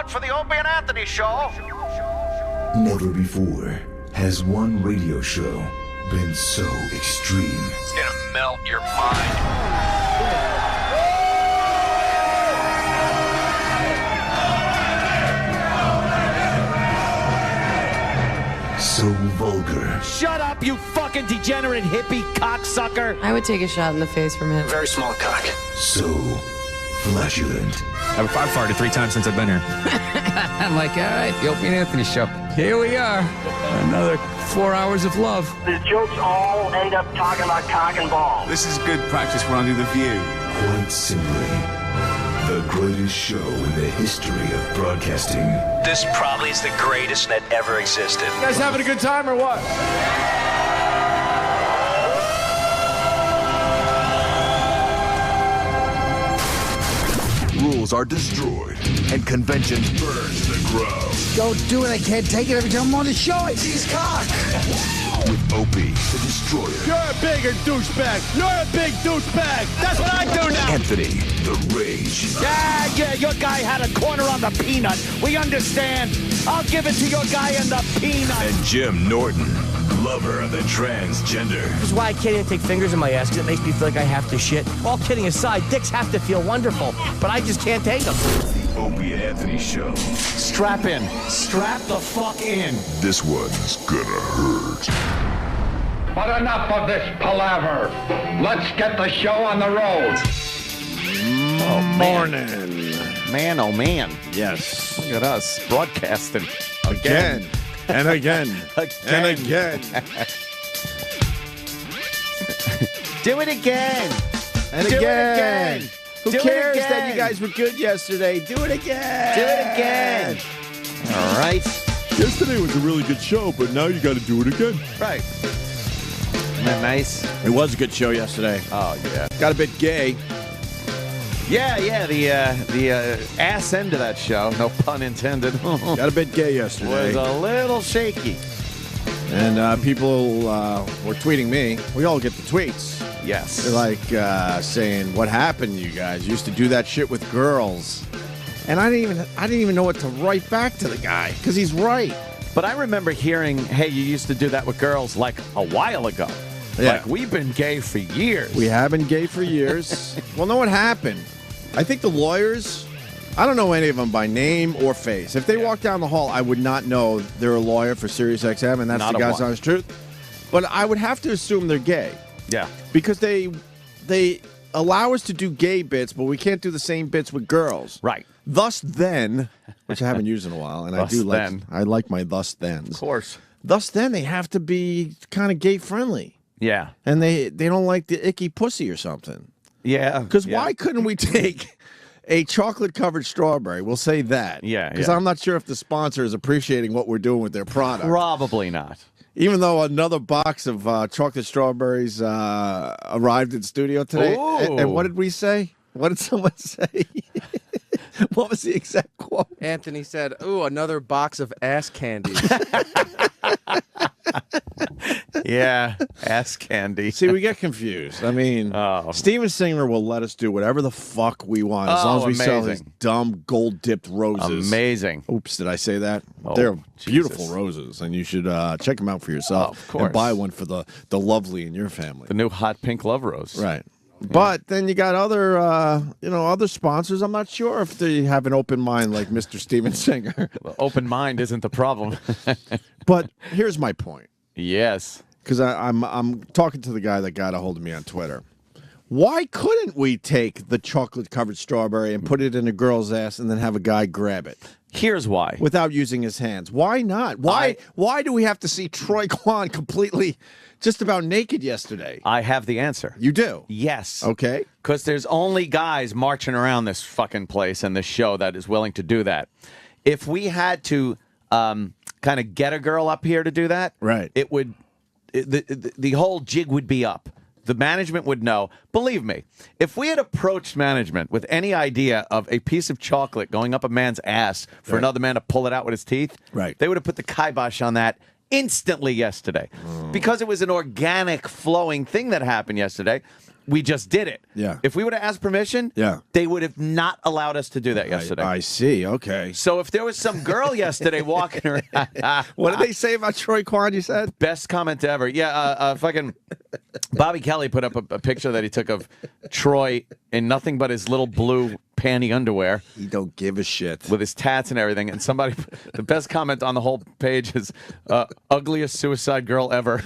out for the Opie and Anthony show. Never before has one radio show been so extreme. It's gonna melt your mind. So vulgar. Shut up, you fucking degenerate hippie cocksucker. I would take a shot in the face from him. Very small cock. So flatulent. I've farted 3 times since I've been here. I'm like, all right, the Opie and Anthony show. Here we are. Another 4 hours of love. The jokes all end up talking about cock and balls. This is good practice for Under the View. Quite simply, the greatest show in the history of broadcasting. This probably is the greatest that ever existed. You guys having a good time or what? Rules are destroyed, and convention burns to the ground. Don't do it. I can't take it every time I'm on the show. I see his cock. With Opie, the Destroyer. You're a bigger douchebag. You're a big douchebag. That's what I do now. Anthony, the Rage. Yeah, your guy had a corner on the peanut. We understand. I'll give it to your guy in the peanut. And Jim Norton, lover of the transgender. This is why I can't even take fingers in my ass, because it makes me feel like I have to shit. All kidding aside, dicks have to feel wonderful, but I just can't take them. The Opie and Anthony Show. Strap in. Strap the fuck in. This one's gonna hurt. But enough of this palaver. Let's get the show on the road. Morning. Man, oh man. Yes. Look at us broadcasting. Again. And again. And again. Do it again. And Do it again. again. Who Do it cares again. that you guys were good yesterday? Do it again. Do it again. All right. Yesterday was a really good show, but now you got to do it again. Right. Isn't that nice? It was a good show yesterday. Oh, yeah. Got a bit gay. Yeah, the ass end of that show, no pun intended, Got a bit gay yesterday. was a little shaky. And people were tweeting me. We all get the tweets. Yes. They're like saying, "What happened? You guys used to do that shit with girls." And I didn't even know what to write back to the guy because he's right. But I remember hearing, hey, you used to do that with girls like a while ago. Yeah. Like, we've been gay for years. We have been gay for years. Well, know what happened? I think the lawyers, I don't know any of them by name or face. If they walk down the hall, I would not know they're a lawyer for SiriusXM, and that's Not the a God's one. honest truth. But I would have to assume they're gay Yeah. because they allow us to do gay bits, but we can't do the same bits with girls. Right. Thus then, which I haven't used in a while, and Thus then. I like my thus thens. Of course. Thus then, they have to be kind of gay friendly, Yeah. and they don't like the icky pussy or something. Yeah. Because yeah. why couldn't we take a chocolate-covered strawberry? We'll say that. Yeah, Because yeah. I'm not sure if the sponsor is appreciating what we're doing with their product. Probably not. Even though another box of chocolate strawberries arrived in studio today. Ooh. And what did we say? What did someone say? What was the exact quote? Anthony said, "Ooh, another box of ass candy." Yeah. Ass candy. See, we get confused. I mean, Oh. Steven Singer will let us do whatever the fuck we want as long as we sell his amazing. dumb gold-dipped roses. Amazing. Oops, did I say that? Oh, They're Jesus. beautiful roses, and you should check them out for yourself. Oh, of course. And buy one for the lovely in your family. The new hot pink love rose. Right. But then you got other, other sponsors. I'm not sure if they have an open mind like Mr. Steven Singer. The open mind isn't the problem. But here's my point, Yes. because I'm talking to the guy that got a hold of me on Twitter. Why couldn't we take the chocolate-covered strawberry and put it in a girl's ass and then have a guy grab it Here's why. without using his hands? Why not? Why do we have to see Troy Kwan completely just about naked yesterday? I have the answer. You do? Yes. Okay. Because there's only guys marching around this fucking place and this show that is willing to do that. If we had to kind of get a girl up here to do that, Right. it would the whole jig would be up. The management would know. Believe me, if we had approached management with any idea of a piece of chocolate going up a man's ass for another man to pull it out with his teeth, Right. they would have put the kibosh on that instantly yesterday. Because it was an organic flowing thing that happened yesterday. we just did it. Yeah. If we would have asked permission, they would have not allowed us to do that yesterday. I see. Okay. So if there was some girl yesterday walking around, what did they say about Troy Kwan? You said best comment ever. Yeah, fucking Bobby Kelly put up a picture that he took of Troy in nothing but his little blue panty underwear. He don't give a shit with his tats and everything. And somebody, the best comment on the whole page is ugliest suicide girl ever.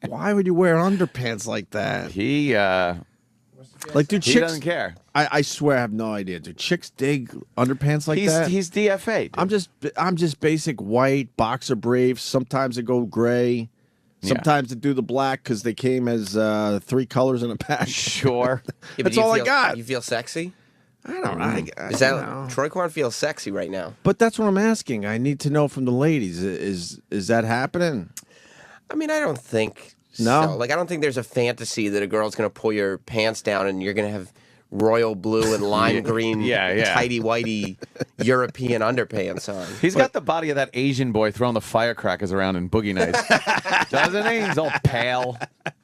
Why would you wear underpants like that? He like, do chicks? He doesn't care. I swear, I have no idea. Do chicks dig underpants like that? He's DFA. Dude. I'm just basic white boxer briefs. Sometimes they go gray. Sometimes they do the black because they came as 3 colors in a pack. Sure, that's all I got. You feel sexy? I don't know. Is that Troy Kwan feels sexy right now? But that's what I'm asking. I need to know from the ladies. Is that happening? I mean, I don't think No? so. Like, I don't think there's a fantasy that a girl's going to pull your pants down and you're going to have royal blue and lime green, tighty-whitey European underpants on. He's got the body of that Asian boy throwing the firecrackers around in Boogie Nights. Doesn't he? He's all pale,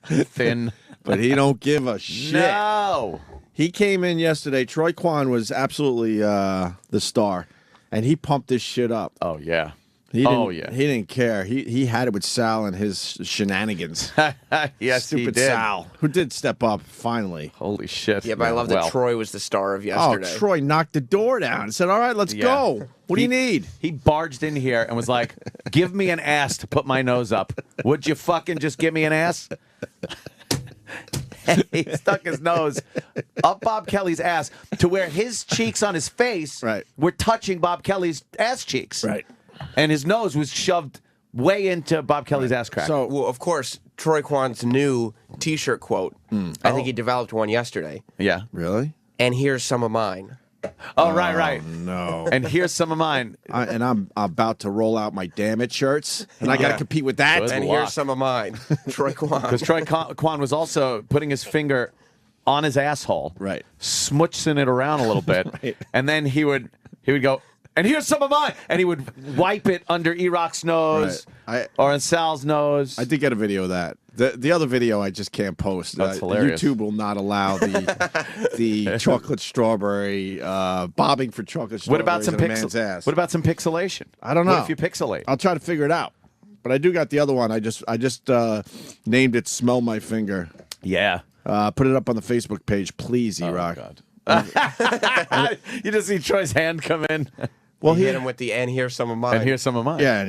thin. But he don't give a shit. No. He came in yesterday. Troy Kwan was absolutely the star, and he pumped this shit up. Oh, yeah. He didn't care. He had it with Sal and his shenanigans. Yes, Stupid he did. Sal, who did step up finally. Holy shit. Yeah, but I love that Troy was the star of yesterday. Oh, Troy knocked the door down and said, all right, let's go. What do you need? He barged in here and was like, give me an ass to put my nose up. Would you fucking just give me an ass? He stuck his nose up Bob Kelly's ass to where his cheeks on his face were touching Bob Kelly's ass cheeks. Right. And his nose was shoved way into Bob Kelly's ass crack. So, well, of course, Troy Kwan's new T-shirt quote. I think he developed one yesterday. Yeah. Really? And here's some of mine. Oh, right. No. And here's some of mine. And I'm about to roll out my damn it shirts, and I got to compete with that. Good And luck. here's some of mine. Troy Kwan. Because Troy Kwan was also putting his finger on his asshole, right, smooching it around a little bit, and then he would go, and here's some of mine, and he would wipe it under E-Rock's nose or on Sal's nose. I did get a video of that. The other video I just can't post. That's hilarious. YouTube will not allow the chocolate strawberry bobbing for chocolate strawberries What about some in a man's ass. What about some pixelation? I don't know. What if you pixelate? I'll try to figure it out. But I do got the other one. I just named it "Smell My Finger." Yeah. Put it up on the Facebook page, please, E-Rock. God. You just see Troy's hand come in. Well, he hit him with the "and here's some of mine." And here's some of mine. Yeah,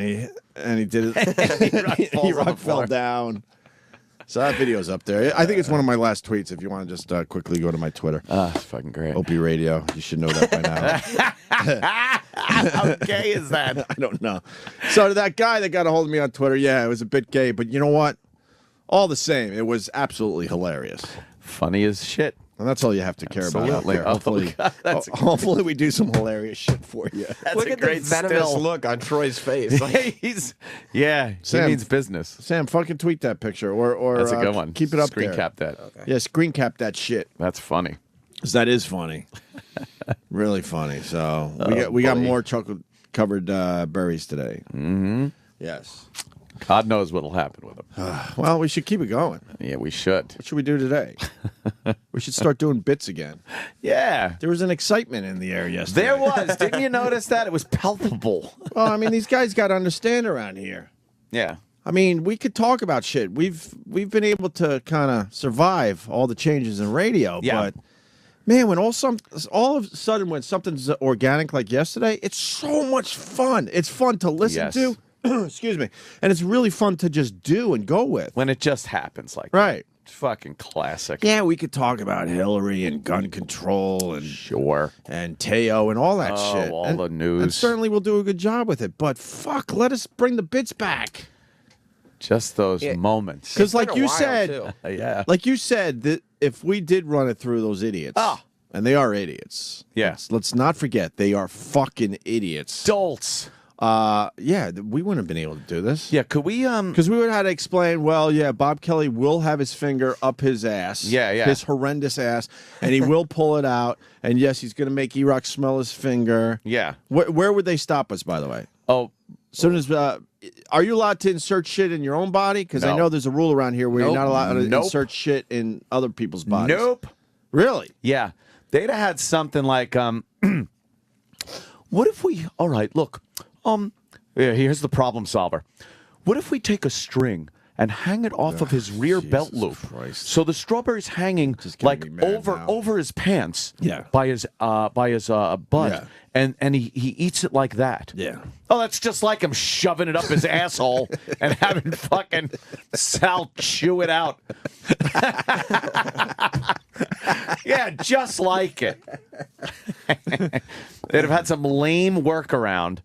and he did it. E-Rock fell down. So that video's up there. I think it's one of my last tweets. If you want to just quickly go to my Twitter. It's fucking great. Opie Radio. You should know that by now. How gay is that? I don't know. So to that guy that got a hold of me on Twitter, yeah, it was a bit gay, but you know what? All the same, it was absolutely hilarious. Funny as shit. And that's all you have to care about out there. Oh, Hopefully, God, hopefully we do some hilarious shit for you. That's Look a at great the venomous still. look on Troy's face. Like, He Sam, means business. Sam, fucking tweet that picture or That's a good one. Keep it up Screen there. cap that. Okay. Yeah, screen cap that shit. That's funny. 'Cause that is funny. Really funny. So Oh, we got boy. more chocolate covered berries today. Mm-hmm. Yes. God knows what'll happen with them. Well, we should keep it going. Yeah, we should. What should we do today? We should start doing bits again. Yeah. There was an excitement in the air yesterday. There was. Didn't you notice that? It was palpable. Well, I mean, these guys got to understand around here. Yeah. I mean, we could talk about shit. We've been able to kind of survive all the changes in radio, Yeah. but man, when all of a sudden when something's organic like yesterday, it's so much fun. It's fun to listen Yes. to. Excuse me. And it's really fun to just do and go with. When it just happens like Right. that. It's fucking classic. Yeah, we could talk about Hillary and gun control and Sure. and Teo and all that Oh, shit. all and, the news. And certainly we'll do a good job with it. But fuck, let us bring the bits back. Just those moments. Because like been a you while, said, too. Yeah. like you said, that if we did run it through those idiots, and they are idiots. Yeah. Let's not forget they are fucking idiots. Dolts. Yeah, we wouldn't have been able to do this. Yeah, could we Because we would have had to explain, well, yeah, Bob Kelly will have his finger up his ass. Yeah, yeah. His horrendous ass. And he will pull it out. And yes, he's going to make E-Rock smell his finger. Yeah. Where would they stop us, by the way? Oh, As soon as are you allowed to insert shit in your own body? Because I No. know there's a rule around here where you're Nope. not allowed to Nope. insert shit in other people's bodies. Nope. Really? Yeah. They'd have had something like, what if we, all right, look, yeah, here's the problem solver. What if we take a string and hang it off of his rear belt loop? So the strawberry's hanging like over his pants by his butt. Yeah. And he eats it like that. Yeah. Oh, that's just like him shoving it up his asshole and having fucking Sal chew it out. Yeah, just like it. They'd have had some lame workaround.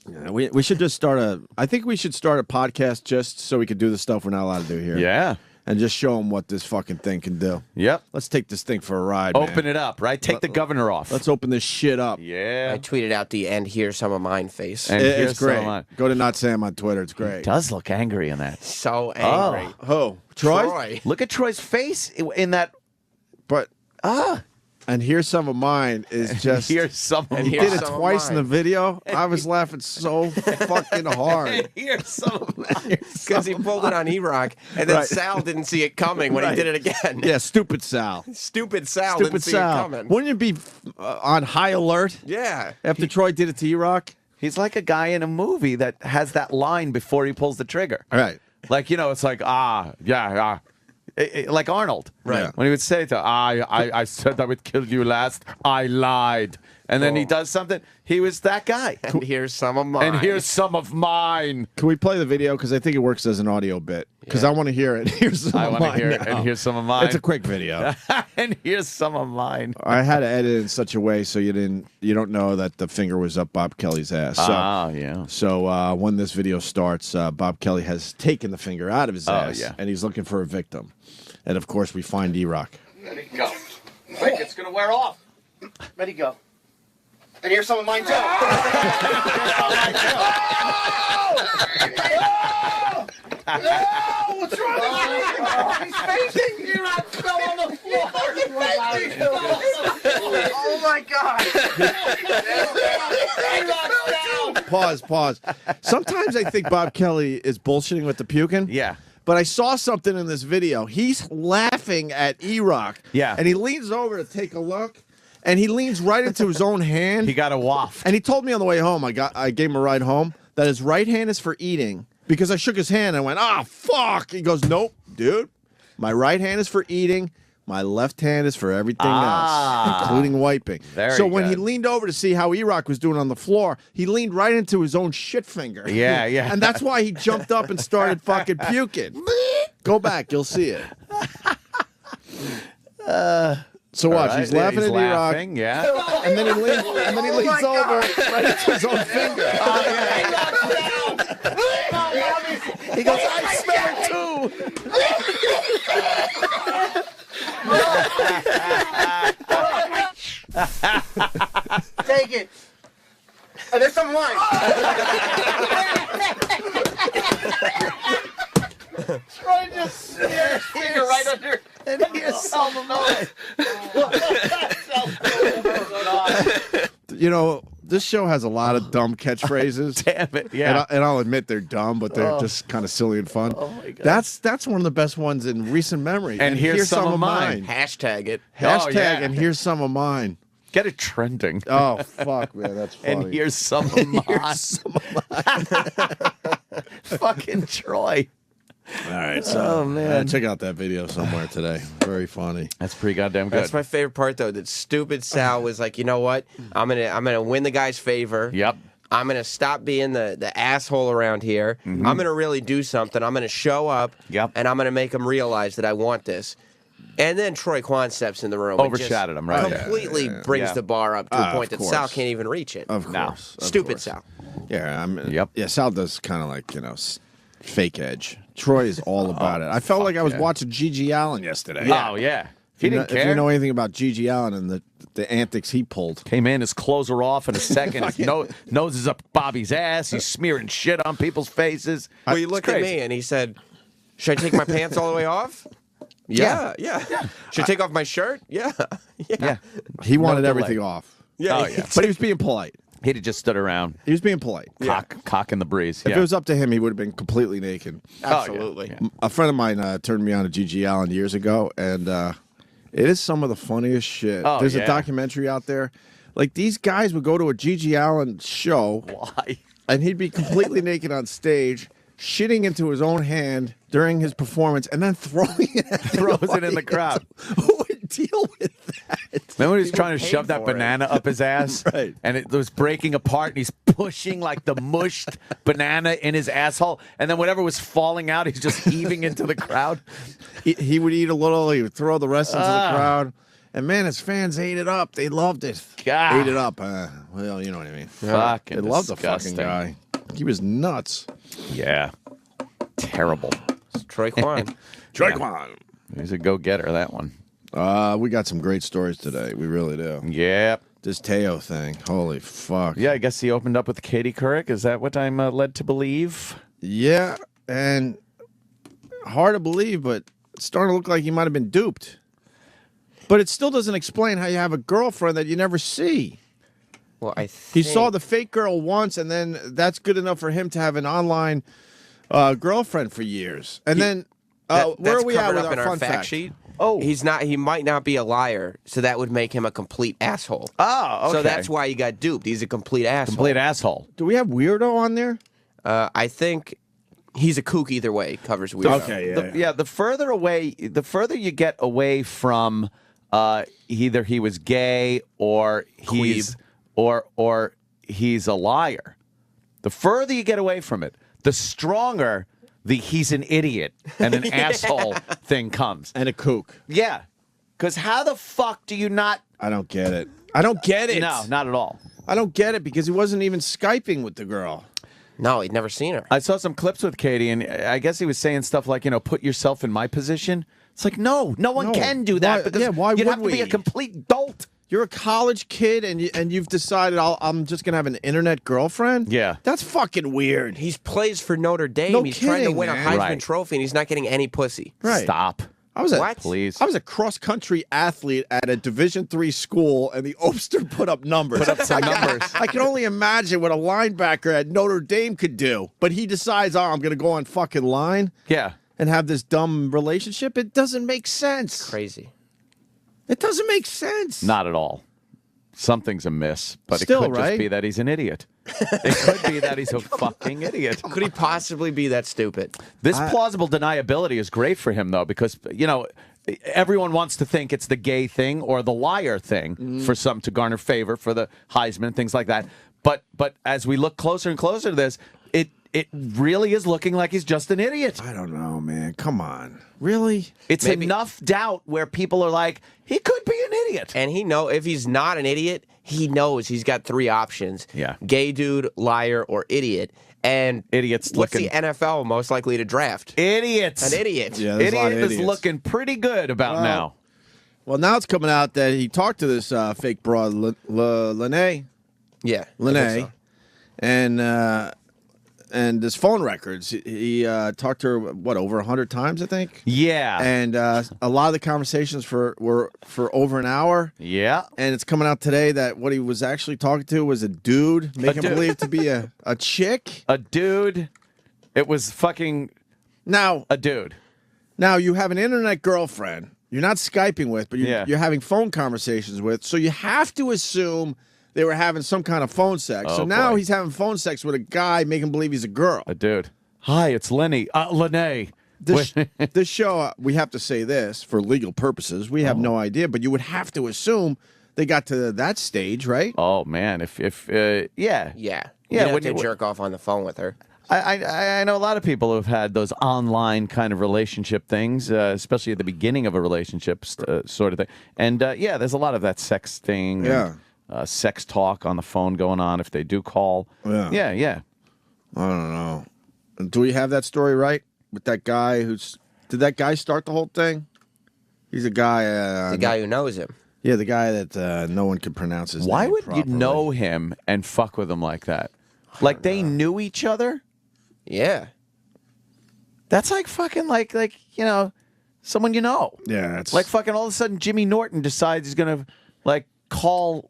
Yeah, we should just start I think we should start a podcast just so we could do the stuff we're not allowed to do here. Yeah. And just show them what this fucking thing can do. Yep. Let's take this thing for a ride, Open it up, right? Take the governor off. Let's open this shit up. Yeah. I tweeted out the "and here's some of mine" face. And here's It's great. some of mine. Go to Not Sam on Twitter. It's great. He does look angry in that. So angry. Oh, Troy? Troy. Look at Troy's face in that. But and here's some of mine is just. Here's some of He mine. did it twice in the video. I was laughing so fucking hard. Here's some of mine. Because he pulled it on E-Rock, and then Right. Sal didn't see it coming when Right. he did it again. Yeah, stupid Sal. Stupid Sal didn't see it coming. Wouldn't it be on high alert Yeah. after Troy did it to E-Rock? He's like a guy in a movie that has that line before he pulls the trigger. All right. Like, it's like, like Arnold. Right. When he would say to, I said I would kill you last, I lied. And then he does something. He was that guy. And here's some of mine. And here's some of mine. Can we play the video? Because I think it works as an audio bit. Because I want to hear it. Here's some I of want to mine hear it. now. And here's some of mine. It's a quick video. And here's some of mine. I had to edit it in such a way so you don't know that the finger was up Bob Kelly's ass. So, yeah. So when this video starts, Bob Kelly has taken the finger out of his ass, yeah. and he's looking for a victim. And of course, we find E-Rock. Let it go. Quick, it's gonna wear off. Let it go. And here's some of mine too. What's wrong with you? He's fainting. You're not fell on the floor. Oh my God. Pause. Sometimes I think Bob Kelly is bullshitting with the puking. Yeah. But I saw something in this video. He's laughing at E-Rock. Yeah. And he leans over to take a look, and he leans right into his own hand. He got a waft. And he told me on the way home, I gave him a ride home, that his right hand is for eating. Because I shook his hand and went, fuck. He goes, nope, dude. My right hand is for eating. My left hand is for everything else, including wiping. Very when he good. leaned over to see how E-Rock was doing on the floor, he leaned right into his own shit finger. Yeah. And that's why he jumped up and started fucking puking. Go back, you'll see it. So watch, Right, he's laughing at E-Rock. laughing, yeah. And then he leans, over right into his own finger. He goes, I smell it too. Take it. And there's some of mine. Troy just smeared his finger right under. And here's some of mine. You know, this show has a lot of dumb catchphrases. Damn it, yeah. And I'll admit they're dumb, but they're just kind of silly and fun. Oh, my God. That's one of the best ones in recent memory. And here's some of mine. Hashtag it. Hashtag, yeah. and here's some of mine. Get it trending. Oh, fuck, man, that's funny. And here's some of mine. Fucking Troy. All right, so man. check out that video somewhere today. Very funny. That's pretty goddamn good. That's my favorite part, though. That stupid Sal was like, you know what? I'm gonna win the guy's favor. Yep. I'm gonna stop being the asshole around here. I'm gonna really do something. I'm gonna show up. Yep. And I'm gonna make him realize that I want this. And then Troy Kwan steps in the room. Overshadowed him, right? Completely brings the bar up to a point of that Sal course. can't even reach it. Of No. course. of Stupid course. Sal. Yeah, Yep. Yeah, Sal does kind of like, fake edge. Troy is all about it. I felt like I was watching Gigi Allen yesterday. Oh, yeah. If he didn't If care. you know anything about Gigi Allen and the antics he pulled. Came in, his clothes are off in a second. His nose is up Bobby's ass. He's smearing shit on people's faces. Well, he looked at me and he said, "Should I take my pants all the way off?" Yeah. Should I take off my shirt? Yeah. He wanted delay. everything off. Yeah. Oh, yeah. But he was being polite. He'd have just stood around. He was being polite. Cock in the breeze. If it was up to him, he would have been completely naked. Absolutely. A friend of mine turned me on to Gigi Allen years ago, and it is some of the funniest shit. Oh, There's yeah. a documentary out there. Like, these guys would go to a Gigi Allen show. Why? And he'd be completely naked on stage, shitting into his own hand during his performance, and then throwing it at Throws it in the crowd. Who would deal with that? Remember when he was trying to shove that banana up his ass? Right. And it was breaking apart, and he's pushing like the mushed banana in his asshole. And then whatever was falling out, he's just heaving into the crowd. He would eat a little, he would throw the rest into the crowd. And man, his fans ate it up. They loved it. God. Ate it up. Well, you know what I mean. Fucking They loved disgusting. the fucking guy. He was nuts. Yeah. Terrible. It's Troy Kwan. Troy Kwan. He's a go-getter, that one. We got some great stories today. We really do. Yep. This Teo thing. Holy fuck. Yeah, I guess he opened up with Katie Couric. Is that what I'm led to believe? Yeah, and hard to believe, but it's starting to look like he might have been duped. But it still doesn't explain how you have a girlfriend that you never see. Well, He saw the fake girl once, and then that's good enough for him to have an online girlfriend for years. And then where are we at with our fun fact sheet? Oh, he's not. He might not be a liar, so that would make him a complete asshole. Oh, okay. So that's why he got duped. He's a complete asshole. Complete asshole. Do we have weirdo on there? I think he's a kook either way. Covers weirdo. Okay, The further away, the further you get away from either he was gay or he's or he's a liar. The further you get away from it, the stronger the he's an idiot and an asshole thing comes. And a kook. Yeah. Because how the fuck do you not... I don't get it. I don't get it. No, not at all. I don't get it because he wasn't even Skyping with the girl. No, he'd never seen her. I saw some clips with Katie, and I guess he was saying stuff like, put yourself in my position. It's like, no one can do that because why you'd would have to be a complete dolt. You're a college kid, and you've decided I'm just gonna have an internet girlfriend. Yeah, that's fucking weird. He plays for Notre Dame. No he's trying to kidding, win man. a Heisman Right. Trophy, and he's not getting any pussy. Right. Stop. I was Please. I was a cross country athlete at a Division III school, and the Obster put up numbers. Put up some numbers. I can only imagine what a linebacker at Notre Dame could do. But he decides, I'm going to go on fucking line. Yeah. And have this dumb relationship. It doesn't make sense. Crazy. It doesn't make sense. Not at all. Something's amiss, but Still, it could right? just be that he's an idiot. It could be that he's a fucking idiot. Could he possibly be that stupid? This plausible deniability is great for him, though, because, everyone wants to think it's the gay thing or the liar thing for some to garner favor for the Heisman, things like that. But as we look closer and closer to this, it really is looking like he's just an idiot. I don't know, man. Come on. Really? It's enough doubt where people are like, he could be an idiot. And if he's not an idiot, he knows he's got three options. Yeah. Gay dude, liar, or idiot. And idiots what's looking... the NFL most likely to draft? Idiots. An idiot. Yeah, there's a lot of Idiot is idiots. looking pretty good about now. Well, now it's coming out that he talked to this fake broad, Lene. Yeah. Lene. And his phone records, he talked to her, over 100 times, I think? Yeah. And a lot of the conversations were for over an hour. Yeah. And it's coming out today that what he was actually talking to was a dude, making him believe to be a chick. A dude. It was fucking a dude. Now, you have an internet girlfriend you're not Skyping with, but you're having phone conversations with, so you have to assume they were having some kind of phone sex. Oh, so now boy. he's having phone sex with a guy, making him believe he's a girl. A dude. Hi, it's Lene. Lene. This show, we have to say this for legal purposes. We have no idea, but you would have to assume they got to that stage, right? Oh man, Yeah. Yeah, You'd have when to you- jerk off on the phone with her. I know a lot of people who've had those online kind of relationship things, especially at the beginning of a relationship sort of thing. And there's a lot of that sex thing. Yeah. And, sex talk on the phone going on if they do call. Yeah. Yeah. I don't know. Do we have that story right with that guy did that guy start the whole thing? He's a guy. The guy who knows him. Yeah, the guy that no one could pronounce his Why name would properly. you know him and fuck with him like that? Like they knew each other? Yeah. That's like fucking like someone you know. Yeah, it's Like fucking all of a sudden Jimmy Norton decides he's gonna like call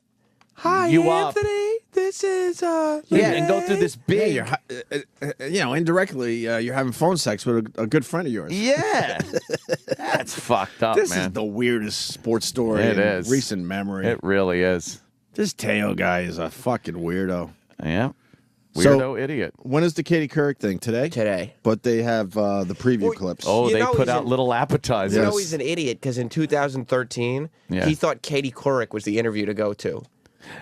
Hi, you Anthony. up. This is and go through this big. Indirectly, you're having phone sex with a good friend of yours. Yeah, that's fucked up, This man. is the weirdest sports story It in is. recent memory. It really is. This Teo guy is a fucking weirdo. Yeah. Weirdo So, idiot. When is the Katie Couric thing? Today? Today. But they have the preview clips. Oh, You they know put he's out an- little appetizers. You know he's an idiot because in 2013 Yeah. he thought Katie Couric was the interview to go to.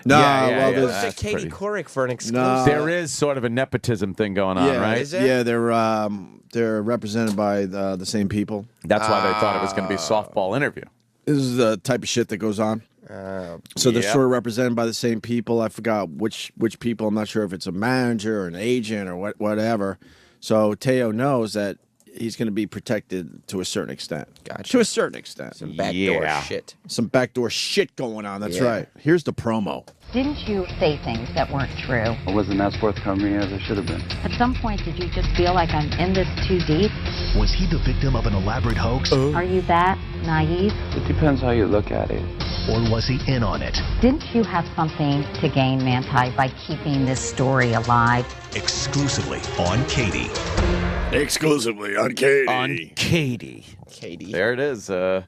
No, yeah, It was that's to Katie pretty- Couric for an exclusive. No. There is sort of a nepotism thing going on, yeah, right? Is it? Yeah, they're represented by the same people. That's why they thought it was going to be a softball interview. This is the type of shit that goes on. So they're Yep. sort of represented by the same people. I forgot which people. I'm not sure if it's a manager or an agent or whatever. So Teo knows that he's going to be protected to a certain extent. Gotcha. To a certain extent. Some backdoor Yeah. shit. Some backdoor shit going on. That's Yeah. right. Here's the promo. Didn't you say things that weren't true? I wasn't as forthcoming as I should have been. At some point, did you just feel like I'm in this too deep? Was he the victim of an elaborate hoax? Are you that naive? It depends how you look at it. Or was he in on it? Didn't you have something to gain, Manti, by keeping this story alive? Exclusively on Katie. Exclusively on Katie. On Katie. Katie. There it is. They're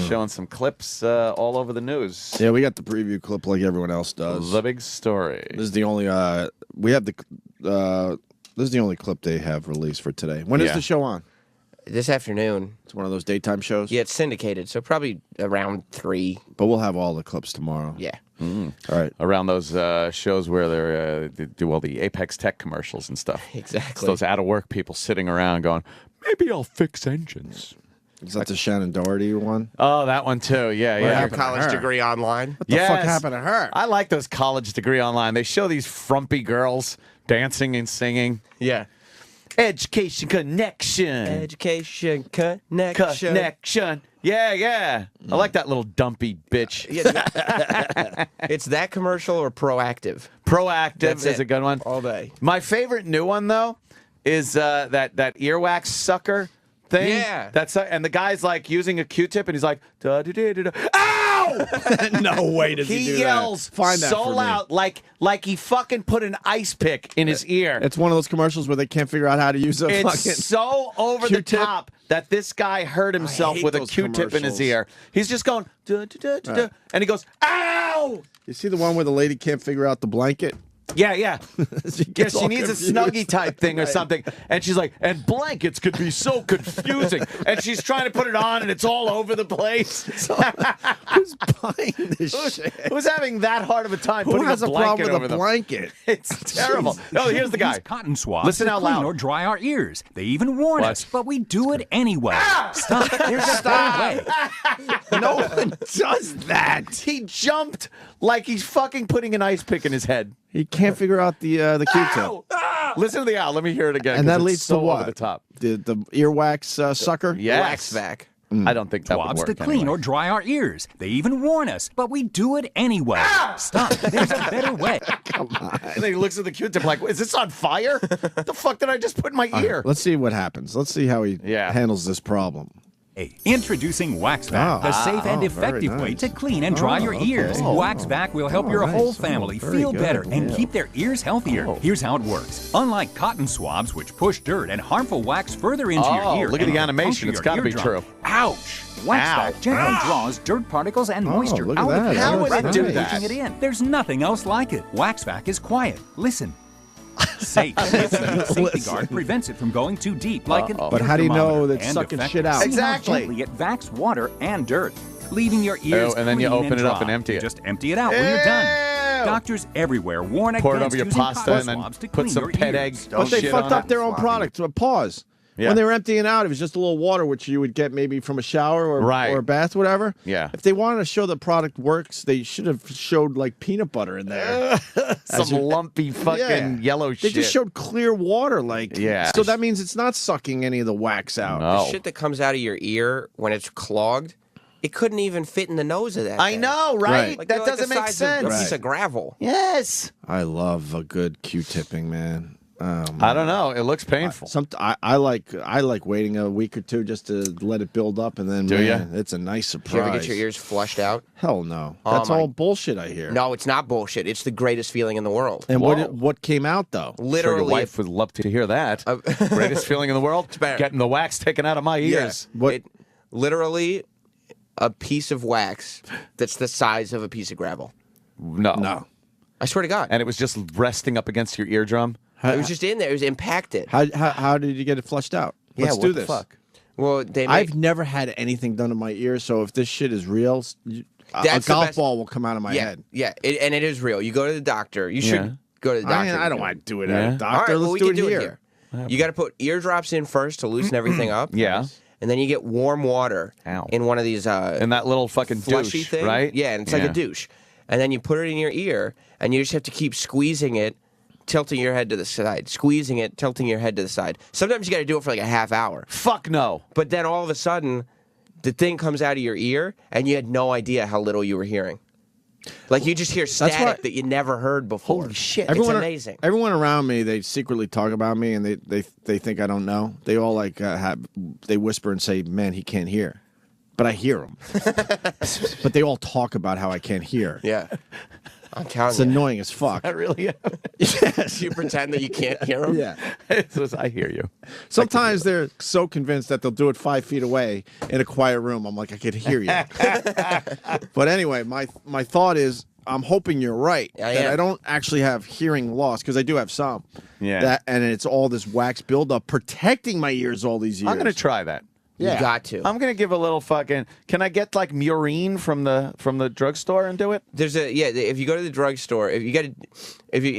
showing some clips all over the news. Yeah, we got the preview clip like everyone else does. The big story. This is the only we have this is the only clip they have released for today. When is Yeah. the show on? This afternoon. It's one of those daytime shows. Yeah, it's syndicated, so probably around 3. But we'll have all the clips tomorrow. Yeah. All right. Around those shows where they do all the Apex Tech commercials and stuff. It's Exactly. those out of work people sitting around going, maybe I'll fix engines. Is that the Shannon Doherty one? Oh, that one too. Yeah, Your yeah. college degree online. What the fuck happened to her? I like those college degree online. They show these frumpy girls dancing and singing. Yeah. Education connection. Education connection. Connection. Yeah, yeah. I like that little dumpy bitch. It's that commercial or Proactive. Proactive That's is it. a good one. All day. My favorite new one though is that earwax sucker thing. Yeah. And the guy's like using a Q-tip and he's like, da da da da. Ow! No way does he do that. yells Find that so for me. loud, like he fucking put an ice pick in his ear. It's one of those commercials where they can't figure out how to use a It's fucking. so over the Q-tip. top that this guy hurt himself hate with a those Q-tip in his commercials. ear. He's just going, duh, duh, duh, duh, duh, and he goes, ow! You see the one where the lady can't figure out the blanket? Yeah, yeah. She gets She all needs confused. a Snuggie type thing or something. And she's like, and blankets could be so confusing. And she's trying to put it on and it's all over the place. Who's buying this shit? Who's having that hard of a time Who putting has a a blanket problem over with a them? blanket? It's terrible. Oh, here's the guy. Use cotton swabs Listen to out clean loud. or dry our ears. They even warn What? us, but we do it anyway. Stop. There's a better way. No one does that. He jumped like he's fucking putting an ice pick in his head. He can't figure out the Q-tip. Ow! Listen to the owl. Let me hear it again. And 'cause that it's leads so to what? Over the top. The earwax sucker? Yes. Wax vac. I don't think that would Swabs work to clean anyway. or dry our ears. They even warn us, but we do it anyway. Stop. There's a better way. And then he looks at the Q-tip like, is this on fire? What the fuck did I just put in my ear? Let's see what happens. Let's see how he handles this problem. Introducing WaxVac, the safe and effective way to clean and dry your ears. WaxVac will help your whole family feel better and keep their ears healthier. Here's how it works. Unlike cotton swabs, which push dirt and harmful wax further into your ear, look at and the can animation. puncture It's your gotta be eardrum. true. Ouch! WaxVac gently draws dirt particles and moisture look at out of that. your How ear would it rather do than that? pushing it in. There's nothing else like it. WaxVac is quiet. Listen. Safe. Its unique safety guard prevents it from going too deep, like an But how do you know ear that it's thermometer, sucking and shit out? effective. See how Exactly. gently it vacs water and dirt, leaving your ears and then you clean open it up dry. and empty You it. Just empty it out when you're done. Ew. Doctors everywhere warn Pour it against over your using pasta cotton and then swabs to put clean some your pet ears. eggs. But they shit fucked on up it. their own product. So pause. Yeah. When they were emptying out, it was just a little water, which you would get maybe from a shower or, Right. or a bath, whatever. Yeah. If they wanted to show the product works, they should have showed like peanut butter in there. Some lumpy fucking yellow They shit. just showed clear water, like. Yeah. So that means it's not sucking any of the wax out. No. The shit that comes out of your ear when it's clogged, it couldn't even fit in the nose of that I thing. know, right? Like, That they're like doesn't the make size of sense. a piece of gravel. Yes. I love a good Q-tipping, man. I don't know. It looks painful. I like waiting a week or two just to let it build up, and then Do ya? it's a nice surprise. Do you ever get your ears flushed out? Hell no. Oh, That's all bullshit I hear. No, it's not bullshit. It's the greatest feeling in the world. And what came out though? Literally, Sure your wife would love to hear that. Greatest feeling in the world? Getting the wax taken out of my ears. Literally a piece of wax that's the size of a piece of gravel. No. I swear to God. And it was just resting up against your eardrum? It was just in there. It was impacted. How did you get it flushed out? Yeah, Let's what do the this. fuck? Well, I've never had anything done to my ears, so if this shit is real, a That's the golf best- ball will come out of my head. Yeah, and it is real. You go to the doctor. You should go to the doctor. I don't want to do it Yeah. at a doctor. All right, well, Let's we do can it do here. it here. You got to put eardrops in first to loosen everything up. Yeah. And then you get warm water in one of these in that little fucking fleshy douche, thing, right? Yeah, and it's like a douche. And then you put it in your ear, and you just have to keep squeezing it, tilting your head to the side, squeezing it, tilting your head to the side. Sometimes you got to do it for like a half hour. Fuck no. But then all of a sudden, the thing comes out of your ear, and you had no idea how little you were hearing. Like you just hear static that you never heard before. Holy shit! It's amazing. Everyone around me, they secretly talk about me, and they think I don't know. They all they whisper and say, "Man, he can't hear," but I hear him. But they all talk about how I can't hear. Yeah, I'm telling It's you. annoying as fuck. That really Yes. You pretend that you can't hear them. Yeah. I hear you. Sometimes they're so convinced that they'll do it 5 feet away in a quiet room. I'm like, I could hear you. But anyway, my thought is, I'm hoping you're right. I that am. I don't actually have hearing loss, because I do have some. Yeah. And it's all this wax buildup protecting my ears all these years. I'm going to try that. Yeah. You got to. I'm going to give a little fucking... Can I get like Murine from the drugstore and do it? There's a if you go to the drugstore, if you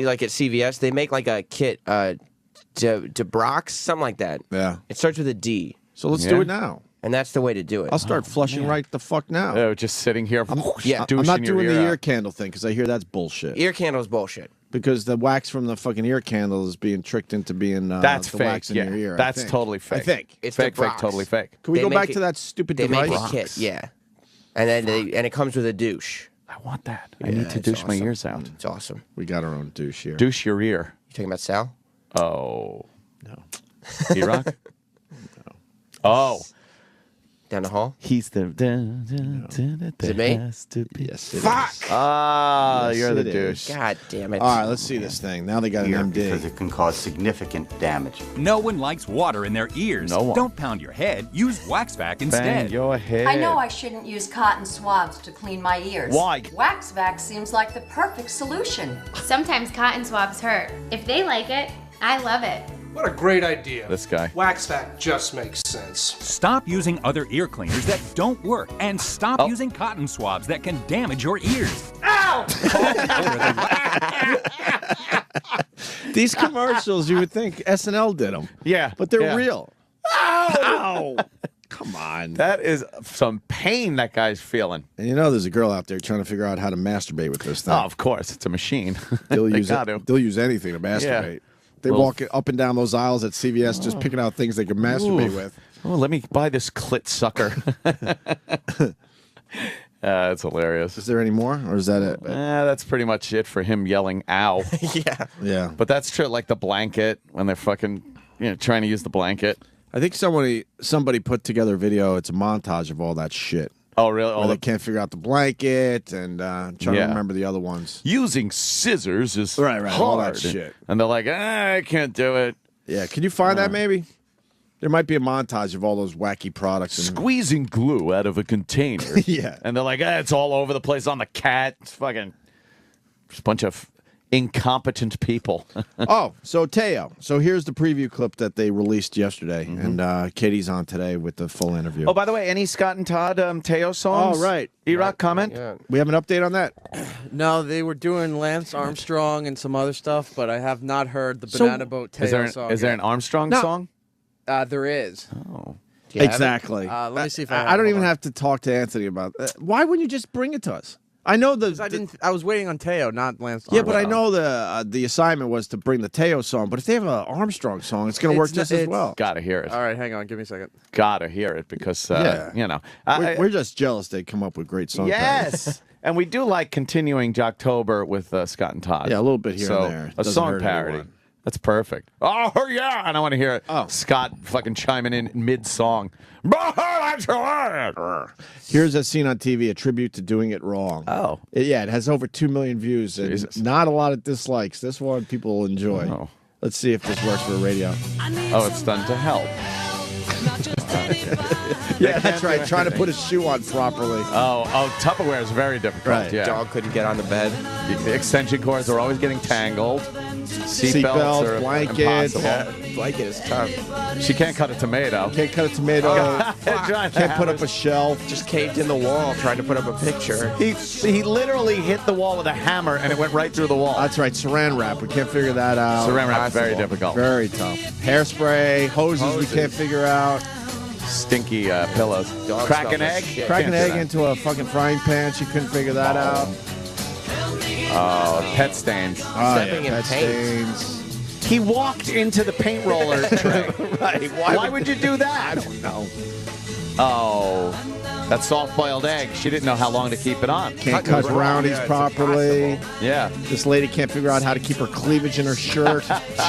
like at CVS, they make like a kit, DeBrox, something like that. Yeah. It starts with a D. So let's do it now. And that's the way to do it. I'll start flushing right the fuck now. Oh, just sitting here. I'm douching not your doing the ear ear out. candle thing, because I hear that's bullshit. Ear candle's bullshit. Because the wax from the fucking ear candle is being tricked into being That's the fake. wax in Yeah, your ear. I that's think. totally fake. I think. It's fake, the fake, Brox. totally fake. Can we They go make back it- to that stupid They device? make a kit, yeah. And then and it comes with a douche. I want that. I need to douche my ears out. It's awesome. We got our own douche here. Douche your ear. You talking about Sal? Oh. No. E-Rock? No. Oh. Down the hall? He's the... Is it me? Yes. It Fuck! is. Ah, Yes, you're the it douche. God damn it. All right, let's see this thing. Now they got an MD. Because it can cause significant damage. No one likes water in their ears. No one. Don't pound your head. Use WaxVac Bang instead. your head. I know I shouldn't use cotton swabs to clean my ears. Why? WaxVac seems like the perfect solution. Sometimes cotton swabs hurt. If they like it, I love it. What a great idea. This guy. WaxVac just makes sense. Stop using other ear cleaners that don't work, and stop using cotton swabs that can damage your ears. These commercials, you would think SNL did them. Yeah. But they're yeah. real. Ow! Come on. That is some pain that guy's feeling. And you know there's a girl out there trying to figure out how to masturbate with this thing. Oh, of course. It's a machine. They'll They use got to. They'll use anything to masturbate. They Little- walk up and down those aisles at CVS just picking out things they can masturbate Oof. with. Oh, let me buy this clit sucker. That's hilarious. Is there any more, or is that it? That's pretty much it for him yelling "ow." Yeah. Yeah. But that's true. Like the blanket when they're fucking, trying to use the blanket. I think somebody put together a video. It's a montage of all that shit. Oh, really? Where they can't figure out the blanket, and trying to remember the other ones. Using scissors is Right, hard. all that shit. And they're like, I can't do it. Yeah, can you find that maybe? There might be a montage of all those wacky products. Squeezing glue out of a container. Yeah. And they're like, it's all over the place on the cat. It's fucking just a bunch of incompetent people. Oh, so Teo. So here's the preview clip that they released yesterday, and Katie's on today with the full interview. Oh, by the way, any Scott and Todd Teo songs? Oh, right. E-Rock comment? Yeah. We have an update on that? No, they were doing Lance Armstrong and some other stuff, but I have not heard the Banana Boat Teo song. Is there an Armstrong song? There is. Oh. Exactly. Let me see if I don't even have to talk to Anthony about that. Why wouldn't you just bring it to us? I know I was waiting on Teo, not Lance Yeah, Armstrong. but I know the assignment was to bring the Teo song. But if they have an Armstrong song, it's going to work just as well. Gotta hear it. All right, hang on. Give me a second. Gotta hear it because, Yeah. We're just jealous they come up with great songs. Yes. And we do like continuing Jocktober with Scott and Todd. Yeah, a little bit here so and there. A Doesn't song hurt parody. anyone. That's perfect. Oh, yeah. And I want to hear Scott fucking chiming in mid-song. Here's a scene on TV, a tribute to Doing It Wrong. Oh. It has over 2 million views and Jesus. not a lot of dislikes. This one people will enjoy. Oh. Let's see if this works for radio. Oh, it's done to help. Yeah, that's right. Trying to put a shoe on properly. Oh, Tupperware is very difficult. Right. Yeah. Dog couldn't get on the bed. The extension cords are always getting tangled. Seatbelts, are blankets. impossible. Blanket is tough. She can't cut a tomato. Can't cut a tomato. Can't put up a shelf. Just caved in the wall trying to put up a picture. He literally hit the wall with a hammer and it went right through the wall. That's right. Saran wrap. We can't figure that out. Saran wrap is very difficult. Very tough. Hairspray, hoses we can't figure out. Stinky pillows. Crack an egg? Crack an egg into a fucking frying pan. She couldn't figure that out. Oh, pet stains. Stepping in pet paint. stains. He walked into the paint roller tray. Right. Why would you do that? I don't know. Oh, that soft-boiled egg. She didn't know how long to keep it on. Can't cut brownies properly. Yeah. This lady can't figure out how to keep her cleavage in her shirt.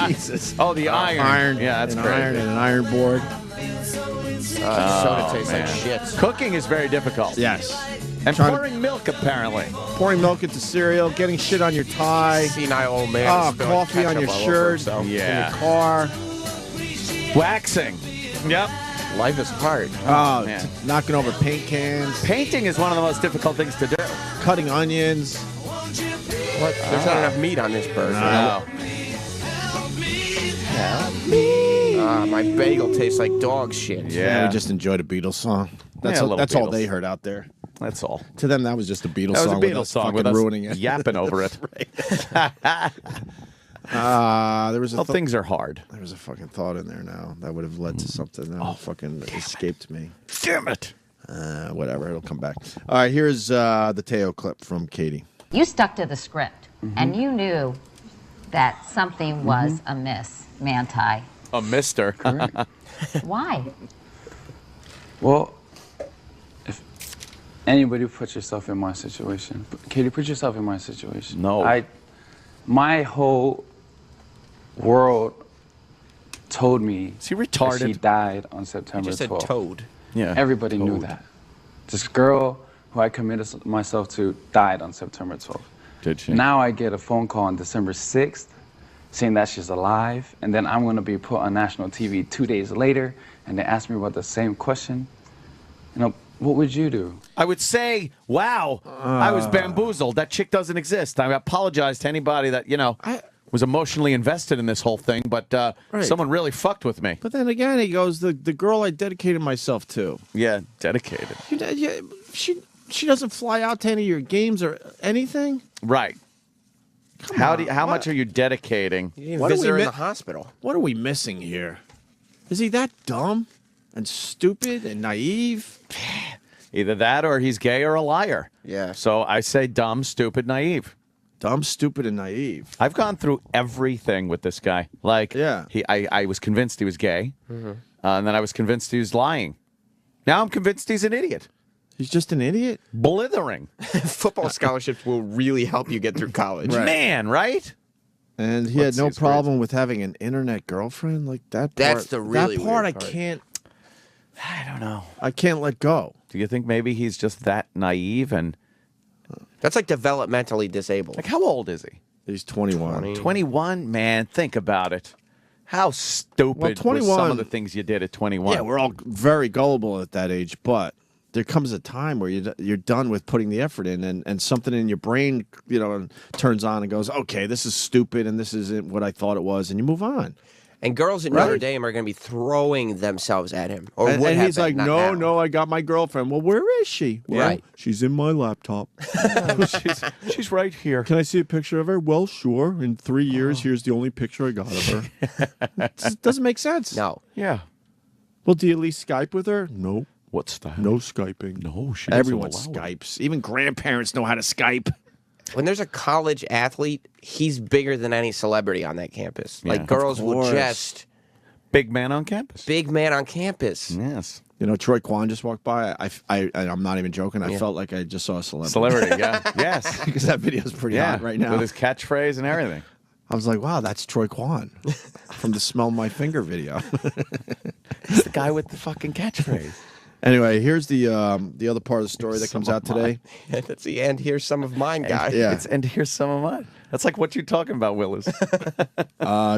Jesus. Oh, the iron. Iron. Yeah, that's an great. iron and an iron board. Soda tastes like shit. Cooking is very difficult. Yes. And pouring milk, apparently. Pouring milk into cereal, getting shit on your tie. Senile old man. Oh, spilling coffee on ketchup your all over shirt. himself. In Yeah. your car. Waxing. Yep. Life is hard. Oh, man. knocking over paint cans. Painting is one of the most difficult things to do. Cutting onions. What? There's not enough meat on this bird. No. My bagel tastes like dog shit. Yeah, we just enjoyed a Beatles song. That's Yeah, a little that's all Beatles. they heard out there. That's all. To them, that was just a Beatles That was a song. Beatles song with us ruining it. yapping over it. There was a things are hard. There was a fucking thought in there now that would have led to something that fucking escaped me. Damn it. Whatever, it'll come back. All right, here's the Teo clip from Katie. You stuck to the script, and you knew that something was amiss, Manti. A mister. Why? Well, if anybody put yourself in my situation, Katie, put yourself in my situation. No. My whole world told me Is he retarded? that she died on September You just said 12th. toad. Yeah. Everybody knew that. This girl who I committed myself to died on September 12th. Did she? Now I get a phone call on December 6th saying that she's alive, and then I'm going to be put on national TV 2 days later, and they ask me about the same question. You know, what would you do? I would say, wow, I was bamboozled. That chick doesn't exist. I apologize to anybody that, was emotionally invested in this whole thing, but Right. someone really fucked with me. But then again, he goes, the girl I dedicated myself to. Yeah, dedicated. She doesn't fly out to any of your games or anything. Right. How much are you dedicating? You didn't visit her in the hospital. What are we missing here? Is he that dumb and stupid and naive? Either that or he's gay or a liar. Yeah. So I say dumb, stupid, naive. Dumb, stupid, and naive. I've gone through everything with this guy. Like, Yeah. I was convinced he was gay, and then I was convinced he was lying. Now I'm convinced he's an idiot. He's just an idiot? Blithering. Football scholarships will really help you get through college. Right. Man, right? And he had no problem with having an internet girlfriend. Like that part. That's the really that part weird I part. can't. I don't know. I can't let go. Do you think maybe he's just that naive and That's like developmentally disabled. like how old is he? He's 21. 21, man. Think about it. How stupid Well, were 21 some of the things you did at 21? Yeah, we're all very gullible at that age, but there comes a time where you're done with putting the effort in, and something in your brain, turns on and goes, okay, this is stupid, and this isn't what I thought it was, and you move on. And girls at Right. Notre Dame are going to be throwing themselves at him. Or And would have he's been, like, not no, now. no, I got my girlfriend. Well, where is she? Well, Right. she's in my laptop. She's right here. Can I see a picture of her? Well, sure. In 3 years, here's the only picture I got of her. It doesn't make sense. No. Yeah. Well, do you at least Skype with her? Nope. What's that? No Skyping. No, she doesn't Everyone allow it. Skypes. Even grandparents know how to Skype. When there's a college athlete, he's bigger than any celebrity on that campus. Yeah. Like, Of girls will course. just... Big man on campus. Big man on campus. Yes. Troy Kwan just walked by. I'm not even joking. I Yeah. felt like I just saw a celebrity. Celebrity, yeah. Yes. Because that video is pretty Yeah. hot right now. With his catchphrase and everything. I was like, wow, that's Troy Kwan from the Smell My Finger video. He's the guy with the fucking catchphrase. Anyway, here's the other part of the story that comes out today. That's the end. Here's some of mine, guy. Yeah. And here's some of mine. That's like what you're talking about, Willis.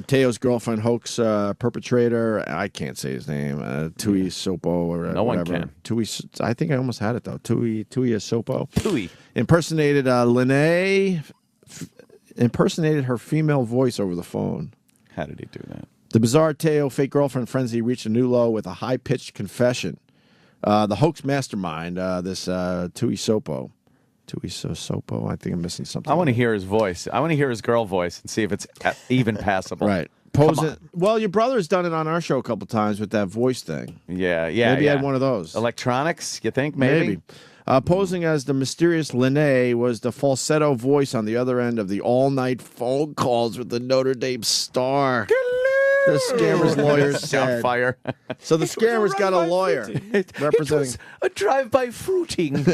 Teo's girlfriend hoax perpetrator. I can't say his name. Tui Sopo or No one whatever. can. Tui. I think I almost had it though. Tui Sopo. Tui impersonated Lene. Impersonated her female voice over the phone. How did he do that? The bizarre Teo fake girlfriend frenzy reached a new low with a high-pitched confession. The hoax mastermind, this Tui Sopo. Tui Sopo, I think I'm missing something. I want to hear his voice. I want to hear his girl voice and see if it's even passable. Right. Posing. Well, your brother's done it on our show a couple times with that voice thing. Yeah. Maybe he had one of those. Electronics, you think? Maybe. Posing as the mysterious Lene was the falsetto voice on the other end of the all-night phone calls with the Notre Dame star. The scammer's lawyer said. Fire. So the scammer's got a lawyer representing a drive-by fruiting.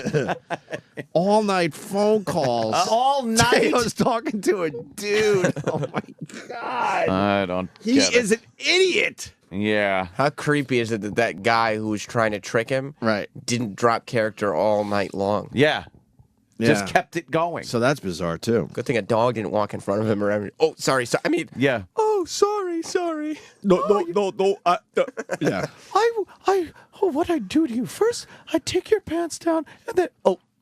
all-night phone calls. All night. Teo's talking to a dude. Oh my God. I don't. He get is it. an idiot. Yeah. How creepy is it that that guy who was trying to trick him didn't drop character all night long? Yeah. Just kept it going. So that's bizarre too. Good thing a dog didn't walk in front of him or everything. Oh, sorry. I mean, yeah. Oh, sorry. No. Yeah. What I do to you? First, I take your pants down, and then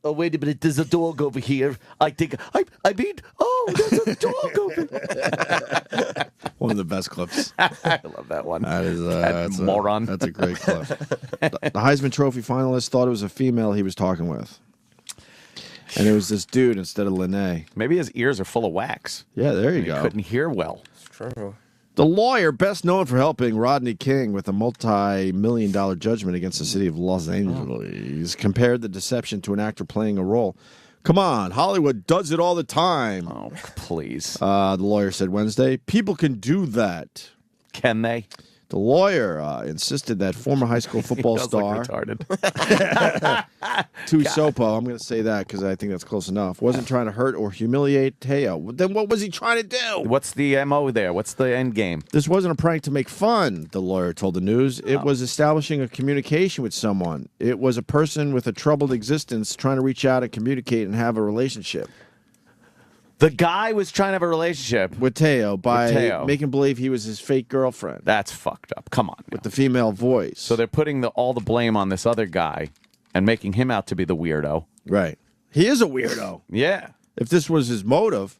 wait a minute. There's a dog over here. I think there's a dog over there. One of the best clips. I love that one. That is That moron. That's a great clip. The Heisman Trophy finalist thought it was a female he was talking with. And it was this dude instead of Lene. Maybe his ears are full of wax. Yeah, there you He go. couldn't hear well. It's true. The lawyer best known for helping Rodney King with a multi-million-dollar judgment against the city of Los Angeles compared the deception to an actor playing a role. Come on, Hollywood does it all the time. Oh, please. The lawyer said Wednesday, people can do that. Can they? The lawyer insisted that former high school football star Tui Sopo, I'm going to say that because I think that's close enough, wasn't trying to hurt or humiliate Teo. Then what was he trying to do? What's the MO there? What's the end game? This wasn't a prank to make fun, the lawyer told the news. It was establishing a communication with someone. It was a person with a troubled existence trying to reach out and communicate and have a relationship. The guy was trying to have a relationship with Teo by making believe he was his fake girlfriend. That's fucked up. Come on. With the female voice. So they're putting all the blame on this other guy and making him out to be the weirdo. Right. He is a weirdo. Yeah. If this was his motive.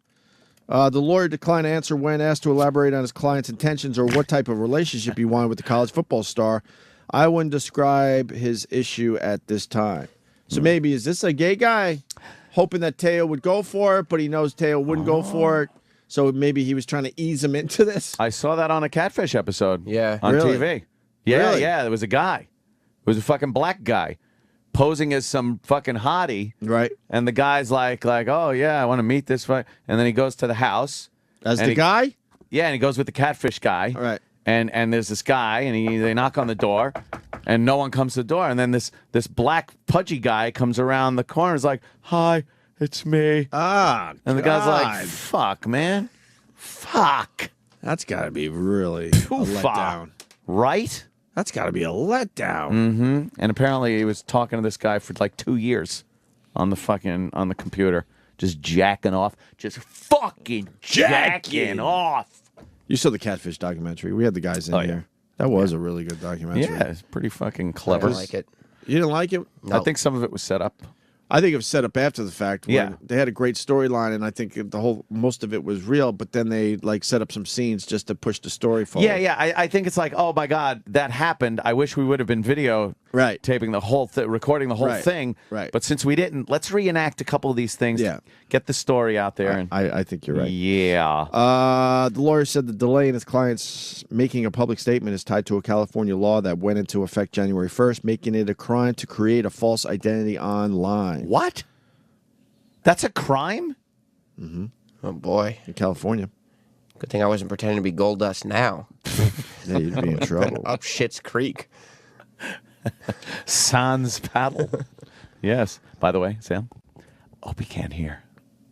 The lawyer declined to answer when asked to elaborate on his client's intentions or what type of relationship he wanted with the college football star. I wouldn't describe his issue at this time. So maybe, is this a gay guy hoping that Teo would go for it, but he knows Teo wouldn't go for it? So maybe he was trying to ease him into this? I saw that on a Catfish episode. Yeah. On Really? TV. Yeah, Really? yeah. There was a guy. It was a fucking black guy posing as some fucking hottie. Right. And the guy's like, oh, yeah, I want to meet this. And then he goes to the house. As and the guy? Yeah, and he goes with the Catfish guy. All right. And there's this guy, and they knock on the door, and no one comes to the door. And then this black pudgy guy comes around the corner. Is like, hi, it's me. And the guy's like, fuck, man. Fuck. That's got to be really a letdown. Right? That's got to be a letdown. Mm-hmm. And apparently he was talking to this guy for like 2 years on the computer. Just jacking off. Just fucking jacking off. You saw the Catfish documentary. We had the guys in here. That was a really good documentary. Yeah, it's pretty fucking clever. I like it. You didn't like it? I think some of it was set up. I think it was set up after the fact. Yeah. They had a great storyline, and I think most of it was real, but then they set up some scenes just to push the story forward. Yeah. I think it's like, oh my God, that happened. I wish we would have been taping the whole thing, recording the whole thing. Right. But since we didn't, let's reenact a couple of these things. Yeah. Get the story out there. I think you're right. Yeah. The lawyer said the delay in his client's making a public statement is tied to a California law that went into effect January 1st, making it a crime to create a false identity online. What? That's a crime? Mm-hmm. Oh, boy. In California. Good thing I wasn't pretending to be Goldust now. Yeah, you'd be in trouble. Up Schitt's Creek. Sans paddle. Yes. By the way, Sam, Opie can't hear.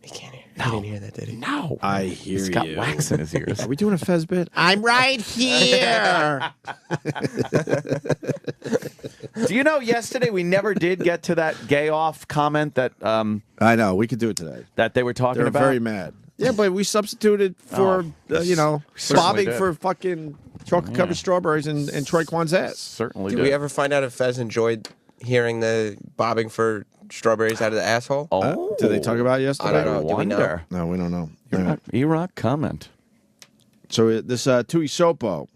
He can't hear. He didn't hear that, did he? No. I hear He's got you. wax in his ears. Are we doing a Fez bit? I'm right here. Do you know yesterday we never did get to that gay off comment that I know. We could do it today. that they were talking They're about? very mad. Yeah, but we substituted for, certainly bobbing did. for fucking chocolate-covered strawberries and Troy Kwan's ass. Certainly Did we ever find out if Fez enjoyed hearing the bobbing for strawberries out of the asshole? Did they talk about it yesterday? I don't know. Do we know? No, we don't know. Iraq comment. So this Tui Sopo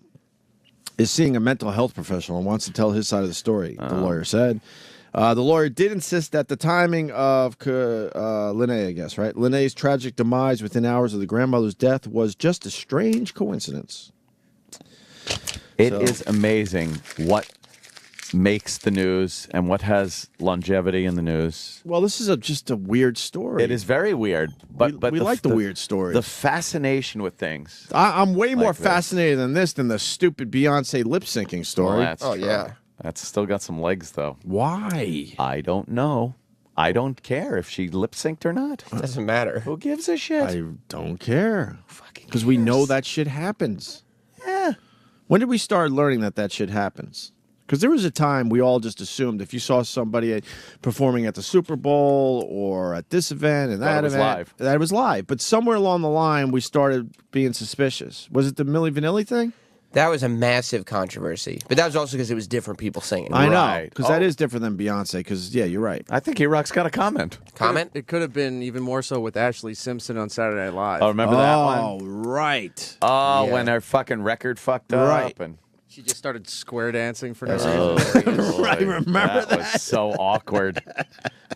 is seeing a mental health professional and wants to tell his side of the story, the lawyer said. The lawyer did insist that the timing of Linnea, I guess, right? Linnea's tragic demise within hours of the grandmother's death was just a strange coincidence. It is amazing what makes the news and what has longevity in the news. Well, this is just a weird story. It is very weird, but we like the weird stories. The fascination with things. I'm way more Like this. fascinated than this than the stupid Beyonce lip syncing story. Well, that's true. That's still got some legs, though. Why? I don't know. I don't care if she lip synced or not. Doesn't matter. Who gives a shit? I don't care. Because we know that shit happens. Yeah. When did we start learning that shit happens? Because there was a time we all just assumed if you saw somebody performing at the Super Bowl or at this event and that it was event, live. that it was live. But somewhere along the line, we started being suspicious. Was it the Milli Vanilli thing? That was a massive controversy. But that was also because it was different people singing. I know, because that is different than Beyonce. Because, yeah, you're right. I think E-Rock's got a comment. Comment? It could have been even more so with Ashley Simpson on Saturday Night Live. Oh, remember that one? Oh, right. Oh, Yeah. when her fucking record fucked up. Right. And She just started square dancing for no reason. Right, remember that? was so awkward.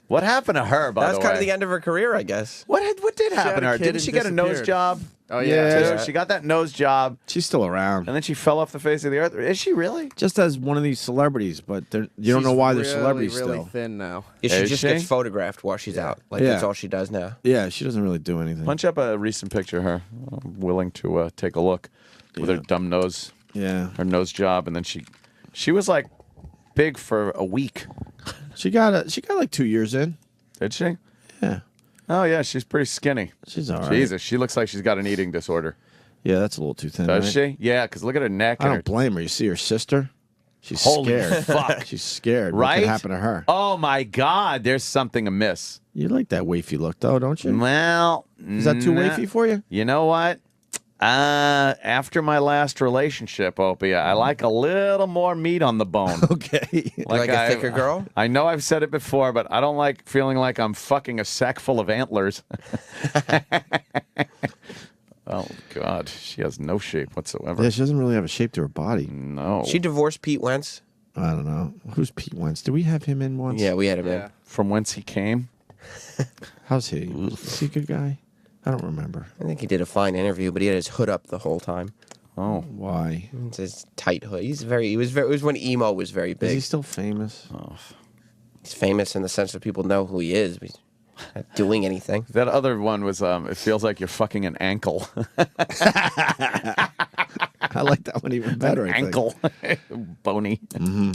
What happened to her, by That was the kind way? of the end of her career, I guess. What did had happen to a her? kid Didn't and she get a nose disappeared. job? Oh, Yeah. She got that nose job, She's still around. and then she fell off the face of the earth. Is she really? Just as one of these celebrities, but you don't know why they're celebrities really still. thin now. Yeah, she Is just she? gets photographed while she's out. Like, Yeah. that's all she does now. Yeah, she doesn't really do anything. Punch up a recent picture of her. I'm willing to take a look with her dumb nose. Yeah. Her nose job, and then she was like big for a week. She got like 2 years in. Did she? Yeah. Oh yeah, she's pretty skinny. She's all right. Jesus, she looks like she's got an eating disorder. Yeah, that's a little too thin. Does right? she? Yeah, because look at her neck. I and don't her blame her. You see her sister? She's Holy scared. fuck. She's scared. What Right? could happen to her? Oh my God, there's something amiss. You like that wafy look, though, don't you? Well, Is that too wafy for you? You know what? After my last relationship, Opie, I like a little more meat on the bone. Okay. Like a thicker girl? I know I've said it before, but I don't like feeling like I'm fucking a sack full of antlers. Oh, God. She has no shape whatsoever. Yeah, she doesn't really have a shape to her body. No. She divorced Pete Wentz. I don't know. Who's Pete Wentz? Did we have him in once? Yeah, we had him in. From whence he came? How's he? Is he a good guy? I don't remember. I think he did a fine interview, but he had his hood up the whole time. Oh. Why? It's his tight hood. It was when emo was very Is big. he still famous? Oh. He's famous in the sense that people know who he is, but he's not doing anything. That other one was, it feels like you're fucking an ankle. I like that one even better. I think. Ankle. Bony. Mm-hmm.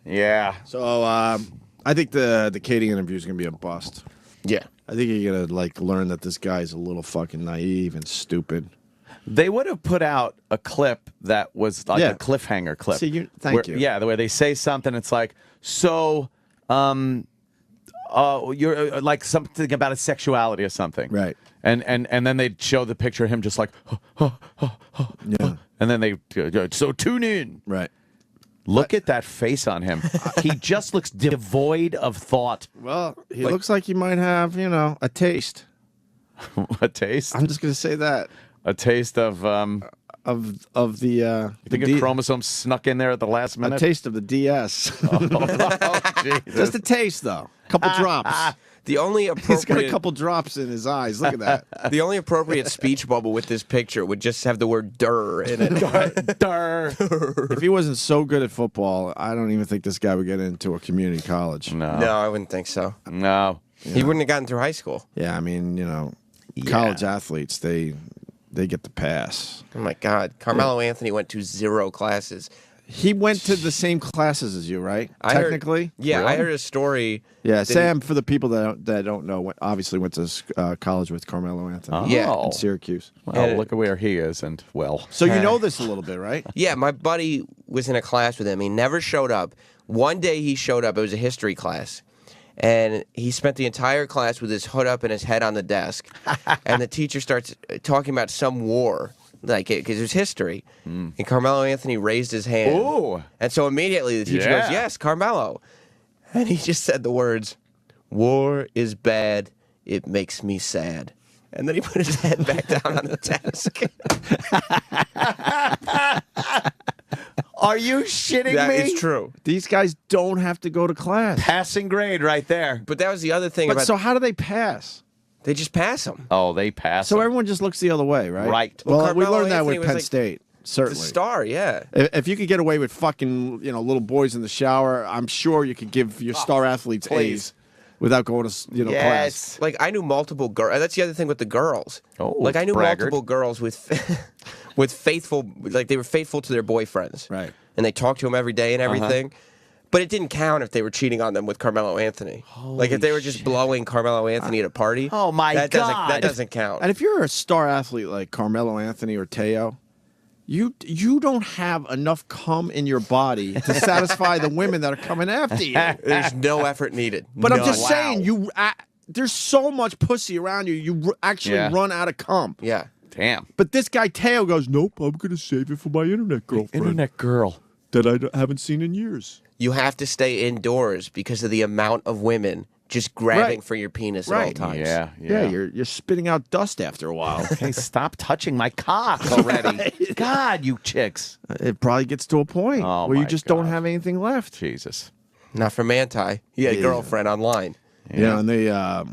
Yeah. So I think the Katie interview is gonna be a bust. Yeah. I think you're gonna like learn that this guy's a little fucking naive and stupid. They would have put out a clip that was like Yeah. a cliffhanger clip. See, thank you. Yeah, the way they say something, it's like, so, you're like something about his sexuality or something, right? And then they'd show the picture of him just like, yeah, and then they so tune in, right? Look at that face on him. He just looks devoid of thought. Well, he looks like he might have, a taste. A taste? I'm just gonna say that. A taste of the. You think a chromosome snuck in there at the last minute? A taste of the DS. Jesus. Just a taste, though. A couple drops. The only He's got appropriate a couple drops in his eyes. Look at that. the only appropriate speech bubble with this picture would just have the word "der" in it. Durr. If he wasn't so good at football, I don't even think this guy would get into a community college. No, I wouldn't think so. No. He wouldn't have gotten through high school. Yeah, I mean, college athletes, they get the pass. Oh my God, Carmelo Anthony went to 0 classes. He went to the same classes as you, right? Technically? I heard a story. Yeah, that Sam, for the people that don't know, obviously went to college with Carmelo Anthony. Oh. In Syracuse. Well, look at where he is, and well. So you know this a little bit, right? Yeah, my buddy was in a class with him. He never showed up. One day he showed up. It was a history class. And he spent the entire class with his hood up and his head on the desk. And the teacher starts talking about some war. Because it was history. And Carmelo Anthony raised his hand. Ooh. And so immediately the teacher goes, yes, Carmelo. And he just said the words, war is bad. It makes me sad. And then he put his head back down on the desk. Are you shitting me? That is true. These guys don't have to go to class. Passing grade right there. But that was the other thing But about... so how do they pass? They just pass them. Oh, they pass. So everyone just looks the other way, right? Right. Well, we Carmelo learned that Anthony with was Penn State. Certainly. The star, yeah. If you could get away with fucking, little boys in the shower, I'm sure you could give your star athletes A's without going to, class. Like, I knew multiple girls. That's the other thing with the girls. Oh, like, I knew braggart. multiple girls with faithful, like, they were faithful to their boyfriends. Right. And they talked to them every day and everything. But it didn't count if they were cheating on them with Carmelo Anthony. Like, if they were just blowing Carmelo Anthony at a party. Oh, my that God. That doesn't count. And if you're a star athlete like Carmelo Anthony or Teo, you don't have enough cum in your body to satisfy the women that are coming after you. There's no effort needed. But I'm None. just saying, there's so much pussy around you, you actually run out of cum. Yeah. Damn. But this guy Teo goes, nope, I'm going to save it for my internet girlfriend. Internet girl. That I haven't seen in years. You have to stay indoors because of the amount of women just grabbing for your penis at all times. Yeah, you're spitting out dust after a while. Hey, stop touching my cock already. God, you chicks. It probably gets to a point where you just don't have anything left. Jesus. Not from Manti. He had a girlfriend online. Yeah, and they, I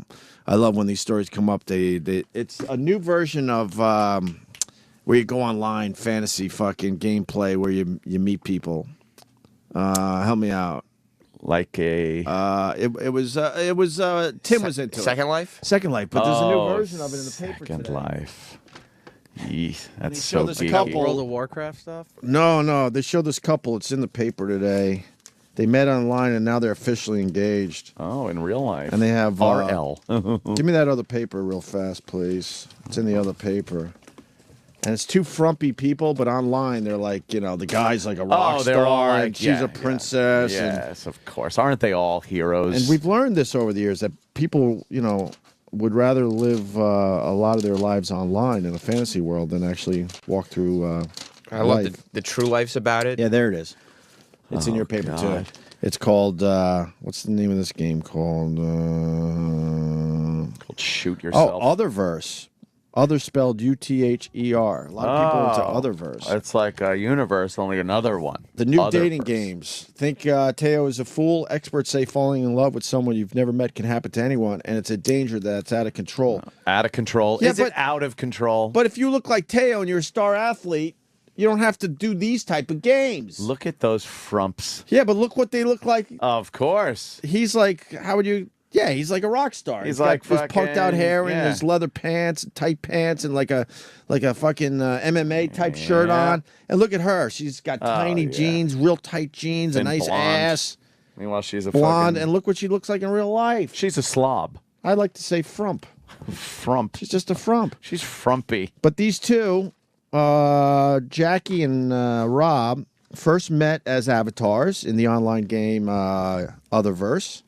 love when these stories come up. It's a new version of where you go online, fantasy fucking gameplay where you meet people. Help me out. Like a it was Tim was into Second Life? Second Life, but there's a new version of it in the paper Second today. Life. Yeesh, that's show so this geeky. couple- World of Warcraft stuff? No, they showed this couple. It's in the paper today. They met online and now they're officially engaged. Oh, in real life. And they have RL. Give me that other paper real fast, please. It's in the other paper. And it's two frumpy people, but online they're like, the guy's like a rock they're star, all and she's a princess. Yes, of course. Aren't they all heroes? And we've learned this over the years that people, would rather live a lot of their lives online in a fantasy world than actually walk through I love life. the True Life's about it. Yeah, there it is. It's in your paper, God. too. It's called, what's the name of this game called? Called Shoot Yourself. Oh, Otherverse. Other spelled U-T-H-E-R. A lot of people into Otherverse. It's like a universe, only another one. The new Otherverse. dating games. Think Teo is a fool. Experts say falling in love with someone you've never met can happen to anyone, and it's a danger that's out of control. Out of control. Yeah, Is it out of control? But if you look like Teo and you're a star athlete, you don't have to do these type of games. Look at those frumps. Yeah, but look what they look like. Of course. He's like, how would you... Yeah, he's like a rock star. He's got like this punked out fucking- hair yeah. and his leather pants, tight pants, and like a fucking MMA type shirt Yeah. on. And look at her; she's got tiny yeah. jeans, real tight jeans, And a nice blonde. ass, Meanwhile, she's a blonde, fucking... and look what she looks like in real life. She's a slob. I like to say frump. Frump. She's just a frump. She's frumpy. But these two, Jackie and Rob, first met as avatars in the online game Otherverse.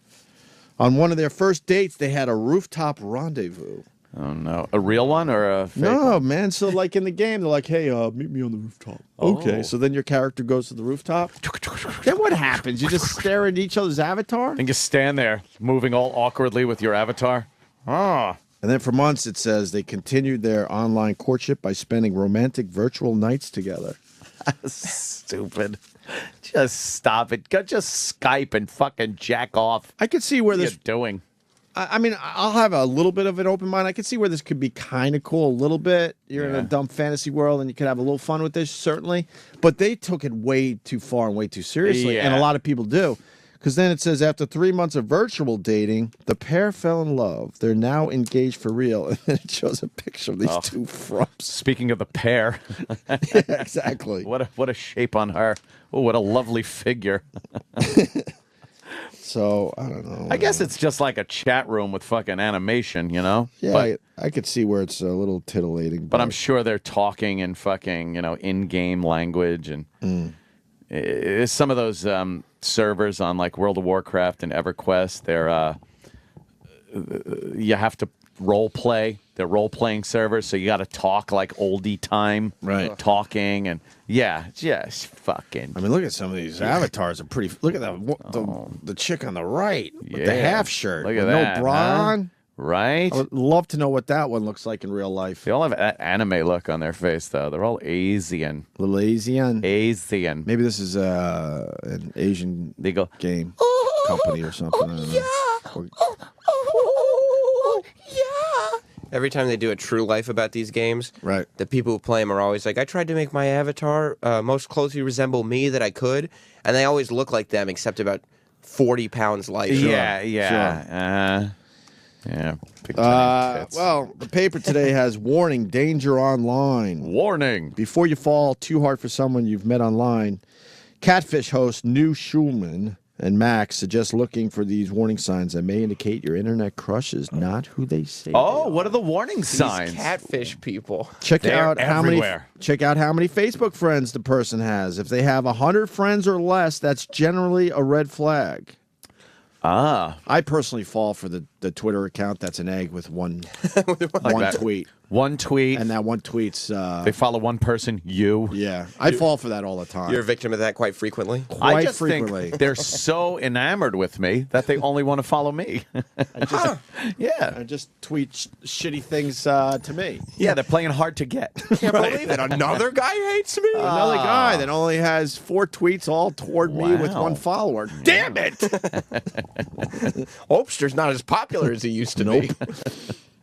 On one of their first dates, they had a rooftop rendezvous. Oh, no. A real one or a fake No, one? man. So, like in the game, they're like, hey, meet me on the rooftop. Oh. Okay. So then your character goes to the rooftop. Then what happens? You just stare at each other's avatar? And just stand there, moving all awkwardly with your avatar. Ah. And then for months, it says they continued their online courtship by spending romantic virtual nights together. Stupid. Just stop it. Go just Skype and fucking jack off. I could see where What are this... you doing? I mean, I'll have a little bit of an open mind. I could see where this could be kind of cool a little bit. You're in a dumb fantasy world and you could have a little fun with this, certainly. But they took it way too far and way too seriously, and a Yeah. lot of people do. Because then it says after 3 months of virtual dating, the pair fell in love. They're now engaged for real. And then it shows a picture of these two frumps. Speaking of the pair. Yeah, exactly. What a shape on her. Oh, what a lovely figure. So, I don't know. I guess it's just like a chat room with fucking animation, you know? Yeah, But, I could see where it's a little titillating. but I'm sure they're talking in fucking, in-game language. And some of those servers on like World of Warcraft and EverQuest, they're you have to role play. They're role playing servers, so you got to talk like oldie time, right? Talking and just fucking. I mean, look at some of these avatars. Are pretty. Look at the chick on the right with the half shirt. Look at with that, no bra huh? on. Right? I would love to know what that one looks like in real life. They all have that anime look on their face, though. They're all Asian. Little Asian. Asian. Maybe this is an Asian game company or something. I don't know. Every time they do a True Life about these games, right? The people who play them are always like, I tried to make my avatar most closely resemble me that I could, and they always look like them except about 40 pounds lighter. Yeah. Big tiny tits. Well, the paper today has warning, danger online. Warning. Before you fall too hard for someone you've met online, Catfish host New Schulman and Max suggest looking for these warning signs that may indicate your internet crush is not who they say. Oh, what are the warning signs? These catfish people. Check They're out how many Facebook friends the person has. If they have 100 friends or less, that's generally a red flag. I personally fall for the Twitter account that's an egg with one tweet. One tweet. And that one tweet's... they follow one person, you. Yeah. I fall for that all the time. You're a victim of that quite frequently? I just think they're so enamored with me that they only want to follow me. I just tweet shitty things to me. Yeah, they're playing hard to get. Can't believe it. Another guy hates me. Another guy that only has 4 tweets all toward me with 1 follower. Damn it! Hopster's not as popular as he used to be.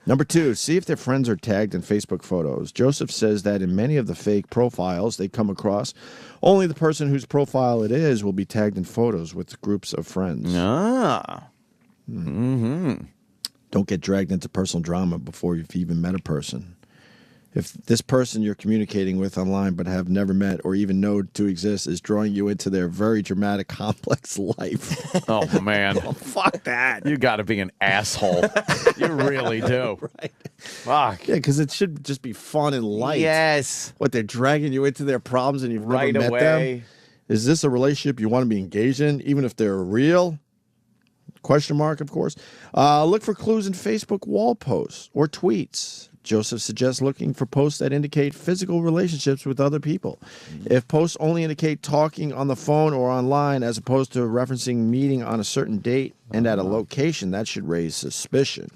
Number 2, see if their friends are tagged in Facebook photos. Joseph says that in many of the fake profiles they come across, only the person whose profile it is will be tagged in photos with groups of friends. Mm-hmm. Don't get dragged into personal drama before you've even met a person. If this person you're communicating with online but have never met or even know to exist is drawing you into their very dramatic, complex life. Oh, man. Fuck that. You got to be an asshole. You really do. Right. Fuck. Yeah, because it should just be fun and light. Yes. What, they're dragging you into their problems and you've Right never met away. them? Is this a relationship you want to be engaged in, even if they're real? Question mark, of course. Look for clues in Facebook wall posts or tweets. Joseph suggests looking for posts that indicate physical relationships with other people. If posts only indicate talking on the phone or online as opposed to referencing meeting on a certain date and at a location, that should raise suspicion.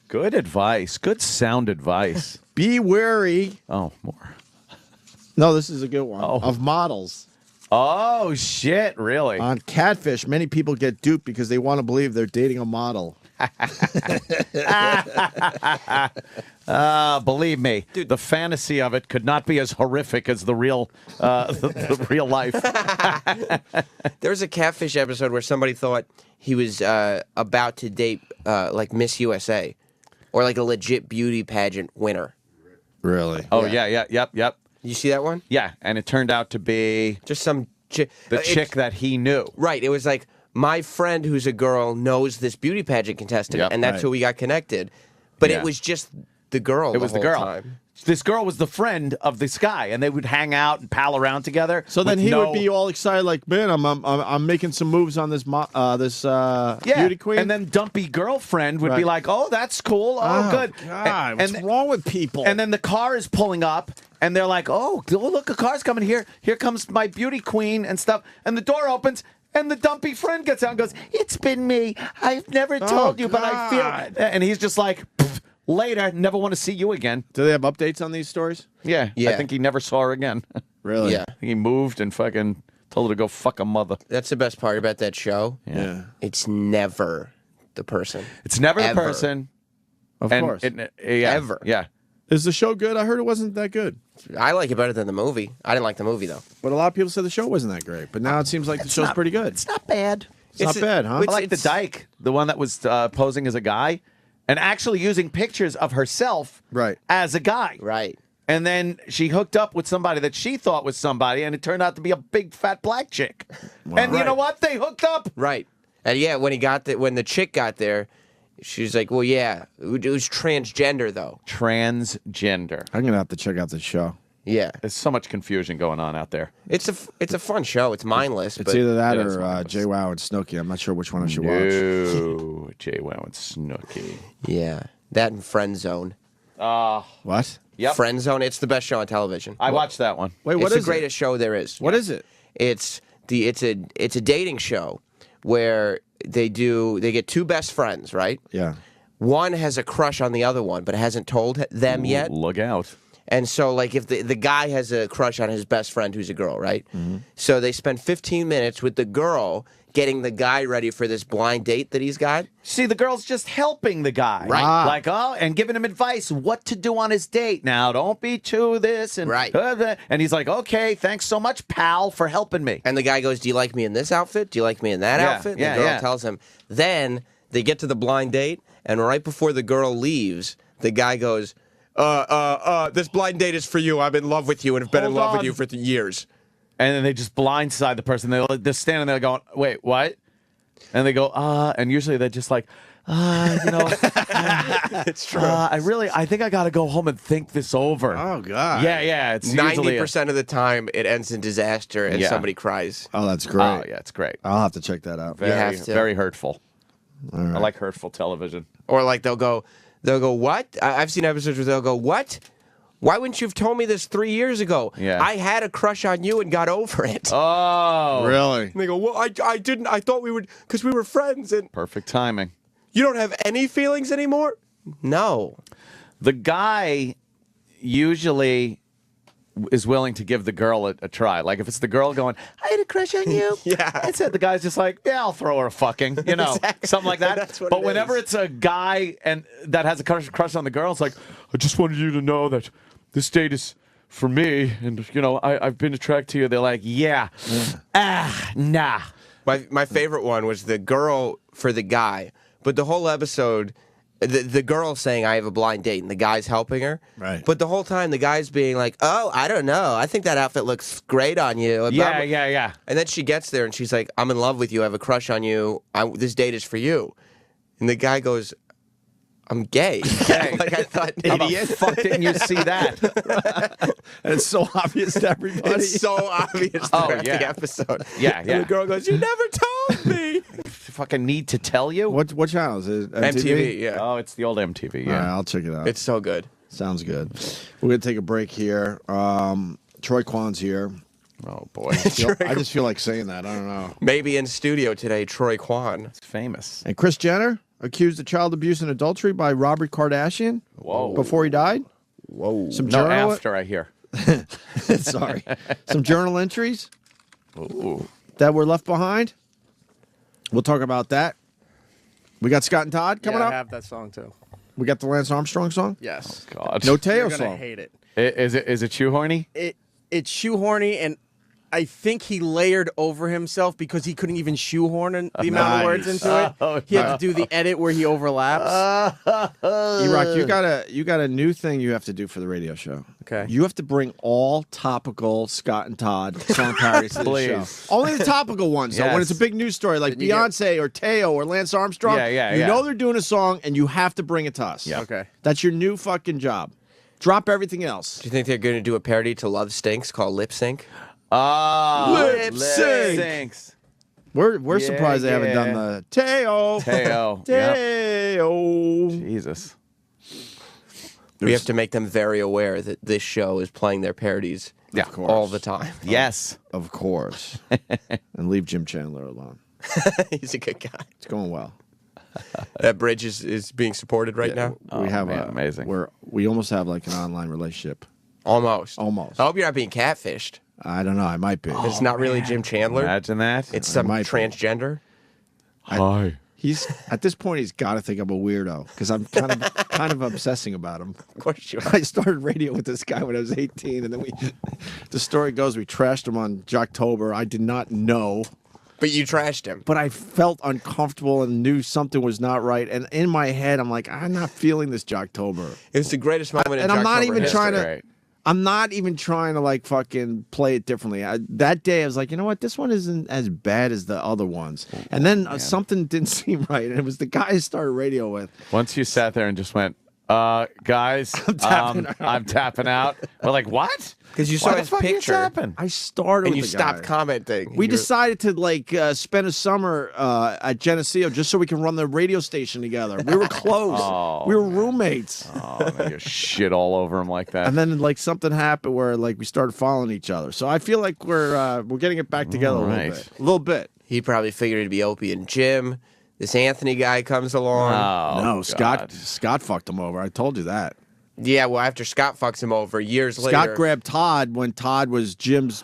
Good advice. Good sound advice. Be wary. Oh, more. No, this is a good one. Of models. Oh, shit. Really? On Catfish, many people get duped because they want to believe they're dating a model. Believe me, dude, the fantasy of it could not be as horrific as the real, the real life. There was a Catfish episode where somebody thought he was about to date like Miss USA or like a legit beauty pageant winner. Really? Oh yeah. Yep. You see that one? Yeah, and it turned out to be just some chick that he knew. Right. It was like, my friend who's a girl knows this beauty pageant contestant, and that's who we got connected. But it was just the girl. It was the girl. Time. This girl was the friend of this guy, and they would hang out and pal around together. So then he would be all excited, like, man, I'm making some moves on this beauty queen. And then dumpy girlfriend would be like, oh, that's cool. Oh, good. God, what's wrong with people? And then the car is pulling up, and they're like, oh, look, a car's coming here. Here comes my beauty queen and stuff. And the door opens. And the dumpy friend gets out and goes, it's been me. I've never told you, but I feel... And he's just like, later, never want to see you again. Do they have updates on these stories? Yeah. I think he never saw her again. Really? Yeah. I think he moved and fucking told her to go fuck a mother. That's the best part about that show. Yeah. It's never the person. It's never Ever. the person. Of course. Ever. Yeah. Yeah. Is the show good? I heard it wasn't that good. I like it better than the movie. I didn't like the movie though. But a lot of people said the show wasn't that great. But now it seems like the show's pretty good. It's not bad. It's not bad, huh? I like the dyke, the one that was posing as a guy, and actually using pictures of herself as a guy. Right. And then she hooked up with somebody that she thought was somebody, and it turned out to be a big fat black chick. Wow. And you know what? They hooked up. Right. And yeah, when the chick got there, she was like, "Well, yeah, it was transgender though." Transgender. I'm gonna have to check out the show. Yeah. There's so much confusion going on out there. It's a fun show. It's mindless. It's but either that or JWoww and Snooki. I'm not sure which one I should watch. No, JWoww and Snooki. Yeah, that and Friend Zone. What? Yep. Friend Zone. It's the best show on television. I watched that one. Wait, what it's is the greatest show there is. What is it? It's a dating show where they get two best friends, right? Yeah. One has a crush on the other one, but hasn't told them yet. Look out. And so, like, if the guy has a crush on his best friend who's a girl, right? Mm-hmm. So they spend 15 minutes with the girl getting the guy ready for this blind date that he's got. See, the girl's just helping the guy. Right. Ah. Like, and giving him advice what to do on his date. Now, don't be too this and Right. And he's like, okay, thanks so much, pal, for helping me. And the guy goes, "Do you like me in this outfit? Do you like me in that outfit?" And the girl tells him. Then they get to the blind date, and right before the girl leaves, the guy goes, this blind date is for you. I'm in love with you and have been in love with you for years. And then they just blindside the person. They're standing there going, wait, what? And they go, and usually they're just like, it's true. I think I got to go home and think this over. Oh, God. Yeah. It's 90% of the time, it ends in disaster and somebody cries. Oh, that's great. Oh, yeah, it's great. I'll have to check that out. Very, have to. very hurtful. All right. I like hurtful television. Or like they'll go, what? I've seen episodes where they'll go, what? Why wouldn't you have told me this 3 years ago? Yeah. I had a crush on you and got over it. Oh. Really? And they go, well, I didn't. I thought we would, because we were friends. And Perfect timing. you don't have any feelings anymore? No. The guy usually is willing to give the girl a try. Like if it's the girl going, I had a crush on you. Yeah. Instead, the guy's just like, yeah, I'll throw her a fucking, Exactly. something like that. That's what but it whenever is. it's a guy and that has a crush on the girl, it's like, I just wanted you to know that this date is for me, and I've been attracted to you. They're like, yeah, nah. My favorite one was the girl for the guy, but the whole episode, the girl saying I have a blind date and the guy's helping her. Right. But the whole time the guy's being like, oh, I don't know. I think that outfit looks great on you. Yeah. And then she gets there and she's like, I'm in love with you. I have a crush on you. This date is for you. And the guy goes, I'm gay. Like I thought, How the fuck didn't you see that? And it's so obvious to everybody. It's so obvious throughout the episode. Yeah. And the girl goes, you never told me. Fucking need to tell you? What channel is it? MTV, yeah. Oh, it's the old MTV, All right, yeah. I'll check it out. It's so good. Sounds good. We're going to take a break here. Troy Kwan's here. Oh, boy. I just feel like saying that. I don't know. Maybe in studio today, Troy Kwan. It's famous. And Kris Jenner accused of child abuse and adultery by Robert Kardashian. Whoa. Before he died. Whoa. Some No, journal. after, I hear. Sorry. Some journal entries Ooh. that were left behind. We'll talk about that. We got Scott and Todd coming I up. have that song too. We got the Lance Armstrong song. Yes. God. No Teo You're gonna song. hate it. Is it shoehorny? It's shoehorny, and I think he layered over himself because he couldn't even shoehorn the amount of words into it. Oh, He had to do the edit where he overlaps. E-Rock, you got a new thing you have to do for the radio show. Okay. You have to bring all topical Scott and Todd song parodies to the Please. show. Only the topical ones, though. When it's a Yes. big news story like you get- Beyonce or Teo or Lance Armstrong, you know they're doing a song and you have to bring it to us. Yeah. Okay. That's your new fucking job. Drop everything else. Do you think they're going to do a parody to Love Stinks called Lip Sync? Lip sync. Syncs. We're Yeah, surprised they haven't done yeah. the Teo. Teo. Yep. Teo. Jesus. We have to make them very aware that this show is playing their parodies Of course. all the time. Yes. Of course. And leave Jim Chandler alone. He's a good guy. It's going well. That bridge is being supported right now? We have man, amazing. We almost have like an online relationship. Almost. Almost. I hope you're not being catfished. I don't know. I might be. It's not really Jim Chandler. Imagine that. It's some might be. transgender. Hi. He's at this point he's got to think I'm a weirdo because I'm kind of obsessing about him. Of course you are. I started radio with this guy when I was 18, and then the story goes we trashed him on Jocktober. I did not know. But you trashed him. But I felt uncomfortable and knew something was not right. And in my head, I'm like, I'm not feeling this Jocktober. It was the greatest moment in and I'm not even history. trying to. I'm not even trying to like fucking play it differently. That day, I was like, you know what? This one isn't as bad as the other ones. And then something didn't seem right, and it was the guy I started radio with. Once you sat there and just went, guys, I'm tapping out. We're like, what? Because you saw Why his the fuck picture. this happen? I started And with you the guy. stopped commenting. We You were- decided to like spend a summer at Geneseo just so we can run the radio station together. We were close. We were roommates. Oh, and you shit all over him like that. And then like something happened where like we started following each other. So I feel like we're getting it back together a little bit. A little bit. He probably figured it'd be Opie and Jim. This Anthony guy comes along. No, Scott fucked him over. I told you that. Yeah, well, after Scott fucks him over years later. Scott grabbed Todd when Todd was Jim's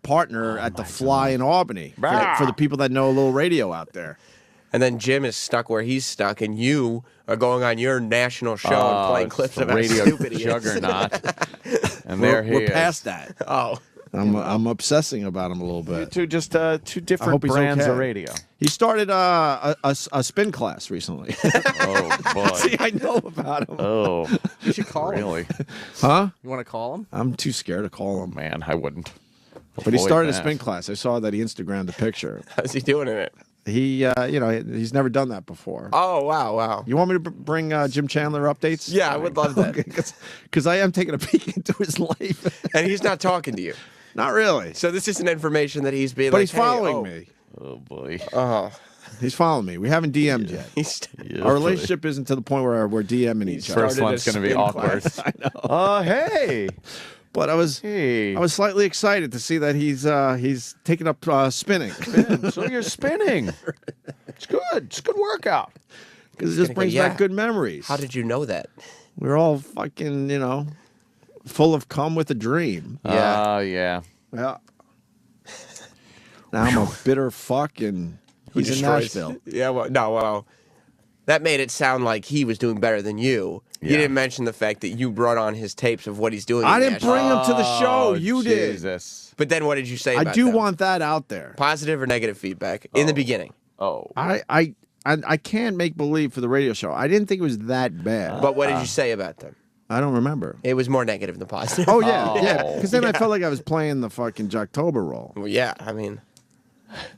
partner at the Fly in Albany. For the people that know a little radio out there. And then Jim is stuck where he's stuck, and you are going on your national show and playing it's clips the of how radio stupid he is. juggernaut. And there he We're is. past that. Oh. I'm obsessing about him a little bit. Two different hope he's brands okay. of radio. He started a spin class recently. Oh boy! See, I know about him. Oh, You should call him. really? Huh? You want to call him? I'm too scared to call him. Man, I wouldn't. But he Avoid started a that. spin class. I saw that he Instagrammed the picture. How's he doing in it? He, he's never done that before. Oh, wow. You want me to bring Jim Chandler updates? Yeah, I would love that. Because I am taking a peek into his life. And he's not talking to you. Not really. So this isn't information that he's being But like, he's hey, following oh. me. Oh boy. Uh-huh. He's following me. We haven't DM'd yet. Our relationship isn't to the point where we're DMing each other. First one's going to be awkward. I know. Oh, hey. But I was slightly excited to see that he's taking up spinning. So you're spinning. It's good. It's a good workout. Because it just brings Yeah. back good memories. How did you know that? We're all fucking, full of cum with a dream. Yeah. Yeah. Yeah. Now I'm a bitter fuck and he's in destroys- Nashville. Yeah, well, that made it sound like he was doing better than you. You Yeah. didn't mention the fact that you brought on his tapes of what he's doing. I in didn't bring him to the show. Oh, You did. Jesus. But then what did you say I about do them? want that out there. Positive or negative feedback in the beginning. Oh. I can't make believe for the radio show. I didn't think it was that bad. But what did you say about them? I don't remember. It was more negative than positive. Oh yeah, yeah. Because then I felt like I was playing the fucking Jocktober role. Well, yeah, I mean,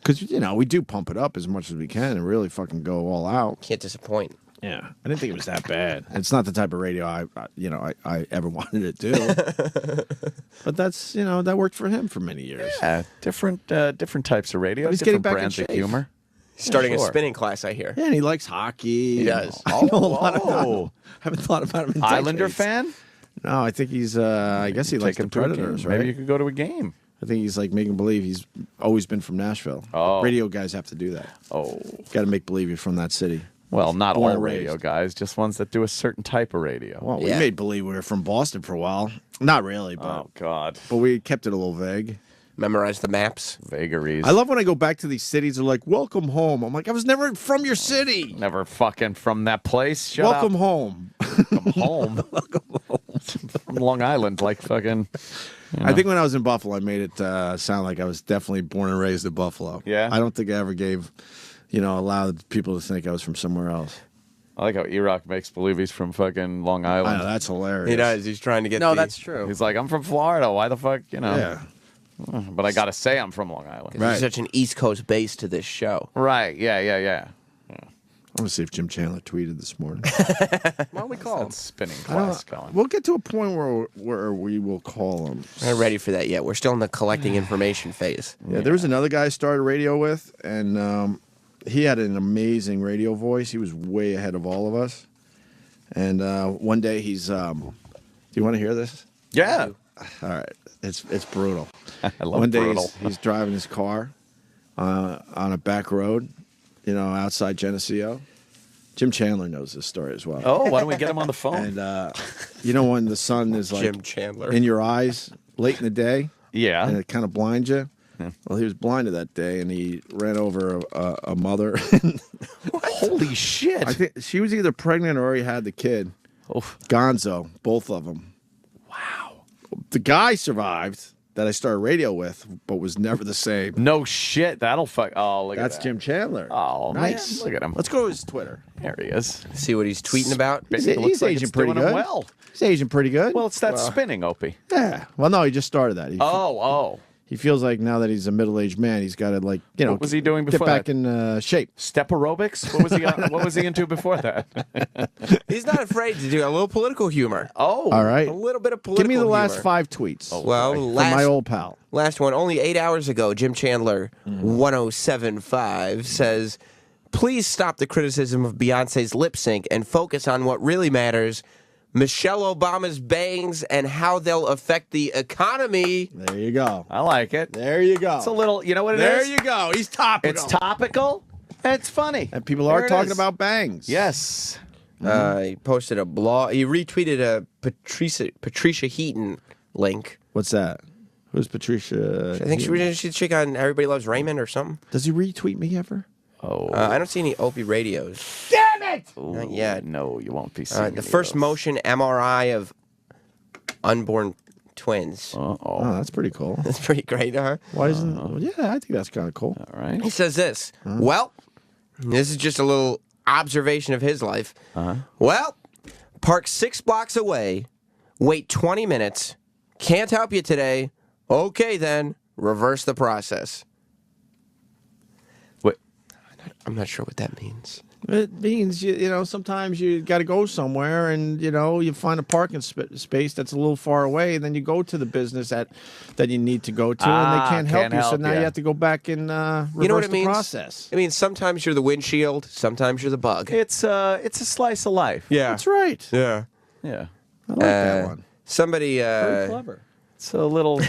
Because we do pump it up as much as we can and really fucking go all out. can't disappoint. Yeah, I didn't think it was that bad. It's not the type of radio I ever wanted it to. But that's that worked for him for many years. Yeah, different types of radio. But he's getting different back in brands of shape. humor. Starting sure. a spinning class, I hear. Yeah, and he likes hockey. He does. I know a lot about him. Haven't thought about him in Islander decades. fan? No, I think he's. I guess he likes Take the him to a Predators, game. right? Maybe you could go to a game. I think he's like making believe he's always been from Nashville. Oh. Radio guys have to do that. Oh. Got to make believe you're from that city. Well, not Born all and radio raised. guys, just ones that do a certain type of radio. Well, we Yeah. made believe we were from Boston for a while. Not really, but Oh, God. we kept it a little vague. Memorize the maps. Vagaries. I love when I go back to these cities. They're like, "Welcome home." I'm like, I was never from your city. Never fucking from that place. Shut Welcome up. home. Welcome home. From Long Island, like fucking. I think when I was in Buffalo, I made it sound like I was definitely born and raised in Buffalo. Yeah? I don't think I ever gave, allowed people to think I was from somewhere else. I like how E-Rock makes believe he's from fucking Long I Island. know, that's hilarious. He does. He's trying to get No, the- that's true. He's like, I'm from Florida. Why the fuck, Yeah. But I got to say I'm from Long Island. Right. There's such an East Coast base to this show. Right. Yeah. I want to see if Jim Chandler tweeted this morning. Why don't we call him? That spinning I don't- class going. We'll get to a point where we will call him. We're not ready for that yet. We're still in the collecting information phase. Yeah, there was another guy I started radio with, and he had an amazing radio voice. He was way ahead of all of us. And one day he's, do you want to hear this? Yeah. All right, it's brutal. I love One day brutal. he's driving his car on a back road, outside Geneseo. Jim Chandler knows this story as well. Oh, why don't we get him on the phone? And when the sun is like Jim Chandler. in your eyes late in the day, Yeah. and it kind of blinds you. Well, he was blinded that day, and he ran over a mother. Holy shit! I think she was either pregnant or he had the kid. Oof. Gonzo, both of them. Wow. The guy survived that I started radio with, but was never the same. No shit. That'll fuck. Oh, look That's at that. Jim Chandler. Oh, nice. man. Look at him. Let's go to his Twitter. There he is. See what he's tweeting about. He's It looks like aging it's pretty doing him good. well. He's aging pretty good. Well, it's that spinning, Opie. Yeah. Well, no, he just started that. He feels like now that he's a middle-aged man, he's got to What was he doing before get back that? in shape. Step aerobics? What was he into before that? He's not afraid to do a little political humor. Oh, all right. A little bit of political Give me the last humor. 5 tweets. Well, from my old pal. Last one, only 8 hours ago, Jim Chandler, 1075, says, please stop the criticism of Beyonce's lip sync and focus on what really matters, Michelle Obama's bangs and how they'll affect the economy. There you go. I like it. There you go. It's a little, you know what it There is? you go. He's topical. It's topical. And it's funny. And people There are it talking is. about bangs. Yes. He posted a blog. He retweeted a Patricia Heaton link. What's that? Who's Patricia? I think she's the chick on Everybody Loves Raymond or something. Does he retweet me ever? Oh. I don't see any Opie radios. Damn it! Not yet. No, you won't be seeing The first motion MRI of unborn twins. Oh, that's pretty cool. That's pretty great, huh? Why isn't? Yeah, I think that's kind of cool. All right. He says this. Well, this is just a little observation of his life. Well, park 6 blocks away, wait 20 minutes, can't help you today. Okay, then, reverse the process. What? I'm not sure what that means. It means you know sometimes you got to go somewhere, and you find a parking space that's a little far away, and then you go to the business that you need to go to, and they can't help you. So now you have to go back and reverse You know what it the means? process. It means sometimes you're the windshield, sometimes you're the bug. It's a slice of life. Yeah, That's right. yeah. Yeah. I like that one. Somebody. Very clever. It's a little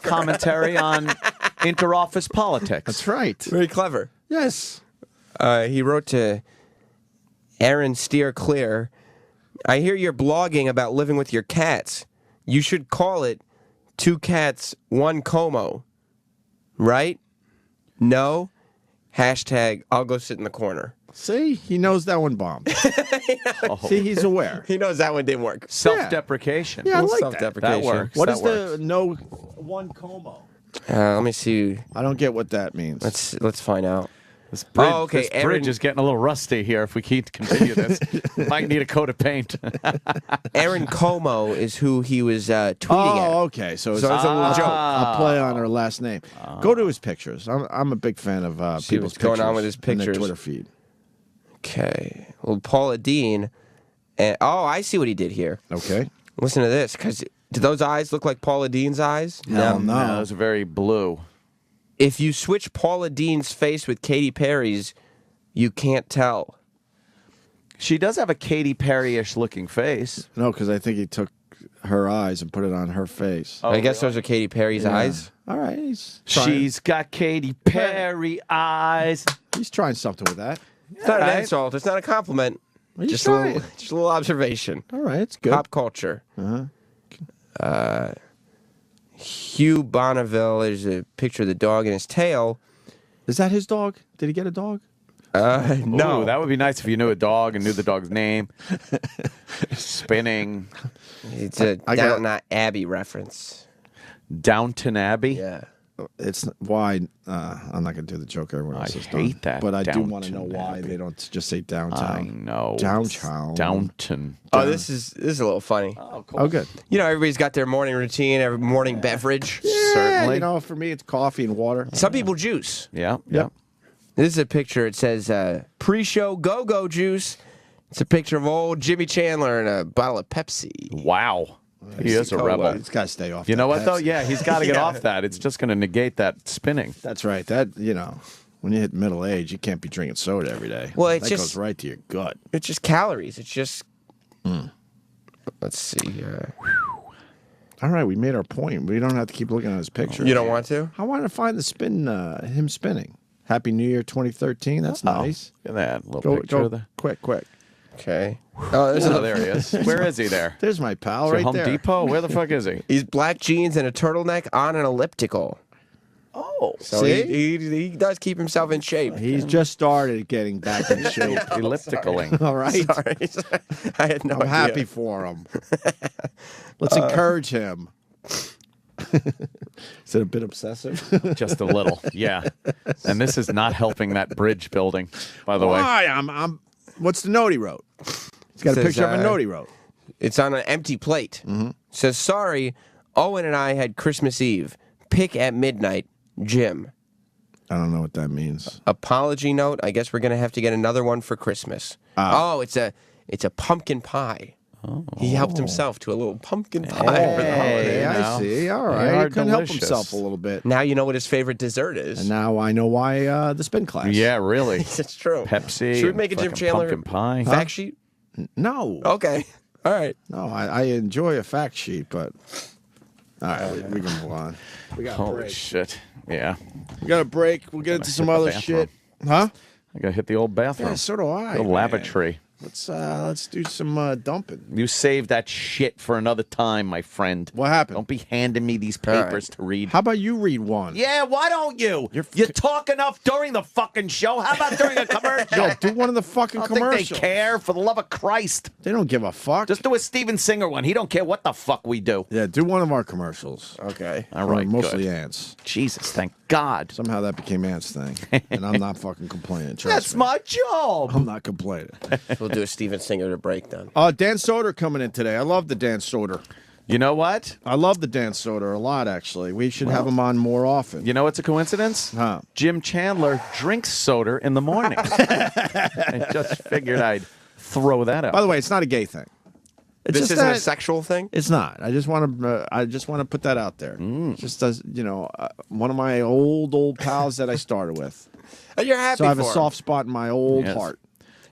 commentary on inter-office politics. That's right. Very clever. Yes. He wrote to Aaron Steer Clear, I hear you're blogging about living with your cats. You should call it 2 Cats, 1 Como. Right? No? Hashtag, I'll go sit in the corner. See, he knows that one bombed. See, he's aware. He knows that one didn't work. Self-deprecation. Yeah, I like that. Self-deprecation. That works. What That is works. the no one como? Let me see. I don't get what that means. Let's find out. This bridge, Oh, okay, this bridge is getting a little rusty here if we continue this. Might need a coat of paint. Aaron Como is who he was tweeting at. Oh, okay. So it's a little joke. I'll play on her last name. Go to his pictures. I'm a big fan of See people's what's going pictures on with his in their pictures. Twitter feed. Okay. Well, Paula Dean. And, I see what he did here. Okay. Listen to this. Because do those eyes look like Paula Dean's eyes? Hell No, no. those are very blue. If you switch Paula Dean's face with Katy Perry's, you can't tell. She does have a Katy Perry-ish looking face. No, because I think he took her eyes and put it on her face. I guess those are Katy Perry's eyes. All right. He's She's got Katy Perry eyes. He's trying something with that. It's not an Alright. insult. It's not a compliment. He's Just trying. a little observation. All right. It's good. Pop culture. Uh-huh. Hugh Bonneville, there's a picture of the dog and his tail. Is that his dog? Did he get a dog? No. Ooh, that would be nice if you knew a dog and knew the dog's name. Spinning. It's a I got- Downton Abbey reference. Downton Abbey? Yeah. It's why I'm not going to do the joke everyone else has done. hate that, But I do want to know Downton why Abbey. they don't just say downtown. I know. Downtown. Downton. Oh, this is a little funny. Oh, good. You know, everybody's got their morning routine, every morning beverage. Yeah, Certainly. you know, for me, it's coffee and water. Some people juice. Yeah. Yep. This is a picture. It says pre-show go-go juice. It's a picture of old Jimmy Chandler and a bottle of Pepsi. Wow. He is a Cola. rebel. He's got to stay off. You know that what, though? Pepsi. Yeah, he's got to get Yeah. off that. It's just going to negate that spinning. That's right. That, when you hit middle age, you can't be drinking soda every day. Well, it's that just- goes right to your gut. It's just calories. It's just. Let's see. All right, we made our point. We don't have to keep looking at his picture. You don't want to? I want to find the spin, him spinning. Happy New Year 2013. That's nice. Look at that little picture Go of the. quick. Okay. Oh, there's Oh, there he is. Where is he there? There's my pal Is it right Home there. Depot? Where the fuck is he? He's black jeans and a turtleneck on an elliptical. Oh. So See? he does keep himself in shape. He's just started getting back in shape. Ellipticaling. All right. Sorry. I had no I'm idea. happy for him. Let's encourage him. Is it a bit obsessive? Just a little, yeah. And this is not helping that bridge building, by the way. Why? I'm. What's the note he wrote? He's got a Says, picture of a note he wrote. It's on an empty plate. Says, sorry, Owen and I had Christmas Eve. Pick at midnight, Jim. I don't know what that means. Apology note. I guess we're going to have to get another one for Christmas. It's a pumpkin pie. Oh. He helped himself to a little pumpkin pie for the holiday. I see. All right. He couldn't help himself a little bit. Now you know what his favorite dessert is. And now I know why the spin class. Yeah, really. It's true. Pepsi. Should we make a Jim Chandler pumpkin pie? fact sheet? No. Okay. All right. No, I enjoy a fact sheet, but all right, we can move on. We got a Holy break. shit. Yeah. We got a break. We'll get into some hit the other bathroom. shit. Huh? I gotta hit the old bathroom. Yeah, so do I. The man. lavatory. Let's do some dumping. You save that shit for another time, my friend. What happened? Don't be handing me these papers to read. How about you read one? Yeah, why don't you? You talk enough during the fucking show. How about during a commercial? Yeah, do one of the fucking I don't commercials. think they care, for the love of Christ. They don't give a fuck. Just do a Steven Singer one. He don't care what the fuck we do. Yeah, do one of our commercials. Okay. All right, mostly good. ants. Jesus, thank God. Somehow that became ants thing, and I'm not fucking complaining. Trust That's me. my job. I'm not complaining. We'll do a Steven Singer to break then. Dan Soder coming in today. I love the Dan Soder. You know what? I love the Dan Soder a lot, actually. We should have him on more often. You know what's a coincidence? Huh. Jim Chandler drinks soda in the morning. I just figured I'd throw that out. By the way, it's not a gay thing. It's This just isn't a that- sexual thing? It's not. I just want to put that out there. Just as one of my old pals that I started with. And you're happy So I have for a him. soft spot in my old Yes. heart.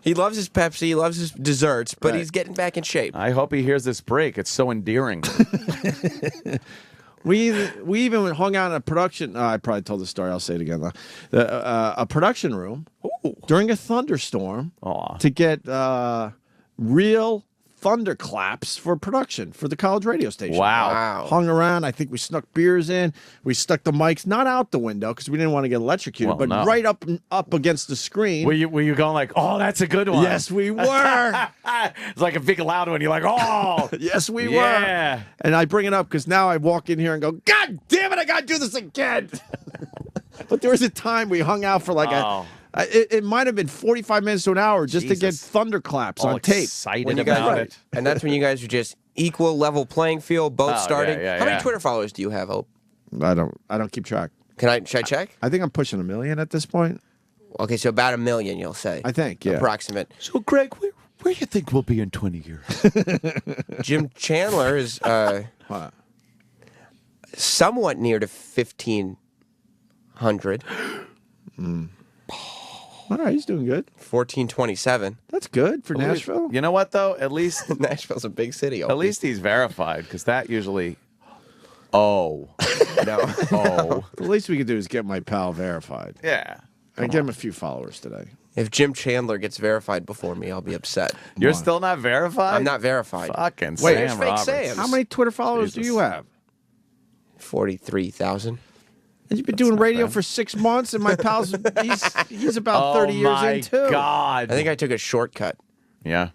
He loves his Pepsi, he loves his desserts, but Right. he's getting back in shape. I hope he hears this break. It's so endearing. We even hung out in a production. I probably told the story. I'll say it again. Though. A production room during a thunderstorm to get real thunderclaps for production for the college radio station. Wow. Hung around. I think we snuck beers in. We stuck the mics not out the window because we didn't want to get electrocuted, Well, but no. right up against the screen. Were you going like, oh, that's a good one? Yes, we were. It's like a big loud one. You're like, oh. Yes, we Yeah. were. And I bring it up because now I walk in here and go, God damn it, I got to do this again. But there was a time we hung out for like it might have been 45 minutes to an hour just to get thunderclaps All on tape. excited When you guys, about it. And that's when you guys are just equal level playing field, both Oh, starting. yeah, How many yeah. Twitter followers do you have, Hope? I don't keep track. Should I check? I think I'm pushing 1 million at this point. Okay, so about 1 million, you'll say. I think, yeah. Approximate. So, Greg, where do you think we'll be in 20 years? Jim Chandler is somewhat near to 1,500. All right, he's doing good. 1427. That's good for Nashville. You know what, though? At least Nashville's a big city. At least he's verified, because that usually... Oh. No. Oh. The least we could do is get my pal verified. Yeah. I get him a few followers today. If Jim Chandler gets verified before me, I'll be upset. You're still not verified? I'm not verified. Fucking Wait, Sam there's fake Roberts. Sams. How many Twitter followers do you have? 43,000. And you've been doing radio for 6 months, and my pal's he's about 30 years my in too. God. I think I took a shortcut. Yeah.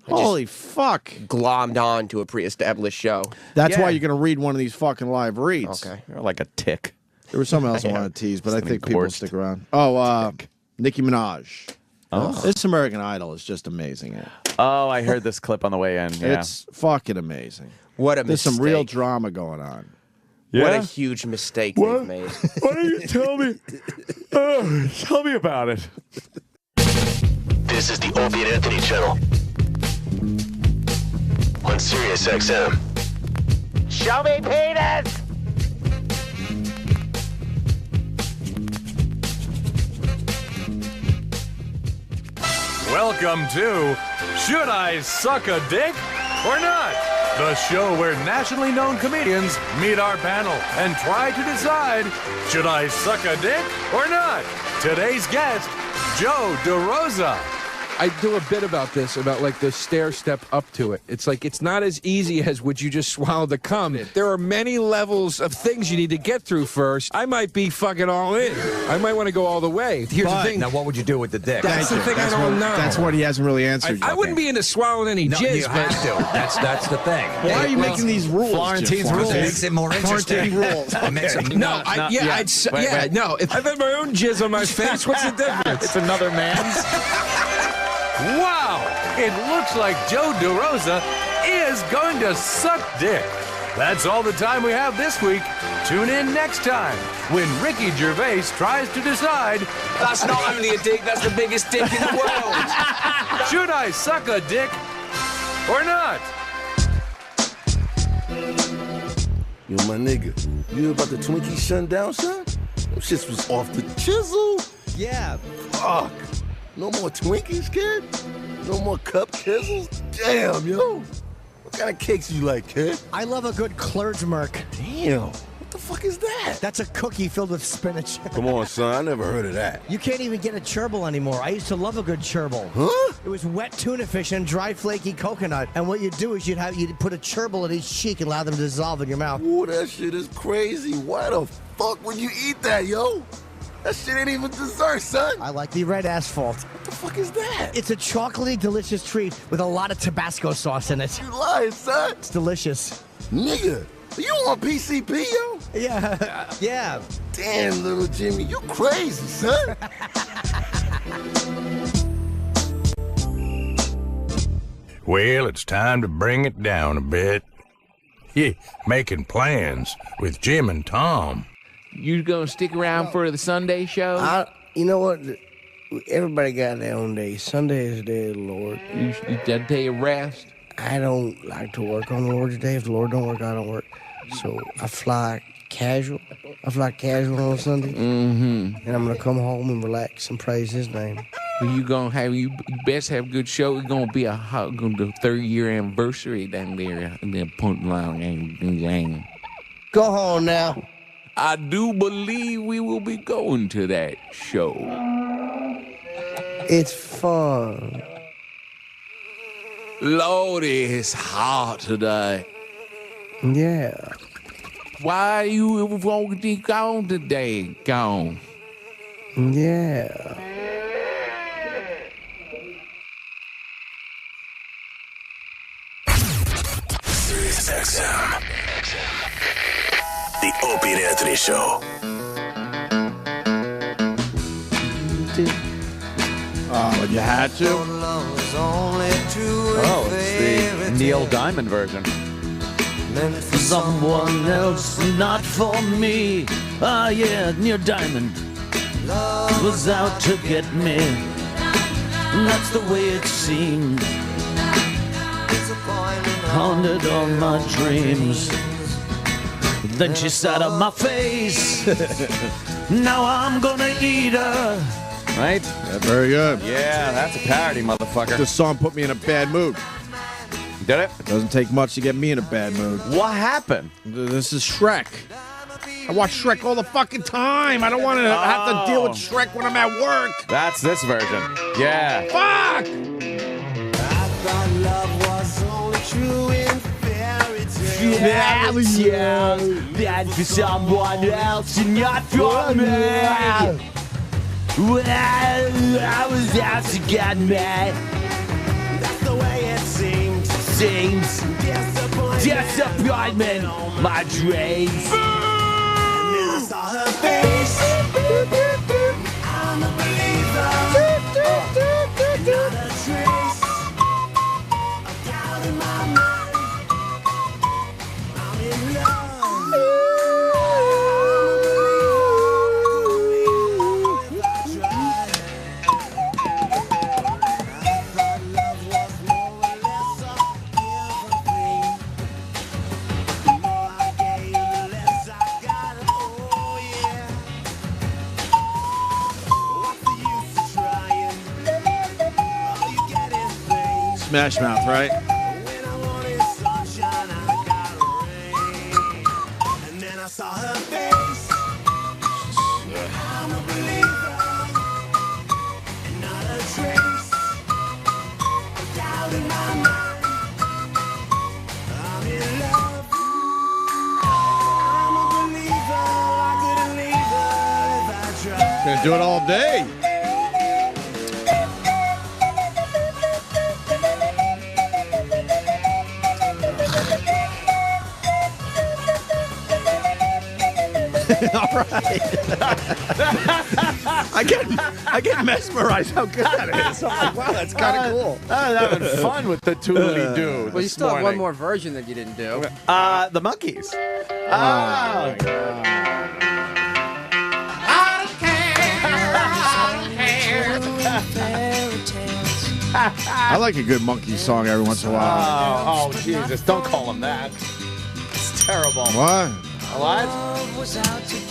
Holy fuck! Glommed on to a pre-established show. That's Yeah. why you're going to read one of these fucking live reads. Okay. You're like a tick. There was something else I wanted to tease, but I Something think people will gorged. stick around. Oh, Nicki Minaj. Oh. This American Idol is just amazing. Oh, I heard this clip on the way in. Yeah. It's fucking amazing. What a There's mistake. some real drama going on. What Yeah? a huge mistake they've made. Why don't you tell me? Tell me about it. This is the Opie and Anthony channel on Sirius XM. Show me penis! Welcome to Should I Suck a Dick or Not? The show where nationally known comedians meet our panel and try to decide, should I suck a dick or not? Today's guest, Joe DeRosa. I do a bit about this, about like the stair step up to it. It's like it's not as easy as would you just swallow the cum. There are many levels of things you need to get through first. I might be fucking all in. I might want to go all the way. Here's the thing. Now, what would you do with the dick? That's the thing I don't know. That's what he hasn't really answered. I wouldn't be into swallowing any jizz, you but have to. That's the thing. Why are you making these rules? Florentine's rules. It makes it more interesting. rules. It makes it no. If I have my own jizz on my face, what's the difference? It's another man's. Wow! It looks like Joe DeRosa is going to suck dick. That's all the time we have this week. Tune in next time when Ricky Gervais tries to decide. That's not only a dick, that's the biggest dick in the world. Should I suck a dick or not? Yo, my nigga, you hear about the Twinkie shutting down, son? Them shits was off the chisel. Yeah. Fuck. No more Twinkies, kid? No more cup chisels? Damn, yo. What kind of cakes you like, kid? I love a good Klurdsmerk. Damn. What the fuck is that? That's a cookie filled with spinach. Come on, son. I never heard of that. You can't even get a cherbil anymore. I used to love a good cherbil. Huh? It was wet tuna fish and dry flaky coconut. And what you'd do is you'd put a cherbil at each cheek and allow them to dissolve in your mouth. Ooh, that shit is crazy. Why the fuck would you eat that, yo? That shit ain't even dessert, son. I like the red asphalt. What the fuck is that? It's a chocolatey, delicious treat with a lot of Tabasco sauce in it. You lying, son? It's delicious. Nigga, you on PCP, yo? Yeah. Yeah. Damn, little Jimmy, you crazy, son. Well, it's time to bring it down a bit. Yeah, making plans with Jim and Tom. You gonna stick around for the Sunday show? You know what? Everybody got their own day. Sunday is the day of the Lord. That day of rest? I don't like to work on the Lord's day. If the Lord don't work, I don't work. So I fly casual. I fly casual on Sunday. Mm-hmm. And I'm going to come home and relax and praise his name. You best have a good show. It's gonna be the 3rd-year anniversary down there in the Puntland. Go home now. I do believe we will be going to that show. It's fun. Lordy, it's hot today. Yeah. Why you won't be gone today? Gone. Yeah. XM. The Opie and Anthony Show. Oh, you had to? Oh, it's the Neil Diamond version. Someone else, not for me. Ah, yeah, Neil Diamond was out to get me. That's the way it seemed. Haunted all my dreams. Then she sat on my face. Now I'm gonna eat her. Right? Yeah, very good. Yeah, that's a parody, motherfucker. This song put me in a bad mood. Did it? It doesn't take much to get me in a bad mood. What happened? This is Shrek. I watch Shrek all the fucking time. I don't want to have to deal with Shrek when I'm at work. That's this version. Yeah. Fuck! That for someone else and not for me. Well, I was out to get me. That's the way it seems. Disappointment, my dreams. And then I saw her face. I'm a believer. Not a trace of doubt in my mind. I'm in love. Smash Mouth, right? could do it all day. All right. I get mesmerized how good that is. I'm like, wow, that's kind of cool. I was having fun with the toodly doo. Well, you still have one more version that you didn't do. The Monkees. Oh, I like a good monkey song every once in a while. Oh, Jesus. Don't call him that. It's terrible. What? What?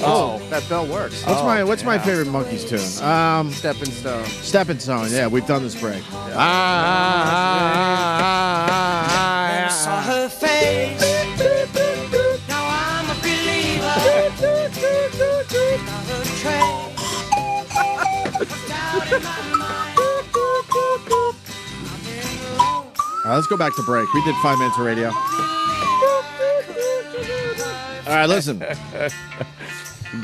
Oh, that bell works. What's my favorite Monkeys tune? Stepping Stone. Stepping Stone. Yeah, we've done this break. Saw her face. Now I'm a believer. Now her trace. Down in my mind. All right, let's go back to break. We did 5 minutes of radio. All right, listen.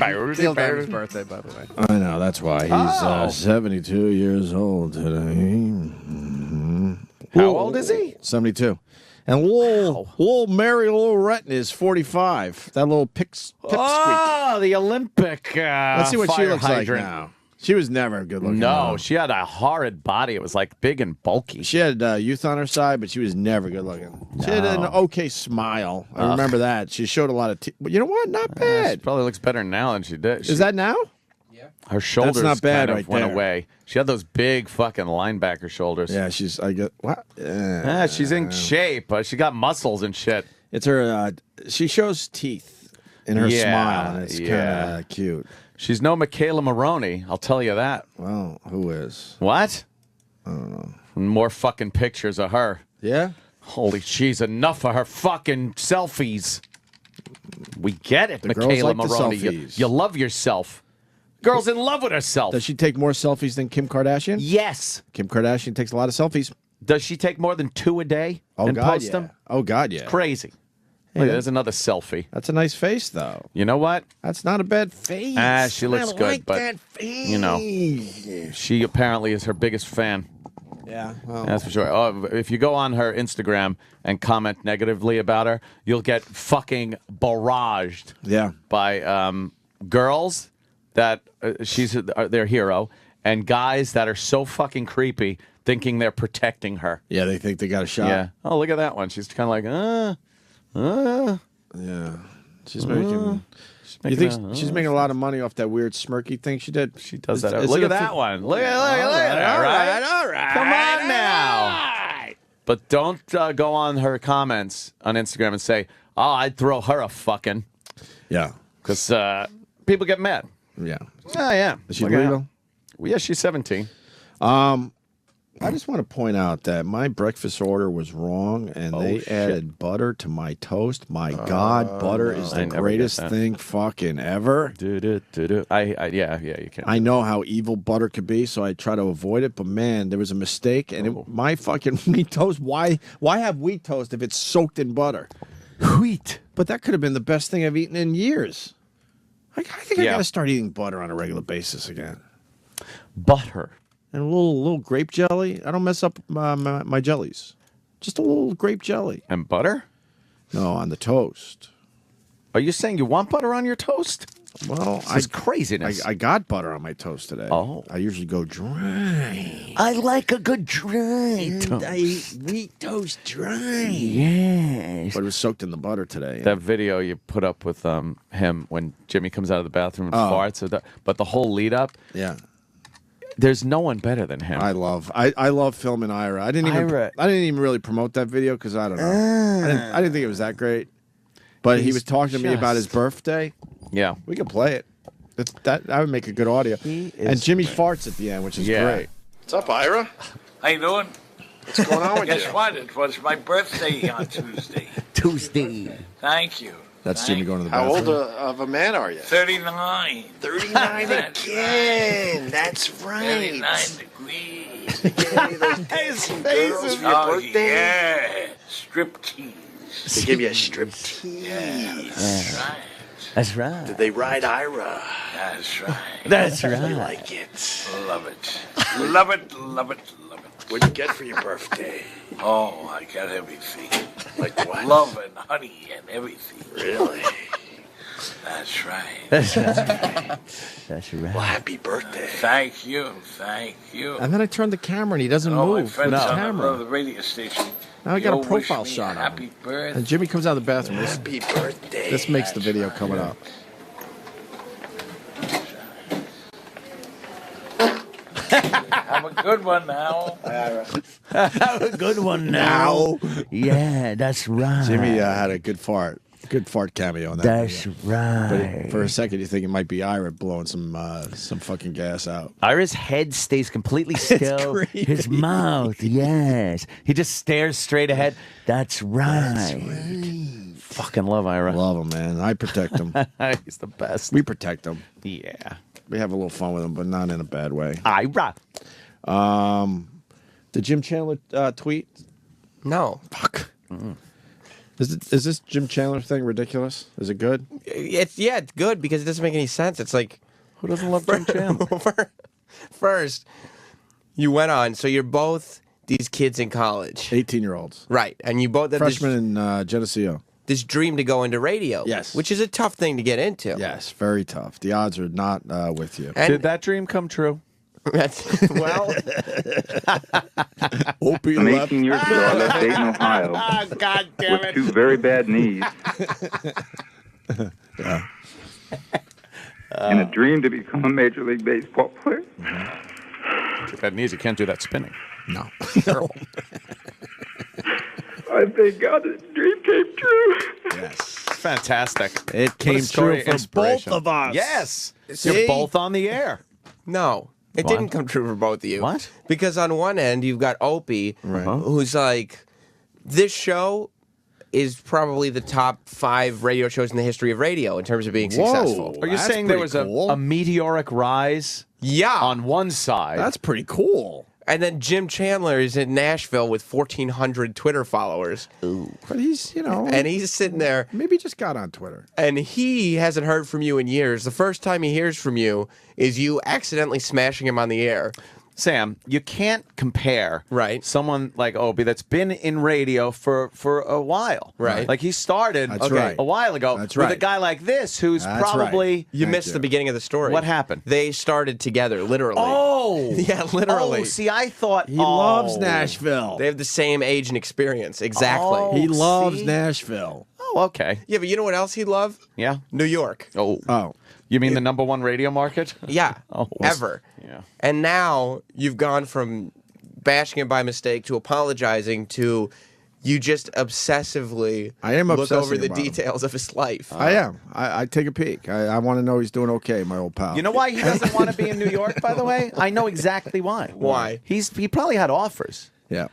Neil Diamond's birthday, by the way. I know, that's why. He's 72 years old today. Mm-hmm. How old is he? 72. And little Mary Lou Retton is 45. That little pipsqueak. Oh, the Olympic Let's see what she fire looks hydrant. like now. She was never good looking. No, though. she had a horrid body. It was like big and bulky. She had youth on her side, but she was never good looking. She had an okay smile. I remember that. She showed a lot of teeth. But you know what? Not bad. She probably looks better now than she did. Is that now? Her shoulders not bad kind of right went there. away. She had those big fucking linebacker shoulders. Yeah, I get what? Yeah, she's in shape. She got muscles and shit. It's her. She shows teeth in her Yeah, smile, and it's kind of cute. She's no Michaela Maroney, I'll tell you that. Well, who is? What? I don't know. More fucking pictures of her. Yeah? Holy jeez, enough of her fucking selfies. We get it, The girls Michaela like the Maroney. selfies. You love yourself. Girl's in love with herself. Does she take more selfies than Kim Kardashian? Yes. Kim Kardashian takes a lot of selfies. Does she take more than 2 a day Oh, and God, post yeah. them? Oh, God, yeah. It's crazy. Hey, Look, there's another selfie. That's a nice face, though. You know what? That's not a bad face. She looks I good, like but that face. you know, she apparently is her biggest fan. Yeah, well. That's for sure. Oh, if you go on her Instagram and comment negatively about her, you'll get fucking barraged. Yeah. By girls that she's their hero, and guys that are so fucking creepy, thinking they're protecting her. Yeah, they think they got a shot. Yeah. Oh, look at that one. She's kind of like, Yeah. She's making. You think she's making a lot of money off that weird smirky thing she did? She does that. Look at that one. Look at that. All right. Come on now. But don't go on her comments on Instagram and say, "Oh, I'd throw her a fucking." Yeah. Because people get mad. Yeah. Oh yeah. Is she Look at legal? her. Well, yeah, she's 17. I just want to point out that my breakfast order was wrong, and they shit. added butter to my toast. My God, butter is I the never greatest get that. thing fucking ever. Yeah, you can. I know how evil butter could be, so I try to avoid it. But man, there was a mistake, and my fucking wheat toast. Why have wheat toast if it's soaked in butter? Wheat. But that could have been the best thing I've eaten in years. I think I got to start eating butter on a regular basis again. Butter. And a little grape jelly. I don't mess up my jellies. Just a little grape jelly. And butter? No, on the toast. Are you saying you want butter on your toast? Well, This is craziness. I got butter on my toast today. Oh. I usually go dry. I like a good dry toast. I eat wheat toast dry. Yes. But it was soaked in the butter today. That video you put up with him when Jimmy comes out of the bathroom and farts. But the whole lead up. Yeah. There's no one better than him. I love filming Ira. I didn't even really promote that video because I don't know. I didn't think it was that great. But he was talking to me about his birthday. Yeah. We could play it. That would make a good audio. And Jimmy farts at the end, which is great. What's up, Ira? How you doing? What's going on with Guess you? what? It was my birthday on Tuesday. Tuesday. Thank you. That's Jimmy going to the How bathroom. old of a man are you? 39. 39 That's again. That's right. 39 degrees. His face is your Oh, birthday. yeah. Strip tease. They give you a strip tease. That's right. That's right. Did they ride Ira? That's right. That's They right. like it. Love it. Love it, love it, love it. What'd you get for your birthday? Oh, I got everything. Like what? Love and honey and everything. Really? That's right. That's right. That's right. Well, happy birthday. Thank you, thank you. And then I turned the camera and he doesn't Oh, my move with friends the on camera. the radio station. Now I got a you'll wish profile me shot of Happy him. birthday. And Jimmy comes out of the bathroom. Happy birthday. This makes the video coming up. Have a good one now. Have a good one now. Yeah, that's right. Jimmy had a good fart. Good fart cameo on that. That's video. right. But for a second, you think it might be Ira blowing some fucking gas out. Ira's head stays completely still. His mouth, yes. He just stares straight ahead. That's right. Fucking love Ira. Love him, man. I protect him. He's the best. We protect him. Yeah. We have a little fun with him, but not in a bad way. Ira. Did Jim Chandler tweet? No. Fuck. Is this Jim Chandler thing ridiculous? Is it good? It's good because it doesn't make any sense. It's like, who doesn't love Jim Chandler? First, you went on, so you're both these kids in college. 18-year-olds. Right. And you both have Freshman in Geneseo. this dream to go into radio. Yes. Which is a tough thing to get into. Yes, very tough. The odds are not with you. And- Did that dream come true? Well, Opie I'm left. 18 years ago. I left Dayton, Ohio, God damn with two very bad knees, Yeah. and a dream to become a Major League Baseball player. If that knees, you can't do that spinning. No. I thank God this dream came true. Yes. It's fantastic. It What came a story true of for both inspiration. of us. Yes. See? You're both on the air. no. It What? didn't come true for both of you. What? Because on one end, you've got Opie, Right. who's like, this show is probably the top 5 radio shows in the history of radio in terms of being successful. Are you That's saying there pretty was cool. a meteoric rise Yeah. on one side? That's pretty cool. And then Jim Chandler is in Nashville with 1,400 Twitter followers. But he's, And he's sitting there, maybe just got on Twitter. and he hasn't heard from you in years. The first time he hears from you is you accidentally smashing him on the air. Sam, you can't compare Right. someone like Opie that's been in radio for a while. Right. Like he started That's right. a while ago That's with a right. guy like this who's That's probably right. You Thank missed you. the beginning of the story. What happened? They started together, literally. Oh. Yeah, literally. Oh, see, I thought He loves Nashville. They have the same age and experience. Exactly. Oh. He loves see? Nashville. Oh, okay. Yeah, but you know what else he'd love? Yeah. New York. Oh. Oh. You mean the #1 radio market? Yeah. Oh. Ever. Yeah. And now you've gone from bashing him by mistake to apologizing to you just obsessively I am look obsessing over the about him. details of his life. I am. I take a peek. I want to know he's doing okay, my old pal. You know why he doesn't want to be in New York, by the way? I know exactly why. Why? He probably had offers. Yeah.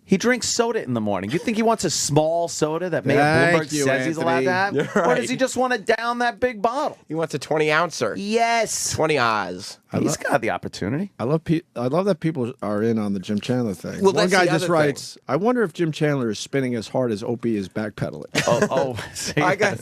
He drinks soda in the morning. You think he wants a small soda that Mayor Thank Bloomberg you, says he's allowed to have? You're Or right. does he just want to down that big bottle? He wants a 20-ouncer. Yes. 20 Oz. He's got the opportunity. I love that people are in on the Jim Chandler thing. Well, One that's guy the just other writes, I wonder if Jim Chandler is spinning as hard as Opie is backpedaling. See, I got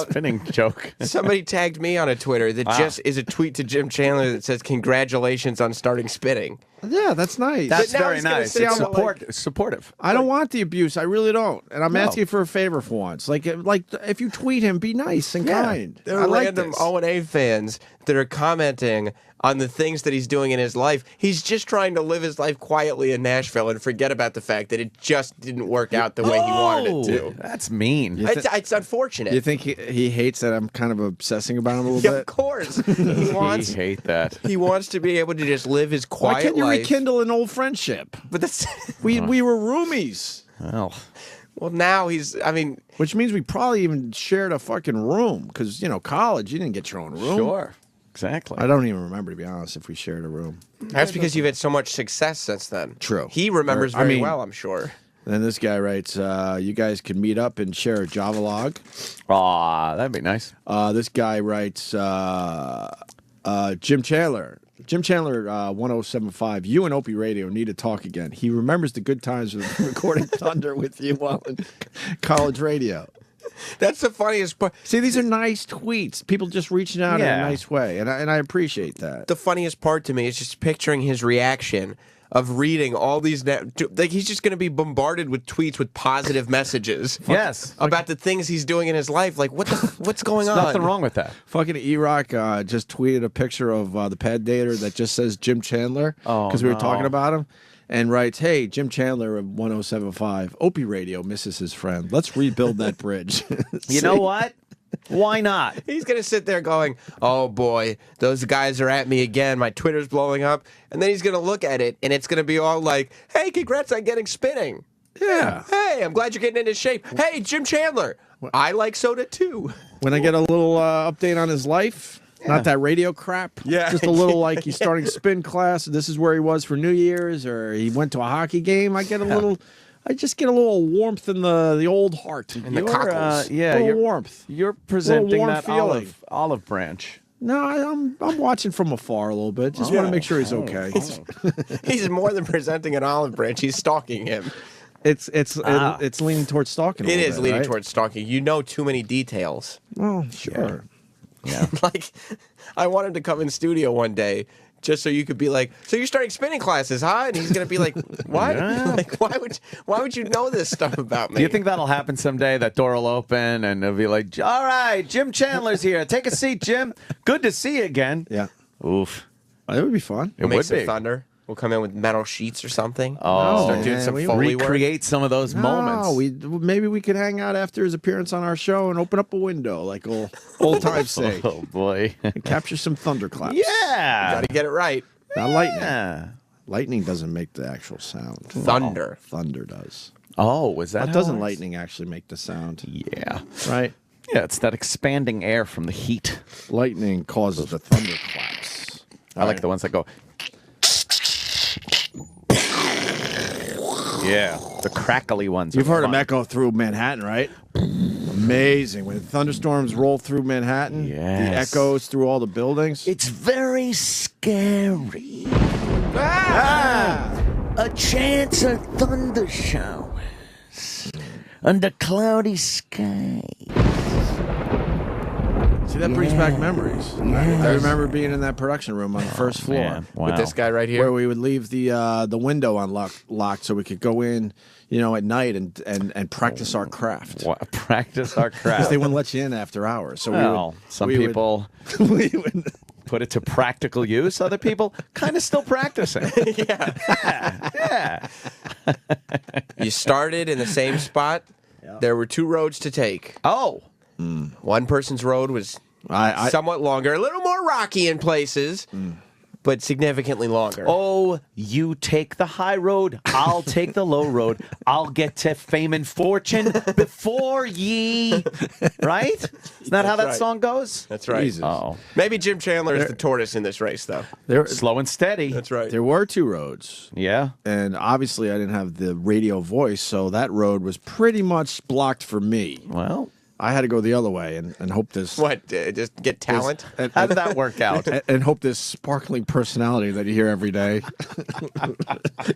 spinning joke. somebody tagged me on a Twitter that Wow. just is a tweet to Jim Chandler that says, "Congratulations on starting spitting." Yeah, that's nice. That's But now very he's gonna nice. say It's I'm supportive. I don't want the abuse. I really don't. And I'm No. asking for a favor for once. Like if you tweet him, be nice and kind. There I are like random this. O&A fans that are commenting on the things that he's doing in his life. He's just trying to live his life quietly in Nashville and forget about the fact that it just didn't work out the way he wanted it to. That's mean. It's unfortunate. You think he hates that I'm kind of obsessing about him a little Yeah, bit? of course. He wants I hate that. he wants to be able to just live his quiet Why can't you life. rekindle an old friendship? But that's We were roomies. Well, well, now he's. I mean, Which means we probably even shared a fucking room because, college, you didn't get your own room. sure. Exactly. I don't even remember, to be honest, if we shared a room. that's because you've had so much success since then. True. He remembers I very mean- well, I'm sure. Then this guy writes, you guys can meet up and share a Java log. Aw, that'd be nice. This guy writes, Jim Chandler. Jim Chandler, 1075. You and Opie Radio need to talk again. He remembers the good times of recording Thunder with you while in college radio. That's the funniest part. See, these are nice tweets. People just reaching out in Yeah. a nice way, and I appreciate that. The funniest part to me is just picturing his reaction of reading all these. Like he's just going to be bombarded with tweets with positive messages. Yes. About the things he's doing in his life. Like what's going on? Nothing wrong with that. Fucking E-Rock just tweeted a picture of the pad dater that just says Jim Chandler because we were no. talking about him, and writes, "Hey, Jim Chandler of 1075 Opie Radio misses his friend. Let's rebuild that bridge." You know what? Why not? He's going to sit there going, oh boy, those guys are at me again. My Twitter's blowing up. And then he's going to look at it and it's going to be all like, hey, congrats on getting spinning. Yeah. Hey, I'm glad you're getting into shape. Hey, Jim Chandler, I like soda too. When I get a little update on his life, not that radio crap. Yeah. Just a little like he's starting spin class. This is where he was for New Year's, or he went to a hockey game. I just get a little warmth in the old heart. In the cockles. a little warmth. You're presenting warm that feeling. olive branch. No, I'm watching from afar a little bit. Just want to make sure he's okay. He's more than presenting an olive branch. He's stalking him. It's leaning towards stalking. It is leaning towards stalking. You know too many details. Well, sure. Yeah. Like, I want him to come in studio one day just so you could be like, so you're starting spinning classes, huh? And he's going to be like, what? Yeah. Like, why would you know this stuff about me? Do you think that'll happen someday? That door will open and it'll be like, all right, Jim Chandler's here. Take a seat, Jim. Good to see you again. Yeah. Oof. It would be fun. It Make would some be. thunder. We'll come in with metal sheets or something. Oh, start doing some we Foley work. recreate some of those moments. Maybe we could hang out after his appearance on our show and open up a window like old times say. Oh boy. And capture some thunderclaps. Yeah. Got to get it right. Not lightning. Yeah. Lightning doesn't make the actual sound. Thunder. Thunder does. Oh, was that? But how doesn't it is? lightning actually make the sound? Yeah. Right? Yeah, it's that expanding air from the heat. Lightning causes the thunderclaps. I like the ones that go. Yeah, the crackly ones. You've are heard fun. them echo through Manhattan, right? Amazing. When thunderstorms roll through Manhattan, Yes. the echoes through all the buildings. It's very scary. Ah! A chance of thunder showers under cloudy skies. See, that brings back memories. I remember being in that production room on the first floor man. Wow. With this guy right here. where we would leave the window locked so we could go in, at night and practice our craft. What, practice our Because craft. they wouldn't let you in after hours. So Some we would- people we would put it to practical use. Other people kind of still practicing. Yeah. You started in the same spot. There were two roads to take. Oh. One person's road was I somewhat longer, a little more rocky in places, but significantly longer. Oh, you take the high road, I'll take the low road. I'll get to fame and fortune before ye. Right? Isn't that how that right. song goes? That's right. Jesus. Oh. Maybe Jim Chandler is the tortoise in this race, though. Slow and steady. That's right. There were two roads. Yeah. And obviously, I didn't have the radio voice, so that road was pretty much blocked for me. Well, I had to go the other way and hope this. What? Just get talent? how did that work out? And hope this sparkling personality that you hear every day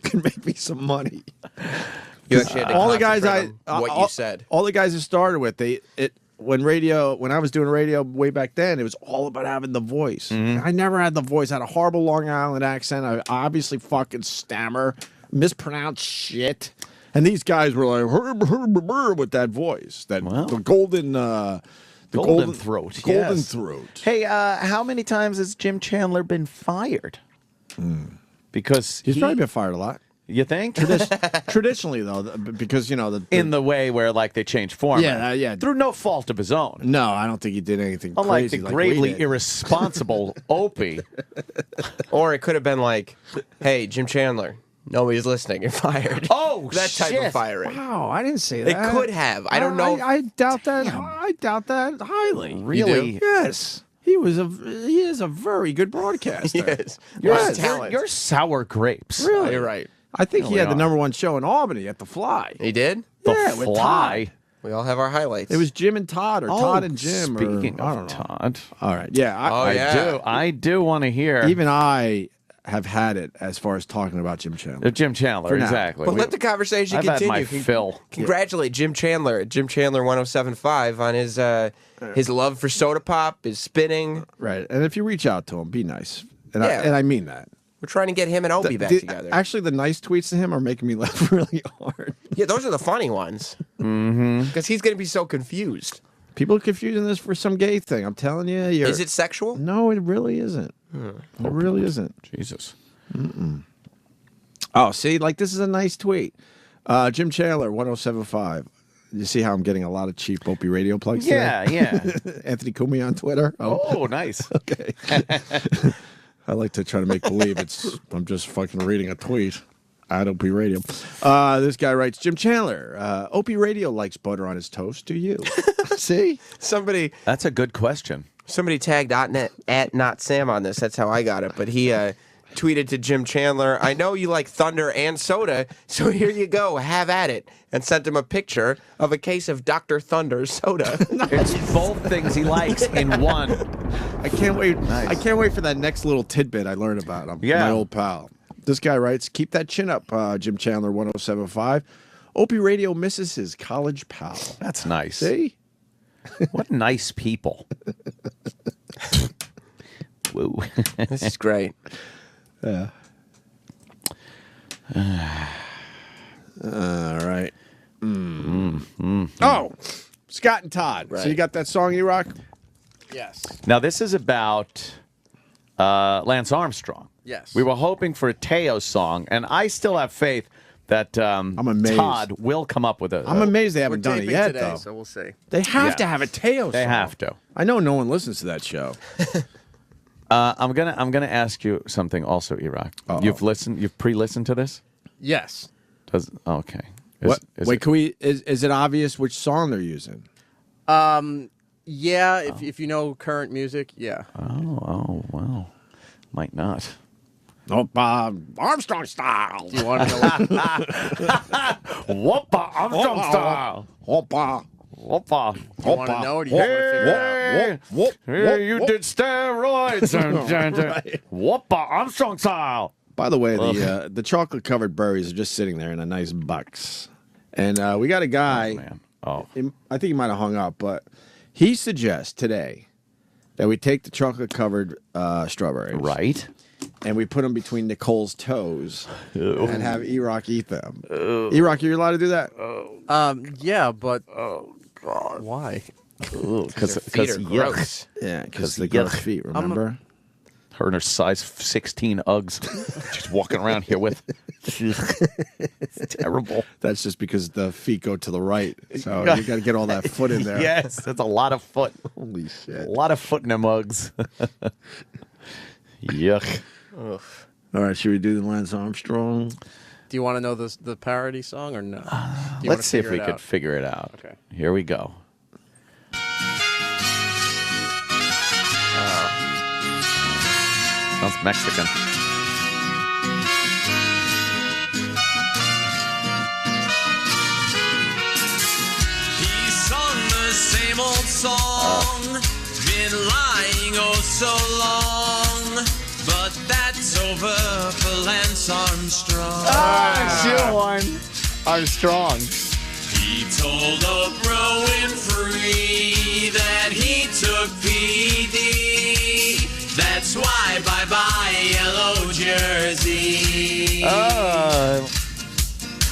can make me some money. You actually had to all the guys concentrate on what all, you said. all the guys I started with, when I was doing radio way back then, it was all about having the voice. I never had the voice. I had a horrible Long Island accent. I obviously fucking stammer, mispronounce shit. And these guys were like with that voice, the golden, golden throat. golden Yes. throat. Hey, how many times has Jim Chandler been fired? Because He's probably been fired a lot. You think? Traditionally, though, because in the way where like they changed format. Yeah. Through no fault of his own. No, I don't think he did anything Unlike crazy. the like gravely we did. irresponsible Opie. Or it could have been like, hey, Jim Chandler, nobody's listening, you're fired. Oh, that type shit. of firing. Wow, I didn't say It that. could have. I don't know. I doubt that. I doubt that highly. Really? Yes. He is a very good broadcaster. Yes. You're sour grapes. Really? You're right. I think he Really had the are. #1 show in Albany at the Fly. He did? Yeah, The with Fly. Todd. We all have our highlights. It was Jim and Todd, or Todd and Jim. Speaking or, I of don't know. Todd. All right. Yeah. Oh, yeah. I do want to hear. Even I have had it as far as talking about Jim Chandler. Jim Chandler, For now. exactly. But let the conversation I've had continue. my fill. Congratulate Jim Chandler at Jim Chandler 1075 on his love for soda pop, his spinning. Right. And if you reach out to him, be nice. And, Yeah. I mean that. We're trying to get him and Opie back together. Actually, the nice tweets to him are making me laugh really hard. Yeah, those are the funny ones. Mm-hmm. Because he's going to be so confused. People are confusing this for some gay thing. I'm telling you. Is it sexual? No, it really isn't. It really isn't. Jesus. Mm-mm. Oh, see, like this is a nice tweet. Jim Chandler, 1075. You see how I'm getting a lot of cheap Opie radio plugs Yeah, today? yeah. Anthony Cumia on Twitter. Oh, nice. Okay. I like to try to make believe I'm just fucking reading a tweet at Opie Radio. This guy writes, Jim Chandler, Opie Radio likes butter on his toast. Do you? See? That's a good question. Somebody tagged at Not Sam on this. That's how I got it. But he tweeted to Jim Chandler, I know you like thunder and soda, so here you go. Have at it. And sent him a picture of a case of Dr. Thunder soda. It's both things he likes in one. I can't wait. Nice. I can't wait for that next little tidbit I learned about him. Yeah. My old pal. This guy writes, keep that chin up, Jim Chandler 1075. Opie Radio misses his college pal. That's nice. See? What nice people. Woo. This is great. Yeah. All right. Oh, Scott and Todd. Right. So you got that song, E-Rock? Yes. Now, this is about Lance Armstrong. Yes. We were hoping for a Teo song, and I still have faith that amazed. Todd will come up with a... I'm amazed they haven't We're done it taping yet, today, though. so we'll see. They have Yeah. to have a Teo song. They have to. I know no one listens to that show. I'm gonna ask you something also, E-Rock. You've pre-listened to this? Yes. Okay. What? Wait, can we? Is it obvious which song they're using? Yeah, if you know current music, yeah. Oh, well. Might not. Oh, Armstrong style. Do you want to know? Whoppa, Armstrong style. Whoppa. Whoppa. Do you want to know or do you want to figure it out? Hey, you did steroids. Whoppa, Armstrong style. By the way, the chocolate covered berries are just sitting there in a nice box, and we got a guy. I think he might have hung up, but he suggests today that we take the chocolate covered strawberries, right, and we put them between Nicole's toes and have E-Rock eat them. E-Rock, you're allowed to do that? Yeah, but God, why? Because feet are gross. Yeah, because the gross feet. Remember? Her and her size 16 Uggs. She's walking around here with. It's terrible. That's just because the feet go to the right. So you got to get all that foot in there. Yes, that's a lot of foot. Holy shit. A lot of foot in them Uggs. Yuck. All right, should we do the Lance Armstrong? Do you want to know the parody song or no? Let's see if we could figure it out. Okay. Here we go. Sounds Mexican. He sung the same old song, been lying oh so long, but that's over for Lance Armstrong. Armstrong. He told Oprah Winfrey that he took PED. That's why bye-bye yellow jersey.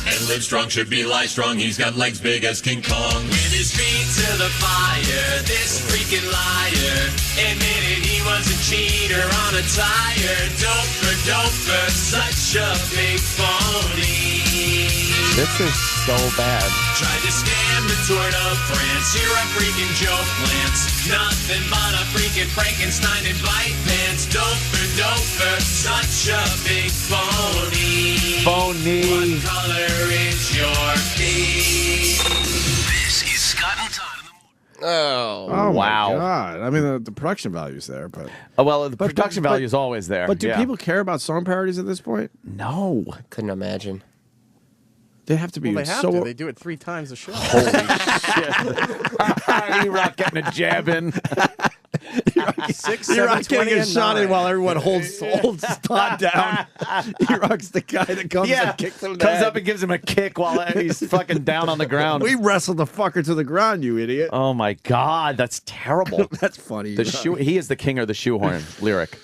And Livestrong should be lie-strong. He's got legs big as King Kong. With his feet to the fire, this freaking liar admitted he was a cheater on a tire. Doper, such a big phony. This is so bad. Tried to scam the Tour de France. You're a freaking joke, Lance. Nothing but a freaking Frankenstein in white pants. Doper, such a big phony. Phony. What color is your feet? This is Scott and Todd. Oh, Oh, wow. my God. I mean, the production value's there, but... Well, the production value is always there. But do yeah. people care about song parodies at this point? No. Couldn't imagine. They have to be Well, they have so... to. They do it 3 times a show. Holy shit. E-Rock getting a jab in. 6, E-Rock's 7, 20, getting a and shot in 9. while everyone holds Todd down. E-Rock's the guy that comes Yeah, and kicks him in the comes head. up and gives him a kick while he's fucking down on the ground. We wrestled the fucker to the ground, you idiot. Oh my God, that's terrible. That's funny. The shoe. He is the king of the shoehorn lyric.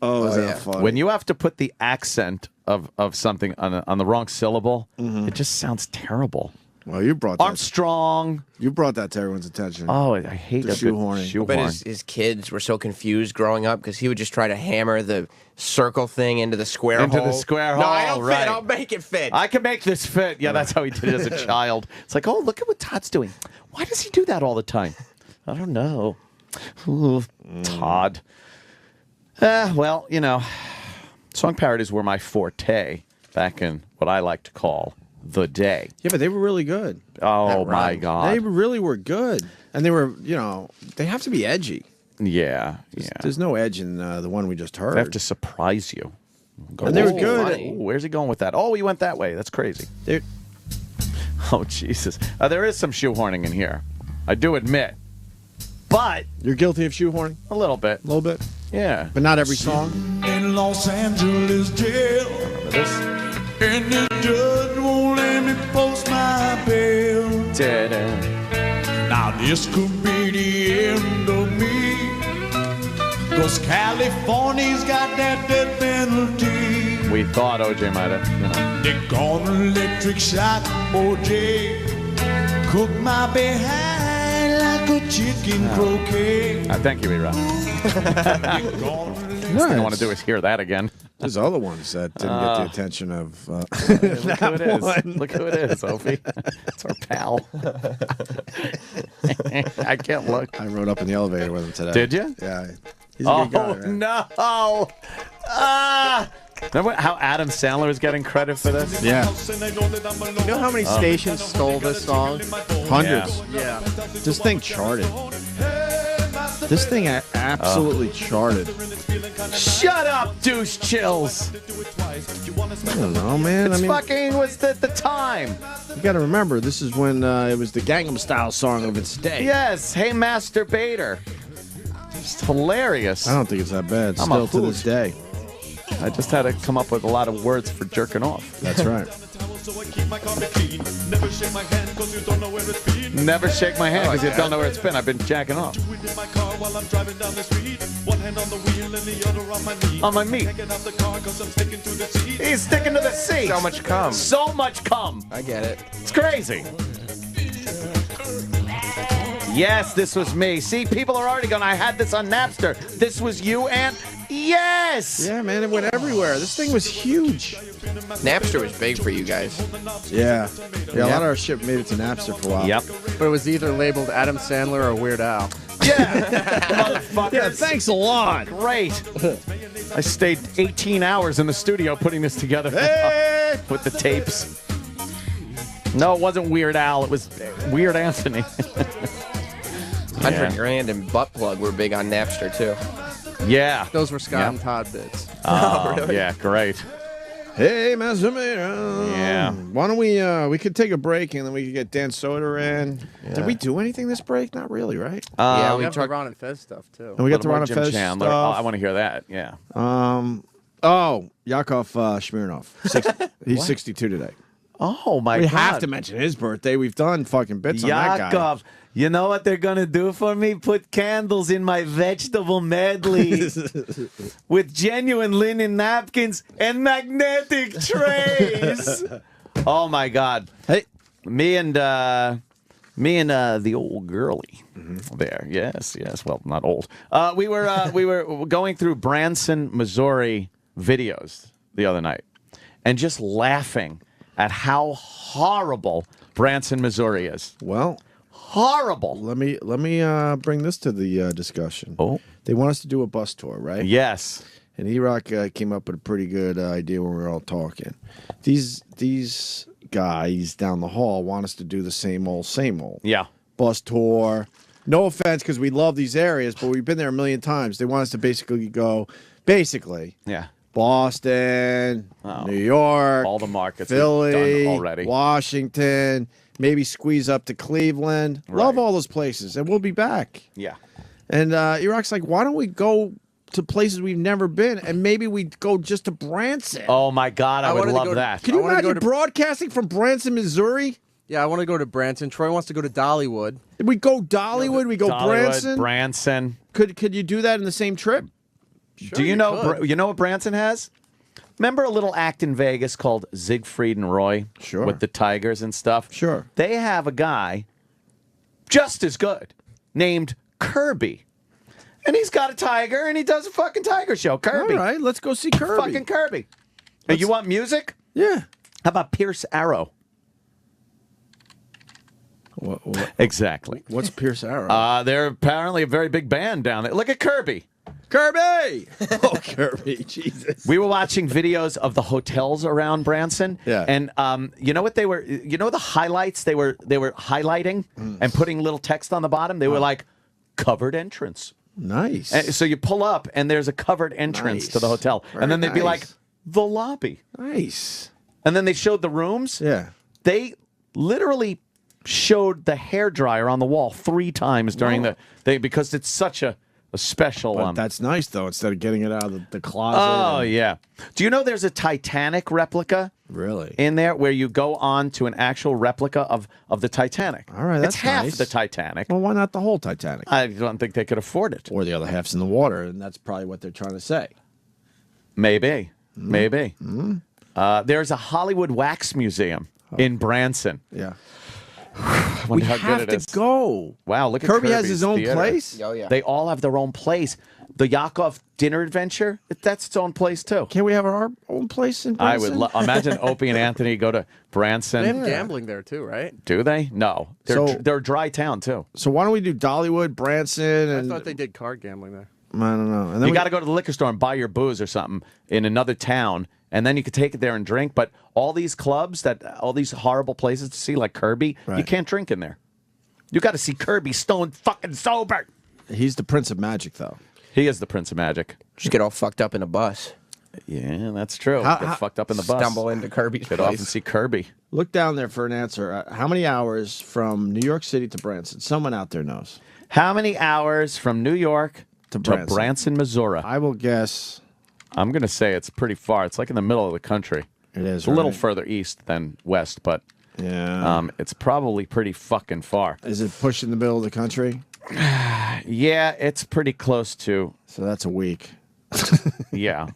Oh, is that funny? When you have to put the accent of something on the wrong syllable, it just sounds terrible. Well, you brought that. Armstrong. You brought that to everyone's attention. Oh, I hate the that good shoehorning. shoehorn. But his kids were so confused growing up because he would just try to hammer the circle thing into the square hole. Into the square hole. No, I don't right. fit. I'll make it fit. I can make this fit. Yeah, that's how he did it as a child. It's like, oh, look at what Todd's doing. Why does he do that all the time? I don't know. Ooh, Todd. Well, you know, song parodies were my forte back in what I like to call the day. Yeah, but they were really good. Oh, my God. They really were good. And they were, you know, they have to be edgy. Yeah, There's no edge in the one we just heard. They have to surprise you. And they were good. Ooh, where's he going with that? Oh, he went that way. That's crazy. Oh, Jesus. There is some shoehorning in here. I do admit. But you're guilty of shoehorning? A little bit. A little bit? Yeah. But not every song? In Los Angeles jail. Remember this? And the judge won't let me post my bail. Now this could be the end of me, 'cause California's got that death penalty. We thought OJ might have, you know. They gonna electric shock OJ, cook my behind like a chicken croquet. Thank you, E-Rock. Last thing I want to do is hear that again. There's other ones that didn't get the attention of. Look who it is. Look who it is, Opie. It's our pal. I can't look. I rode up in the elevator with him today. Did you? Yeah. He's a good guy, man. No. Remember how Adam Sandler is getting credit for this? Yeah. You know how many stations stole this song? Hundreds. Yeah. This thing charted. This thing absolutely charted. Shut up, douche chills. I don't know, man. It's fucking was the time. You got to remember, this is when it was the Gangnam Style song of its day. Yes. Hey, masturbator. It's hilarious. I don't think it's that bad. I'm Still a to hoot. this day. I just had to come up with a lot of words for jerking off. That's right. Never shake my hand because you don't know where it's been. I've been jacking off. On my meat. He's sticking to the seat. So much cum. So much cum. I get it. It's crazy. Yes, this was me. See, people are already going, I had this on Napster. This was you, Ant? Yes! Yeah, man, it went everywhere. This thing was huge. Napster was big for you guys. Yeah. A lot of our shit made it to Napster for a while. Yep. But it was either labeled Adam Sandler or Weird Al. Motherfuckers. Yeah, thanks a lot. Great. I stayed 18 hours in the studio putting this together with the tapes. No, it wasn't Weird Al. It was Weird Anthony. 100 grand and butt plug were big on Napster too. Yeah. Those were Scott and Todd bits. Oh, really? yeah, great. Hey, masturbator. Yeah. Why don't we could take a break and then we could get Dan Soder in. Did we do anything this break? Not really, right? Yeah, we have the Ron and Fez stuff too. And we got the More Ron and Jim Fez Chandler. stuff. Oh, I want to hear that. Yeah. Yakov Smirnoff. He's 62 today. Oh, my We God. have to mention his birthday. We've done fucking bits on that guy. Yakov, you know what they're going to do for me? Put candles in my vegetable medley with genuine linen napkins and magnetic trays. Oh, my God. Hey. Me and the old girlie there. Yes. Well, not old. We were going through Branson, Missouri videos the other night and just laughing at how horrible Branson, Missouri is. Well, horrible. Let me bring this to the discussion. Oh, they want us to do a bus tour, right? Yes. And E-Rock came up with a pretty good idea when we were all talking. These guys down the hall want us to do the same old. Yeah. Bus tour. No offense, because we love these areas, but we've been there a million times. They want us to basically go, yeah. Boston, New York, all the markets we've Philly, done already. Washington, maybe squeeze up to Cleveland. Love all those places, and we'll be back. Yeah. And E-Rock's like, why don't we go to places we've never been, and maybe we go just to Branson? Oh my God, I would wanted to love go to- that. Can you I wanna imagine go to- broadcasting from Branson, Missouri? Yeah, I want to go to Branson. Troy wants to go to Dollywood. We go Dollywood, we go Dollywood, Branson. Branson. Could you do that in the same trip? Do you know? You know what Branson has? Remember a little act in Vegas called Siegfried and Roy? Sure. With the tigers and stuff? Sure. They have a guy just as good named Kirby. And he's got a tiger and he does a fucking tiger show. Kirby. All right, let's go see Kirby. Fucking Kirby. Hey, you want music? Yeah. How about Pierce Arrow? What, Exactly. what's Pierce Arrow? They're apparently a very big band down there. Look at Kirby. Kirby! Oh, Kirby, Jesus. We were watching videos of the hotels around Branson. Yeah. And you know what they were? You know the highlights they were highlighting and putting little text on the bottom. They were like covered entrance. Nice. And so you pull up and there's a covered entrance to the Nice. hotel, Very and then they'd be like nice. the lobby. Nice. And then they showed the rooms. Yeah. They literally showed the hairdryer on the wall 3 times during because it's such a special. But that's nice, though, instead of getting it out of the closet. Oh, yeah. Do you know there's a Titanic replica? Really? In there where you go on to an actual replica of the Titanic. All right, that's It's half nice. the Titanic. Well, why not the whole Titanic? I don't think they could afford it. Or the other half's in the water, and that's probably what they're trying to say. Maybe. Maybe. Mm. There's a Hollywood Wax Museum in Branson. Yeah. I We wonder how have good to it is. go. Wow, look at Kirby has Kirby's his own theater. place? Oh, yeah. They all have their own place. The Yakov Dinner Adventure, that's its own place, too. Can't we have our own place in I Branson? would imagine Opie and Anthony go to Branson. They have gambling there too, right? Do they? No. So- They're a dry town, too. So why don't we do Dollywood, Branson, I and thought they did card gambling there. I don't know. And then You we got to go to the liquor store and buy your booze or something in another town, and then you could take it there and drink. But all these clubs, all these horrible places to see, like Kirby, you Right. can't drink in there. You got to see Kirby stone fucking sober. He's the Prince of Magic, though. He is the Prince of Magic. Just get all fucked up in a bus. Yeah, that's true. How- Get fucked up in the bus. Stumble into Kirby's Get off and place. see Kirby. Look down there for an answer. How many hours from New York City to Branson? Someone out there knows. How many hours from New York to Branson. Branson, Missouri? I will guess. I'm going to say it's pretty far. It's like in the middle of the country. It is It's a little right? further east than west, but Yeah. it's probably pretty fucking far. Is it pushed in the middle of the country? Yeah, it's pretty close to. So that's a week. Yeah.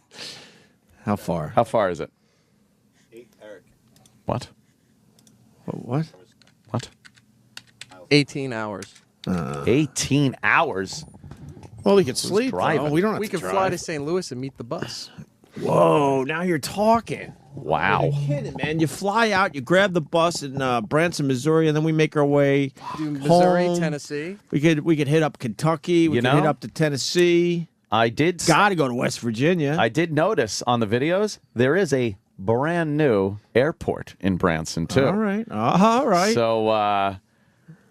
How far? How far is it? What? What? What? 18 hours. 18 hours? Well, we could sleep. driving? though. We don't have We to can fly to drive. St. Louis and meet the bus. Whoa! Now you're talking. Wow. You're kidding, man. You fly out, you grab the bus in Branson, Missouri, and then we make our way Do Missouri, home. Tennessee. We could hit up Kentucky. We You could hit know? up to Tennessee. I did. Got to go to West Virginia. I did notice on the videos there is a brand new airport in Branson too. All right. All right. So I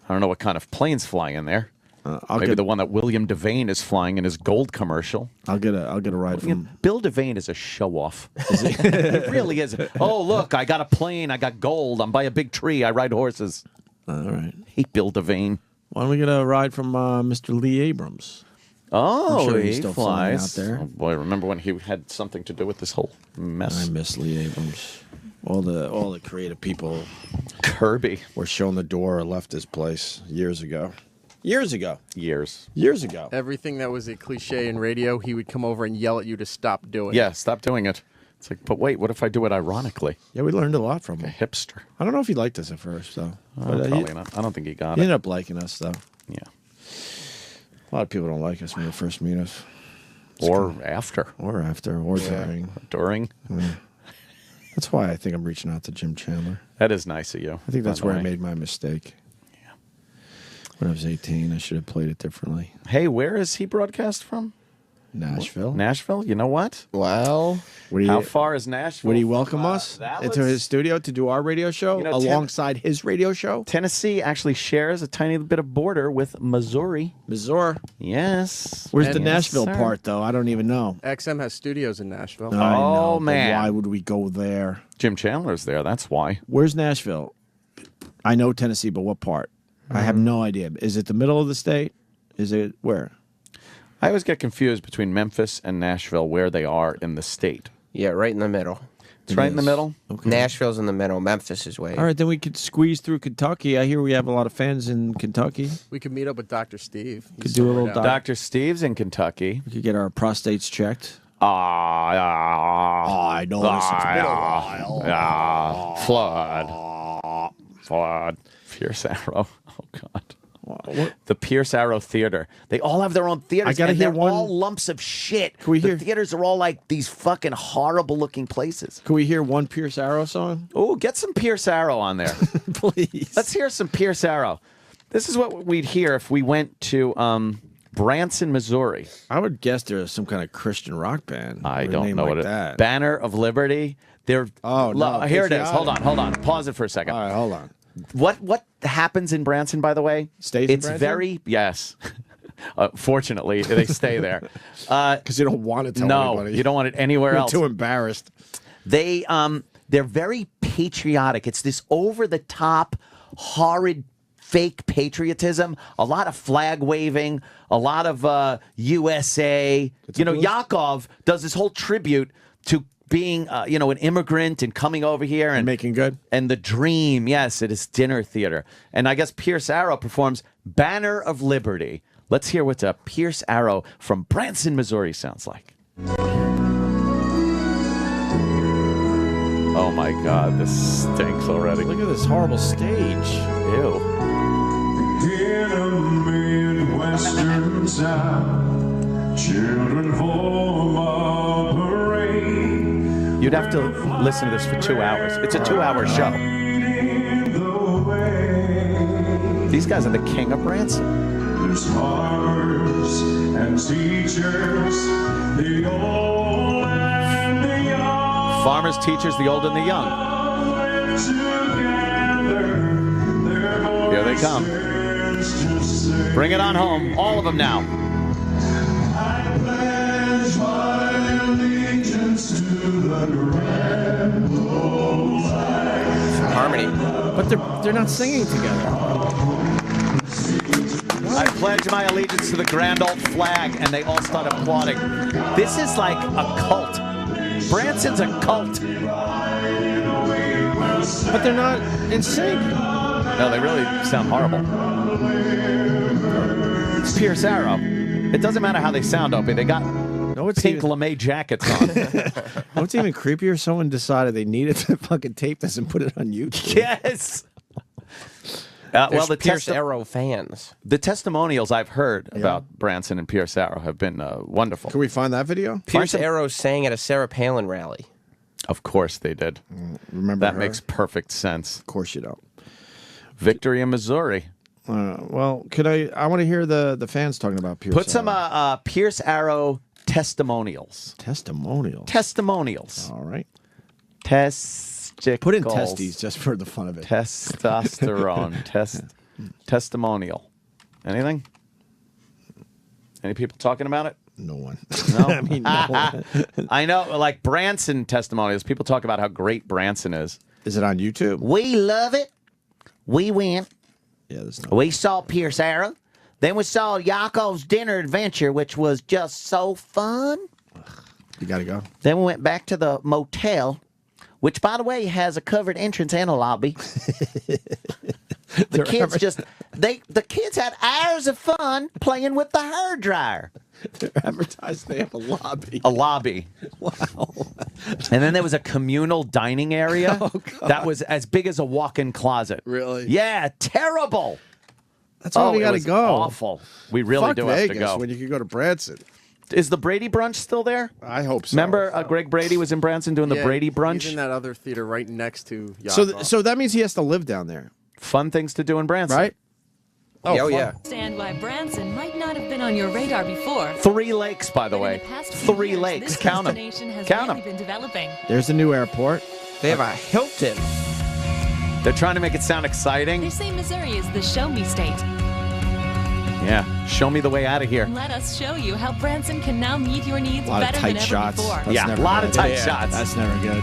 don't know what kind of plane's flying in there. I'll Maybe get- the one that William Devane is flying in his gold commercial. I'll get a ride from. Bill Devane is a show off. He really is. Oh, look, I got a plane. I got gold. I'm by a big tree. I ride horses. All right. Hate Bill Devane. Why don't we get a ride from Mr. Lee Abrams? Oh, I'm sure he he's still flying flies out there. Oh, boy, remember when he had something to do with this whole mess? I miss Lee Abrams. All the creative people Kirby were shown the door or left this place years ago. Years ago. Years. Years ago. Everything that was a cliche in radio, he would come over and yell at you to stop doing. Yeah, stop doing it. It's like, but wait, what if I do it ironically? Yeah, we learned a lot from him. A hipster. I don't know if he liked us at first, though. Probably not. I don't think he got He it. ended up liking us, though. Yeah. A lot of people don't like us when they first meet us. Or after. Or after. Or during. During. Yeah. That's why I think I'm reaching out to Jim Chandler. That is nice of you. I think that's by the where I way. made my mistake. Yeah. When I was 18, I should have played it differently. Hey, where is he broadcast from? Nashville. Nashville? You know what? Well, how far is Nashville? Would he welcome us that into was- his studio to do our radio show You know, alongside his radio show? Tennessee actually shares a tiny bit of border with Missouri. Missouri. Yes. Where's the And- Nashville Yes, sir. part, though? I don't even know. XM has studios in Nashville. I know, but man. why would we go there? Jim Chandler's there. That's why. Where's Nashville? I know Tennessee, but what part? I have no idea. Is it the middle of the state? Is it where? I always get confused between Memphis and Nashville, where they are in the state. Yeah, right in the middle. It's right in the middle? Okay. Nashville's in the middle. Memphis is way. All right, then we could squeeze through Kentucky. I hear we have a lot of fans in Kentucky. We could meet up with Dr. Steve. Could do a little Dr. Steve's in Kentucky. We could get our prostates checked. I know this has been a while. Flood. Pierce Arrow. Oh, God. The Pierce Arrow Theater. They all have their own theaters. I gotta and hear they're one- all lumps of shit. Can we the hear- theaters are all like these fucking horrible looking places. Can we hear one Pierce Arrow song? Oh, get some Pierce Arrow on there. Please. Let's hear some Pierce Arrow. This is what we'd hear if we went to Branson, Missouri. I would guess there's some kind of Christian rock band. I with a don't name know like what that. it. Banner of Liberty. They're here it is. Hold on. Pause it for a second. All right, hold on. What happens in Branson, by the way? Stays in It's Branson? very yes. Fortunately, they stay there because you don't want to tell anybody. you don't want it anywhere You're else. too embarrassed. They're very patriotic. It's this over the top, horrid, fake patriotism. A lot of flag waving. A lot of USA. Yakov does this whole tribute to being an immigrant and coming over here and making good. And the dream, yes, it is dinner theater. And I guess Pierce Arrow performs Banner of Liberty. Let's hear what a Pierce Arrow from Branson, Missouri sounds like. Oh my God, this stinks already. Look at this horrible stage. Ew. In a Midwestern town, children form a parade. You'd have to listen to this for 2 hours. It's a 2-hour show. These guys are the king of Branson. There's farmers and teachers, the old and the young. Farmers, teachers, the old and the young. Here they come. Bring it on home. All of them now. I pledge my allegiance to the grand old flag. Harmony. But they're not singing together. I pledge my allegiance to the grand old flag, and they all start applauding. This is like a cult. Branson's a cult. But they're not in sync. No, they really sound horrible. It's Pierce Arrow. It doesn't matter how they sound, Opie. They got pink lame jackets on. What's even creepier? Someone decided they needed to fucking tape this and put it on YouTube. Yes. Well, the Pierce Arrow fans. The testimonials I've heard about Branson and Pierce Arrow have been wonderful. Can we find that video? Pierce Arrow sang at a Sarah Palin rally. Of course they did. Remember that her? makes perfect sense. Of course you don't. Victory in Missouri. Well, could I want to hear the fans talking about Pierce Put some Arrow. Pierce Arrow testimonials. Testimonials. Testimonials. All right. Testicles. Put in testes just for the fun of it. Testosterone. Testimonial. Anything? Any people talking about it? No one. No? I mean, no one. I know, like Branson testimonials. People talk about how great Branson is. Is it on YouTube? We love it. We went. Yeah, that's not. We saw Pierce Arrow. Then we saw Yakov's Dinner Adventure, which was just so fun. You got to go. Then we went back to the motel, which, by the way, has a covered entrance and a lobby. The kids had hours of fun playing with the hair dryer. They're advertised they have a lobby. A lobby. Wow. And then there was a communal dining area that was as big as a walk-in closet. Really? Yeah, terrible. That's why we it got to was go. Awful. We really Fuck do Vegas have to go. when you could go to Branson. Is the Brady Brunch still there? I hope so. Remember Greg Brady was in Branson doing the Brady Brunch? He's in that other theater right next to Yakov. So that means he has to live down there. Fun things to do in Branson. Right? Oh, yeah. Understand why Branson might not have been on your radar before. 3 lakes, by the way. 3 lakes. This Count them. destination has Count really them. been developing. There's the new airport. They have a Hilton. They're trying to make it sound exciting. They say Missouri is the show me state. Yeah. Show me the way out of here. Let us show you how Branson can now meet your needs A lot of better tight than ever shots. before. That's Yeah, never a lot good. of tight shots. That's never good.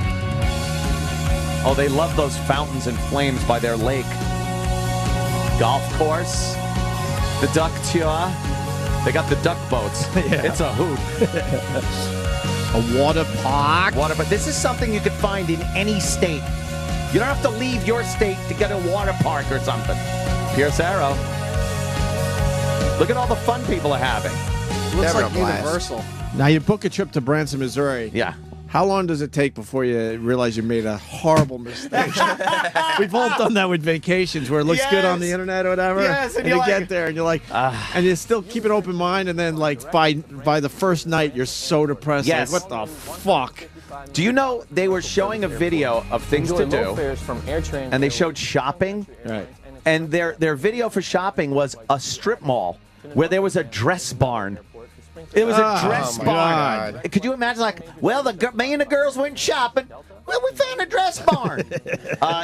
Oh, they love those fountains and flames by their lake. Golf course. The duck tour. They got the duck boats. It's a hoot. A water park. But this is something you could find in any state. You don't have to leave your state to get a water park or something. Pierce Arrow. Look at all the fun people are having. Looks like Universal. Now you book a trip to Branson, Missouri. Yeah. How long does it take before you realize you made a horrible mistake? We've all done that with vacations where it looks good on the internet or whatever. Yes, and you get there and you're like, and you still keep an open mind, and then like by the first night you're so depressed. Yes. Like, what the fuck? Do you know they were showing a video of things to do, and they showed shopping, right? And their video for shopping was a strip mall where there was a dress barn. It was a dress barn. God. Could you imagine, like, well, me and the girls went shopping. Well, we found a dress barn.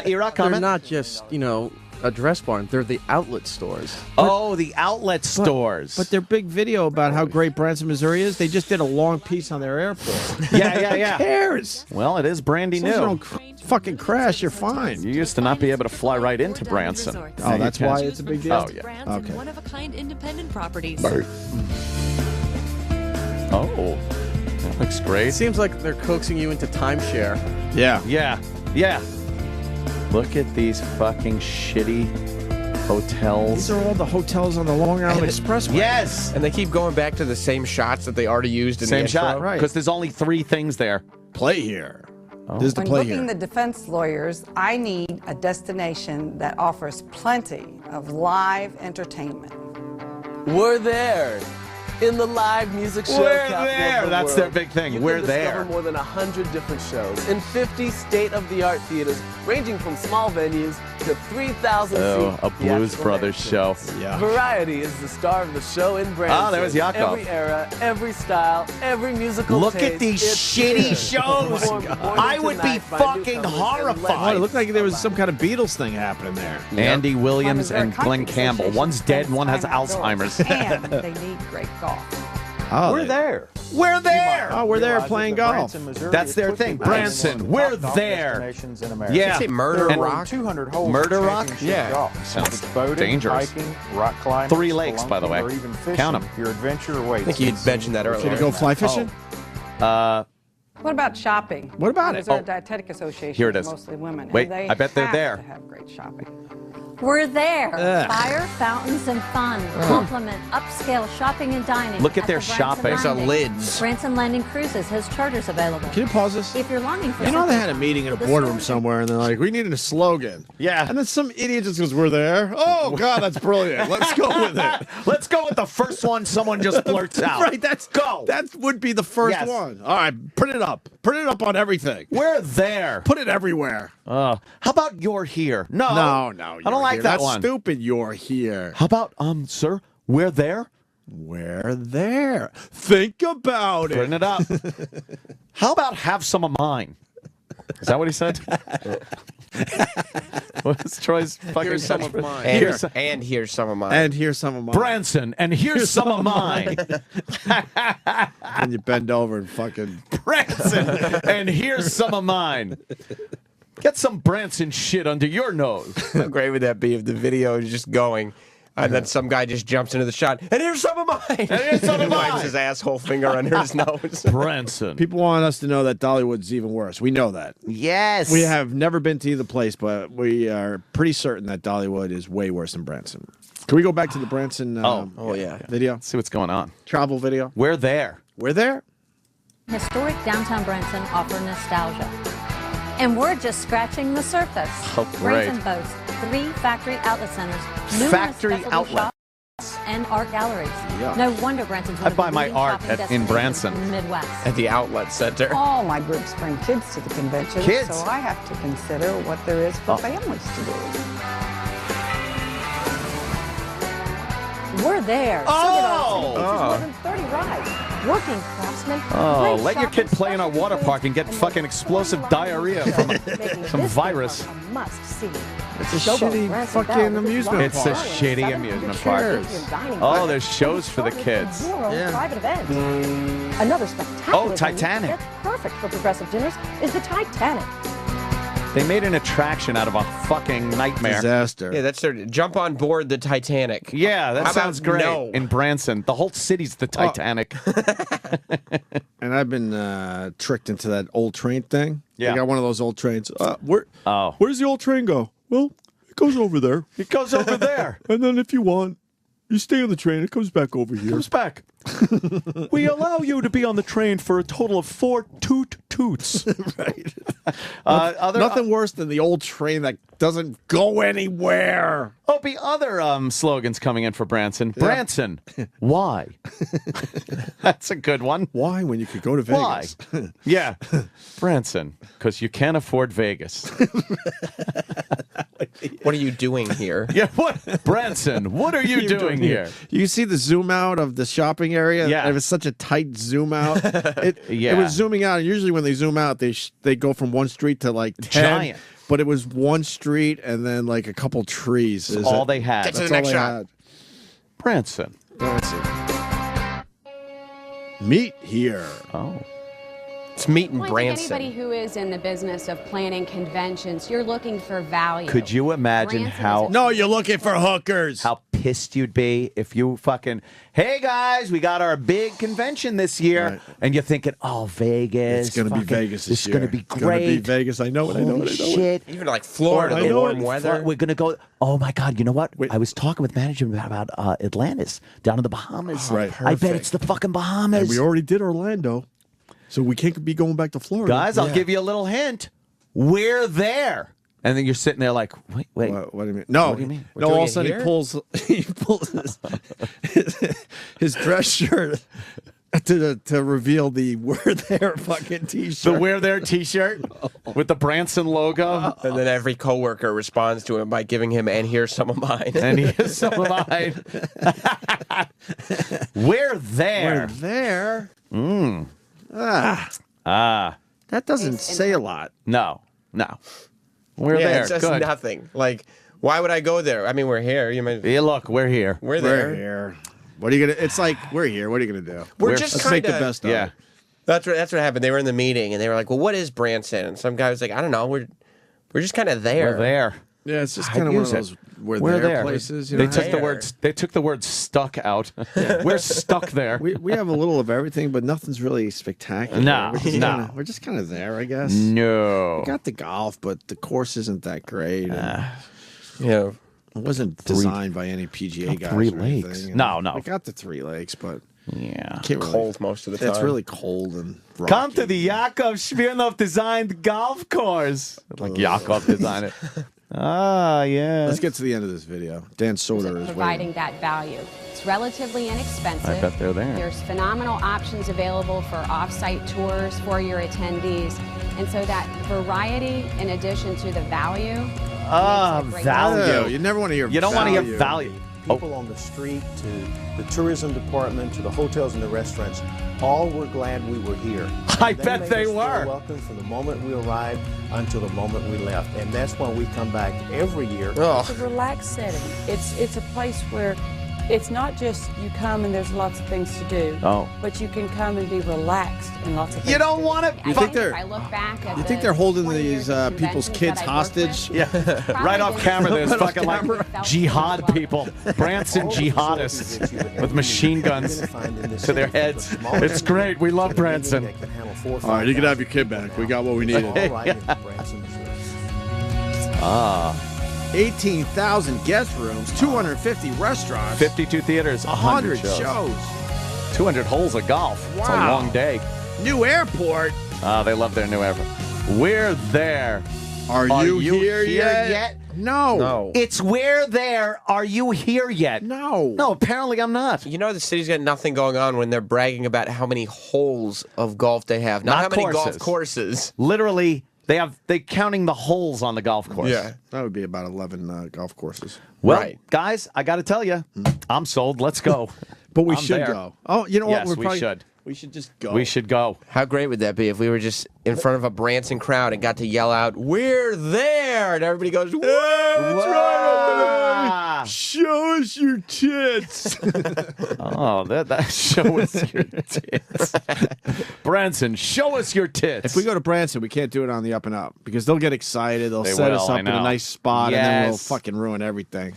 Era, comment? They're not just, a dress barn. They're the outlet stores. Oh, the outlet stores. But their big video about how great Branson, Missouri is, they just did a long piece on their airport. Yeah. Who cares? Well, it is brandy As long as you new. don't fucking crash, you're fine. You used to not be able to fly right into Branson. Oh, that's why it's a big deal? Oh, yeah. Brands and one-of-a-kind independent properties. Oh, that looks great. It seems like they're coaxing you into timeshare. Yeah. Look at these fucking shitty hotels. These are all the hotels on the Long Island Expressway. Yes. And they keep going back to the same shots that they already used in Same the intro. shot, right. because there's only 3 things there. Play here. This is the When play booking here. the defense lawyers, I need a destination that offers plenty of live entertainment. We're there. In the live music show We're capital there. of the That's world. their big thing. You We're can there. discover more than 100 different shows in 50 state-of-the-art theaters, ranging from small venues to 3,000 Oh, seat a Blues theatrical Brothers show. Yeah. Variety is the star of the show in Branson. Ah, there was Yakov. Every era, every style, every musical Look taste. at these It's shitty here. shows. Performed morning I to would be night by fucking newcomers and horrified. Oh, it looked like there was some kind of Beatles thing happening there. Andy Williams Missouri and Glenn Country Campbell. Association One's dead, spends one has time outdoors, Alzheimer's. And they need great golf. Oh, We're there. We're there. Oh, we're there playing golf. That's their thing. Branson, we're there. Yeah. Say Murder And Rock? 200 holes. Murder of Rock? championship Yeah. golf. Sounds Boating, dangerous. hiking, rock climbing, 3 lakes, by the way. or even fishing. Count 'em. Your adventure awaits. I think you'd mentioned that earlier. Should we go fly fishing? What about shopping? What about the it? Missouri Dietetic Association Here it is is. mostly women. Wait, and they I bet they're have there. To have great shopping. We're there. Ugh. Fire, fountains, and fun. Complement upscale shopping and dining. Look at their the Branson shopping. There's a Landing. lids. Branson Landing Cruises has charters available. Can you pause this? If you're longing for You know, they had a something meeting in a the boardroom store- somewhere, and they're like, we needed a slogan. Yeah. And then some idiot just goes, we're there. Oh, God, that's brilliant. Let's go with it. Let's go with the first one someone just blurts out. Right, go. That would be the first Yes. one. All right, put it up. Put it up on everything. We're there. Put it everywhere. How about you're here? No. No. I don't like here. that That's one. stupid. You're here. How about, sir, we're there? We're there. Think about Putting it. it up. How about have some of mine? Is that what he said? What's Troy's fucking Here's some of catchphrase? mine. And here's some of mine. And here's some of mine. Branson, and here's some of mine. And you bend over and fucking. Branson, and here's some of mine. Get some Branson shit under your nose. How great would that be if the video is just going, and then some guy just jumps into the shot, and here's some of mine. And here's some of He wipes mine. his asshole finger under his nose. Branson. People want us to know that Dollywood's even worse. We know that. Yes. We have never been to either place, but we are pretty certain that Dollywood is way worse than Branson. Can we go back to the Branson video? Let's see what's going on. Travel video? We're there. We're there? Historic downtown Branson offer nostalgia. And we're just scratching the surface. Oh, great. Branson boasts 3 factory outlet centers, numerous Factory specialty outlet. shops, and art galleries. Yeah. No wonder Branson's one I of buy the my leading art shopping in destinations Branson. in the Midwest. At the outlet center. All my groups bring kids to the convention, Kids? so I have to consider what there is for families to do. We're there. Oh! So did more than 30 rides. Working craftsmen. Oh, great let your shopping kid play in a water park and get fucking explosive diarrhea from making some this virus. a must-see. It's a shitty fucking amusement It's a park. shitty amusement park. Oh, there's shows for the kids. Yeah. Private events. Another spectacular Oh, venue Titanic. that's perfect for progressive dinners is the Titanic. They made an attraction out of a fucking nightmare. Disaster. Yeah, that's their jump on board the Titanic. Yeah, that How sounds about great. no? In Branson, the whole city's the Titanic. And I've been tricked into that old train thing. Yeah. I got one of those old trains. Where's the old train go? Well, it goes over there. It goes over there. And then if you want, you stay on the train. It comes back over here. Comes back. We allow you to be on the train for a total of 4 toots. Right. Nothing worse than the old train that doesn't go anywhere. Oh, be other slogans coming in for Branson. Yeah. Branson, why? That's a good one. Why when you could go to Vegas? Why? Yeah. Branson, because you can't afford Vegas. What are you doing here? Yeah, what? Branson, what are you doing here? You see the zoom out of the shopping area? Yeah. It was such a tight zoom out. It Yeah. was zooming out. Usually when they zoom out, they go from one street to like 10. Giant. But it was one street and then like a couple trees. That's all they had. Get to That's the all next they shot. had. Branson. Meet here. Oh. It's meet in Well, I think Branson. anybody who is in the business of planning conventions, you're looking for value. Could you imagine Branson how... is a- No, you're looking for hookers. How pissed you'd be if you fucking, hey guys, we got our big convention this year, Right. and you're thinking, oh, Vegas. It's going to be fucking- Vegas this year. It's going to be It's gonna be great. Vegas. I know it. I know Holy it. I know it. shit. Even like Florida, I the know warm it. weather. We're going to go. Oh my God. You know what? Wait. I was talking with management about Atlantis down in the Bahamas. Right. I bet Perfect. it's the fucking Bahamas. And we already did Orlando. So we can't be going back to Florida. Guys, I'll give you a little hint. We're there. And then you're sitting there like, wait. What do you mean? No. What do you mean? We're No, doing all it of a sudden here? he pulls his dress shirt to reveal the "We're There" fucking T-shirt. The We're There T-shirt with the Branson logo. And then every coworker responds to him by giving him, and here's some of mine. And here's some of mine. We're there. We're there. Mm. That doesn't say a lot. No. We're yeah, there. it says Good. nothing. Like, why would I go there? I mean, we're here. You might. Yeah, look, we're here. We're there. We're here. What are you gonna? It's like we're here. What are you gonna do? We're just Let's make the kinda- best of Yeah. it. That's what happened. They were in the meeting and they were like, "Well, what is Branson?" And some guy was like, "I don't know. We're just kind of there." We're there. Yeah, it's just I'd kind of one of use it. those we're We're there there. places. You They know? took the There. words. They took the word "stuck" out. We're stuck there. We have a little of everything, but nothing's really spectacular. No, We're just kind of there, I guess. No. We got the golf, but the course isn't that great. and Yeah. it wasn't designed by any PGA guys. three or anything, lakes. you know? No. We got the 3 lakes, but Yeah. can't really, Cold most of the time. it's really cold and rocky. Come to the Yakov Smirnoff designed golf course. Like Yakov designed it. Ah, yeah. Let's get to the end of this video. Dan Soder is providing waiting. that value. It's relatively inexpensive. I bet they're there. There's phenomenal options available for off-site tours for your attendees. And so that variety, in addition to the value, Value. You never want to hear You don't want to hear value. People on the street, to the tourism department, to the hotels and the restaurants, all were glad we were here. I And bet made they us feel were. welcome from the moment we arrived until the moment we left, and that's why we come back every year. It's a relaxed setting. It's a place where it's not just you come and there's lots of things to do. Oh. But you can come and be relaxed and lots of things. You don't to want to. You think they're? I look back at You think they're holding these people's kids hostage? Yeah, right off camera. There's fucking like jihad people, Branson jihadists with machine guns to their heads. It's great. We love Branson. All right, you can have your kid back. We got what we needed. All right in Branson, Missouri. 18,000 guest rooms, 250 restaurants, 52 theaters, 100 shows. shows. 200 holes of golf. It's a Wow. long day. New airport. They love their new airport. We're there. Are you here yet? No. It's we're there. Are you here yet? No. No, apparently I'm not. You know the city's got nothing going on when they're bragging about how many holes of golf they have, not how many golf courses. Literally, they counting the holes on the golf course. Yeah. That would be about 11 golf courses. Well, Right. guys, I got to tell you, I'm sold. Let's go. But we I'm should there. go. Oh, you know what? Yes, we should. We should just go. We should go. How great would that be if we were just in front of a Branson crowd and got to yell out, "We're there!" and everybody goes, "Whoa!" That's right. Show us your tits. Oh, that show us your tits. Branson, show us your tits. If we go to Branson, we can't do it on the up and up because they'll get excited. They'll set us up in a nice spot, and then we'll fucking ruin everything.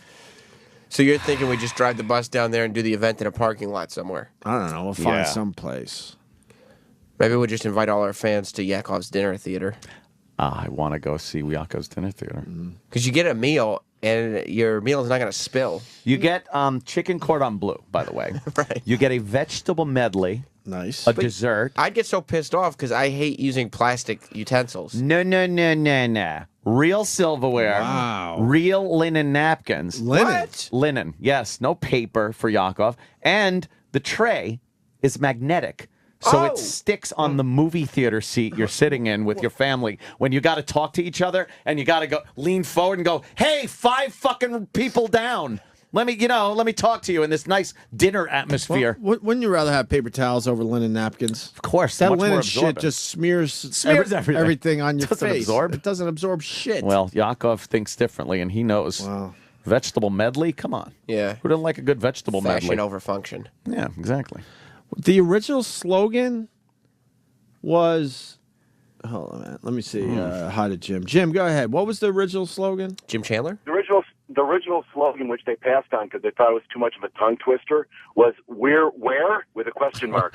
So you're thinking we just drive the bus down there and do the event in a parking lot somewhere? I don't know. We'll find some place. Maybe we'll just invite all our fans to Yakov's Dinner Theater. I want to go see Yakov's Dinner Theater. Because you get a meal, and your meal is not going to spill. You get chicken cordon bleu, by the way. Right. You get a vegetable medley. Nice. A dessert. I'd get so pissed off because I hate using plastic utensils. No. Real silverware. Wow. Real linen napkins. Linen? What? Linen, yes. No paper for Yakov. And the tray is magnetic. So it sticks on the movie theater seat you're sitting in with your family when you got to talk to each other and you got to go lean forward and go, "Hey, 5 fucking people down. Let me talk to you in this nice dinner atmosphere." Well, wouldn't you rather have paper towels over linen napkins? Of course. That much more linen shit absorbent. just smears everything on your Doesn't face. absorb. It doesn't absorb shit. Well, Yakov thinks differently, and he knows. Wow. Vegetable medley? Come on. Yeah. Who doesn't like a good vegetable Fashion medley? over function. Yeah, exactly. The original slogan was... Hold on, man. Let me see. Hi to Jim. Jim, go ahead. What was the original slogan? Jim Chandler? The original slogan, which they passed on because they thought it was too much of a tongue twister, was "We're where?" with a question mark.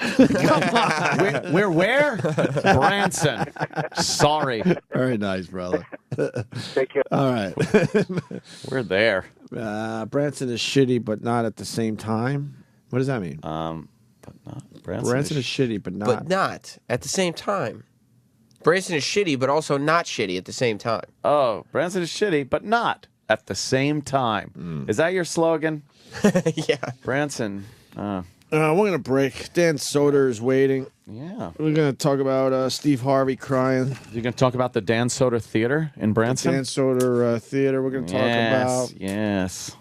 We're where? Branson. Sorry. Very nice, brother. Take care. All right. We're there. Branson is shitty, but not at the same time. What does that mean? But not. Branson is shitty, but not. But not at the same time. Branson is shitty, but also not shitty at the same time. Oh, Branson is shitty, but not at the same time. Is that your slogan? Yeah. Branson. We're going to break. Dan Soder is waiting. Yeah. We're going to talk about Steve Harvey crying. You're going to talk about the Dan Soder Theater in Branson? Dan Soder Theater we're going to talk about. Yes.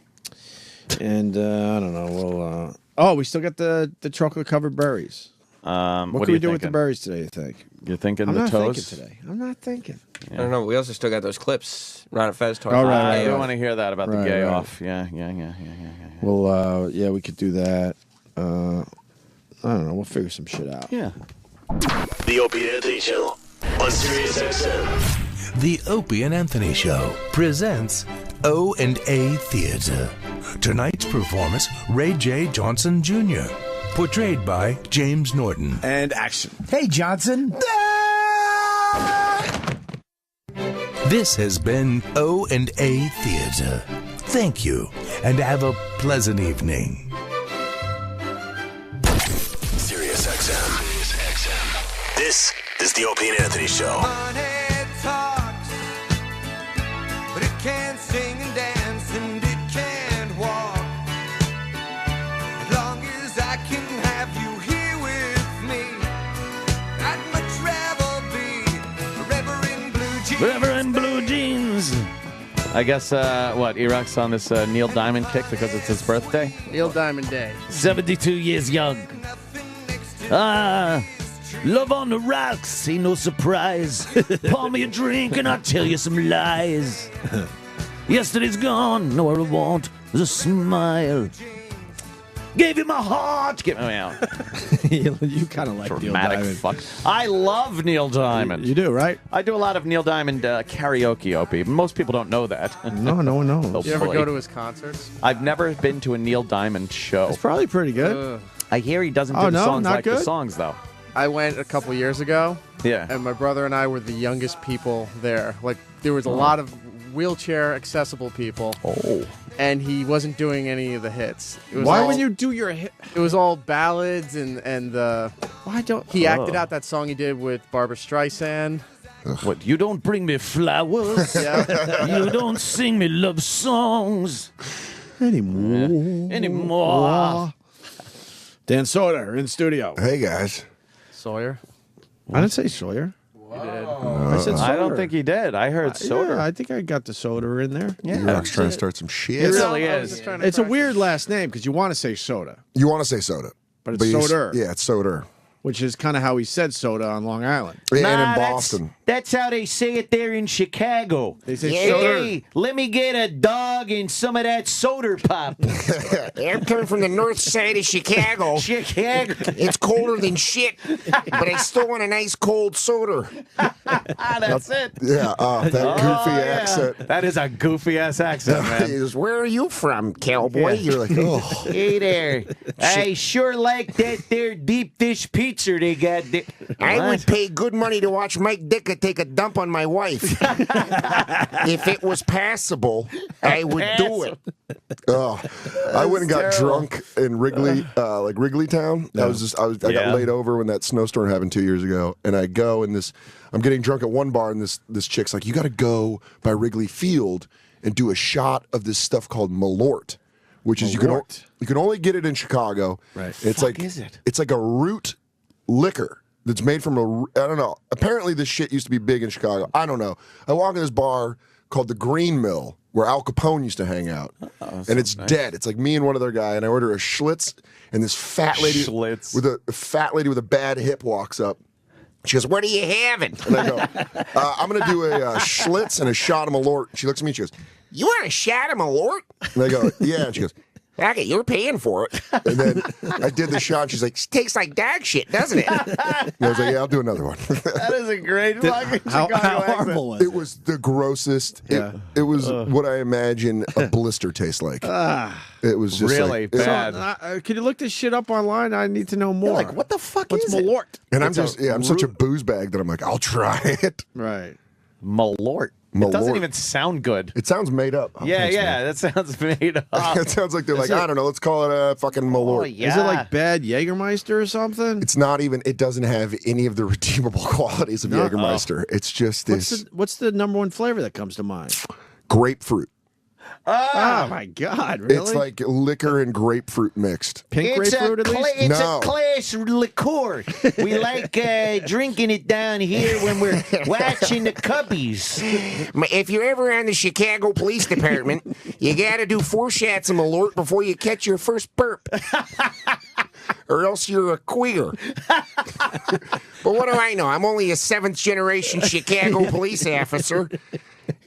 And I don't know. We'll. We still got the chocolate-covered berries. What can we do with the berries today, you think? You're thinking I'm the not toes? thinking today. I'm not thinking. I don't know. We also still got those clips. Ron and Fez talking Oh, about right, the I gay don't off. want to hear that about the Right, gay right. off. Yeah. Well, we could do that. I don't know. We'll figure some shit out. Yeah. The Opie and Anthony Show on Sirius XM. The Opie and Anthony Show presents O&A Theater. Tonight's performance, Ray J. Johnson Jr., portrayed by James Norton. And action. Hey, Johnson. This has been O&A Theater. Thank you, and have a pleasant evening. Sirius XM. This is the Opie and Anthony Show. But it can't sing and dance and it can't walk. As long as I can have you here with me, I'd much rather be forever in blue jeans. Forever in blue jeans. I guess, E-Rock's on this Neil Diamond kick because it's his birthday? Neil Diamond Day. 72 years young. Love on the rocks, ain't no surprise. Pour me a drink and I'll tell you some lies. Yesterday's gone, know what I want is a smile. Gave you my heart. Get me out. You kind of like Neil Dramatic Diamond. fuck. I love Neil Diamond. You do, right? I do a lot of Neil Diamond karaoke, Opie. Most people don't know that. No one knows. You ever go to his concerts? I've never been to a Neil Diamond show. It's probably pretty good. I hear he doesn't Oh, do the no? songs Not like the good? songs, though. I went a couple years ago. Yeah. And my brother and I were the youngest people there. Like, there was a lot of wheelchair accessible people. Oh. And he wasn't doing any of the hits. It was Why all- would you do your hit? It was all ballads and why don't he acted out that song he did with Barbara Streisand. What, you don't bring me flowers? Yeah. You don't sing me love songs anymore. Dan Soder in studio. Hey, guys. Sawyer. I didn't say Sawyer. You did. I said Soder. I don't think he did. I heard Soder. Yeah, I think I got the Soder in there. Yeah. E-Rock's trying to start some shit. It really is. It's a weird last name because you want to say Soda, You want to say soda. but it's you- Soder. Yeah, it's Soder. which is kind of how he said soda on Long Island. That's how they say it there in Chicago. They say hey, let me get a dog and some of that soda pop. I'm coming from the north side of Chicago. Chicago. It's colder than shit, but I still want a nice cold soda. That's it. Yeah, that goofy accent. That is a goofy ass accent, man. He goes, where are you from, cowboy? You're like, oh. Hey there. I sure like that there deep dish pizza they got there. I would pay good money to watch Mike Ditka take a dump on my wife. If it was passable, I would do it. Oh, I went and got drunk in Wrigley, like Wrigley Town. I got laid over when that snowstorm happened 2 years ago, and I go and I'm getting drunk at one bar, and this chick's like, you got to go by Wrigley Field and do a shot of this stuff called Malort, which is you can only get it in Chicago. Right. It's like is it? It's like a root liquor that's made from I don't know. Apparently this shit used to be big in Chicago. I don't know. I walk in this bar called the Green Mill where Al Capone used to hang out. And it's dead. It's like me and one other guy, and I order a Schlitz, and this fat lady with a bad hip walks up. She goes, what are you having? And I go, I'm going to do a Schlitz and a shot of Malort. She looks at me and she goes, You want a shot of Malort? and I go, yeah. And she goes, Okay, you're paying for it. and then I did the shot. She's like, Tastes like dog shit, doesn't it? and I was like, yeah, I'll do another one. That is a great fucking How Chicago horrible was It was the grossest. It was what I imagine a blister tastes like. It was just really like, bad. Can you look this shit up online? I need to know more. Like, what the fuck What's is it? Malort? And I'm such a booze bag that I'm like, I'll try it. Right. Malort. It doesn't even sound good. It sounds made up. Oh, yeah, thanks, yeah, man. that sounds made up. It sounds like they're like, I don't know, let's call it a fucking Malort. Oh, yeah. Is it like bad Jägermeister or something? It's not even, it doesn't have any of the redeemable qualities of Jägermeister. It's just this What's the number one flavor that comes to mind? grapefruit. Oh my God! Really? It's like liquor and grapefruit mixed. Pink grapefruit at least? It's No. a class liqueur. We like drinking it down here when we're watching the Cubbies. If you're ever on the Chicago Police Department, you gotta do 4 shots of Malort before you catch your first burp. Or else you're a queer. But what do I know? I'm only a 7th generation Chicago police officer.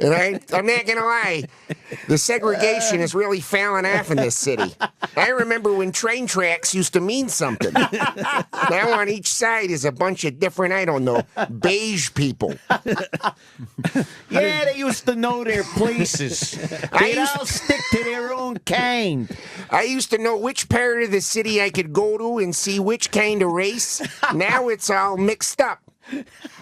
And I'm not going to lie, the segregation is really falling off in this city. I remember when train tracks used to mean something. Now on each side is a bunch of different, I don't know, beige people. Yeah, they used to know their places. They'd all stick to their own kind. I used to know which part of the city I could go to and see which kind of race. Now it's all mixed up.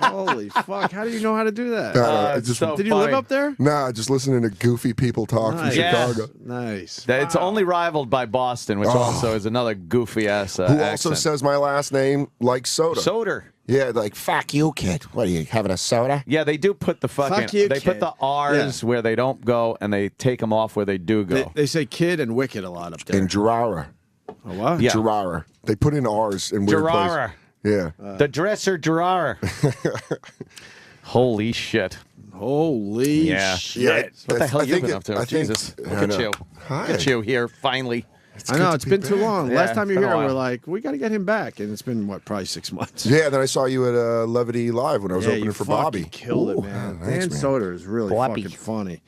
Holy fuck! How do you know how to do that? Did you live up there? Nah, just listening to goofy people talk from Chicago. Nice. It's only rivaled by Boston, which also is another goofy ass Who accent. also says my last name like soda. Soda. Yeah, like, Fuck you, kid. What are you, having a soda? Yeah, they do put the fucking. Fuck you, they put kid. the R's where they don't go, and they take them off where they do go. They say kid and wicked a lot up there. in Gerara. Oh, what? Yeah. Gerara. They put in R's in weird Gerara. places. Yeah. The dresser drawer. Holy shit. Holy shit. What the hell I you think been it- up to? I think- Jesus. I Look at know. you. Hi. Look at you here, finally. I know, it's been too long. Yeah, Last time you it's were been a here, we're while. like, we got to get him back. And it's been, what, probably 6 months. Yeah, then I saw you at Levity Live when I was Yeah, opening you for fucking Bobby. killed it, Ooh, man. thanks, Dan man. Soder is really Bobby. fucking funny.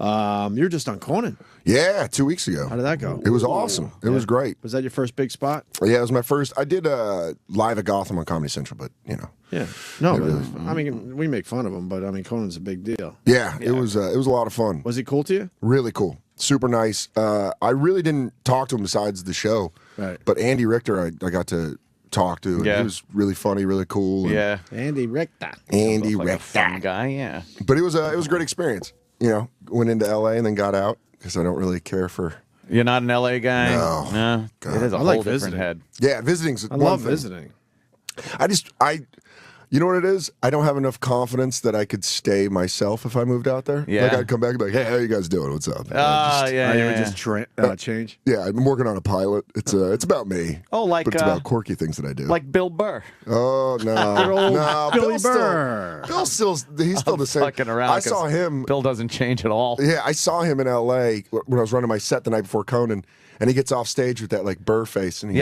You're just on Conan. Yeah, 2 weeks ago. How did that go? It was awesome. It was great. Was that your first big spot? Yeah, it was my first. I did live at Gotham on Comedy Central, but you know. Yeah. No, but, I mean, we make fun of him, but I mean, Conan's a big deal. Yeah, it was a lot of fun. Was he cool to you? Really cool. Super nice. I really didn't talk to him besides the show. Right. But Andy Richter, I got to talk to. And Yeah. He was really funny, really cool. and Yeah. Andy Richter. Andy Like a Richter. fun guy, yeah. But it was a great experience. You know, went into LA and then got out because I don't really care for. You're not an LA guy? No. It is a I whole like different visiting. head. Yeah, visiting's. I one love thing. visiting. You know what it is? I don't have enough confidence that I could stay myself if I moved out there. Yeah. Like I'd come back and be like, hey, how you guys doing? What's up? Change. Yeah, I'm working on a pilot. It's about me. Oh, like but it's about quirky things that I do. Like Bill Burr. Oh no, no, Billy Bill's Burr. Bill's still he's still the same. Fucking around. I 'cause saw him. Bill doesn't change at all. Yeah, I saw him in L.A. when I was running my set the night before Conan, and he gets off stage with that like Burr face, and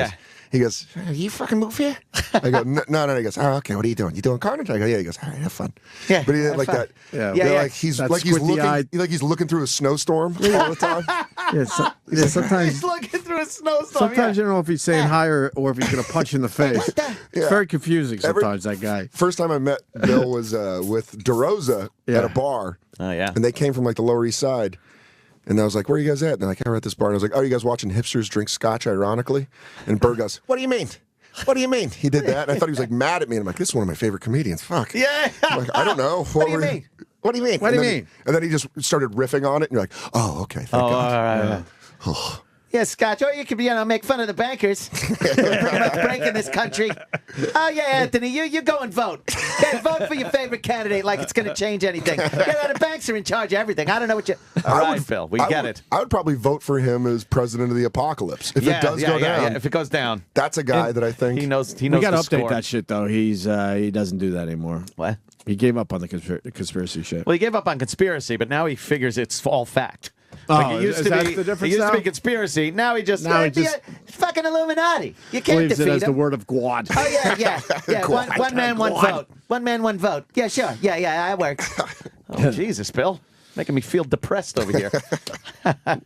he goes, you fucking move here? I go, no. He goes, oh, okay, what are you doing? You doing Carnage? I go, yeah. He goes, all right, have fun. Yeah, but he did have like fun. that. Yeah. Yeah, like he's That like he's looking, squinty-eyed- like he's looking through a snowstorm all the time. Yeah, sometimes. He's looking through a snowstorm. Sometimes you don't know if he's saying hi or if he's going to punch you in the face. Yeah. It's very confusing sometimes, that guy. First time I met Bill was with DeRosa at a bar. Oh, yeah. And they came from like the Lower East Side. And I was like, where are you guys at? And they're like, we're at this bar. And I was like, oh, you guys watching hipsters drink scotch ironically? And Burr goes, what do you mean? What do you mean? He did that. And I thought he was like mad at me. And I'm like, this is one of my favorite comedians. Fuck. Yeah. I'm like, I don't know. What do you mean? What do you mean? What do you And then mean? And then he just started riffing on it. And you're like, oh, okay. Thank God. All right. Yeah. Yeah, Scotch. Or you could, make fun of the bankers. Pretty much breaking this country. Oh, yeah, Anthony, you go and vote. Yeah, vote for your favorite candidate like it's going to change anything. Yeah, the banks are in charge of everything. I don't know what you... All right, Phil, we get it. I would probably vote for him as president of the apocalypse. If it does go down. Yeah, if it goes down. That's a guy that I think... He knows We got to the update score. that shit, though. He doesn't do that anymore. What? He gave up on the conspiracy shit. Well, he gave up on conspiracy, but now he figures it's all fact. Oh, Like it used is to that be, the difference it used now? to be conspiracy. Now he just fucking Illuminati. You can't Believes it defeat as the him. word of God. Oh, yeah. One man, one vote. One man, one vote. Yeah, sure. Yeah, that works. Oh, Jesus, Bill. Making me feel depressed over here.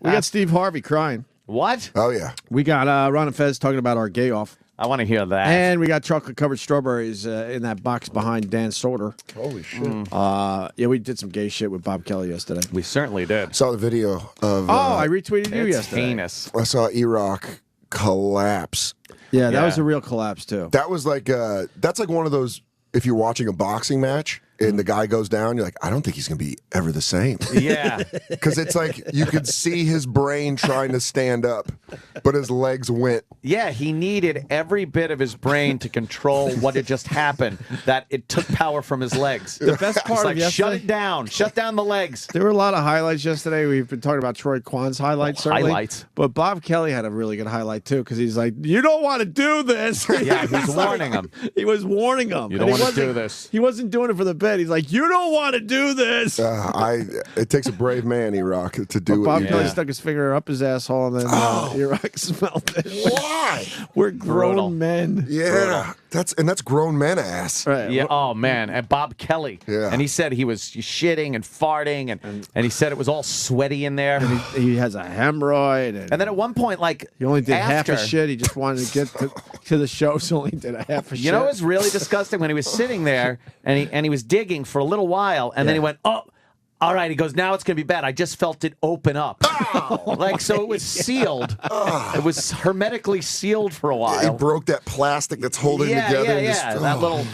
We got Steve Harvey crying. What? Oh, yeah. We got Ron and Fez talking about our gay off. I want to hear that. And we got chocolate-covered strawberries in that box behind Dan Soder. Holy shit. Yeah, we did some gay shit with Bob Kelly yesterday. We certainly did. Saw the video of... I retweeted you It's yesterday. heinous. I saw E-Rock collapse. Yeah, that Yeah. was a real collapse, too. That was like... that's like one of those... If you're watching a boxing match and the guy goes down, you're like, I don't think he's going to be ever the same. Yeah. Because it's like you could see his brain trying to stand up, but his legs went. Yeah, he needed every bit of his brain to control what had just happened, that it took power from his legs. The best part It's of like, yesterday... shut it down. Shut down the legs. There were a lot of highlights yesterday. We've been talking about Troy Kwan's highlights, certainly. highlights. But Bob Kelly had a really good highlight, too, because he's like, you don't want to do this. Yeah, he's warning him. He was warning him. You And don't he want to wasn't- do this. He wasn't doing it for the bit. He's like, you don't want to do this. It takes a brave man, E-Rock, to do But what Bob you Kelly did. stuck his finger up his asshole, and then E-Rock smelled it. Why? We're grown Brutal. men. Yeah, that's grown men ass. Right. Yeah. Oh man. And Bob Kelly. Yeah. And he said he was shitting and farting, and he said it was all sweaty in there. He has a hemorrhoid. And then at one point, like he only did half after, a shit. He just wanted to get to the show, so only did a half a shit. You know, it was really disgusting when he was sitting there and he was digging for a little while, and then he went, oh. All right, he goes, now it's going to be bad. I just felt it open up. Like, so it was sealed. It was hermetically sealed for a while. He broke that plastic that's holding it together. and just- that little...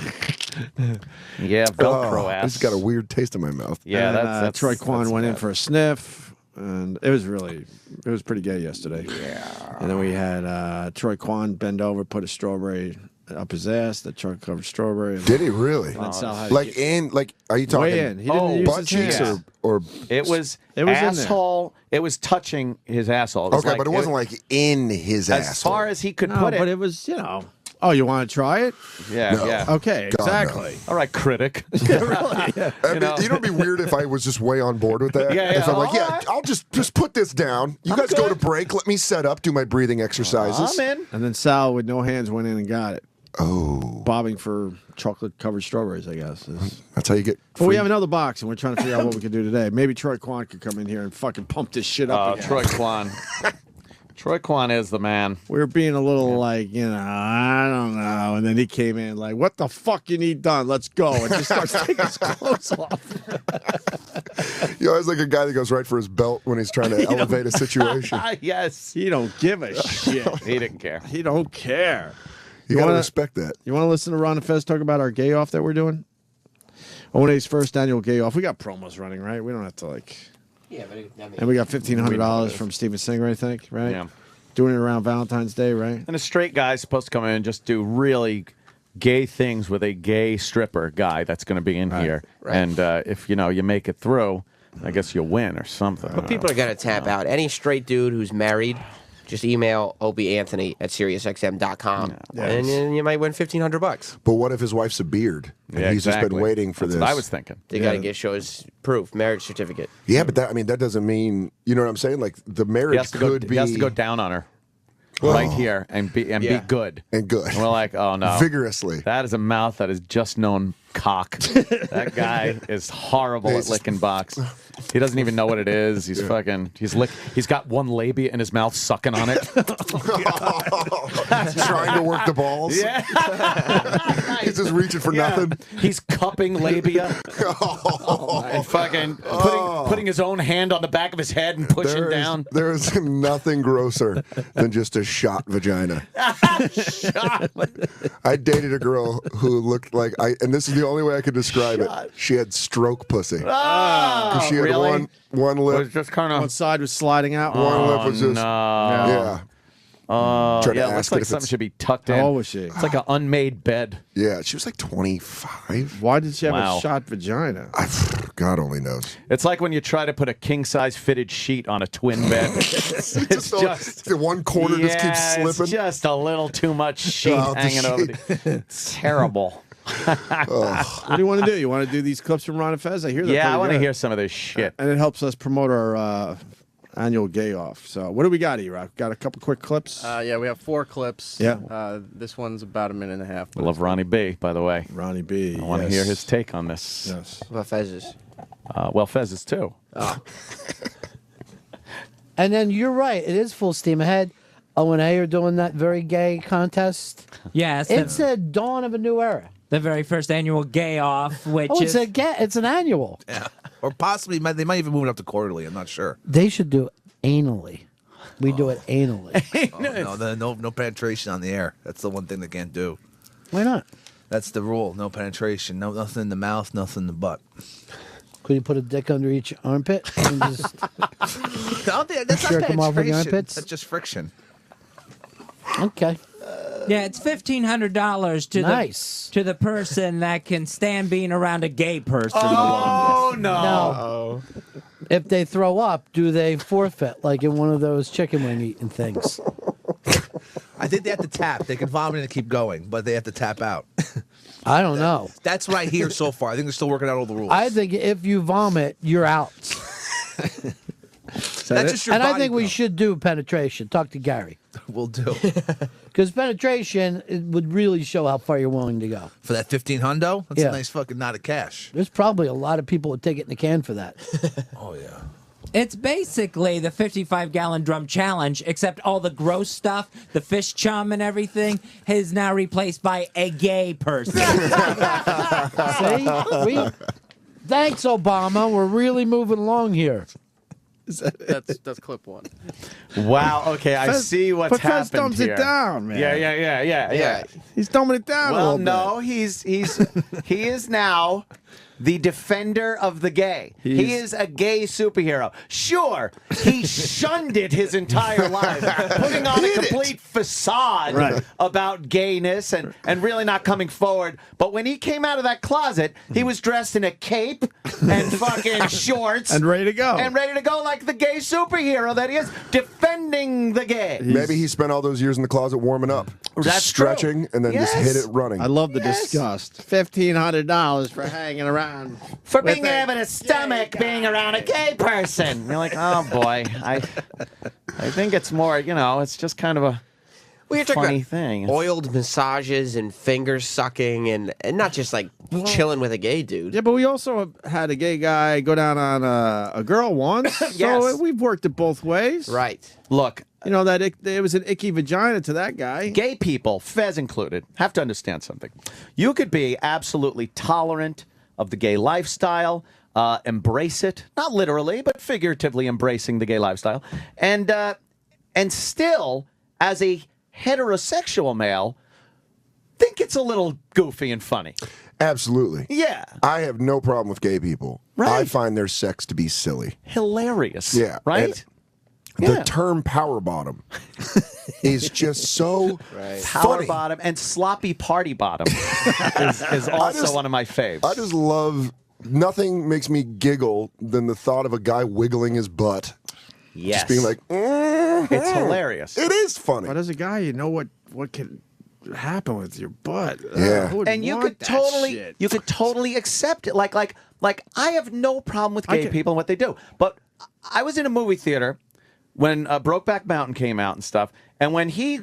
Yeah, Velcro ass. This got a weird taste in my mouth. Yeah, And, that's Troy Kwan that's went in bad. for a sniff, and it was pretty gay yesterday. Yeah. And then we had Troy Kwan bend over, put a strawberry up his ass, the chocolate-covered strawberry. Did he really? And then Sal had Like are you talking way in. He didn't use butt his cheeks hands. or It was in there. asshole. It was touching his asshole. It was okay, but it wasn't like in his as asshole. far as he could No, put it. but it was, Oh, you want to try it? Yeah, No. yeah. Okay, God, exactly. All right, critic. I mean, you know, it'd be weird if I was just way on board with that. Yeah, yeah. If I'm like, All yeah, right. I'll just put this down. You guys go to break. Let me set up, do my breathing exercises. I'm in. And then Sal, with no hands, went in and got it. Oh, Bobbing for chocolate-covered strawberries, I guess. that's how you get. But we free- have another box, and we're trying to figure out what we can do today. Maybe Troy Kwan could come in here and fucking pump this shit up again. Troy Kwan. Troy Kwan is the man. We were being a little like, I don't know. And then he came in like, what the fuck you need done? Let's go. And just starts taking his clothes off. You're always like a guy that goes right for his belt when he's trying to elevate a situation. Yes. He don't give a shit. He didn't care. He don't care. You gotta wanna- respect that. You want to listen to Ron and Fez talk about our gay off that we're doing? O&A's first annual gay off. We got promos running, right? We don't have to like... Yeah, but And we got $1,500 from Steven Singer, I think, right? Yeah. Doing it around Valentine's Day, right? And a straight guy's supposed to come in and just do really gay things with a gay stripper guy that's going to be in here. Right. And if you make it through, I guess you'll win or something. But people are going to tap out. Any straight dude who's married, just email obanthony@SiriusXM.com, and you might win $1,500. But what if his wife's a beard and he's just been waiting for That's this? what I was thinking. They got to show his proof, marriage certificate. Yeah, but that doesn't mean, you know what I'm saying? Like the marriage could be. He has to go down on her. Right here and be good and good. And we're like, oh no, vigorously. That is a mouth that has just known cock. That guy is horrible at licking box. He doesn't even know what it is. He's fucking. He's got one labia in his mouth, sucking on it. Trying to work the balls. Yeah. He's just reaching for nothing. He's cupping labia. And fucking putting his own hand on the back of his head and pushing down. There is nothing grosser than just a shot vagina. I dated a girl who looked like and this is the only way I could describe it. She had stroke pussy. Oh, she had really? one lip. It was just kind of one side was sliding out. One lip was just yeah. Tried to Yeah, it ask looks like it if something it's- should be tucked in. How old was she? It's like an unmade bed. Yeah, she was like 25. Why did she have Wow. a shot vagina? God only knows. It's like when you try to put a king-size fitted sheet on a twin bed. It's just the one corner just keeps yeah, slipping. It's just a little too much sheet Oh, the hanging over. sheet. It's terrible. What do you want to do? You want to do these clips from Ron and Fez? I hear that. Yeah, I want to hear some of this shit. And it helps us promote our annual gay off. So what do we got, E-Rock? Got a couple quick clips? Yeah, we have 4 clips. Yeah. This one's about a minute and a half. I love Ronnie B, by the way. Ronnie B. I want to yes. hear his take on this. Yes. What about Fez's? Well, Fez is too. Oh. And then you're right. It is full steam ahead. O&A are doing that very gay contest. Yes. It's a dawn of a new era. The very first annual gay off, which Oh, is it's an annual. Yeah. Or possibly, they might even move it up to quarterly. I'm not sure. They should do it anally. We do it anally. No penetration on the air. That's the one thing they can't do. Why not? That's the rule. No penetration. Nothing in the mouth. Nothing in the butt. Could you put a dick under each armpit and just That's jerk not them off with your penetration. armpits? That's just friction. Okay. yeah, it's $1,500 to Nice. to the person that can stand being around a gay person. Oh, no. No. If they throw up, do they forfeit like in one of those chicken wing eating things? I think they have to tap. They can vomit and keep going, but they have to tap out. I don't know. That's what I hear so far. I think they're still working out all the rules. I think if you vomit, you're out. That's just your And I body think we count. should do penetration. Talk to Gary. We'll do. Because penetration it would really show how far you're willing to go. For that 15 hundo, that's Yeah. a nice fucking knot of cash. There's probably a lot of people that take it in the can for that. Oh, yeah. It's basically the 55-gallon drum challenge, except all the gross stuff, the fish chum and everything, is now replaced by a gay person. See? Thanks, Obama. We're really moving along here. That's clip 1. Wow. Okay, I Fez- see what's but Fez happened dumbs here. it down, man. Yeah. He's dumbing it down a Well, little no, he is now the defender of the gay. He He's- is a gay superhero. Sure, he shunned it his entire life, putting on a complete facade Right. about gayness and really not coming forward. But when he came out of that closet, he was dressed in a cape and fucking shorts. And ready to go. And ready to go like the gay superhero that he is, defending the gay. Maybe he spent all those years in the closet warming up, just That's stretching, and then just hit it running. I love the disgust. $1,500 for hanging around. For with being a able to stomach being around a gay person. You're like, oh boy, I think it's more, it's just kind of a Well, you're talking funny about thing. oiled massages and finger sucking and not just like chilling with a gay dude. Yeah, but we also had a gay guy go down on a girl once. Yes. So we've worked it both ways. Right. Look, You know, that it was an icky vagina to that guy. Gay people, Fez included, have to understand something. You could be absolutely tolerant of the gay lifestyle, embrace it, not literally, but figuratively embracing the gay lifestyle, and still, as a heterosexual male, think it's a little goofy and funny. Absolutely. Yeah. I have no problem with gay people. Right. I find their sex to be silly. Hilarious. Yeah. Right? The term power bottom is just so Power funny. bottom and sloppy party bottom is also one of my faves. I just love, nothing makes me giggle than the thought of a guy wiggling his butt. Yes. Just being like, It's hilarious. It is funny. But as a guy, you know what can happen with your butt. Yeah. Who would And you want could that totally shit? you could totally accept it. Like I have no problem with gay people and what they do. But I was in a movie theater when Brokeback Mountain came out and stuff, and when he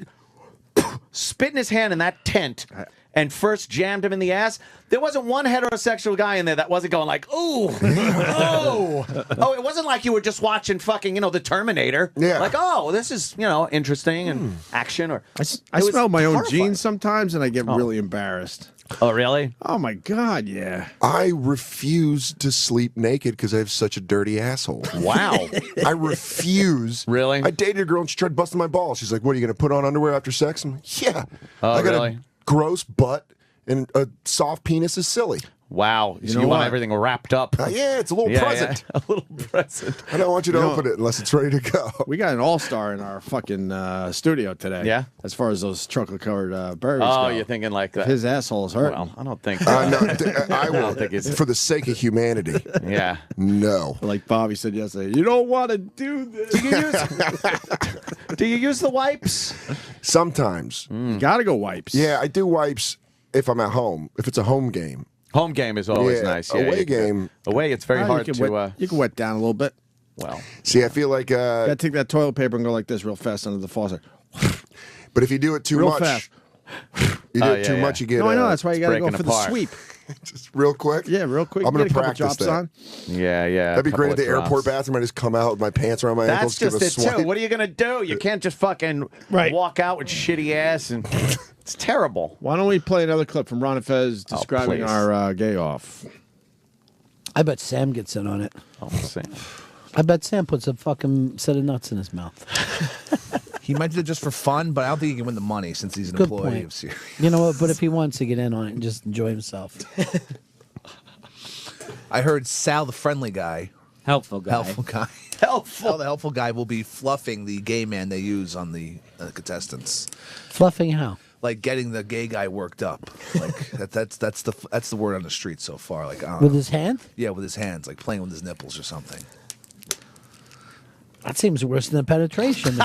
spit in his hand in that tent and first jammed him in the ass, there wasn't one heterosexual guy in there that wasn't going like, ooh, oh, it wasn't like you were just watching fucking, the Terminator. Yeah. Like, oh, this is, interesting and action. Or I smell my own jeans sometimes, and I get really embarrassed. Oh, really? Oh, my God, yeah. I refuse to sleep naked because I have such a dirty asshole. Wow. I refuse. Really? I dated a girl and she tried busting my balls. She's like, what, are you going to put on underwear after sex? I'm like, yeah. Oh, I got really? a gross butt and a soft penis is silly. Wow. You So know you want what? everything wrapped up. Yeah, it's a little present. Yeah, a little present. I don't want you to You know- open it unless it's ready to go. We got an all-star in our fucking studio today. Yeah? As far as those chocolate-covered berries Oh, go. you're thinking like that. His asshole's hurt. Well, I don't think. No, I don't will. think it's. For the sake of humanity. Yeah. No. Like Bobby said yesterday, you don't want to do this. Do you use the wipes? Sometimes. You got to go wipes. Yeah, I do wipes if I'm at home. If it's a home game. Home game is always Yeah, nice. Yeah, away you can- game. Away, it's very Well, hard you can to. Wet, you can wet down a little bit. Well, See, I feel like, Got to take that toilet paper and go like this real fast under the faucet. but if you do it too Real much, fast. you do Oh, it too yeah, much, yeah. you get. No, I know. That's why you got to go breaking for apart. the sweep. Just real quick. Yeah, real quick. I'm gonna Get a couple practice drops that. on. yeah. That'd be a couple great at the of drops. airport bathroom. I just come out with my pants around my ankles, That's give just a it swipe. too. What are you gonna do? You can't just fucking walk out with shitty ass, and it's terrible. Why don't we play another clip from Ron and Fez describing please. our gay off? I bet Sam gets in on it. Oh, Sam. I bet Sam puts a fucking set of nuts in his mouth. He might do it just for fun, but I don't think he can win the money since he's an Good employee point. of Sirius. You know what? But if he wants to get in on it and just enjoy himself. I heard Sal, the friendly guy, Helpful guy. helpful guy, Sal, the helpful guy, will be fluffing the gay man they use on the contestants, Fluffing how? like getting the gay guy worked up. Like that's the word on the street so far. Like I don't With know. his hand? Yeah, with his hands, like playing with his nipples or something. That seems worse than penetration.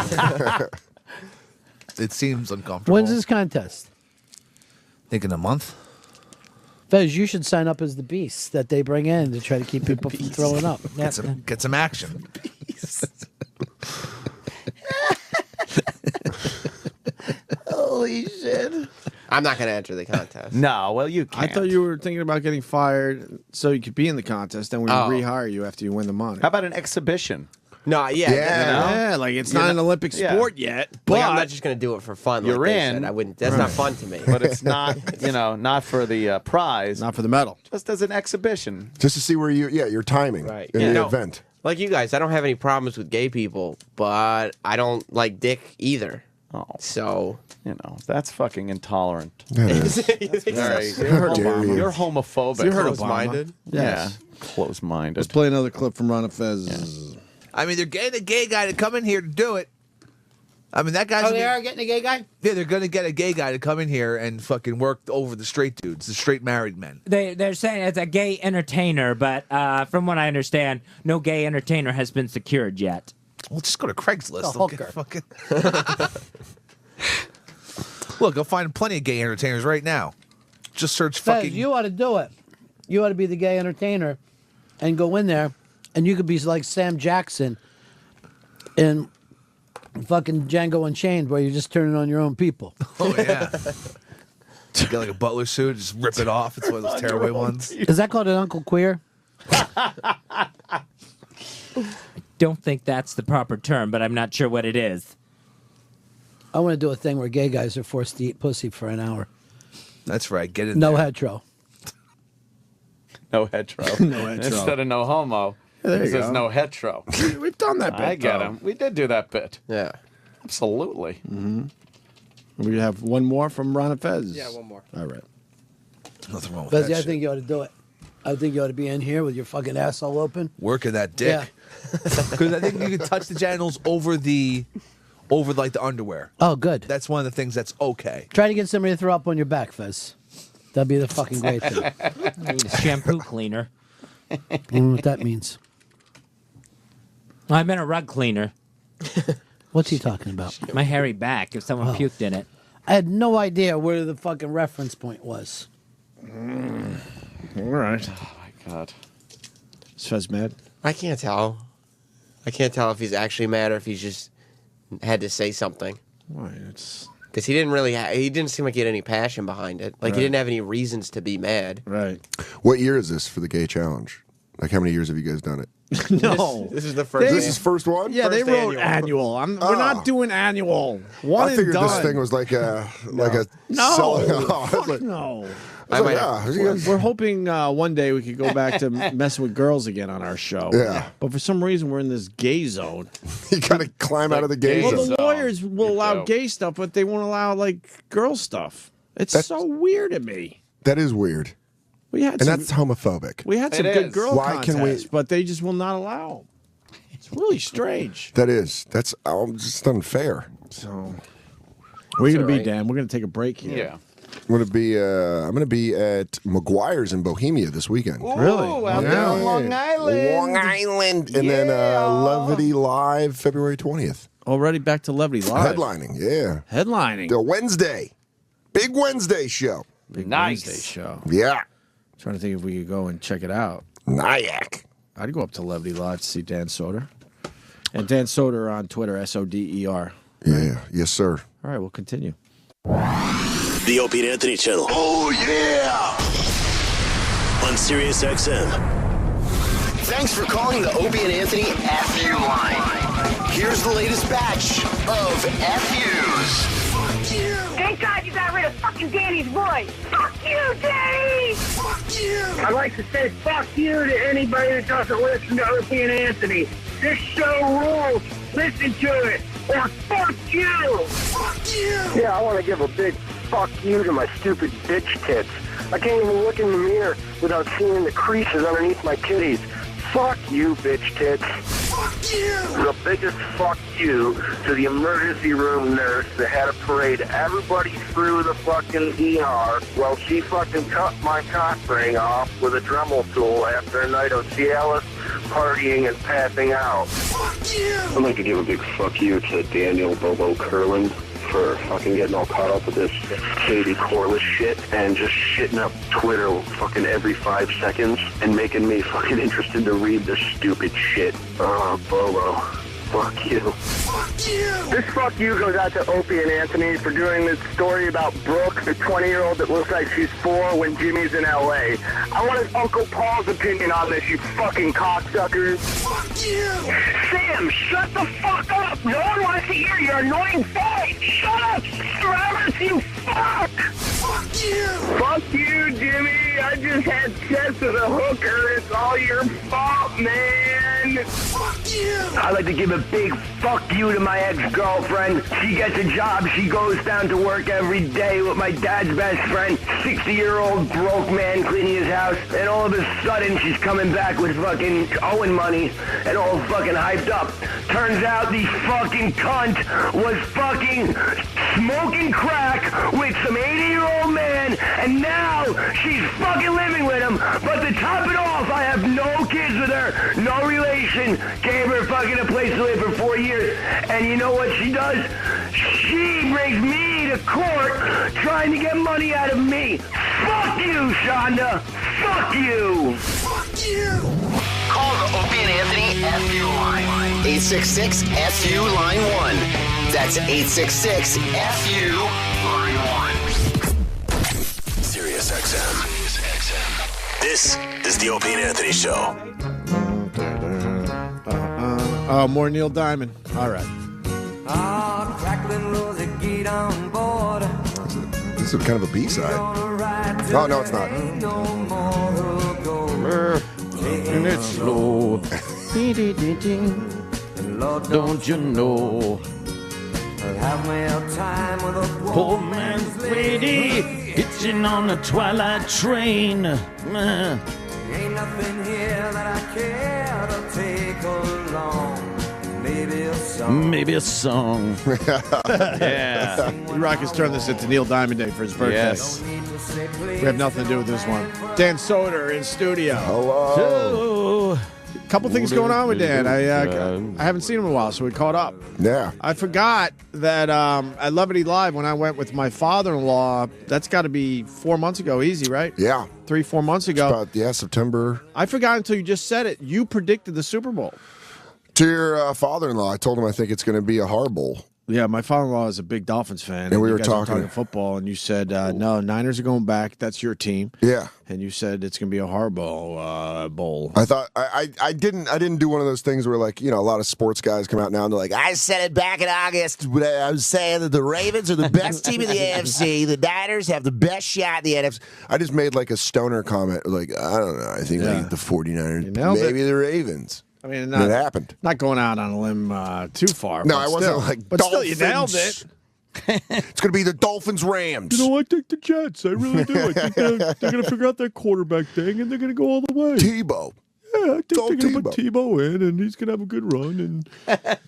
It seems uncomfortable. When's this contest? Think in a month. Fez, you should sign up as the beast that they bring in to try to keep people from throwing up. Yeah. Get some action. Holy shit. I'm not going to enter the contest. No, well, you I can't. thought you were thinking about getting fired so you could be in the contest, then we Oh. rehire you after you win the money. How about an exhibition? No, yeah. Yeah, like it's not an Olympic yeah. sport yet, but Like, I'm not just going to do it for fun. You're like they in. said. I wouldn't. That's not fun to me. But it's not, not for the prize. not for the medal. Just as an exhibition. Just to see where your timing Right. in Yeah. the No. event. Like you guys, I don't have any problems with gay people, but I don't like dick either. Oh, so that's fucking intolerant. Yeah. Very, dare you. you're homophobic. You heard Close-minded? Yes. Yeah, close-minded. Let's play another clip from Ron and Fez. I mean, they're getting a gay guy to come in here to do it. I mean, that guy's. getting a gay guy? Yeah, they're gonna get a gay guy to come in here and fucking work over the straight dudes, the straight married men. They're saying it's a gay entertainer, but from what I understand, no gay entertainer has been secured yet. Well, just go to Craigslist. A They'll get fucking... Look, I'll find plenty of gay entertainers right now. Just search Fez, fucking. you ought to do it. You ought to be the gay entertainer and go in there, and you could be like Sam Jackson in fucking Django Unchained, where you're just turning on your own people. Oh yeah. Get like a butler suit, just rip it off. It's one of those tearaway ones. Is that called an Uncle Queer? Don't think that's the proper term, but I'm not sure what it is. I want to do a thing where gay guys are forced to eat pussy for an hour. That's right. Get in No there. hetero. No hetero. No hetero. Instead of no homo. there it you says go. no hetero. We've done that bit. I get though. him. We did do that bit. yeah. Absolutely. We have one more from Ron and Fez. Yeah, one more. All right. Nothing wrong with Fezzy, that I shit. think you ought to do it. I think you ought to be in here with your fucking asshole open. Working that dick. Yeah. Because I think you can touch the genitals over like the underwear. Oh, good. That's one of the things that's okay. Try to get somebody to throw up on your back, Fez. That'd be the fucking great thing. I need a shampoo cleaner. I don't know what that means. I meant a rug cleaner. What's he talking about? My hairy back, if someone puked in it. I had no idea where the fucking reference point was. All right. Oh my god. Is Fez mad? I can't tell. I can't tell if he's actually mad or if he's just had to say something. Why? It's because he didn't really. He didn't seem like he had any passion behind it. Like he Right. didn't have any reasons to be mad. Right. What year is this for the gay challenge? Like, how many years have you guys done it? No. This is the first. This is first one? Yeah, they First wrote annual. We're not doing annual. One I figured and this done. thing was like a No. selling. Oh, I was like, No. I was like, yeah, you guys- We're hoping one day we could go back to messing with girls again on our show. Yeah. But for some reason, we're in this gay zone. You gotta climb out of the gay Well, zone. the lawyers will allow gay stuff, but they won't allow like girl stuff. It's so weird to me. That is weird. We had and some- that's homophobic. We had some good girl Why contests, can we? but they just will not allow. It's really strange. That is. That's just unfair. So, where are you gonna be, alright. Dan? We're gonna take a break here. Yeah. I'm gonna be at McGuire's in Bohemia this weekend. Really? Out there on Long Island. Long Island, and then Levity Live February 20th. Already back to Levity Live. Headlining, yeah. Headlining. The Wednesday, big Wednesday show. Big Nice. Wednesday show. Yeah. Trying to think if we could go and check it out. Nyack. I'd go up to Levity Live to see Dan Soder. And Dan Soder on Twitter, SODER. Yeah. Yes, sir. All right, we'll continue. The Opie and Anthony channel. Oh, yeah! On Sirius XM. Thanks for calling the Opie and Anthony FU line. Here's the latest batch of FUs. Fuck you! Thank God you got rid of fucking Danny's voice. Fuck you, Danny! Fuck you! I'd like to say fuck you to anybody that doesn't listen to Opie and Anthony. This show rules. Listen to it. Or fuck you! Fuck you! Yeah, I want to give a big fuck you to my stupid bitch tits. I can't even look in the mirror without seeing the creases underneath my titties. Fuck you, bitch tits. Fuck you! The biggest fuck you to the emergency room nurse that had to parade everybody through the fucking ER while she fucking cut my cock ring off with a Dremel tool after a night of Cialis, partying, and passing out. Fuck you! I'd like to give a big fuck you to Daniel Bobo Curlin for fucking getting all caught up with this Katie Corliss shit and just shitting up Twitter fucking every 5 seconds and making me fucking interested to read this stupid shit. Bobo. Fuck you. Fuck you! This fuck you goes out to Opie and Anthony for doing this story about Brooke, the 20-year-old that looks like she's 4 when Jimmy's in L.A. I want his Uncle Paul's opinion on this, you fucking cocksuckers. Fuck you! Sam, shut the fuck up! No one wants to hear your annoying voice! Shut up, Travis, you fuck! Fuck you! Fuck you, Jimmy! I just had sex with a hooker. It's all your fault, man! Fuck you! I'd like to give a big fuck you to my ex-girlfriend. She gets a job. She goes down to work every day with my dad's best friend, 60-year-old broke man cleaning his house. And all of a sudden, she's coming back with fucking owing money and all fucking hyped up. Turns out the fucking cunt was fucking smoking crack with some 80-year-old man, and now she's fucking living with him. But to top it off, I have no kids with her, no relation. Gave her fucking a place to live for 4 years, and you know what she does? She brings me to court trying to get money out of me. Fuck you, Shonda. Fuck you. Fuck you. Call the Opie and Anthony FU line. 866-FU line 1. That's 866-FU line 1. Sirius XM. This is the Opie and Anthony Show. More Neil Diamond. All right. This is kind of a B-side. Oh, no, it's not. And it's slow. Don't you know? Poor man's lady hitching on the twilight train. Ain't nothing here that I care to take a Maybe a song. Yeah. Rock has turned this into Neil Diamond Day for his birthday. Yes. We have nothing to do with this one. Dan Soder in studio. Hello. Couple things going on with Dan. I haven't seen him in a while, so we caught up. Yeah. I forgot that at Levity Live, when I went with my father-in-law, that's got to be 4 months ago. Easy, right? Yeah. 3-4 months ago. September. I forgot until you just said it. You predicted the Super Bowl. To your father-in-law, I told him I think it's going to be a hard bowl. Yeah, my father-in-law is a big Dolphins fan. And we you were guys talking football, and you said, no, Niners are going back. That's your team. Yeah. And you said it's going to be a Harbaugh bowl. I thought I didn't do one of those things where, like, you know, a lot of sports guys come out now and they're like, I said it back in August when I was saying that the Ravens are the best team in the AFC. The Niners have the best shot in the NFC. I just made like a stoner comment, like, I don't know. I think like the 49ers, maybe the Ravens. I mean, it happened. Not going out on a limb too far. No, but I wasn't still. like, but Dolphins. still, you nailed it. It's going to be the Dolphins-Rams. You know, I think the Jets. I really do. I think they're going to figure out that quarterback thing, and they're going to go all the way. Tebow. Yeah, I think they're going to put Tebow in, and he's going to have a good run. And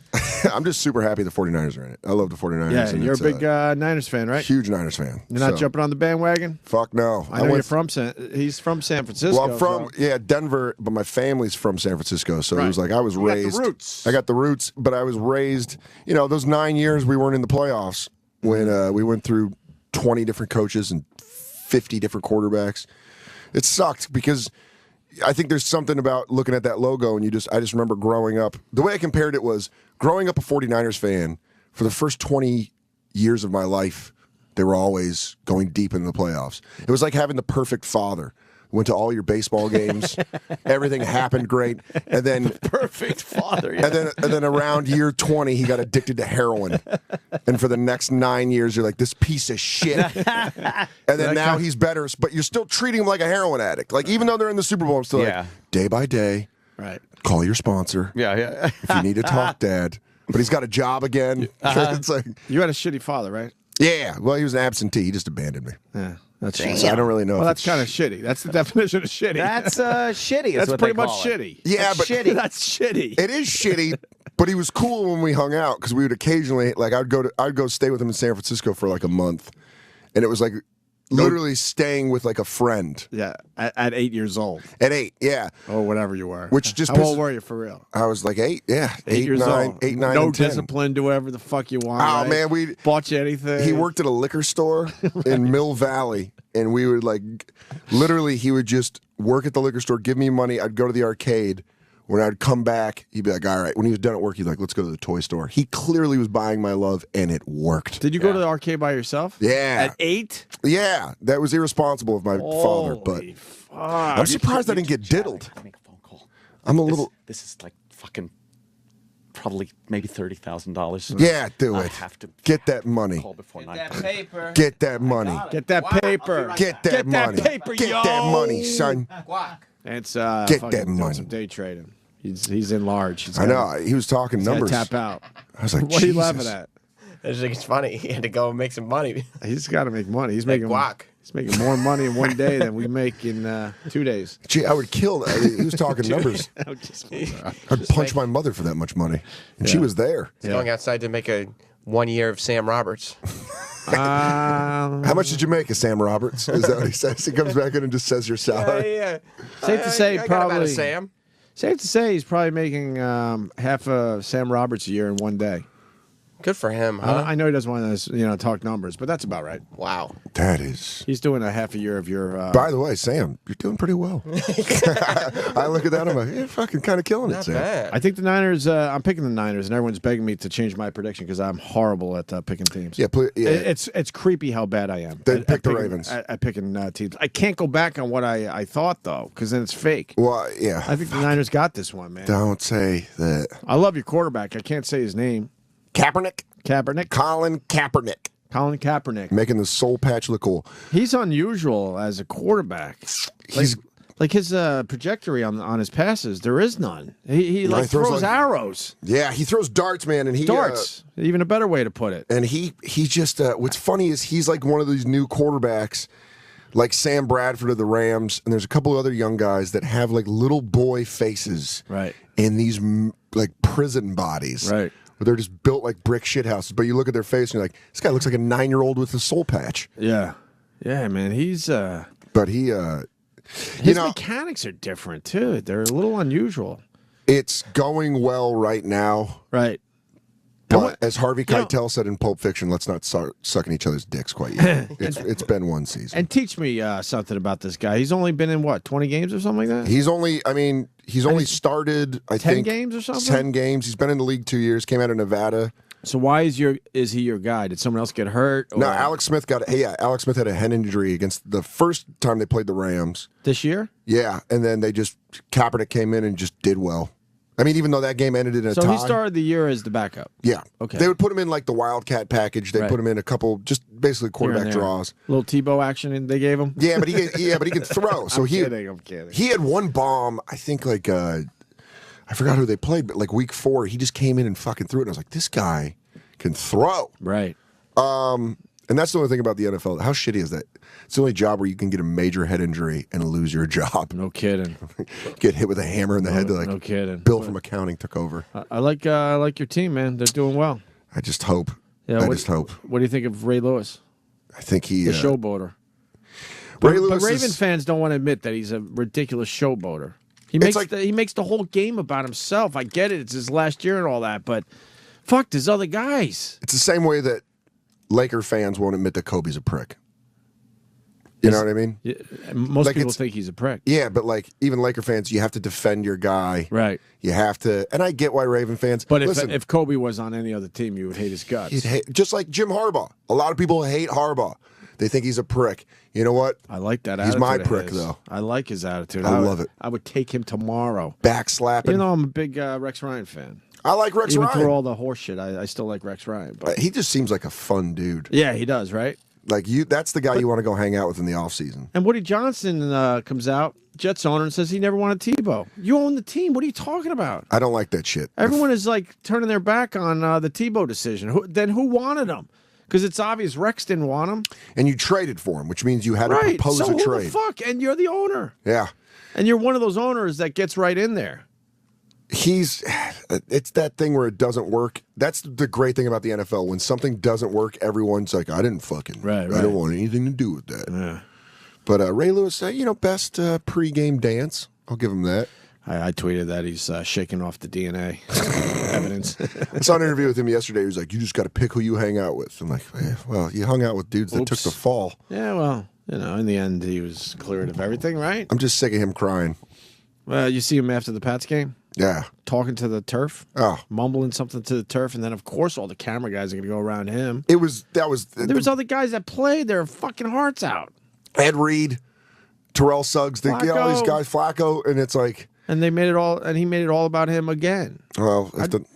I'm just super happy the 49ers are in it. I love the 49ers. yeah, and you're a it's, big Niners fan, right? Huge Niners fan. You're not So, jumping on the bandwagon? Fuck no. I know you're from he's from San Francisco. Well, I'm from Denver, but my family's from San Francisco, so it was like I was You got the raised. roots. I got the roots, but I was raised. You know, those 9 years we weren't in the playoffs when we went through 20 different coaches and 50 different quarterbacks. It sucked because I think there's something about looking at that logo and I just remember growing up. The way I compared it was growing up a 49ers fan for the first 20 years of my life. They were always going deep into the playoffs. It was like having the perfect father. Went to all your baseball games. Everything happened great. And then perfect father. Yeah. And then around year 20, he got addicted to heroin. And for the next 9 years, you're like, this piece of shit. And then now he's better, but you're still treating him like a heroin addict. Like, even though they're in the Super Bowl, I'm still like, day by day, right? Call your sponsor. Yeah. If you need to talk, Dad. But he's got a job again. It's like, you had a shitty father, right? Yeah. Well, he was an absentee. He just abandoned me. Yeah. That's So I don't really know. Well, if that's kind of shitty. That's the definition of shitty. That's shitty. Is That's what pretty they much call it. shitty. Yeah, That's but shitty. That's shitty. It is shitty, but he was cool when we hung out because we would occasionally, like, I'd go stay with him in San Francisco for like a month, and it was like literally staying with like a friend. Yeah, at 8 years old. At 8, yeah, or whatever you were. Which just how old were you for real? I was like 8. Yeah, 8 years 9, old. 8, 9, no and 10. discipline. Do whatever the fuck you want. Oh right? man, we bought you anything. He worked at a liquor store in Mill Valley, and we would like literally he would just work at the liquor store, give me money. I'd go to the arcade. When I'd come back, he'd be like, all right. When he was done at work, he'd be like, let's go to the toy store. He clearly was buying my love, and it worked. Did you go to the arcade by yourself? Yeah. At 8? Yeah. That was irresponsible of my father, but I'm surprised I didn't get diddled. I'm a little... This is like fucking probably maybe $30,000. Yeah, do I it. have to Get that money. call before Get 9. that paper. Get that money. Get that paper. Get that money. paper, Get yo. that money, son. Guac. It's Get fucking that doing money. some day trading. He's in large. He's I gotta- know. He was talking he's gotta numbers. Tap out. I was like, what are you Jesus. laughing at? I just think it's funny. He had to go and make some money. He's got to make money. He's Like making guac. He's making more money in one day than we make in 2 days. Gee, I would kill. He was talking numbers. I'd punch my mother for that much money, and she was there. He's going outside to make a 1 year of Sam Roberts. How much did you make of Sam Roberts? Is that what he says? He comes back in and just says your salary. Yeah. Safe to say, I got about probably. a Sam. Safe to say, he's probably making half of Sam Roberts a year in one day. Good for him, huh? I know he doesn't want to, talk numbers, but that's about right. Wow. That is. He's doing a half a year of your. By the way, Sam, you're doing pretty well. I look at that, I'm like, you're fucking kind of killing it, Sam. I think the Niners. I'm picking the Niners, and everyone's begging me to change my prediction because I'm horrible at picking teams. Yeah, It's creepy how bad I am. Then at pick the picking- Ravens. At picking teams. I can't go back on what I thought though, because then it's fake. Well, yeah. I think the Niners got this one, man. Don't say that. I love your quarterback. I can't say his name. Kaepernick. Colin Kaepernick. Colin Kaepernick. Making the soul patch look cool. He's unusual as a quarterback. He's like his trajectory on his passes. There is none. He Yeah, like he throws throws like- arrows. Yeah, he throws darts, man, and he Darts. Even a better way to put it. And he just what's funny is he's like one of these new quarterbacks, like Sam Bradford of the Rams, and there's a couple other young guys that have like little boy faces, right? In these like prison bodies, right? but they're just built like brick shit houses. But you look at their face and you're like, this guy looks like a 9-year-old with a soul patch. Yeah. Yeah, man. He's But he his mechanics are different too. They're a little unusual. It's going well right now. Right. But as Harvey Keitel said in Pulp Fiction, let's not start sucking each other's dicks quite yet. It's been one season. And teach me something about this guy. He's only been in what, 20 games or something like that? He's only started, I 10 think, games or something? 10 games. He's been in the league 2 years, came out of Nevada. So why is he your guy? Did someone else get hurt? No, Alex Smith Alex Smith had a head injury against the first time they played the Rams. This year? Yeah, and then Kaepernick came in and just did well. I mean, even though that game ended in a tie. So he started the year as the backup? Yeah. Okay. They would put him in like the Wildcat package. They put him in a couple, just basically quarterback draws. Little Tebow action they gave him? Yeah, but he can throw. So I'm kidding. He had one bomb, I think like, I forgot who they played, but like week 4, he just came in and fucking threw it. And I was like, this guy can throw. Right. And that's the only thing about the NFL. How shitty is that? It's the only job where you can get a major head injury and lose your job. No kidding. Get hit with a hammer in the head. Like, no kidding. Bill from accounting took over. I like your team, man. They're doing well. I just hope. Yeah, I just hope. What do you think of Ray Lewis? I think The showboater. Ray But Lewis Raven is- fans don't want to admit that he's a ridiculous showboater. He makes he makes the whole game about himself. I get it. It's his last year and all that, but fuck, there's other guys. It's the same way that Laker fans won't admit that Kobe's a prick. You know what I mean? Yeah, most Like, people it's- think he's a prick. Yeah, but like even Laker fans, you have to defend your guy. Right. You have to, and I get why Raven fans. But listen, if Kobe was on any other team, you would hate his guts. he'd hate, just like Jim Harbaugh. A lot of people hate Harbaugh. They think he's a prick. You know what? I like that He's attitude. my of prick, his. though. I like his attitude. I would- love it. I would take him tomorrow. Backslapping. Even though I'm a big Rex Ryan fan. I like Rex Even Ryan. through all the horse shit, I still like Rex Ryan. But He just seems like a fun dude. yeah, he does, right? Like that's the guy you want to go hang out with in the offseason. And Woody Johnson comes out, Jets owner, and says he never wanted Tebow. You own the team. What are you talking about? I don't like that shit. Everyone is like turning their back on the Tebow decision. Then who wanted him? Because it's obvious Rex didn't want him. And you traded for him, which means you had to Right. propose So a who trade. the fuck? And you're the owner. Yeah. And you're one of those owners that gets right in there. It's that thing where it doesn't work. That's the great thing about the NFL. When something doesn't work, everyone's like, I didn't fucking, I don't want anything to do with that. Yeah. But Ray Lewis, best pregame dance. I'll give him that. I tweeted that he's shaking off the DNA evidence. I saw an interview with him yesterday. He was like, you just got to pick who you hang out with. I'm like, well, you hung out with dudes that took the fall. Yeah, well, in the end, he was cleared of everything, right? I'm just sick of him crying. You see him after the Pats game? Yeah. Talking to the turf? Oh. Mumbling something to the turf, and then, of course, all the camera guys are going to go around him. There was other guys that played their fucking hearts out. Ed Reed, Terrell Suggs, all these Flacco. guys, Flacco, and it's like... And he made it all about him again. Well,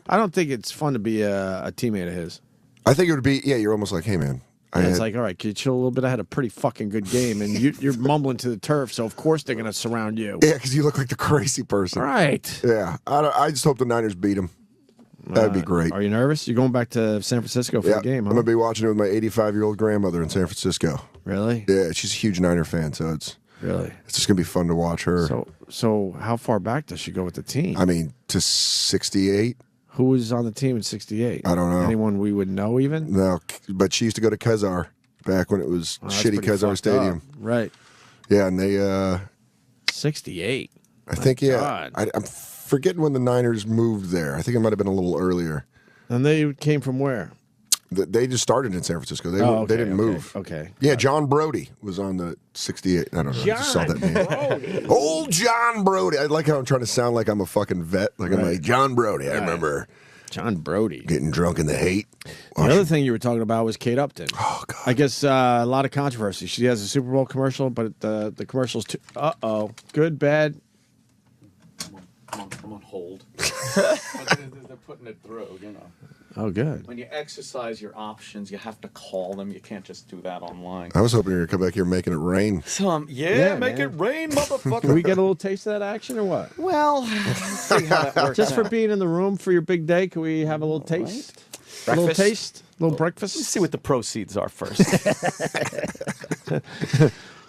I don't think it's fun to be a teammate of his. I think it would be, you're almost like, hey, man. It's like, all right, can you chill a little bit? I had a pretty fucking good game, and you're mumbling to the turf, so of course they're going to surround you. Yeah, because you look like the crazy person. Right. Yeah. I just hope the Niners beat them. That'd be great. Are you nervous? You're going back to San Francisco for the game, huh? I'm going to be watching it with my 85-year-old grandmother in San Francisco. Really? Yeah, she's a huge Niner fan, so it's just going to be fun to watch her. So how far back does she go with the team? I mean, to 68. Who was on the team in 68? I don't know. Anyone we would know even? No, but she used to go to Kezar back when it was That's shitty pretty Kezar fucked Stadium. up. Right. Yeah, and they 68. I think God. I'm forgetting when the Niners moved there. I think it might have been a little earlier. And they came from where? They just started in San Francisco. They Oh, they okay, didn't move. Okay. Yeah, John Brody was on the 68. I don't know. I just saw that name. Old John Brody. I like how I'm trying to sound like I'm a fucking vet. Like I'm like John Brody. I remember John Brody getting drunk in the hate. The other thing you were talking about was Kate Upton. Oh God! I guess a lot of controversy. She has a Super Bowl commercial, but the commercial's too. Good, bad. I'm on hold. They're putting it through, Oh, good. When you exercise your options, you have to call them. You can't just do that online. I was hoping you were going to come back here making it rain. So, make it rain, motherfucker. Can we get a little taste of that action or what? Well, let's see how that works Just for out. being in the room for your big day, can we have a little taste? A little Breakfast? taste? A little breakfast? Let's see what the proceeds are first.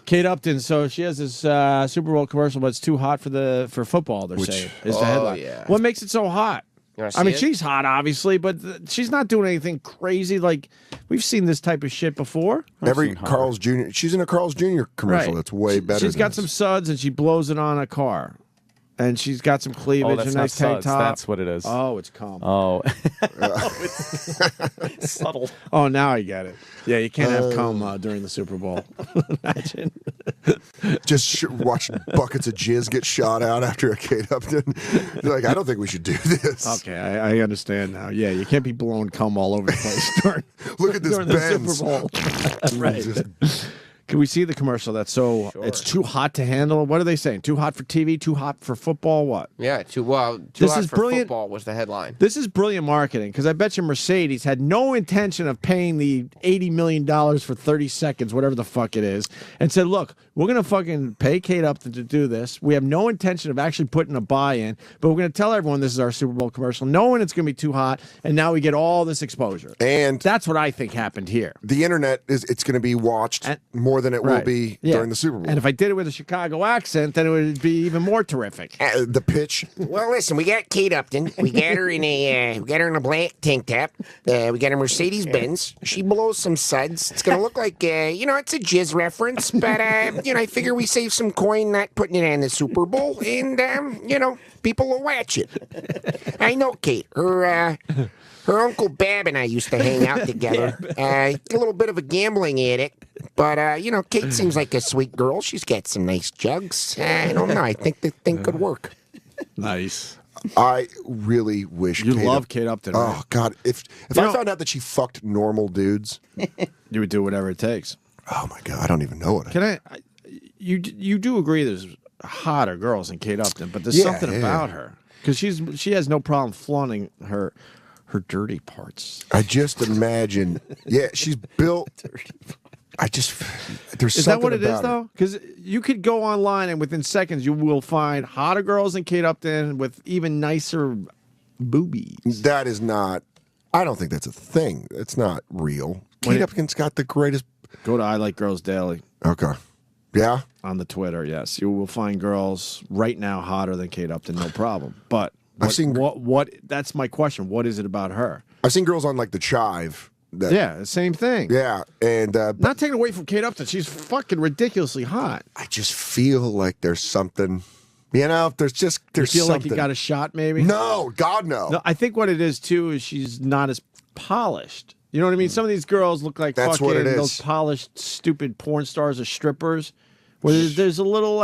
Kate Upton, so she has this Super Bowl commercial, but it's too hot for football, they're saying, is the headline. Yeah. What makes it so hot? wanna I mean, see it? she's hot, obviously, but she's not doing anything crazy. Like, we've seen this type of shit before. Every Carl's Jr. She's in a Carl's Jr. commercial. Right. That's way better. She's than got this. some suds, and she blows it on a car. And she's got some cleavage, Oh, that's a not nice tank suds. top. That's what it is. Oh, it's cum. Oh. It's subtle. Oh, now I get it. Yeah, you can't have cum during the Super Bowl. Imagine. Just watch buckets of jizz get shot out after a Kate Upton. You're like, I don't think we should do this. Okay, I understand now. Yeah, you can't be blowing cum all over the place during, Look at this during the Benz. Super Bowl. Right. Can we see the commercial? That's so it's too hot to handle. What are they saying? Too hot for TV? Too hot for football? What? Yeah, too This hot is for brilliant. football was the headline. This is brilliant marketing because I bet you Mercedes had no intention of paying the $80 million for 30 seconds, whatever the fuck it is, and said, look, we're going to fucking pay Kate Upton to do this. We have no intention of actually putting a buy in, but we're going to tell everyone this is our Super Bowl commercial, knowing it's going to be too hot, and now we get all this exposure. And that's what I think happened here. The internet it's going to be watched more than it will Right. be Yeah. during the Super Bowl. And if I did it with a Chicago accent, then it would be even more terrific. The pitch. Well, listen, we got Kate Upton. We got her in a black tank top. We got a Mercedes Benz. She blows some suds. It's gonna look like it's a jizz reference, but I figure we save some coin not putting it on the Super Bowl, and people will watch it. I know Kate. Her Uncle Bab and I used to hang out together. A little bit of a gambling addict, but Kate seems like a sweet girl. She's got some nice jugs. I don't know. I think the thing could work. Nice. I really wish You love Kate Upton, right? Oh God, if I found out that she fucked normal dudes, you would do whatever it takes. Oh my God, I don't even know what. Can I? You do agree there's hotter girls than Kate Upton, but there's Yeah, something yeah. about her because she has no problem flaunting her dirty parts. I just imagine. Yeah, she's built. There's Is something that what it is about though? Because you could go online and within seconds you will find hotter girls than Kate Upton with even nicer boobies. That is not. I don't think that's a thing. It's not real. When Kate it- Upton's got the greatest. Go to I Like Girls Daily. Okay. Yeah. On the Twitter, yes, you will find girls right now hotter than Kate Upton, no problem. But I've seen- what. That's my question. What is it about her? I've seen girls on like the Chive. That, Yeah, same thing. Yeah, and Not taking away from Kate Upton, she's fucking ridiculously hot. I just feel like there's something. There's You feel something. like you got a shot, maybe? No, God no. No, I think what it is too is she's not as polished. You know what I mean? Some of these girls look like That's fucking what it is. those polished, stupid porn stars or strippers. Where there's a little,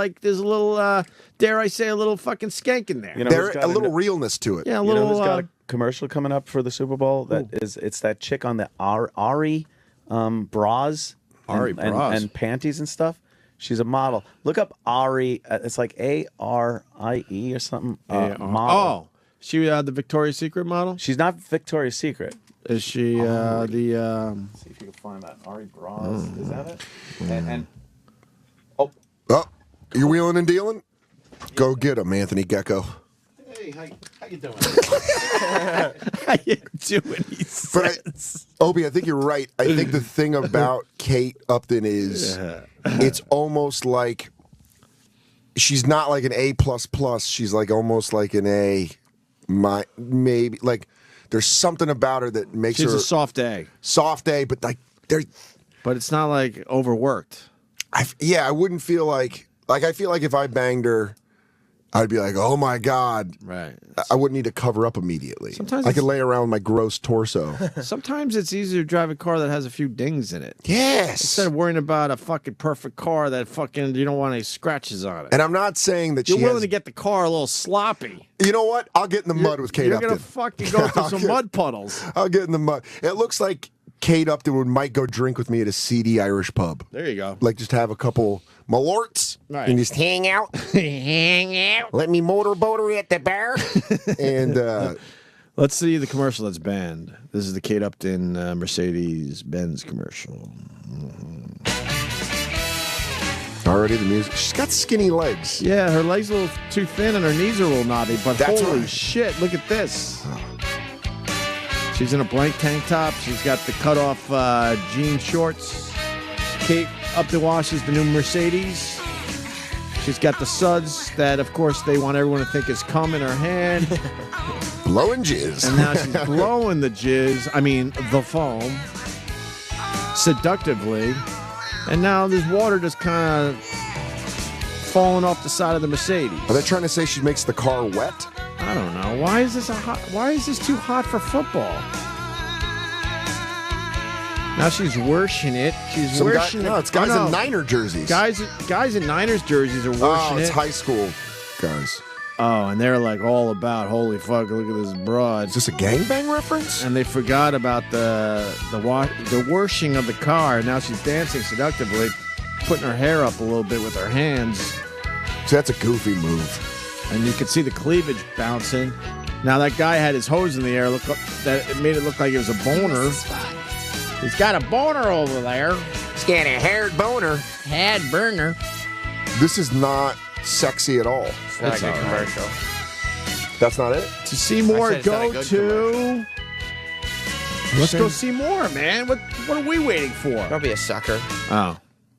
dare I say, a little fucking skank in there. There's a little realness to it. Yeah, a You know little. who's got a commercial coming up for the Super Bowl? It's that chick on the Ari bras, Ari and, bras. and panties and stuff. She's a model. Look up Ari. It's like ARIE or something. Model. Oh, she the Victoria's Secret model? She's not Victoria's Secret. Is she the? See if you can find that Ari bras. Is that it? And Oh, you wheeling and dealing? Go get him, Anthony Gecko. hey, how you doing? How you doing? He says. Obie, I think you're right. I think the thing about Kate Upton is it's almost like she's not like an A++. She's like almost like an A, maybe like there's something about her that makes She's her a soft A. Soft A, but like But it's not like overworked. I wouldn't feel like I feel like if I banged her, I'd be like, oh my God. Right. I wouldn't need to cover up immediately. Sometimes I could it's- lay around with my gross torso. Sometimes it's easier to drive a car that has a few dings in it. Yes. Instead of worrying about a fucking perfect car that fucking you don't want any scratches on it. And I'm not saying that You're she willing has, to get the car a little sloppy. You know what? I'll get in the mud with Kate You're Upton. gonna fucking go through I'll some get- mud puddles. I'll get in the mud. It looks like Kate Upton might go drink with me at a seedy Irish pub. There you go. Like just have a couple Malorts Right. and just Hang out. Hang out. Let me motorboat her at the bar. and Let's see the commercial that's banned. This is the Kate Upton Mercedes-Benz commercial. already the music. She's got skinny legs. Yeah, her legs are a little too thin and her knees are a little knobby, but That's holy right. shit, look at this. She's in a blank tank top. She's got the cut-off jean shorts. Kate Upton washes the new Mercedes. She's got the suds that, of course, they want everyone to think is cum in her hand. blowing jizz. And now she's blowing the jizz, the foam, seductively. And now there's water just kind of falling off the side of the Mercedes. Are they trying to say she makes the car wet? I don't know. Why is this too hot for football? Now she's worshing it. She's worshing it. No, it's guys in Niner jerseys. Guys in Niners jerseys are worshing Oh, it's it. high school guys. Oh, and they're like all about, holy fuck, look at this broad. Is this a gangbang reference? And they forgot about the washing of the car. Now she's dancing seductively, putting her hair up a little bit with her hands. So that's a goofy move. And you can see the cleavage bouncing. Now that guy had his hose in the air. It made it look like it was a boner. He's got a boner over there. He's got a haired boner. Head burner. This is not sexy at all. It's not a good commercial. That's not it? To see more, I said it's not a go good to... Let's go see more, man. What are we waiting for? Don't be a sucker. Oh.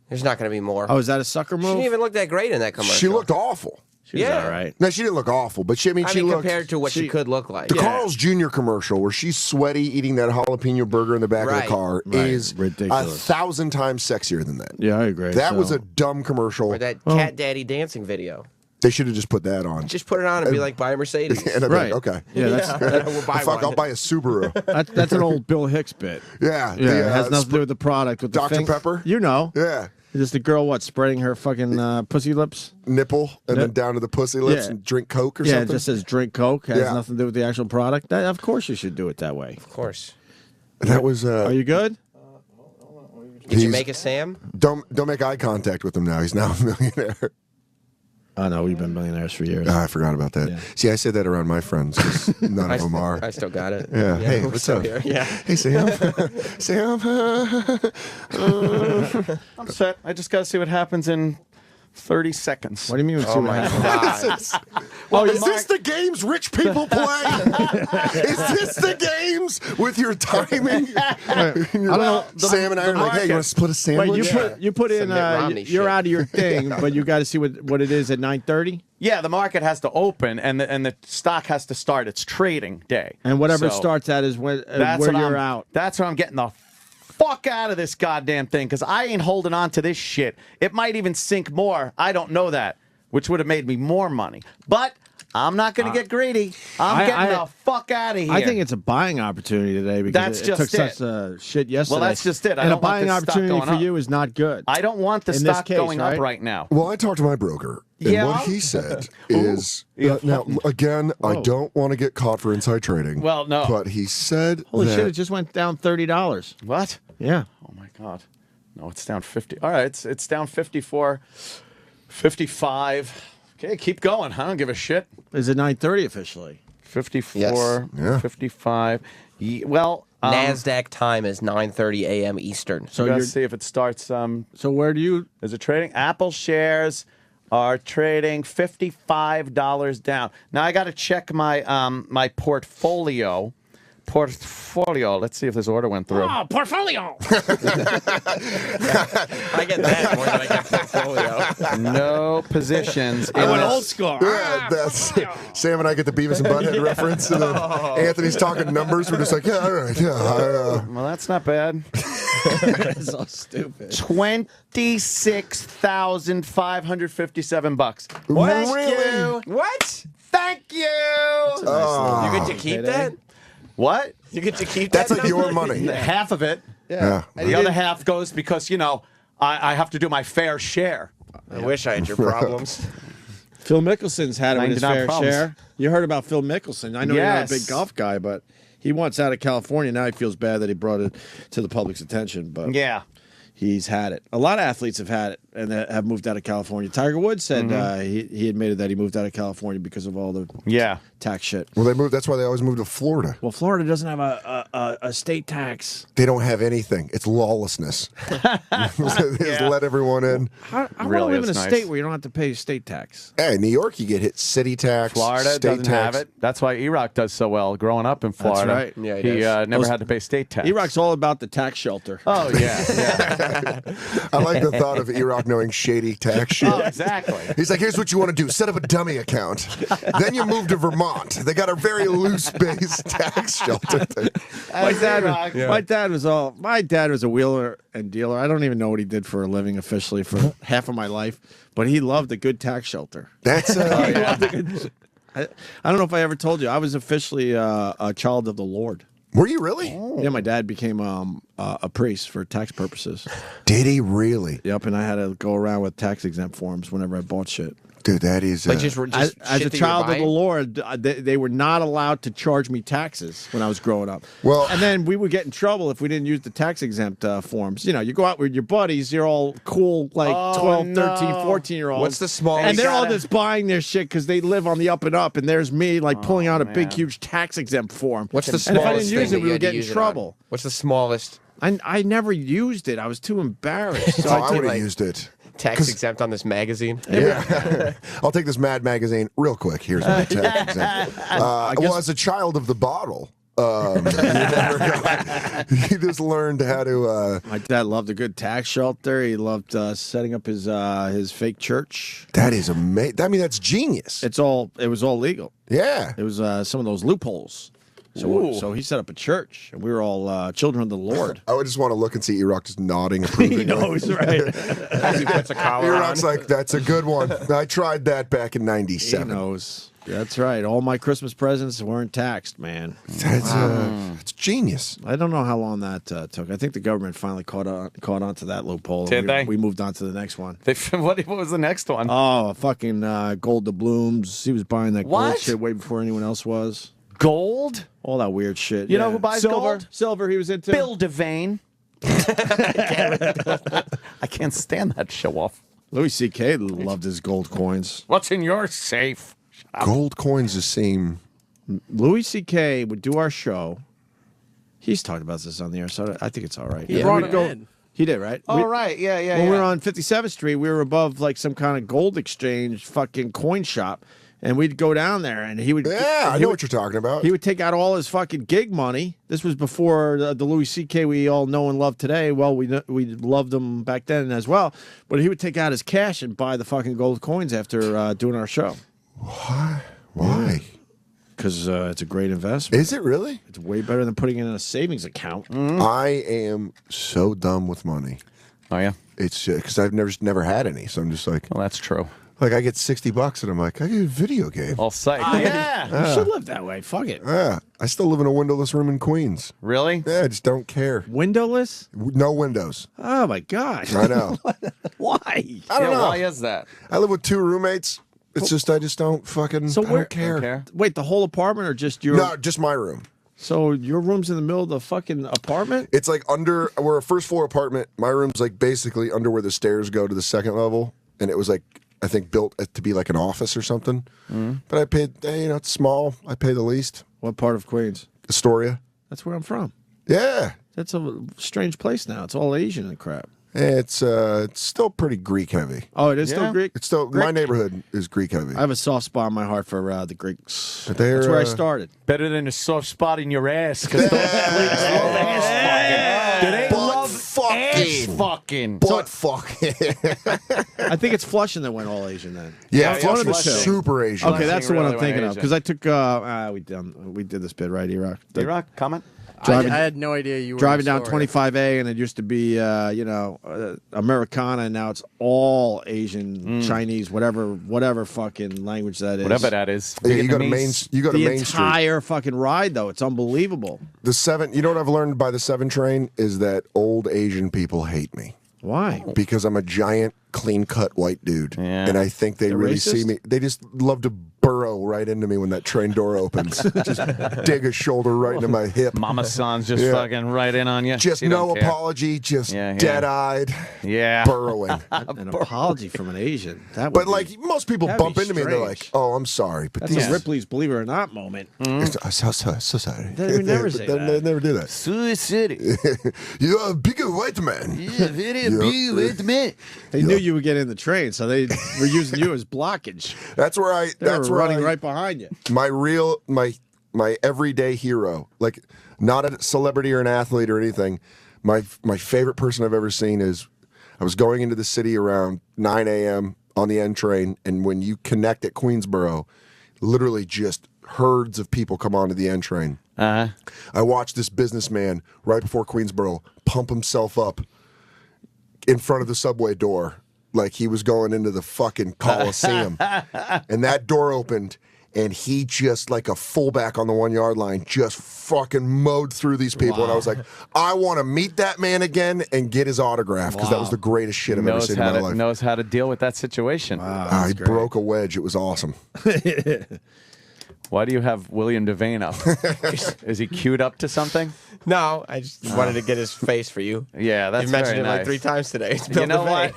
There's not going to be more. Oh, is that a sucker She move? didn't even look that great in that commercial. She looked awful. She was all right. No, she didn't look awful, but she looked... compared to what she could look like. The Carl's Jr. commercial where she's sweaty eating that jalapeno burger in the back of the car is ridiculous. 1,000 times sexier than that. Yeah, I agree. That was a dumb commercial. Or that Cat Daddy dancing video. They should have just put that on. Just put it on and be like, buy a Mercedes. And I'd be like, okay. Yeah, that's we'll buy Fuck, one. I'll buy a Subaru. that's an old Bill Hicks bit. Yeah. It has nothing to do with the product. With Dr. the Pepper? You know. Yeah. Just the girl, spreading her fucking pussy lips? Nipple, and then down to the pussy lips Yeah. and drink Coke or Yeah, something? it just says drink Coke. Has Yeah. nothing to do with the actual product. Of course you should do it that way. Of course. That was... Are you good? Did you make a Sam? Don't make eye contact with him now. He's now a millionaire. Oh, no, we've been millionaires for years. I forgot about that. See, I said that around my friends. 'Cause none of them are. I still got it. Yeah. Hey, we're what's still up? here. Yeah. Hey, Sam. Sam. I'm set. I just got to see what happens in 30 seconds. What do you mean? Oh my God. Is this the games rich people play? Is this the games with your timing? I don't know. Sam and I are like, hey, you want to split a sandwich? Wait, you put in, Mitt Romney you're shit. out of your thing, but you got to see what it is at 9:30? Yeah, the market has to open, and the stock has to start its trading day. And whatever it So starts at is where that's what you're I'm- out. That's where I'm getting the fuck out of this goddamn thing, because I ain't holding on to this shit. It might even sink more. I don't know that, which would have made me more money. But I'm not going to get greedy. I'm getting the fuck out of here. I think it's a buying opportunity today because That's it just took it. such a shit yesterday. Well, that's just it. I And don't a want buying this stock opportunity going for up. you is not good. I don't want the In this stock case, going right? up right now. Well, I talked to my broker, and Yeah. what he said is now again, I don't want to get caught for inside trading. Well, no. but he said Holy that shit, it just went down $30. What? Yeah. Oh my God. No, it's down 50. All right, it's down 54, 55. Okay, keep going. I don't give a shit. Is it 9:30 officially? 54, Yeah. 55. Well, NASDAQ time is 9:30 a.m. Eastern. so let's see if it starts. So where do you... Is it trading? Apple shares are trading $55 down. Now I got to check my my portfolio. Let's see if this order went through. Oh, portfolio. I get that more than I get portfolio. No positions. I in went this. old school. Yeah, that's Sam and I get the Beavis and Butthead reference, and then Anthony's talking numbers. We're just like, yeah, all right, yeah. Well, that's not bad. It's so stupid. $26,557. Really? What? Thank you. Oh, You get to keep that? What? You get to keep that's that? like your money. Half of it. Yeah. And the other half goes because, I have to do my fair share. I wish I had your problems. Phil Mickelson's had it with his 99 fair problems. share. You heard about Phil Mickelson. I know you're not a Yes. big golf guy, but he wants out of California. Now he feels bad that he brought it to the public's attention. But Yeah. he's had it. A lot of athletes have had it and have moved out of California. Tiger Woods said he admitted that he moved out of California because of all the Yeah. tax shit. Well, they moved. That's why they always move to Florida. Well, Florida doesn't have a state tax. They don't have anything. It's lawlessness. They just let everyone in. I want to Really, live in a it's nice. state where you don't have to pay state tax. Hey, New York, you get hit city tax. Florida state doesn't tax. have it. That's why E-Rock does so well growing up in Florida. right. Yeah, he he does. never had to pay state tax. E-Rock's all about the tax shelter. Oh, yeah. I like the thought of E-Rock like knowing shady tax shit. Oh, exactly. He's like, here's what you want to do: set up a dummy account. Then you move to Vermont. They got a very loose-based tax shelter thing. My dad was a wheeler and dealer. I don't even know what he did for a living officially for half of my life, but he loved a good tax shelter. That's I don't know if I ever told you. I was officially a child of the Lord. Were you really? Yeah, my dad became a priest for tax purposes. Did he really? Yep, and I had to go around with tax exempt forms whenever I bought shit. Dude, that is... Like just as shit a that you child were of the buying? Lord, they were not allowed to charge me taxes when I was growing up. Well, and then we would get in trouble if we didn't use the tax exempt forms. You know, you go out with your buddies, you're all cool, like 12, 13, 14-year-olds. What's the smallest? And they're all just buying their shit because they live on the up and up, and there's me like pulling out a big, huge tax exempt form. What's the And smallest if I didn't use thing it, we that you would had to get in use it on? trouble. What's the smallest I never used it. I was too embarrassed. So I took, would have like, used it. tax exempt on this magazine? Yeah. I'll take this Mad magazine real quick. Here's my tax exempt. Well, as a child of the bottle, he just learned how to... My dad loved a good tax shelter. He loved setting up his fake church. That is amazing. I mean, that's genius. It was all legal. Yeah. It was some of those loopholes. So he set up a church, and we were all children of the Lord. I would just want to look and see E-Rock just nodding approvingly. He knows, right? As he puts a collar on. E-Rock's like, that's a good one. I tried that back in He '97. knows. That's right. All my Christmas presents weren't taxed, man. That's genius. I don't know how long that took. I think the government finally caught on to that loophole. Did they? We moved on to the next one. What was the next one? Oh, fucking gold doubloons. He was buying that What? gold shit way before anyone else was. Gold? All that weird shit. You know who buys silver? gold? Silver. He was into Bill Devane. I can't stand that show off. Louis C.K. loved his gold coins. What's in your safe? Gold coins just seem... Louis C.K. would do our show. He's talked about this on the air, so I think it's all right. He brought We'd him in. He did, right? Oh, right. Yeah. When we were on 57th Street, we were above like some kind of gold exchange fucking coin shop. And we'd go down there, and he would... Yeah, I know what you're talking about. He would take out all his fucking gig money. This was before the Louis C.K. we all know and love today. Well, we loved him back then as well. But he would take out his cash and buy the fucking gold coins after doing our show. Why? Because it's a great investment. Is it really? It's way better than putting it in a savings account. I am so dumb with money. Oh, yeah? It's because I've never had any, so I'm just like... Well, that's true. Like, I get $60 and I'm like, I get a video game. All psyched. You should live that way. Fuck it. Yeah. I still live in a windowless room in Queens. Really? Yeah, I just don't care. Windowless? No windows. Oh, my God. I know. Why? I don't know. Why is that? I live with 2 roommates. It's just, I just don't fucking, So I don't care. Wait, the whole apartment or just your... No, just my room. So your room's in the middle of the fucking apartment? It's like we're a first floor apartment. My room's like basically under where the stairs go to the second level. And it was like, I think built to be like an office or something. But I paid, it's small. I pay the least. What part of Queens? Astoria. That's where I'm from. Yeah. That's a strange place now. It's all Asian and crap. It's still pretty Greek heavy. Oh, it is still Greek? It's still, my neighborhood is Greek heavy. I have a soft spot in my heart for the Greeks. But they're, That's where I started. Better than a soft spot in your ass. Because those Greeks love ass fucking. They love ass fucking. Butt fucking. I think it's Flushing that went all Asian then. Yeah, one of the Flushing two. super Asian. Okay, that's the one really I'm thinking went of. Because I took, we did this bit, right, E-Rock? E-Rock, comment? I had no idea you were driving down Astoria. 25A, and it used to be, Americana, and now it's all Asian, Chinese, whatever fucking language that is. Whatever that is. Yeah, you go to Main Vietnamese. you go to The Main Street. entire fucking ride, though, it's unbelievable. The 7, you know what I've learned by the 7 train is that old Asian people hate me. Why? Because I'm a giant, clean-cut white dude. Yeah. And I think they They're really racist? see me. They just love to burrow right into me when that train door opens. Just dig a shoulder right into my hip. Mama San's just Yeah. fucking right in on you. Just She no don't care. apology, just Yeah, yeah. dead-eyed, Yeah. burrowing. An apology from an Asian. That would But be- like most people that'd bump be into me and they're strange. like, "Oh, I'm sorry," but That's these a Ripley's Believe It or Not moment. I'm so sorry. They would never say They that. never do that. Suicide. You're a bigger white man. Yeah, very Yeah. big with me. They knew you would get in the train, so they were using you as blockage. That's where I. They That's were where running I, right behind you. my real my everyday hero, like not a celebrity or an athlete or anything. My favorite person I've ever seen is I was going into the city around 9 a.m. on the N train, and when you connect at Queensboro, literally just herds of people come onto the N train. I watched this businessman right before Queensboro pump himself up in front of the subway door like he was going into the fucking Coliseum. And that door opened, and he just, like a fullback on the 1 yard line, just fucking mowed through these people. And I was like, I want to meet that man again and get his autograph, because that was the greatest shit I've ever seen in my life. Knows how to deal with that situation. He broke a wedge. It was awesome. Why do you have William Devane up? Is he queued up to something? No, I just wanted to get his face for you. Yeah, that's You mentioned very it like nice. 3 times today. It's Bill You know Devane.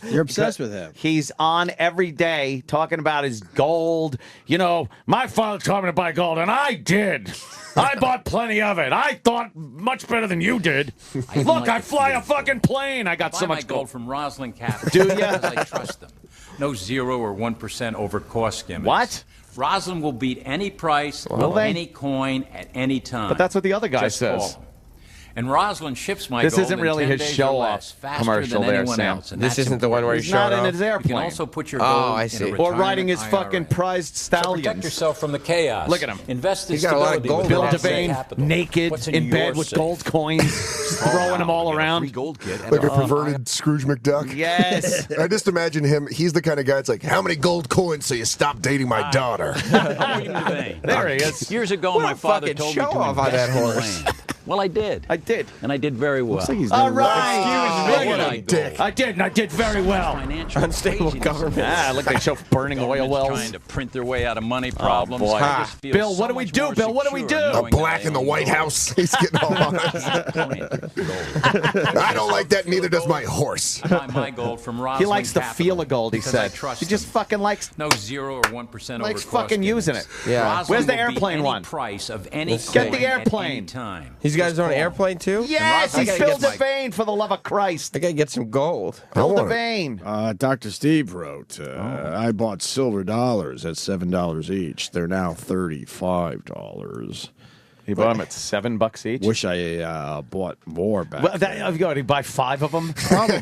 what? You're obsessed with him. He's on every day talking about his gold. You know, my father taught me to buy gold, and I did. I bought plenty of it. I thought much better than you did. Look, I fly a fucking plane. I got so much gold from Rosalind Capital. Do ya? Because I trust them. No 0 or 1% over cost gimmicks. What? Rosalind will beat any price Will of they? any coin at any time. But that's what the other guy Just says. call them. And Rosalind ships my This gold isn't in really 10 his days or show-off less, faster commercial than there, anyone Sam. else, and This that's isn't the one where important. he's He's not showing in off? his You airplane. can also put your Oh, gold I in see. a Or Or retirement riding his IRA. fucking prized So protect stallions. yourself from the chaos. Look at him. Invest in He's got a lot of stability gold with Bill Rosalind Devane, Capital. naked, What's in bed your with safe? gold coins, just throwing them all around. Gold kit and Like a perverted Scrooge McDuck. Yes. I just imagine him. He's the kind of guy that's like, how many gold coins so you stop dating my daughter? There he is. Years ago, What my a father fucking told me to show-off on invest that in horse. land. Well, I did. I did. And I did very well. Looks like he's All doing right. Excuse me. Look at What him. a dick. I did, and I did very well. Financial Unstable craziness. government. Ah, look, they show burning oil Government's wells. trying to print their way out of money problems. boy. I just feel Bill, so what do we much do, more Bill? What do we secure do? knowing that Black I in the own White gold. House. He's getting all on it. I don't like that. Neither does my horse. I buy my gold from Rosalind He likes the Capital feel of gold, he because I said. trust He just fucking likes no 0 or 1% likes over fucking cost using gimmicks. it. Yeah. Rosalind Where's the will beat airplane any one? price of any Let's Get coin the at airplane. any time. He's got Just his own call. airplane, too? Yes, I he's gotta Bill get my- Devane, for the love of Christ. I gotta get some gold. Bill want it. Devane. Dr. Steve wrote, I bought silver dollars at $7 each. They're now $35. He bought them at $7 each. Wish I bought more back Well, then. I've got to buy 5 of them. Probably.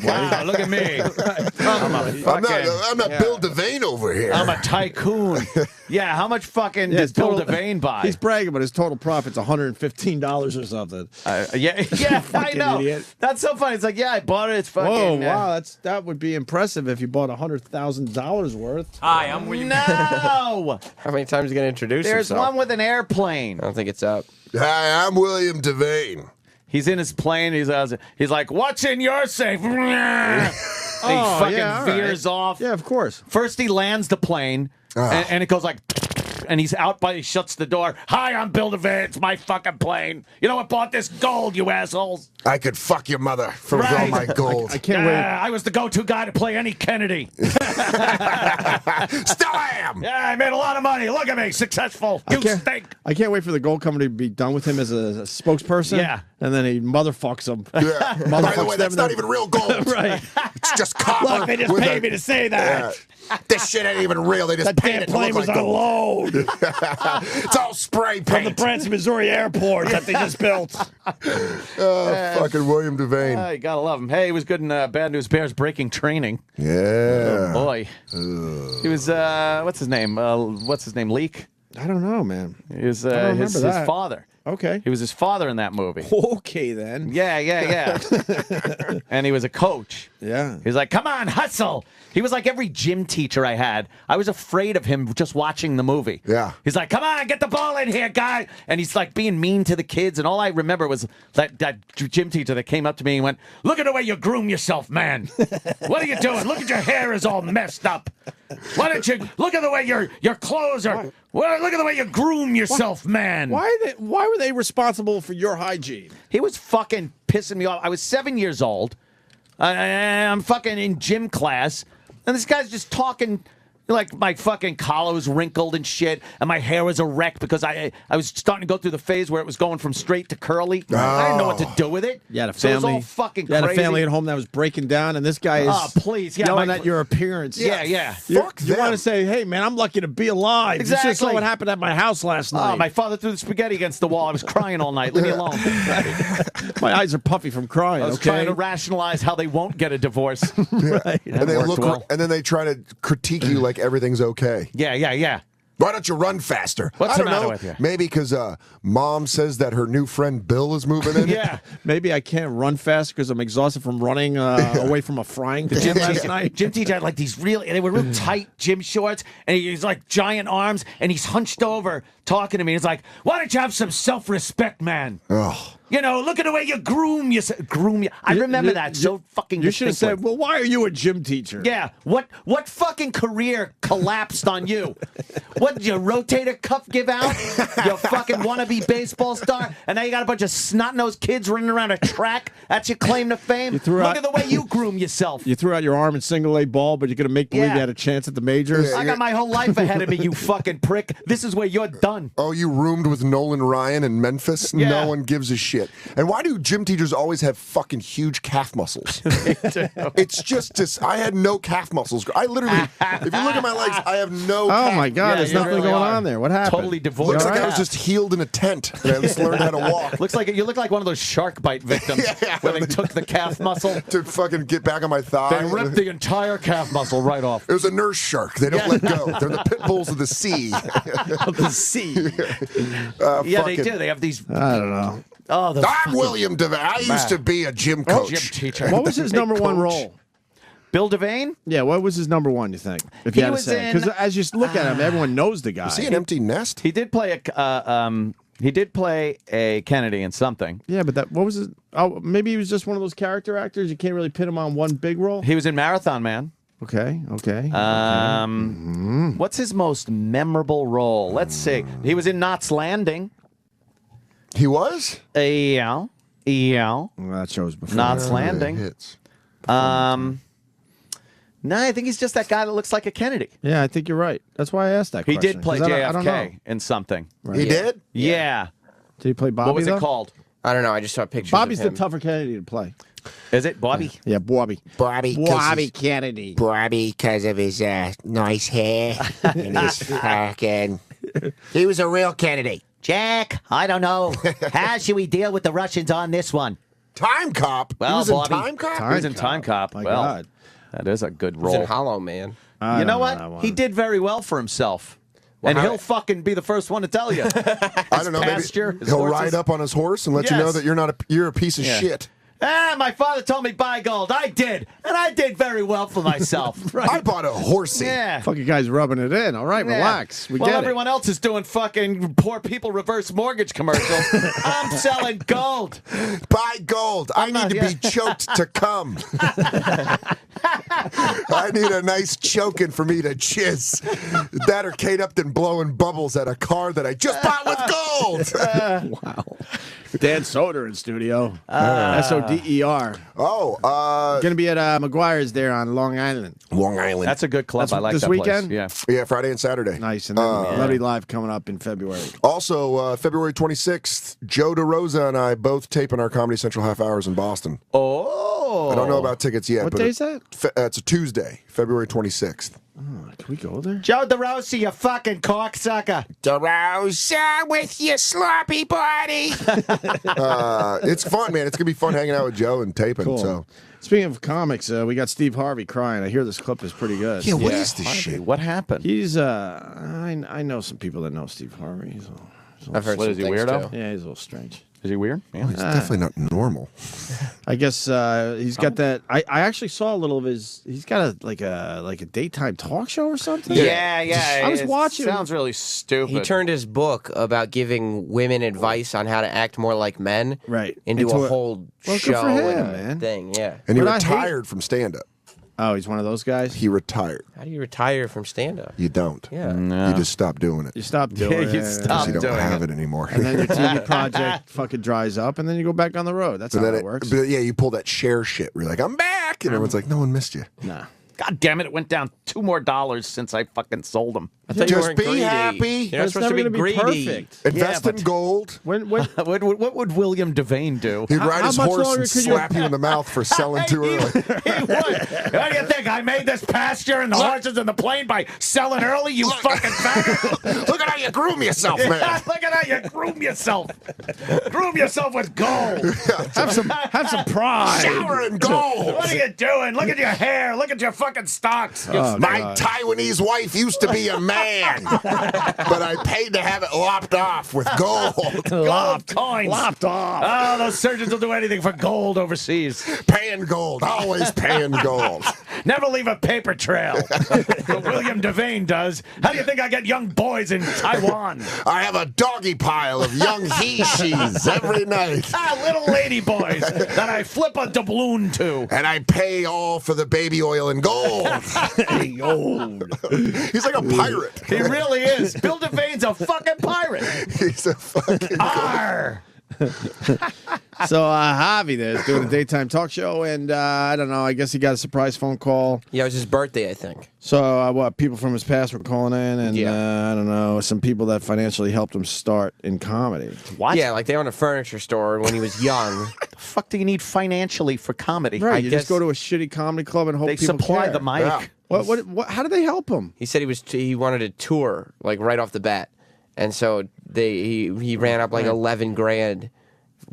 Look at me. I'm not Bill Devane over here. I'm a tycoon. Yeah, how much fucking Yeah, does Bill total- Devane buy? He's bragging, but his total profit's $115 or something. Yeah, I Fucking know. idiot. That's so funny. It's like, yeah, I bought it. It's fucking. Whoa, wow, that would be impressive if you bought $100,000 worth. Hi, I'm William. No. How many times are you gonna introduce There's himself? one with an airplane. I don't think it's up. Hi, I'm William Devane. He's in his plane. He's like, "What's in your safe?" And he fucking all veers right. off. Yeah, of course. First, he lands the plane, and it goes like, and he's out by. He shuts the door. Hi, I'm Bill Devane. It's my fucking plane. You know what bought this gold, you assholes? I could fuck your mother for all Right. my gold. I can't wait. I was the go-to guy to play any Kennedy. Still am. Yeah, I made a lot of money. Look at me, successful. You stink. I can't wait for the gold company to be done with him as a spokesperson. Yeah. And then he motherfucks them. Yeah. By the way, that's not even real gold. Right. It's just copper. Look, they just with paid a- me to say that. Yeah. This shit ain't even real. They just That painted damn it to plane look was like on gold. load It's all spray from the paint. Branson, Missouri airport that they just built. Fucking William Devane. You gotta love him. Hey, he was good in Bad News Bears breaking training. Yeah. Boy. He was, what's his name? Leak? I don't know, man. He was I don't remember his that. father. Okay. He was his father in that movie. Okay, then. Yeah. And he was a coach. Yeah. He's like, come on, hustle. He was like every gym teacher I had. I was afraid of him just watching the movie. Yeah. He's like, come on, get the ball in here, guy. And he's like being mean to the kids. And all I remember was that gym teacher that came up to me and went, look at the way you groom yourself, man. What are you doing? Look at your hair is all messed up. Why don't you look at the way your clothes are. Well, look at the way you groom yourself, man. Why were they responsible for your hygiene? He was fucking pissing me off. I was 7 years old. I'm fucking in gym class, and this guy's just talking Like my fucking collar was wrinkled and shit, and my hair was a wreck because I was starting to go through the phase where it was going from straight to curly. I didn't know what to do with it. You had a So it was family. all fucking you had crazy. a family at home that was breaking down, and this guy is Oh, please, yeah, yelling my- at your appearance. Yeah. You Fuck want to them. say, hey, man, I'm lucky to be alive. You should have Exactly. saw what happened at my house last night. Oh, my father threw the spaghetti against the wall. I was crying all night. Leave me alone. My eyes are puffy from crying. I was okay? trying to rationalize how they won't get a divorce. Right. And they worked look, well. and then they try to critique you like everything's okay. Yeah. Why don't you run faster? What's I the don't matter know. with you? Maybe because mom says that her new friend Bill is moving in. Yeah. Maybe I can't run fast because I'm exhausted from running away from a frying pan last night. Gym teacher had like these they were real tight gym shorts, and he's like giant arms, and he's hunched over talking to me. He's like, "Why don't you have some self-respect, man? Oh. You know, look at the way you groom you. I remember that so fucking. You should have said, distinctly. well, why are you a gym teacher? Yeah. What fucking career collapsed on you? What did your rotator cuff give out? You fucking wannabe baseball star, and now you got a bunch of snot-nosed kids running around a track. That's your claim to fame. threw Look out- at the way you groom yourself. You threw out your arm in single A ball, but you're going to make believe Yeah. you had a chance at the majors. I got my whole life ahead of me, you fucking prick. This is where you're done. Oh, you roomed with Nolan Ryan in Memphis? Yeah. No one gives a shit. And why do gym teachers always have fucking huge calf muscles? It's just this. I had no calf muscles. I literally, if you look at my legs, I have no. Oh calf- my God, there's you nothing really going are. on there. What happened? Totally divorced. Looks like I Yeah. was just healed in a tent, and I just learned how to walk. Looks like you look like one of those shark bite victims where they took the calf muscle. To fucking get back on my thigh. They ripped the entire calf muscle right off. It was a nurse shark. They don't let go. They're the pit bulls of the sea. Of the sea. Yeah, they fucking- do. They have these. I don't know. Oh, the I'm William Devane. I used to be a gym coach. gym teacher. What was his Big number one coach. role? Bill Devane? Yeah, what was his number one, you think? If He you had to was say. in- Because as you look at him, everyone knows the guy. Was he an empty nest? He did play a Kennedy in something. Yeah, but what was his... Oh, maybe he was just one of those character actors. You can't really pin him on one big role. He was in Marathon Man. Okay. What's his most memorable role? Let's see. He was in Knots Landing. He was? Yeah. Well, that shows before. Knots Landing. Hits. No, I think he's just that guy that looks like a Kennedy. Yeah, I think you're right. That's why I asked that He question. did play 'cause I don't know. JFK in something. He did? Yeah. Did he play Bobby, What was though? it called? I don't know. I just saw pictures Bobby's of the him. tougher Kennedy to play. Is it Bobby? Yeah, Bobby. Bobby. 'cause Bobby he's- Kennedy. Bobby, because of his nice hair and his fucking. He was a real Kennedy. Jack, I don't know. How should we deal with the Russians on this one? Time Cop? Well, he was in Bobby. Time Cop? He was in Time Cop. My well, God. that is a good He was in role. Hollow Man. You know what? He did very well for himself. And how- he'll fucking be the first one to tell you. I don't know. pasture, Maybe his he'll horses. ride up on his horse and let you know Yes. that you're a piece of Yeah. shit. My father told me buy gold. I did. And I did very well for myself. I bought a horsey. Yeah. Fucking guy's rubbing it in. All right, Yeah. relax. We While get everyone else is doing fucking poor people reverse mortgage commercials, I'm selling gold. Buy gold. I need to be choked to come. I need a nice choking for me to chiz. That or Kate Upton blowing bubbles at a car that I just bought with gold. Wow. Dan Soder in studio. SODER. Oh, Going to be at McGuire's there on Long Island. Long Island. That's a good club. That's I like this that weekend? place. Yeah. Yeah, Friday and Saturday. Nice. And then Melody Live coming up in February. Also, February 26th, Joe DeRosa and I both taping our Comedy Central half hours in Boston. Oh. I don't know about tickets yet. What but day is that? It's a Tuesday, February 26th. Can we go there? Joe DeRosa, you fucking cocksucker. DeRosa with your sloppy body. It's fun, man. It's going to be fun hanging out with Joe and taping. Cool. So, Speaking of comics, we got Steve Harvey crying. I hear this clip is pretty good. yeah, what is this shit? What happened? He's I know some people that know Steve Harvey. He's I've heard What some is he, things weirdo? too. yeah, he's a little strange. Is he weird? Yeah. It's definitely not normal. I guess he's got that. I actually saw a little of his. He's got a daytime talk show or something. Yeah. I was it watching. Sounds really stupid. He turned his book about giving women advice on how to act more like men Right. into Into a a- whole Well, good show for him, and a man. thing. Yeah. And he But I hate- retired from stand up. Oh, he's one of those guys. He retired. How do you retire from stand-up? You don't. Yeah. You just stop doing it. You stop doing Yeah, it. you Because stop you don't doing have it. it anymore. And then your TV project fucking dries up, and then you go back on the road. That's And how then it works. But yeah, you pull that share shit. Where you're like, I'm back, and everyone's like, no one missed you. Nah. God damn it! It went down $2 more since I fucking sold them. I thought you Just weren't be greedy. happy. You're not supposed to be greedy. Invest in gold. What would William Devane do? He'd ride his horse and slap you in the mouth for selling too early. He would. What do you think? I made this pasture and the horses and the plane by selling early, you fucking faggot? Look at how you groom yourself, man. Look at how you groom yourself. Groom yourself with gold. Have some pride. Shower in gold. What are you doing? Look at your hair. Look at your fucking stocks. My Taiwanese wife used to be a man, but I paid to have it lopped off with gold. Gold coins. Lopped off. Oh, those surgeons will do anything for gold overseas. Paying gold. Always paying gold. Never leave a paper trail. But William Devane does. How do you think I get young boys in Taiwan? I have a doggy pile of young he-she's every night. Little lady boys that I flip a doubloon to. And I pay all for the baby oil in gold. He's like a pirate. He really is. Bill Devane's a fucking pirate. He's a fucking Arr! So Javi there is doing a daytime talk show, and I don't know. I guess he got a surprise phone call. Yeah, it was his birthday, I think. So what? People from his past were calling in, and I don't know, some people that financially helped him start in comedy. What? Yeah, like they owned a furniture store when he was young. The fuck do you need financially for comedy? Right, I you guess just go to a shitty comedy club and hope they people supply care. the mic. Yeah. What? How did they help him? He said he wanted to tour like right off the bat, and so he ran up like 11 grand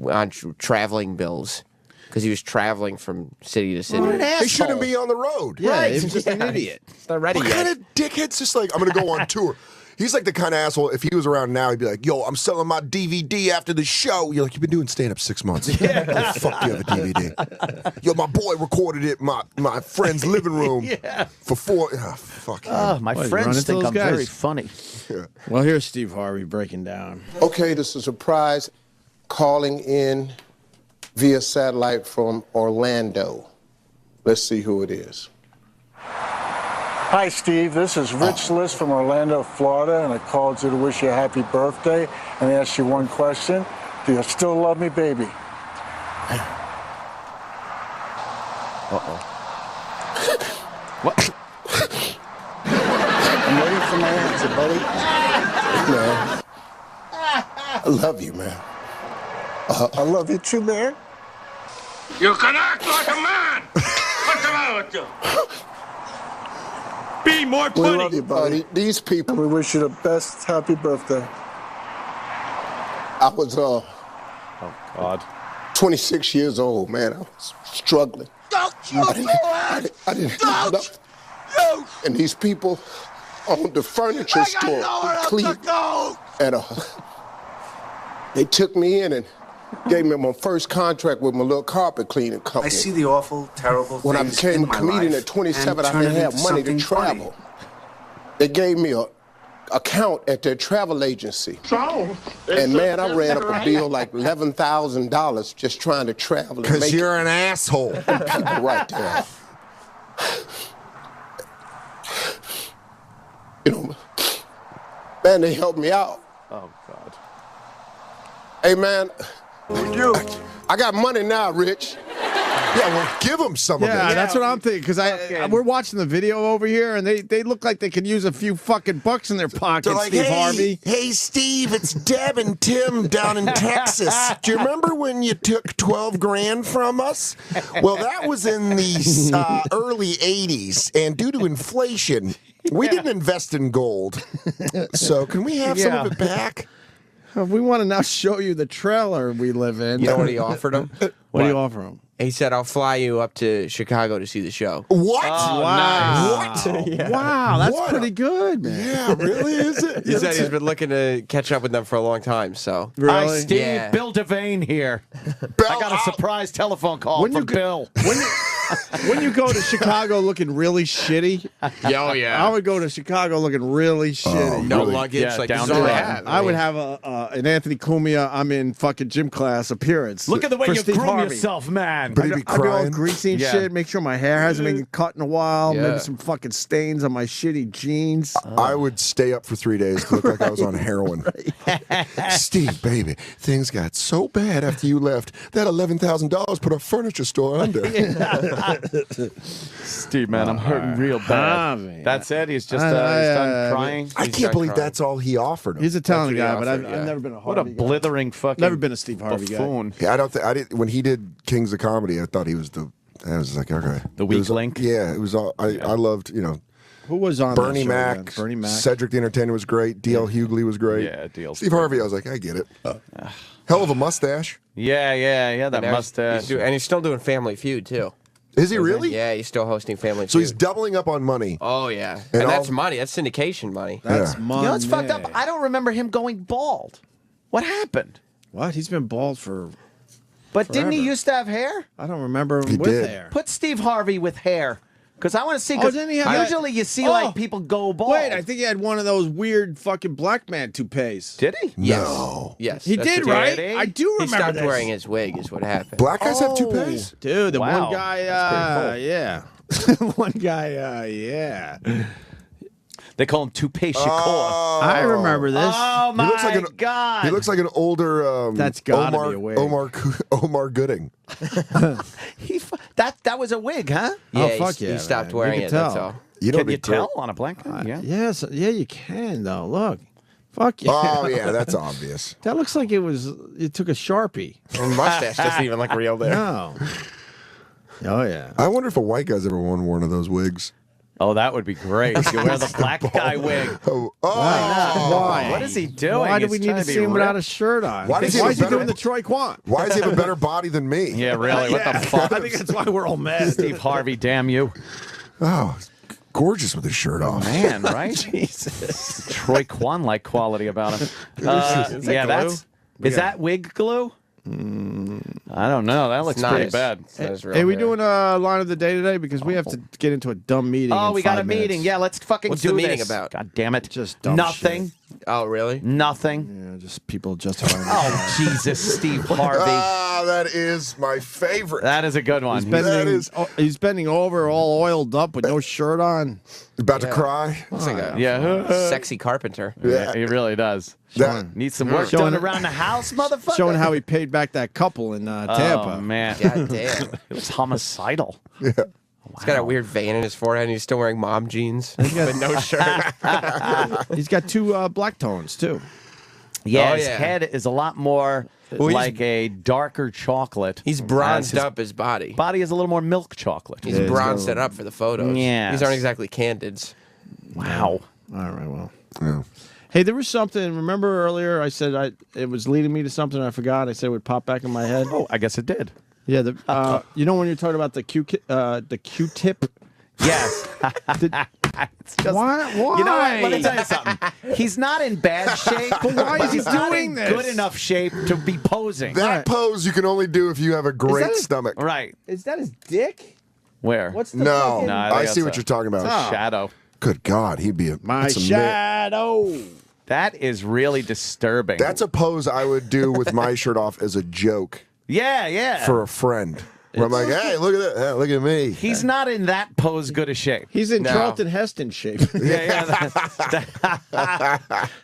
on traveling bills because he was traveling from city to city. He shouldn't be on the road. Yeah, he was just an idiot. He's not ready What yet. kind of dickhead's just like, I'm going to go on tour? He's like the kind of asshole, if he was around now, he'd be like, yo, I'm selling my DVD after the show. You're like, you've been doing stand-up 6 months. Yeah. Oh, fuck, you have a DVD. Yo, my boy recorded it in my friend's living room for 4... Oh, fuck him. My What, you run friends into think those I'm guys? very funny. Yeah. Well, here's Steve Harvey breaking down. Okay, this is a surprise calling in via satellite from Orlando. Let's see who it is. Hi, Steve. This is Rich List from Orlando, Florida, and I called you to wish you a happy birthday and ask you one question. Do you still love me, baby? What? I'm waiting for my answer, buddy. Man, I love you, man. I love you too, man. You can act like a man. What's the matter with you? Be more We love you, buddy. These people. We wish you the best happy birthday. I was God. 26 years old, man. I was struggling. Don't you I didn't have enough. And these people owned the furniture store in Cleveland. And they took me in and gave me my first contract with my little carpet cleaning company. I see the awful, terrible When I things became in a my comedian life at 27, I and turn didn't it have into money to something funny. travel. They gave me a account at their travel agency. And man, I ran up a bill like $11,000 just trying to travel. and Because make you're it. an asshole. And people right there. You know, man, they helped me out. Oh, God. Hey, man, I got money now, Rich. Yeah, well, give him some of it. Yeah, that's what I'm thinking. Because we're watching the video over here, and they look like they could use a few fucking bucks in their pockets. They're like, Steve hey, Harvey. hey, Steve, it's Deb and Tim down in Texas. Do you remember when you took 12 grand from us? Well, that was in the early 80s, and due to inflation, we didn't invest in gold. So can we have some of it back? We want to now show you the trailer we live in. You know what he offered him? What do you offer him? He said, I'll fly you up to Chicago to see the show. What? Oh, Wow. nice. What? Yeah. Wow, that's What pretty good, man. Yeah, really, is it? He said he's been looking to catch up with them for a long time, so. Hi, Steve. Yeah. Bill Devane here. I got a surprise telephone call When from you go- Bill. When you go to Chicago looking really shitty, Oh, yeah. I would go to Chicago looking really shitty. No Really. luggage, Yeah, like down this is all to I that. have. I would have an Anthony Cumia, I'm in fucking gym class appearance. Look at the way for you Steve groom Harvey. yourself, man. But he'd be I'd be all crying. greasy and Yeah. shit, make sure my hair hasn't been cut in a while, Yeah. maybe some fucking stains on my shitty jeans. I would stay up for 3 days to look like I was on heroin. Steve, baby, things got so bad after you left. That $11,000 put a furniture store under. Steve, man, I'm hurting real bad. That's it. He's just he's done crying. I can't believe that's all he offered him. He's a talented That's guy, what but he I've offered, never been a What a Harvey guy. blithering fucking. Never been a Steve Harvey buffoon. Yeah, I didn't. When he did Kings of Comedy, I thought he was the. I was like, okay, The It weak was- link? Yeah, it was all. I loved, Who was on Bernie that show Mac, again? Bernie Mac. Cedric the Entertainer was great. D.L. Hughley was great. Yeah, D.L. 's Steve Harvey, I was like, I get it. Hell of a mustache. Yeah, that mustache. And he's still doing Family Feud too. Is he really? Yeah, he's still hosting Family So Feud. he's doubling up on money. Oh yeah, And and that's all- money. That's syndication money. That's You know what's fucked up? I don't remember him going bald. What happened? What? He's been bald for. But didn't he forever. used to have hair? I don't remember him He with did. hair. Put Steve Harvey with hair. Because I want to see. Oh, 'cause didn't he have that- usually you see Oh. like people go bald. Wait, I think he had one of those weird fucking black man toupees. Did he? Yes. No. Yes. He that's did, the- right? Did he? I do He remember stopped this. wearing his wig. Is what happened. Black guys have Oh. toupees? Dude, the Wow. one guy, That's pretty yeah. one guy, yeah. They call him Toupee Shakur. I remember this. Oh my looks like an- God! He looks like an older That's gotta Omar, be a wig. Omar Gooding. That was a wig, huh? Yeah, Oh, he- fuck yeah, He stopped man. You wearing can it. That's tell. all. You know Can you what'd be great? tell on a black guy? Yeah. Yes, yeah, you can though. Look, fuck yeah. Oh yeah, that's obvious. That looks like it took a Sharpie. And mustache doesn't even look real there. No. Oh yeah. I wonder if a white guy's ever worn one of those wigs. Oh, that would be great. You wear the black guy wig. Oh, Why? What is he doing? Why do He's we need trying to be see him without a ripped. shirt on? Why does he Why have is he a better- doing the Troy Quant? Why does he have a better body than me? Yeah, really. What the fuck? I think that's why we're all mad. Steve Harvey, damn you. Oh, gorgeous with his shirt off. Man, right? Jesus. Troy Kwan-like quality about him. Is that Yeah, glue? that's... Is that wig glue? I don't know. That looks not pretty his- bad. it's not his real Hey, we hair. doing a line of the day today because we have to get into a dumb meeting. Oh, in we got a 5 minutes. meeting. Yeah, let's fucking What's do the meeting this. about? God damn it. Just dumb Nothing. Oh, really? Nothing. Yeah, just people justifying. Oh, Jesus, Steve Harvey. Ah, that is my favorite. That is a good one. He's bending over, all oiled up with no shirt on. About to cry. Looks like a Yeah. sexy carpenter. Yeah, he really does. That- Needs some work Showing- done around the house, motherfucker. Showing how he paid back that couple in Tampa. Oh, man. God damn. It was homicidal. Yeah. He's got a weird vein in his forehead, and he's still wearing mom jeans with no shirt. He's got two black tones too. Yeah, Oh, his yeah. head is a lot more Well, he's- like a darker chocolate. He's bronzed up his body. Body is a little more milk chocolate. He's bronzed it up for the photos. Yes. These aren't exactly candids. Wow. All right, well. Yeah. Hey, there was something. Remember earlier I said it was leading me to something I forgot. I said it would pop back in my head. Oh, I guess it did. Yeah, you know when you're talking about the Q-tip. Yes. It's just, Why? You know what? Let me tell you something. He's not in bad shape. But why is he he's not doing in this? good enough shape to be posing. That pose you can only do if you have a great that his- stomach. Right. Is that his dick? Where? What's the No, fucking... No, I think see that's what a you're talking about. Shadow. Good God, he'd be My that's a shadow. That is really disturbing. That's a pose I would do with my shirt off as a joke yeah. for a friend. Where I'm like, hey, look at that. Hey, look at me. He's not in that pose good a shape. He's in No. Charlton Heston shape. Yeah.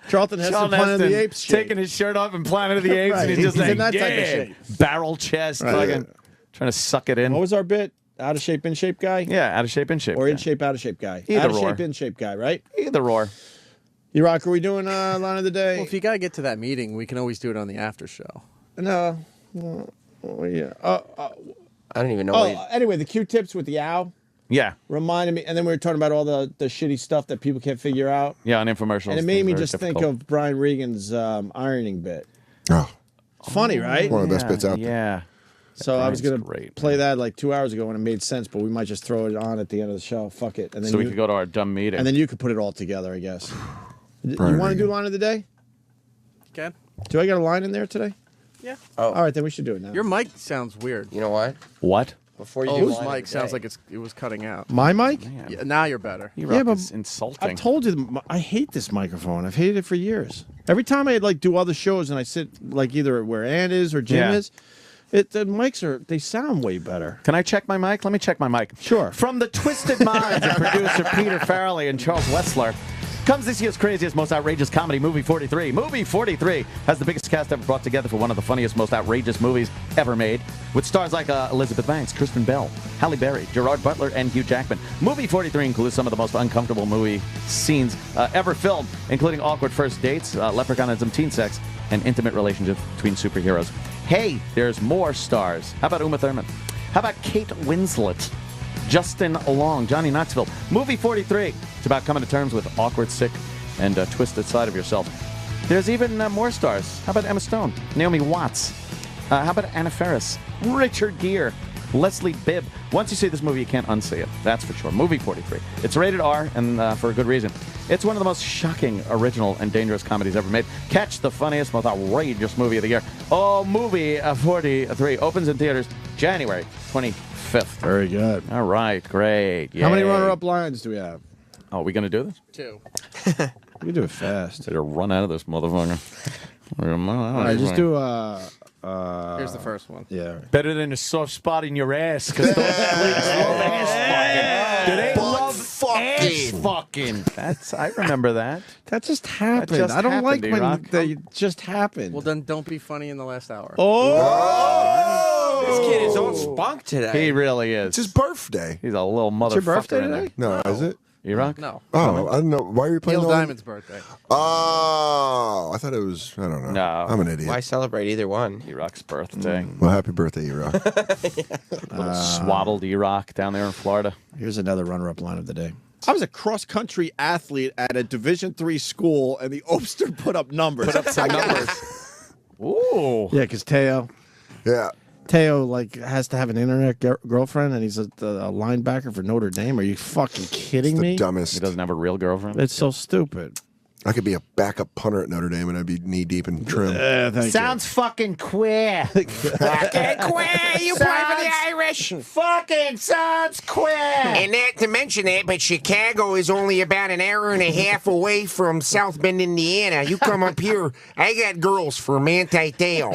Charlton Heston, Sean Planet of the Heston Apes shape. taking his shirt off in Planet of the Apes, Right, and he's he's just in like, that type of yeah, shape. barrel chest, Right. fucking trying to suck it in. What was our bit? Out of shape, in shape guy? Yeah, out of shape, in shape. Or in guy. shape, out of shape guy? Either out of or. shape, in shape guy, right? Either or. E-Rock, are we doing line of the day? Well, if you gotta get to that meeting, we can always do it on the after show. No. Yeah. I don't even know. what he- Anyway, the Q-tips with the owl Yeah, reminded me, and then we were talking about all the shitty stuff that people can't figure out. yeah, on infomercials. And it made me Very just think difficult. of Brian Regan's ironing bit. Oh, It's funny, right? one of the best bits out there. Yeah. So I was Brian's going to great, play that like 2 hours ago and it made sense, but we might just throw it on at the end of the show. Fuck it. And then So we you, could go to our dumb meeting. and then you could put it all together, I guess. You Brian want to do Regan. line of the day? Okay. Do I got a line in there today? Yeah. Oh, All right, then we should do it now. Your mic sounds weird. you know what? What? Before you Oh, do whose line of mic the sounds day- like it was cutting out. My mic? Yeah, now you're better. Yeah, but it's insulting. I've told you, I hate this microphone. I've hated it for years. Every time I like do other shows and I sit like either where Ann is or Jim Yeah. is, the mics they sound way better. Can I check my mic? Let me check my mic. Sure. From the twisted minds of producer Peter Farrelly and Charles Wessler, Comes this year's craziest, most outrageous comedy, Movie 43. Movie 43 has the biggest cast ever brought together for one of the funniest, most outrageous movies ever made, with stars like Elizabeth Banks, Kristen Bell, Halle Berry, Gerard Butler, and Hugh Jackman. Movie 43 includes some of the most uncomfortable movie scenes ever filmed, including awkward first dates, leprechaunism, teen sex, and intimate relationships between superheroes. Hey, there's more stars. How about Uma Thurman? How about Kate Winslet? Justin Long, Johnny Knoxville. Movie 43. It's about coming to terms with awkward, sick, and twisted side of yourself. There's even more stars. How about Emma Stone? Naomi Watts? How about Anna Faris? Richard Gere? Leslie Bibb? Once you see this movie, you can't unsee it. That's for sure. Movie 43. It's rated R, and for a good reason. It's one of the most shocking, original, and dangerous comedies ever made. Catch the funniest, most outrageous movie of the year. Oh, Movie 43 opens in theaters January 25th. Very good. All right, great. How many Yay. runner-up lines do we have? Oh, are we going to do this? 2. We can do it fast. Better run out of this motherfucker. All right, just do Here's the first one. Yeah. Better than a soft spot in your ass, because those freaks love ass fucking. Do they love ass fucking? That's, I remember that. That just happened. That just I don't happened, like when D-Rock. they just happened. Well, then don't be funny in the last hour. This kid is on spunk today. He really is. It's his birthday. He's a little motherfucker. your birthday in there. today? No, is it? E-Rock? No. Oh, I don't know. Why are you playing Neil all- Diamond's birthday. Oh, I thought it was. I don't know. No. I'm an idiot. Why celebrate either one? E-Rock's birthday. Well, happy birthday, E-Rock. Little swaddled E-Rock down there in Florida. Here's another runner-up line of the day. I was a cross-country athlete at a Division III school, and the Obster put up numbers. Put up some numbers. Ooh. Yeah, because Teo Yeah. has to have an internet girlfriend, and he's a linebacker for Notre Dame. Are you fucking kidding It's the me? dumbest. He doesn't have a real girlfriend? It's so stupid. I could be a backup punter at Notre Dame, and I'd be knee deep in trim. Thank Sounds fucking queer. Fucking queer, you play for the Irish. Fucking sounds queer. And not to mention that, but Chicago is only about an hour and a half away from South Bend, Indiana. You come up here, I got girls from Antidale.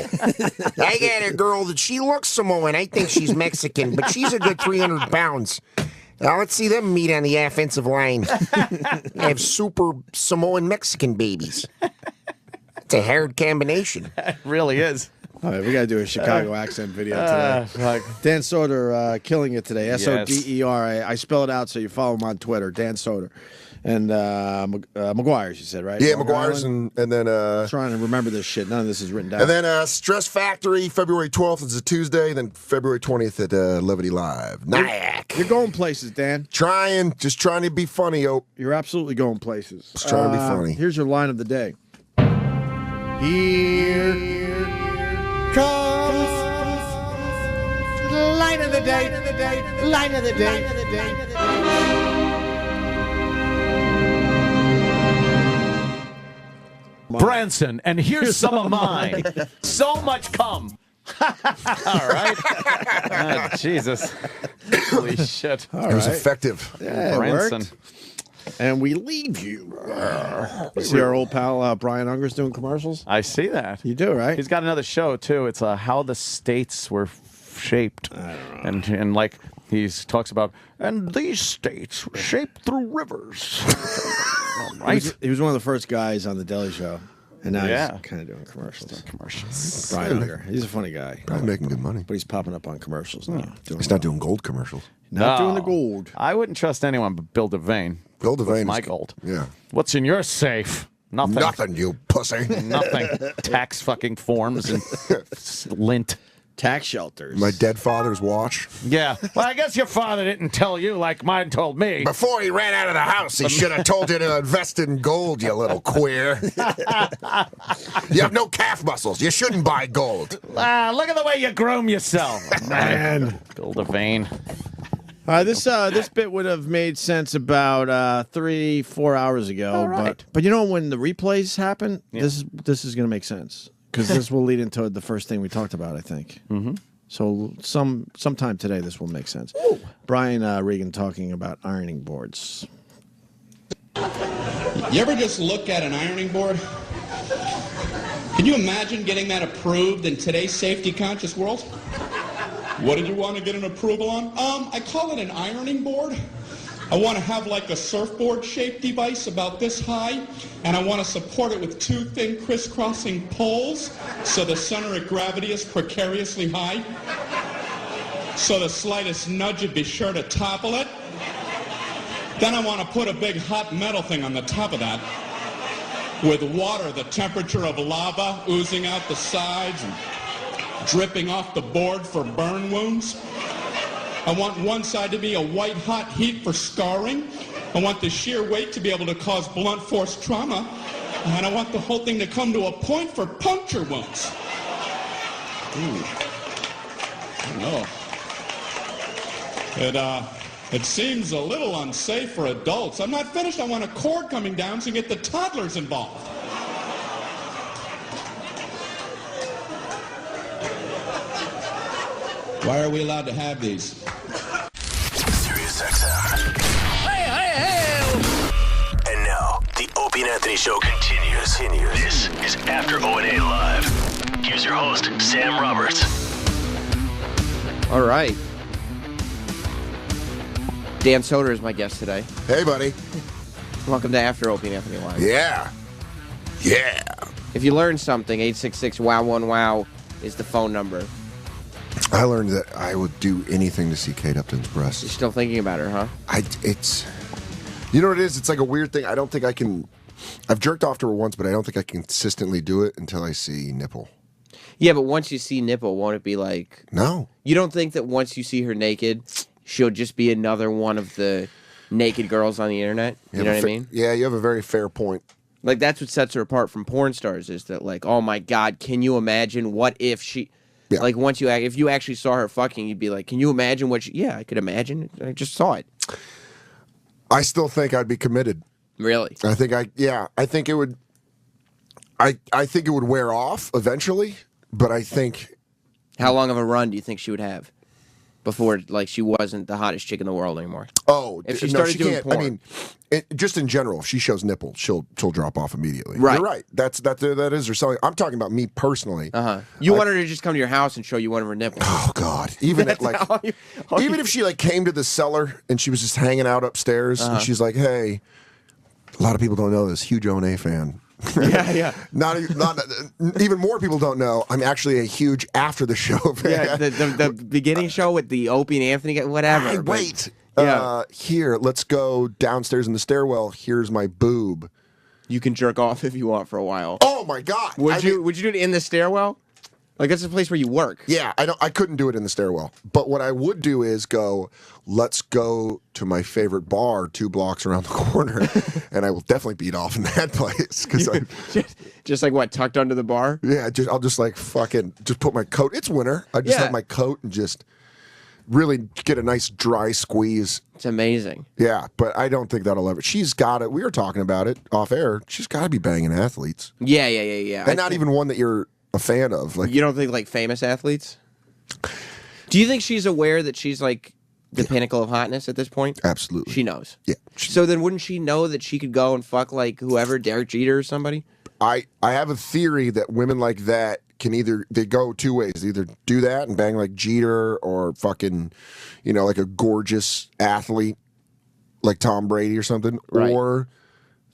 I got a girl that she looks Samoan. I think she's Mexican, but she's a good 300 pounds. Now let's see them meet on the offensive line. Have super Samoan Mexican babies. It's a hard combination. It really is. All right, we got to do a Chicago accent video today. Dan Soder killing it today. S-O-D-E-R. I spell it out so you follow him on Twitter. Dan Soder. And McGuire's, you said, right? Yeah, Long McGuire's, Island? and then trying to remember this shit. None of this is written down. and then Stress Factory, February 12th is a Tuesday, then February 20th at Levity Live. Nyack. You're going places, Dan. Just trying to be funny, Ope. You're absolutely going places. Just trying to be funny. Here's your line of the day. Here comes line of the day. Line of the day. Branson, and here's some of mine. So much cum. All right. Oh, Jesus. Holy shit. It was effective. Yeah, it Branson. worked. And we leave you. You see our old pal Brian Unger's doing commercials? I see that. You do, right? He's got another show, too. It's How the States Were Shaped. And like, he talks about, and these states were shaped through rivers. Right? He was one of the first guys on the Daily Show. And now Yeah. he's kind of doing commercials. Commercials. Brian Unger. He's a funny guy. Probably making good money. But he's popping up on commercials now. He's not doing gold commercials. Not doing the No. gold. I wouldn't trust anyone but Bill Devane. Bill Devane My is gold. Yeah. What's in your safe? Nothing. Nothing, you pussy. Nothing. Tax fucking forms and lint. Tax shelters. My dead father's watch. Yeah. Well, I guess your father didn't tell you like mine told me. Before he ran out of the house, he should have told you to invest in gold, you little queer. You have no calf muscles. You shouldn't buy gold. Look at the way you groom yourself. Man. Bill Devane. This bit would have made sense about 3-4 hours ago. All right. But you know when the replays happen, this is going to make sense because this will lead into the first thing we talked about, I think. Mm-hmm. So sometime today this will make sense. Brian Regan talking about ironing boards. You ever just look at an ironing board? Can you imagine getting that approved in today's safety-conscious world? What did you want to get an approval on? I call it an ironing board. I want to have like a surfboard-shaped device about this high, and I want to support it with two thin crisscrossing poles so the center of gravity is precariously high. So the slightest nudge would be sure to topple it. Then I want to put a big hot metal thing on the top of that with water, the temperature of lava oozing out the sides and dripping off the board for burn wounds. I want one side to be a white hot heat for scarring. I want the sheer weight to be able to cause blunt force trauma. And I want the whole thing to come to a point for puncture wounds. Ooh. I don't know. It seems a little unsafe for adults. I'm not finished. I want a cord coming down so you get the toddlers involved. Why are we allowed to have these? Sirius XM. Hey, hey, hey! And now, the Opie and Anthony Show continues. This is After O&A Live. Here's your host, Sam Roberts. All right. Dan Soder is my guest today. Hey, buddy. Welcome to After Opie and Anthony Live. Yeah. Yeah. If you learned something, 866-WOW-1-WOW is the phone number. I learned that I would do anything to see Kate Upton's breasts. You're still thinking about her, huh? It's, you know what it is? It's like a weird thing. I don't think I can. I've jerked off to her once, but I don't think I can consistently do it until I see nipple. Yeah, but once you see nipple, won't it be like? No. You don't think that once you see her naked, she'll just be another one of the naked girls on the internet? You know what I mean? Yeah, you have a very fair point. Like, that's what sets her apart from porn stars, is that, like, oh my God, can you imagine what if she... Yeah. Like, if you actually saw her fucking, you'd be like, can you imagine what she... Yeah, I could imagine. I just saw it. I still think I'd be committed. Really? I think it would... I think it would wear off eventually, but I think... How long of a run do you think she would have before, like, she wasn't the hottest chick in the world anymore? Oh, if she started doing can't. porn. I mean, just in general, if she shows nipple, she'll drop off immediately. Right. You're right. That is her selling. I'm talking about me personally. You want her to just come to your house and show you one of her nipples? Oh God! Even at, like, even if she like came to the cellar and she was just hanging out upstairs and she's like, "Hey, a lot of people don't know this. Huge O&A fan." Yeah. Not even more people don't know. I'm actually a huge after the show fan. Yeah, the beginning show with the Opie and Anthony, whatever. Hey, wait. Here, let's go downstairs in the stairwell. Here's my boob. You can jerk off if you want for a while. Oh my God! Would you do it in the stairwell? Like, that's the place where you work. Yeah, I couldn't do it in the stairwell. But what I would do is go, let's go to my favorite bar 2 blocks around the corner, and I will definitely beat off in that place. Just like what, tucked under the bar? Yeah, I'll just like fucking just put my coat. It's winter. I just have my coat and just really get a nice dry squeeze. It's amazing. Yeah, but I don't think that'll ever. She's got it. We were talking about it off air. She's got to be banging athletes. Yeah. And not even one that you're a fan of. Like, you don't think like famous athletes? Do you think she's aware that she's like the pinnacle of hotness at this point? Absolutely. She knows. Yeah. So then wouldn't she know that she could go and fuck like whoever, Derek Jeter or somebody? I have a theory that women like that can they go 2 ways. They either do that and bang like Jeter or fucking, like a gorgeous athlete like Tom Brady or something. Right. Or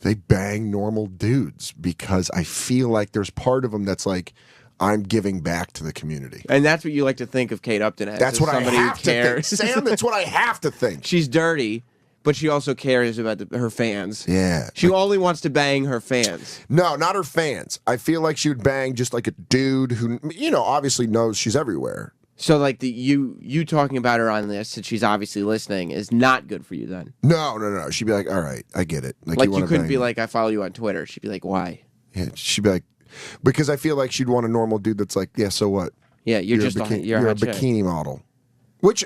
they bang normal dudes, because I feel like there's part of them that's like, I'm giving back to the community. And that's what you like to think of Kate Upton as. That's what somebody I have who cares. to think. Sam, that's what I have to think. She's dirty, but she also cares about her fans. Yeah. She only wants to bang her fans. No, not her fans. I feel like she would bang just like a dude who, obviously knows she's everywhere. So, like, you talking about her on this, and she's obviously listening, is not good for you then? No. She'd be like, all right, I get it. Like you couldn't be like, I follow you on Twitter. She'd be like, why? Yeah, she'd be like, because I feel like she'd want a normal dude that's like, yeah, so what? Yeah, you're just you're a bikini model. Which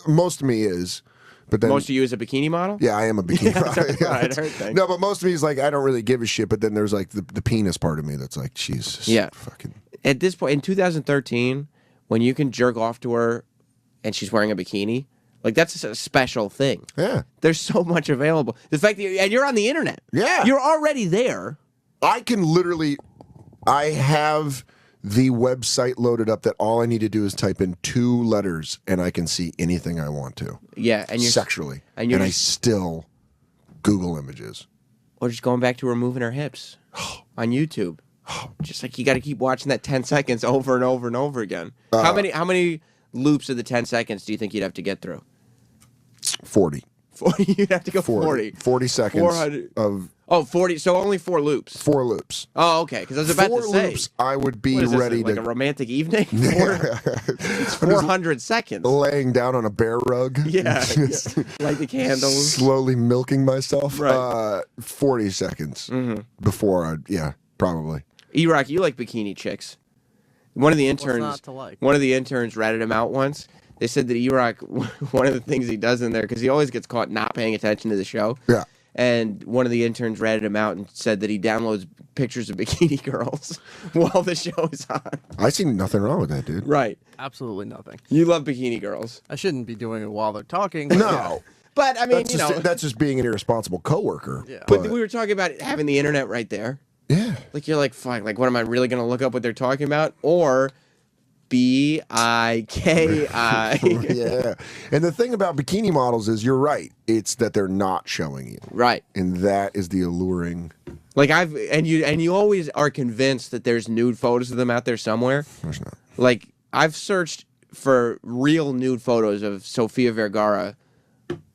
most of me is. But then, most of you is a bikini model? Yeah, I am a bikini model. I heard that. No, but most of me is like, I don't really give a shit. But then there's like the penis part of me that's like, Jesus. Yeah. Fucking. At this point, in 2013, when you can jerk off to her and she's wearing a bikini, like, that's a special thing. Yeah. There's so much available. The fact that and you're on the internet. Yeah. You're already there. I can literally, I have the website loaded up that all I need to do is type in 2 letters and I can see anything I want to. Yeah, and you're sexually, and you're I just- still Google images. Or just going back to removing her hips on YouTube. Just like you got to keep watching that 10 seconds over and over and over again. How many loops of the 10 seconds do you think you'd have to get through? 40. 40. You'd have to go 40. 40 seconds 400 of 40. So only 4 loops. 4 loops. Oh, okay. Because I was about 4 to say. loops, I would be What is this, ready like to. a romantic evening? It's 400 seconds. Laying down on a bear rug. Yeah. Just Light the candles. Slowly milking myself. Right. 40 seconds before I. Yeah, probably. E-Rock, you like bikini chicks. One of the interns. not to like? One of the interns ratted him out once. They said that E-Rock, one of the things he does in there, because he always gets caught not paying attention to the show. Yeah. And one of the interns ratted him out and said that he downloads pictures of bikini girls while the show is on. I see nothing wrong with that, dude. Right. Absolutely nothing. You love bikini girls. I shouldn't be doing it while they're talking. No. But, I mean, That's just, that's just being an irresponsible coworker. Yeah. But we were talking about having the internet right there. Yeah. Like, you're like, fuck, like, what am I really going to look up what they're talking about? Or B-I-K-I. Yeah. And the thing about bikini models is you're right. It's that they're not showing you. Right. And that is the alluring. Like, you always are convinced that there's nude photos of them out there somewhere. There's not. Like, I've searched for real nude photos of Sofia Vergara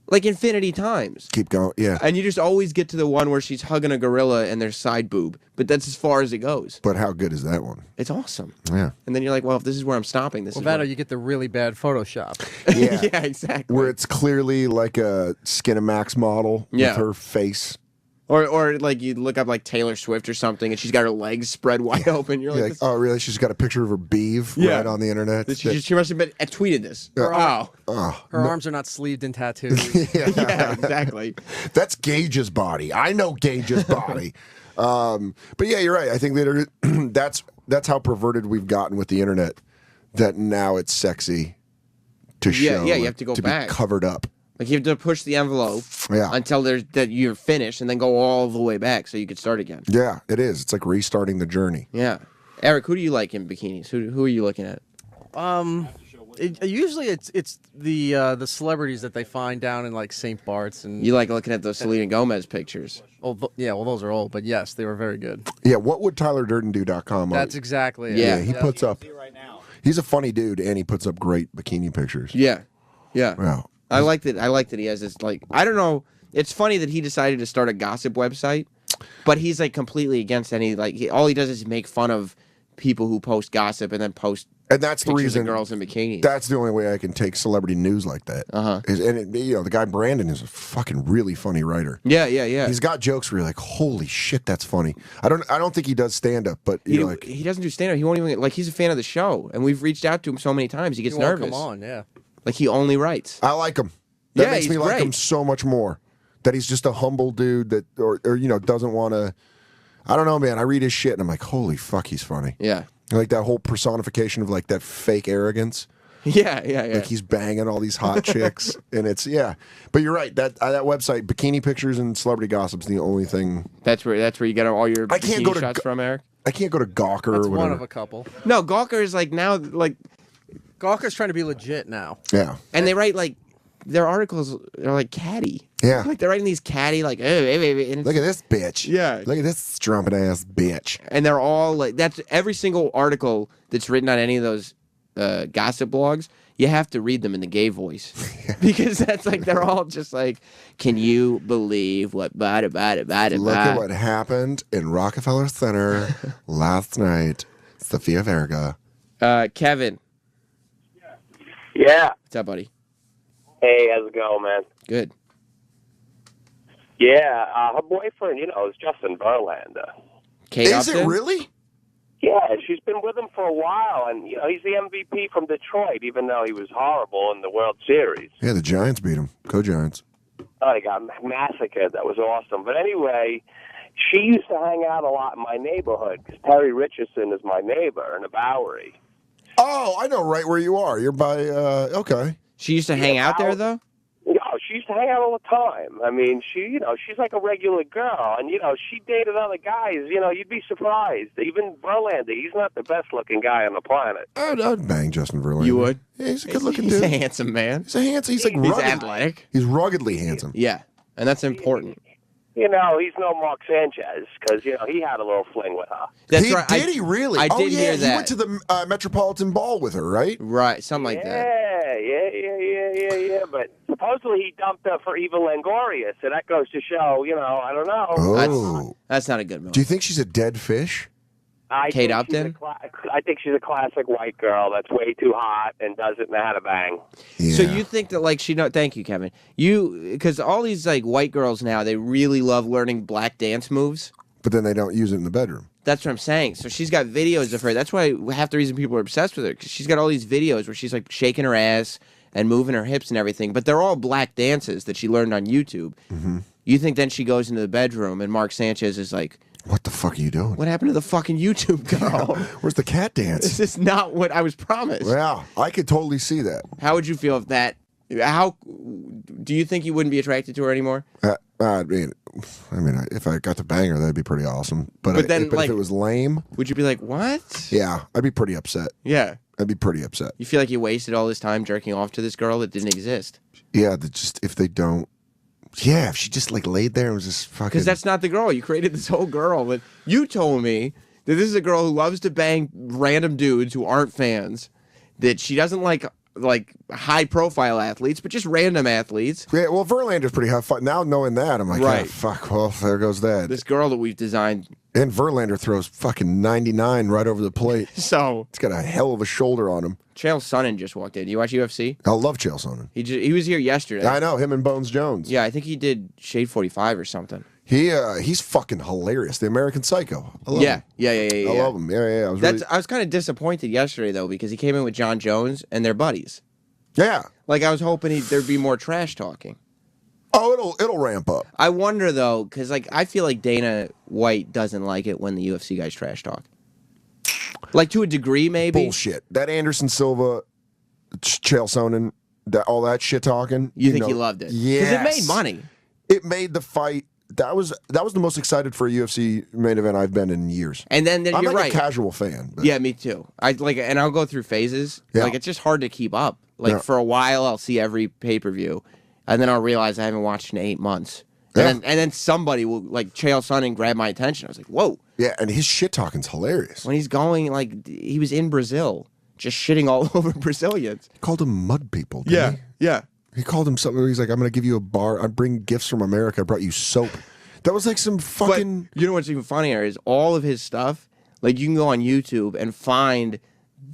like infinity times. Keep going. Yeah. And you just always get to the one where she's hugging a gorilla and there's side boob. But that's as far as it goes. But how good is that one? It's awesome. Yeah. And then you're like, well, if this is where I'm stopping, this Well, is that where... or you get the really bad Photoshop. Yeah. Yeah, exactly. Where it's clearly like a Skinamax model Yeah. with her face. Or like you look up like Taylor Swift or something and she's got her legs spread wide open. You're You're like, like, oh, really? She's got a picture of her beeve Yeah. right on the internet. she must have been tweeted this. Yeah. Oh. Her arms are not sleeved and tattooed. Yeah, exactly. That's Gage's body. I know Gage's body. But yeah, you're right. I think that that's how perverted we've gotten with the internet. That now it's sexy to show. Yeah, you have to go to back. be covered up. Like you have to push the envelope Yeah. until that you're finished and then go all the way back so you can start again. Yeah, it is. It's like restarting the journey. Yeah. Eric, who do you like in bikinis? Who are you looking at? Usually it's the celebrities that they find down in like St. Bart's and You like looking at those Selena Gomez pictures. Oh, yeah, well those are old, but yes, they were very good. Yeah, what would TylerDurdenDo.com? That's exactly it. Yeah, he puts up. He's a funny dude, and he puts up great bikini pictures. Yeah. Yeah. Yeah. I like that he has this like I don't know. It's funny that he decided to start a gossip website, but he's like completely against any all he does is make fun of people who post gossip and then post And that's the pictures reason of girls in bikinis. That's the only way I can take celebrity news like that. And the guy Brandon is a fucking really funny writer. Yeah, yeah, yeah. He's got jokes where you're like, holy shit, that's funny. I don't think he does stand up, but He, you're like, he doesn't do stand up. He won't even he's a fan of the show, and we've reached out to him so many times. He gets He won't nervous. come on, yeah. Like he only writes. I like him. That Yeah, makes me he's like great. him so much more. That he's just a humble dude that, or doesn't want to. I don't know, man. I read his shit and I'm like, holy fuck, he's funny. Yeah. Like that whole personification of like that fake arrogance. Yeah, yeah, yeah. Like he's banging all these hot chicks, and it's But you're right. That website, bikini pictures and celebrity gossip's the only thing. That's where you get all your I can't bikini go to shots from, Eric. I can't go to Gawker That's or whatever. one of a couple. No, Gawker is like now like Gawker's trying to be legit now. Yeah. And they write like their articles are like catty. Yeah. Like they're writing these catty like and Look at this bitch. Yeah. Look at this strumpet ass bitch. And they're all like that's every single article that's written on any of those gossip blogs. You have to read them in the gay voice because that's like they're all just like, can you believe what Look at what happened in Rockefeller Center last night. Sofia Vergara. Kevin. Yeah. What's up, buddy? Hey, how's it going, man? Good. Yeah, her boyfriend, is Justin Verlander. Kate Is it Upton? really? Yeah, she's been with him for a while, and he's the MVP from Detroit, even though he was horrible in the World Series. Yeah, the Giants beat him. Go-Giants. Oh, they got massacred. That was awesome. But anyway, she used to hang out a lot in my neighborhood because Terry Richardson is my neighbor in the Bowery. Oh, I know right where you are. You're by, okay. She used to hang out there, though? No, she's used to hang out all the time. I mean, she's like a regular girl, and she dated other guys. You'd be surprised. Even Verlander, he's not the best-looking guy on the planet. I'd bang Justin Verlander. You would? Yeah, he's a good-looking dude. He's a handsome man. He's a handsome. He's like He's rugged. athletic. He's ruggedly handsome. Yeah, and that's important. He's no Mark Sanchez because he had a little fling with her. That's he right. did he really? I did yeah, hear he that. went to the Metropolitan Ball with her, right? Right, something like that. Yeah. But supposedly he dumped her for Eva Longoria, so that goes to show, I don't know. Oh, That's not a good move. do you think she's a dead fish? Kate Upton? I think she's a classic white girl that's way too hot and doesn't know how to bang. So you think that thank you, Kevin. Because all these white girls now, they really love learning black dance moves. But then they don't use it in the bedroom. That's what I'm saying. So she's got videos of her. That's why half the reason people are obsessed with her, because she's got all these videos where she's shaking her ass and moving her hips and everything. But they're all black dances that she learned on YouTube. Mm-hmm. You think then she goes into the bedroom and Mark Sanchez is like, what the fuck are you doing? What happened to the fucking YouTube girl? Where's the cat dance? This is not what I was promised. Yeah, I could totally see that. How would you feel if that? How do you think you wouldn't be attracted to her anymore? I mean, if I got to bang her, that'd be pretty awesome. But then, if it was lame, would you be like, what? Yeah, I'd be pretty upset. Yeah, I'd be pretty upset. You feel like you wasted all this time jerking off to this girl that didn't exist. Yeah, if they don't. Yeah, if she just laid there and was just fucking. Because that's not the girl. You created this whole girl. But you told me that this is a girl who loves to bang random dudes who aren't fans. That she doesn't like high profile athletes, but just random athletes. Yeah, well, Verlander's pretty hot. Now knowing that, I'm like, Right. yeah, fuck. Well, there goes that. This girl that we've designed. And Verlander throws fucking 99 right over the plate. So it's got a hell of a shoulder on him. Chael Sonnen just walked in. You watch UFC? I love Chael Sonnen. He was here yesterday. I know him and Bones Jones. Yeah, I think he did Shade 45 or something. He's fucking hilarious. The American Psycho. I love him. Yeah. I love him. Yeah. I was kind of disappointed yesterday though because he came in with John Jones and they're buddies. Yeah. I was hoping there'd be more trash talking. Oh, it'll ramp up. I wonder though, because I feel like Dana White doesn't like it when the UFC guys trash talk. To a degree, maybe. Bullshit. That Anderson Silva, Chael Sonnen, all that shit talking. You think he loved it? Yeah. Because it made money. It made the fight. That was the most excited for a UFC main event I've been in years. And then I'm you're like right. a casual fan. But Yeah, me too. And I'll go through phases. Yeah. It's just hard to keep up. Yeah. For a while, I'll see every pay-per-view, and then I'll realize I haven't watched in 8 months. And then somebody will Chael Sonnen grab my attention. I was like, whoa. Yeah, and his shit talking's hilarious. When he's going he was in Brazil, just shitting all over Brazilians. He called them mud people. Didn't Yeah. He called him something. He's like, I'm going to give you a bar. I bring gifts from America. I brought you soap. That was some fucking. But you know what's even funnier is all of his stuff. You can go on YouTube and find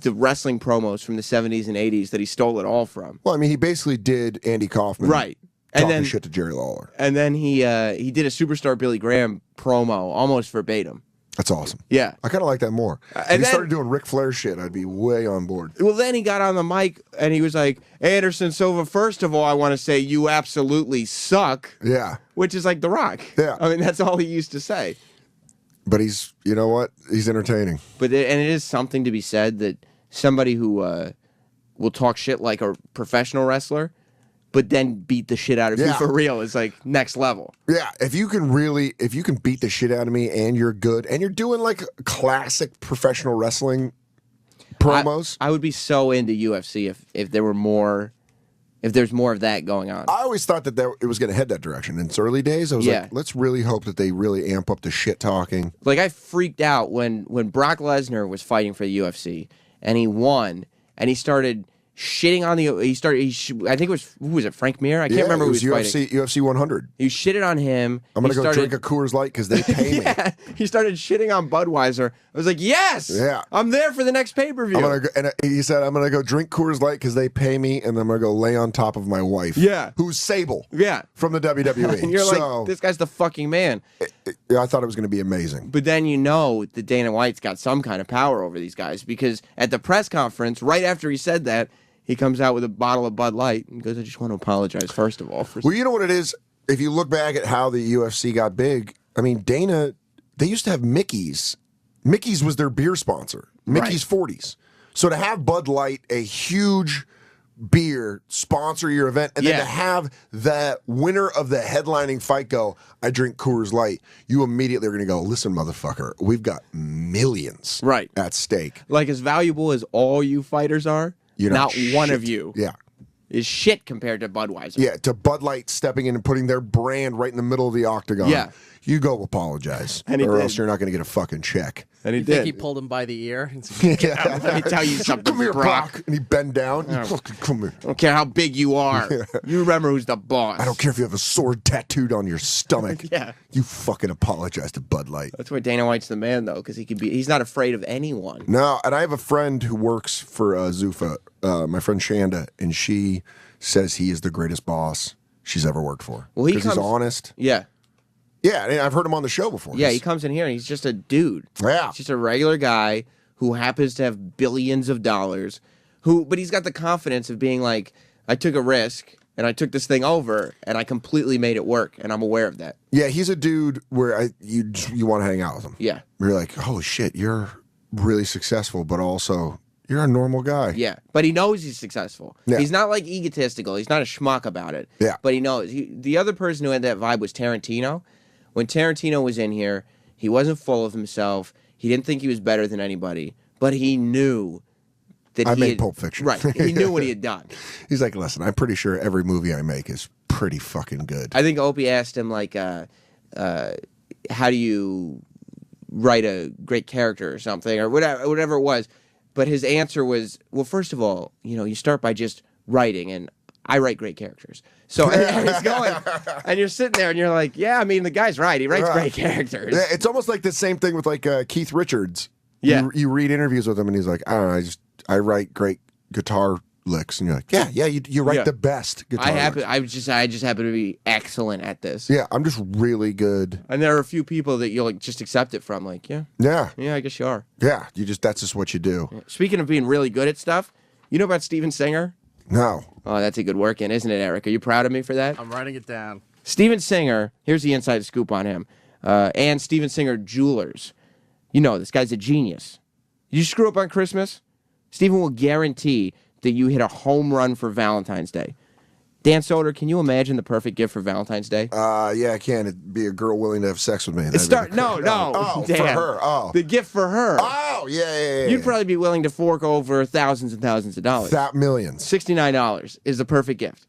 the wrestling promos from the 70s and 80s that he stole it all from. Well, I mean, he basically did Andy Kaufman. Right. Talking And then shit to Jerry Lawler. And then he did a Superstar Billy Graham promo almost verbatim. That's awesome. Yeah. I kind of like that more. If and he then- started doing Ric Flair shit, I'd be way on board. Well, then he got on the mic and he was like, Anderson Silva, first of all, I want to say you absolutely suck. Yeah. Which is like The Rock. Yeah. I mean, that's all he used to say. But he's, you know what? He's entertaining. And it is something to be said that somebody who will talk shit like a professional wrestler, but then beat the shit out of you Yeah. for real is next level. Yeah, if you can beat the shit out of me and you're good and you're doing classic professional wrestling promos. I would be so into UFC if there were more, if there's more of that going on. I always thought that it was going to head that direction. In its early days, I was Yeah. like, let's really hope that they really amp up the shit talking. I freaked out when Brock Lesnar was fighting for the UFC and he won and he started shitting on I think it was, who was it, Frank Mir? I can't remember who it he was fighting. UFC 100. He shitted on him. I'm going He to go started- drink a Coors Light because they pay me. Yeah, he started shitting on Budweiser. I was like, yes, Yeah. I'm there for the next pay-per-view. I'm gonna go, and he said, I'm going to go drink Coors Light because they pay me, and then I'm going to go lay on top of my wife. Yeah. Who's Sable. Yeah. From the WWE. And you're so, like, this guy's the fucking man. I thought it was going to be amazing. But then you know that Dana White's got some kind of power over these guys because at the press conference, right after he said that, he comes out with a bottle of Bud Light and goes, I just want to apologize, first of all. Well, you know what it is? If you look back at how the UFC got big, I mean, Dana, they used to have Mickey's. Mickey's was their beer sponsor. Mickey's 40s. So to have Bud Light, a huge beer sponsor your event, and then to have the winner of the headlining fight go, I drink Coors Light, you immediately are going to go, listen, motherfucker, we've got millions at stake. Like, as valuable as all you fighters are, You're not one shit. of you Yeah. is shit compared to Budweiser. Yeah, to Bud Light stepping in and putting their brand right in the middle of the octagon. Yeah. You go apologize, And he or did. else you're not going to get a fucking check. And he You think he pulled him by the ear? Let me tell you something, Come here, Brock. Brock. And he bend down. You fucking come here. I don't care how big you are. You remember who's the boss. I don't care if you have a sword tattooed on your stomach. Yeah. You fucking apologize to Bud Light. That's why Dana White's the man, though, because he's not afraid of anyone. No, and I have a friend who works for Zuffa, my friend Shanda, and she says he is the greatest boss she's ever worked for. Well, he's honest. Yeah. Yeah, and I've heard him on the show before. Yeah, he comes in here and he's just a dude. Yeah. He's just a regular guy who happens to have billions of dollars, but he's got the confidence of being like, I took a risk and I took this thing over and I completely made it work, and I'm aware of that. Yeah, he's a dude where you want to hang out with him. Yeah. You're like, holy shit, you're really successful, but also you're a normal guy. Yeah, but he knows he's successful. Yeah. He's not like egotistical. He's not a schmuck about it. Yeah. But he knows. The other person who had that vibe was Tarantino. When Tarantino was in here, he wasn't full of himself. He didn't think he was better than anybody, but he knew that I he made had, Pulp Fiction. Right. He knew what he had done. He's like, listen, I'm pretty sure every movie I make is pretty fucking good. I think Opie asked him, like, how do you write a great character or something, or whatever it was. But his answer was, well, first of all, you start by just writing, and I write great characters. So and he's going, and you're sitting there, and you're like, yeah, I mean, the guy's right. He writes great characters. Yeah, it's almost like the same thing with like Keith Richards. Yeah. You read interviews with him, and he's like, I don't know, I write great guitar licks, and you're like, yeah, you write the best guitar licks. I just happen to be excellent at this. Yeah, I'm just really good. And there are a few people that you'll just accept it from, like, yeah, I guess you are. Yeah, that's just what you do. Speaking of being really good at stuff, you know about Steven Singer? No. Oh, that's a good work in, isn't it, Eric? Are you proud of me for that? I'm writing it down. Steven Singer, here's the inside scoop on him, and Steven Singer Jewelers. You know, this guy's a genius. You screw up on Christmas, Steven will guarantee that you hit a home run for Valentine's Day. Dan Soder, can you imagine the perfect gift for Valentine's Day? Yeah, I can. It'd be a girl willing to have sex with me. No, Oh, Dan. for her. Oh. The gift for her. Oh, yeah. You'd probably be willing to fork over thousands and thousands of dollars. That millions. $69 is the perfect gift.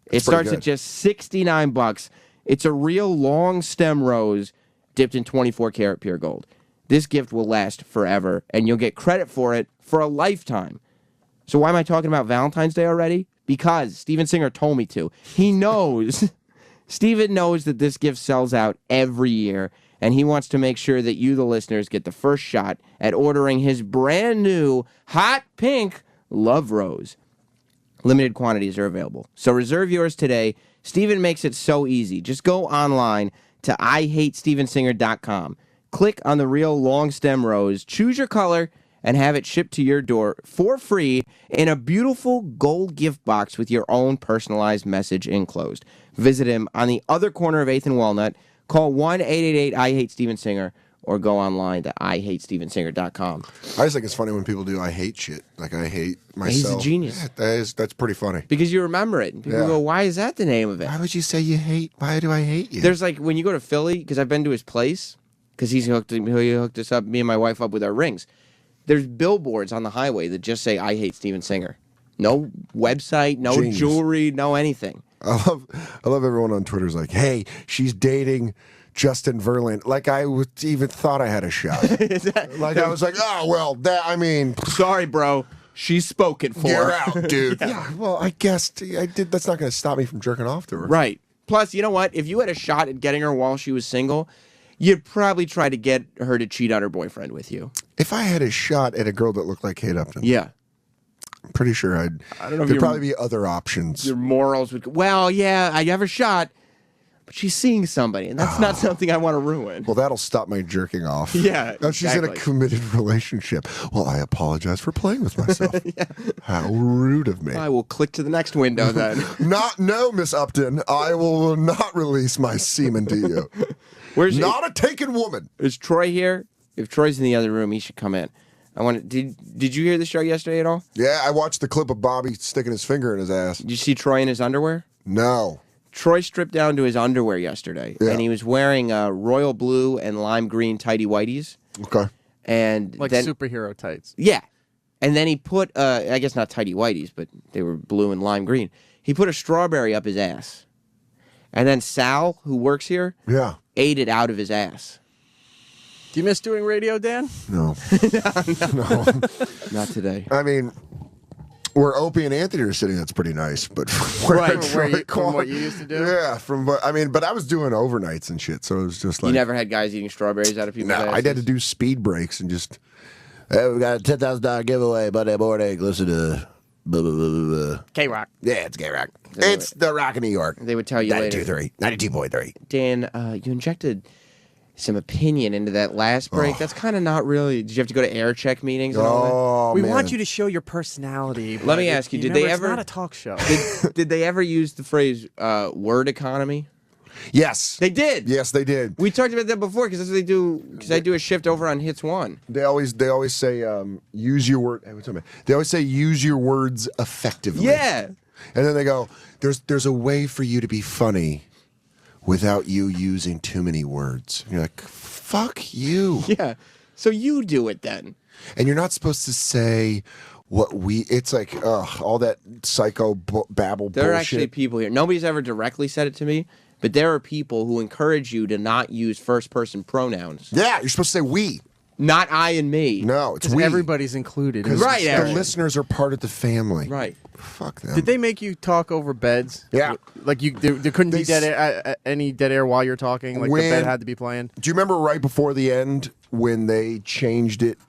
That's It starts pretty at just $69. It's a real long stem rose dipped in 24 karat pure gold. This gift will last forever, and you'll get credit for it for a lifetime. So why am I talking about Valentine's Day already? Because Steven Singer told me to. He knows. Steven knows that this gift sells out every year, and he wants to make sure that you, the listeners, get the first shot at ordering his brand new hot pink Love Rose. Limited quantities are available, so reserve yours today. Steven makes it so easy. Just go online to IHateStevenSinger.com. Click on the real long stem rose, choose your color, and have it shipped to your door for free in a beautiful gold gift box with your own personalized message enclosed. Visit him on the other corner of 8th and Walnut. Call 1-888-I-HATE-STEVEN-SINGER or go online to IHateStevenSinger.com. I just think it's funny when people do I hate shit. Like I hate myself. He's a genius. Yeah, that's pretty funny. Because you remember it. And people go, why is that the name of it? Why would you say you hate? Why do I hate you? There's like, when you go to Philly, because I've been to his place, because he hooked us up, me and my wife up with our rings. There's billboards on the highway that just say, I hate Steven Singer. No website, no Genius. jewelry, no anything. I love everyone on Twitter's like, hey, she's dating Justin Verlander. Like I even thought I had a shot. I was like, oh well, sorry, bro. She's spoken for. You're out, dude. Yeah, well, I guess I did. That's not going to stop me from jerking off to her. Right. Plus, you know what? If you had a shot at getting her while she was single, you'd probably try to get her to cheat on her boyfriend with you. If I had a shot at a girl that looked like Kate Upton, yeah, I'm pretty sure I don't know if there'd probably be other options. Your morals would. Well, yeah, I have a shot, but she's seeing somebody, and that's not something I want to ruin. Well, that'll stop my jerking off. Yeah, now she's in a committed relationship. Well, I apologize for playing with myself. How rude of me. I will click to the next window then. No, Miss Upton. I will not release my semen to you. Where's not a taken woman? Is Troy here? If Troy's in the other room, he should come in. Did you hear the show yesterday at all? Yeah, I watched the clip of Bobby sticking his finger in his ass. Did you see Troy in his underwear? No. Troy stripped down to his underwear yesterday, and he was wearing royal blue and lime green tighty whities. Okay. And Like then, superhero tights. Yeah. And then he put, I guess not tighty whities, but they were blue and lime green. He put a strawberry up his ass. And then Sal, who works here, ate it out of his ass. Do you miss doing radio, Dan? No. No. Not today. I mean, where Opie and Anthony are sitting, that's pretty nice. But From what you used to do? Yeah, but I was doing overnights and shit, so it was just like You never had guys eating strawberries out of people's asses? I had to do speed breaks and just. Hey, we got a $10,000 giveaway Monday morning. Listen to blah, blah, blah, blah, blah. K-Rock. Yeah, it's K-Rock. It's the Rock of New York. They would tell you later. 92.3. Dan, you injected some opinion into that last break. That's kind of not really. Did you have to go to air check meetings and all that? We want you to show your personality. Let me ask you, did they It's ever? not a talk show. Did they ever use the phrase "word economy"? Yes, they did. Yes, they did. We talked about that before because that's what they do. Because I do a shift over on Hits One. They always say use your word. Hey, what's up, man? They always say use your words effectively. Yeah. And then they go, there's a way for you to be funny without you using too many words. And you're like, fuck you. Yeah. So you do it then. And you're not supposed to say what it's like, all that psycho babble There are bullshit. actually people here. Nobody's ever directly said it to me, but there are people who encourage you to not use first-person pronouns. Yeah, you're supposed to say we. Not I and me. No, it's 'Cause we. everybody's included. Because Right, the Aaron. listeners are part of the family. Right. Fuck them. Did they make you talk over beds? Yeah. Like there couldn't be any dead air while you're talking. Like the bed had to be playing. Do you remember right before the end when they changed it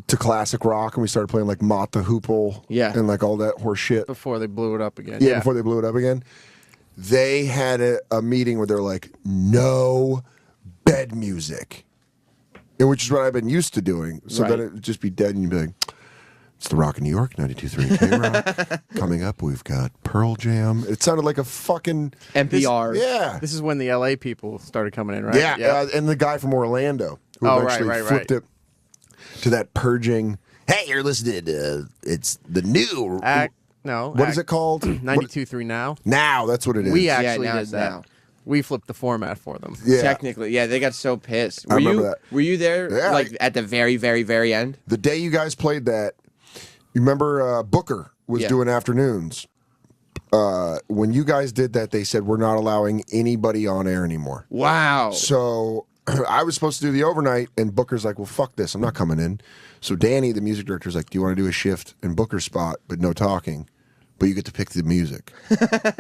to classic rock and we started playing like Mott the Hoople and like all that horse shit? Before they blew it up again. Yeah, before they blew it up again. They had a meeting where they're like, no bed music. And which is what I've been used to doing. So then it would just be dead and you'd be like, it's the Rock of New York, 92.3 K-Rock. Coming up, we've got Pearl Jam. It sounded like a fucking... NPR. This is when the LA people started coming in, right? Yeah, and the guy from Orlando who eventually flipped it to that purging. Hey, you're listening to it's the new. What is it called? 92.3 Now. Now, that's what it is. We actually now did it's that. Now. We flipped the format for them. Yeah. Technically, yeah, they got so pissed. I remember that. Were you there, Yeah, like at the very, very, very end? The day you guys played that, you remember Booker was doing afternoons. When you guys did that, they said, we're not allowing anybody on air anymore. Wow. So I was supposed to do the overnight, and Booker's like, well, fuck this. I'm not coming in. So Danny, the music director, is like, do you want to do a shift in Booker's spot, but no talking? But you get to pick the music,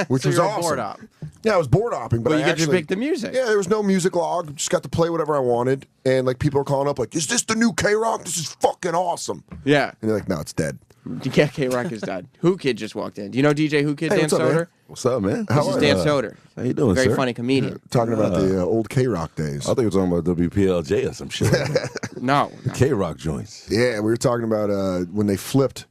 which So was you're a awesome. board op. Yeah, I was board hopping, but Well, I you get to actually pick the music. Yeah, there was no music log. Just got to play whatever I wanted, and like people are calling up, like, "Is this the new K-Rock? This is fucking awesome." Yeah. And they're like, "No, it's dead." Yeah, K-Rock is dead. Who Kid just walked in. Do you know DJ Who Kid, Hey, Dan what's up, man? Soder? What's up, man? This is Dan Soder. How you doing, Very sir? funny comedian. Talking about the old K-Rock days. I think we were talking about WPLJ or some shit. No. K-Rock joints. Yeah, we were talking about when they flipped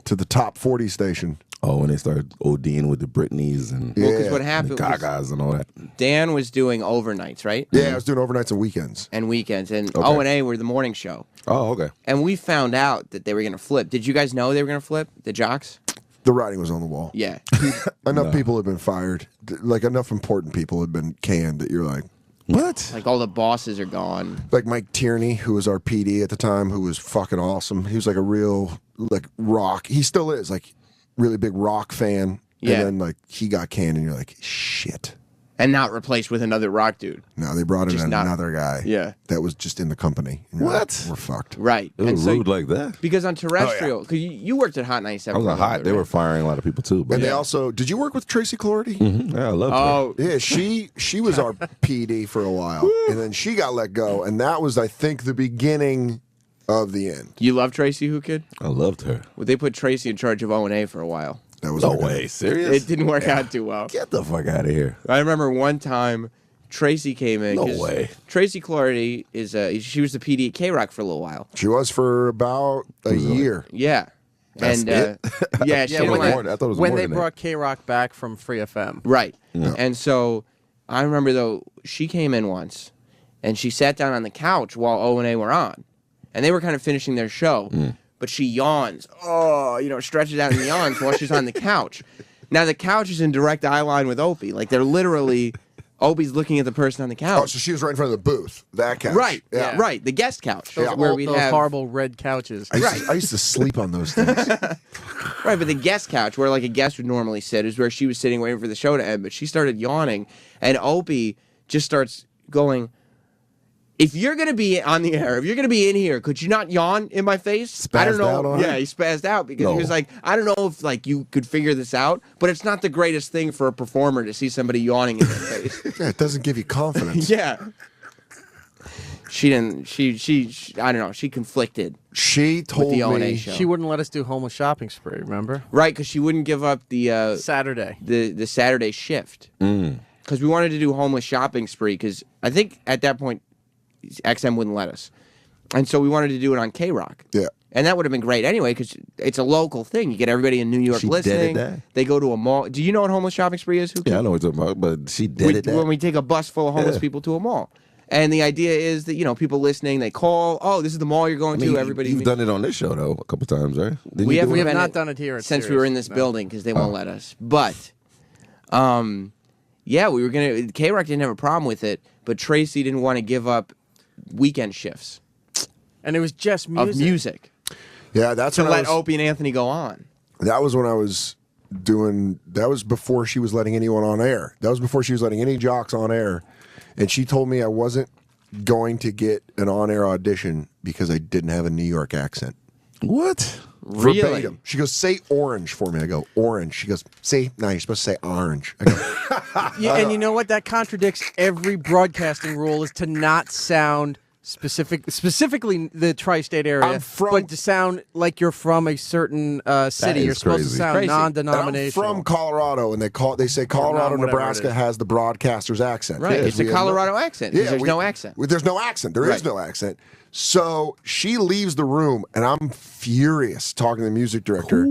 to the top 40 station. Oh, when they started ODing with the Britneys and Well, 'cause what happened the Gagas and all that. Dan was doing overnights, right? Yeah, I was doing overnights and weekends. And weekends. And Okay. O&A were the morning show. Oh, okay. And we found out that they were going to flip. Did you guys know they were going to flip, the jocks? The writing was on the wall. Yeah. Enough people have been fired. Like, enough important people have been canned that you're like, what? Like all the bosses are gone. Like Mike Tierney, who was our PD at the time, who was fucking awesome. He was like a real, like, rock. He still is, like, really big rock fan. Yeah. And then, like, he got canned, and you're like, shit. And not replaced with another rock dude. No, they brought in Just not- another guy. Yeah. That was just in the company. And you're What? like, we're fucked. Right. It was rude like that. Because on terrestrial, because you worked at Hot 97. I was for a on little hot. bit, They right? were firing a lot of people too. But And they also, did you work with Tracy Clardy? Yeah, I love her. Oh, Yeah, she was our PD for a while, and then she got let go, and that was, I think, the beginning of the end. you love Tracy Who Kid? I loved her. Well, they put Tracy in charge of O&A for a while. That was No our guy. way. Serious? It didn't work out too well. Get the fuck out of here. I remember one time Tracy came in. No 'cause way. Tracy Clardy is she was the PD at K-Rock for a little while. She was for about a year. Yeah. That's and it? yeah, she Yeah, didn't when, like- more- I thought it was when more they than that. brought K-Rock back from Free FM. Right. Yeah. And so I remember though she came in once and she sat down on the couch while O&A were on. and they were kind of finishing their show, but she yawns. Oh, stretches out and yawns while she's on the couch. Now the couch is in direct eye line with Opie. Like they're literally, Opie's looking at the person on the couch. Oh, so she was right in front of the booth. That couch. Right. Yeah. Right. The guest couch. Those, where we'd those have horrible red couches. I used to sleep on those things. Right, but the guest couch, where like a guest would normally sit, is where she was sitting waiting for the show to end. But she started yawning, and Opie just starts going, if you're going to be on the air, if you're going to be in here, could you not yawn in my face? I don't Spazzed know. out on Yeah, her? he spazzed out because he was like, I don't know if like you could figure this out, but it's not the greatest thing for a performer to see somebody yawning in their face. Yeah, it doesn't give you confidence. Yeah. She didn't. She. I don't know. She conflicted. She told with the O&A me show. She wouldn't let us do homeless shopping spree. Remember? Right, because she wouldn't give up the Saturday. the Saturday shift. Because we wanted to do homeless shopping spree. Because I think at that point, XM wouldn't let us, and so we wanted to do it on K-Rock. Yeah. And that would have been great anyway, because it's a local thing. You get everybody in New York She did it listening. there. They go to a mall. Do you know what homeless shopping spree is? Yeah, I know what you're talking about, but she did it. When we take a bus full of homeless people to a mall. And the idea is that, people listening, they call, oh, this is the mall you're going to. Everybody. You've done it on this show, though, a couple times, right? Didn't We you have, do we it? have not done it here at since we Sirius. were in this building because they won't let us. But, yeah, we were going to. K-Rock didn't have a problem with it, but Tracy didn't want to give up weekend shifts. And it was just music. Of music. Yeah, that's to when I let was, Opie and Anthony go on. That was when I was doing. That was before she was letting anyone on air. That was before she was letting any jocks on air, and she told me I wasn't going to get an on-air audition because I didn't have a New York accent. What? Really? Verbatim. She goes, say orange for me. I go, orange. She goes, see, no, you're supposed to say orange. I go, Yeah, and you know what? That contradicts every broadcasting rule is to not sound specifically the tri-state area, but to sound like you're from a certain city. You're supposed to sound non-denominational. I'm from Colorado, and they say Colorado, whatever it Nebraska is. has the broadcaster's accent. Right, Because it's a we have Colorado accent, 'cause there's no accent. There's no accent. There is Right. no accent. So she leaves the room, and I'm furious talking to the music director.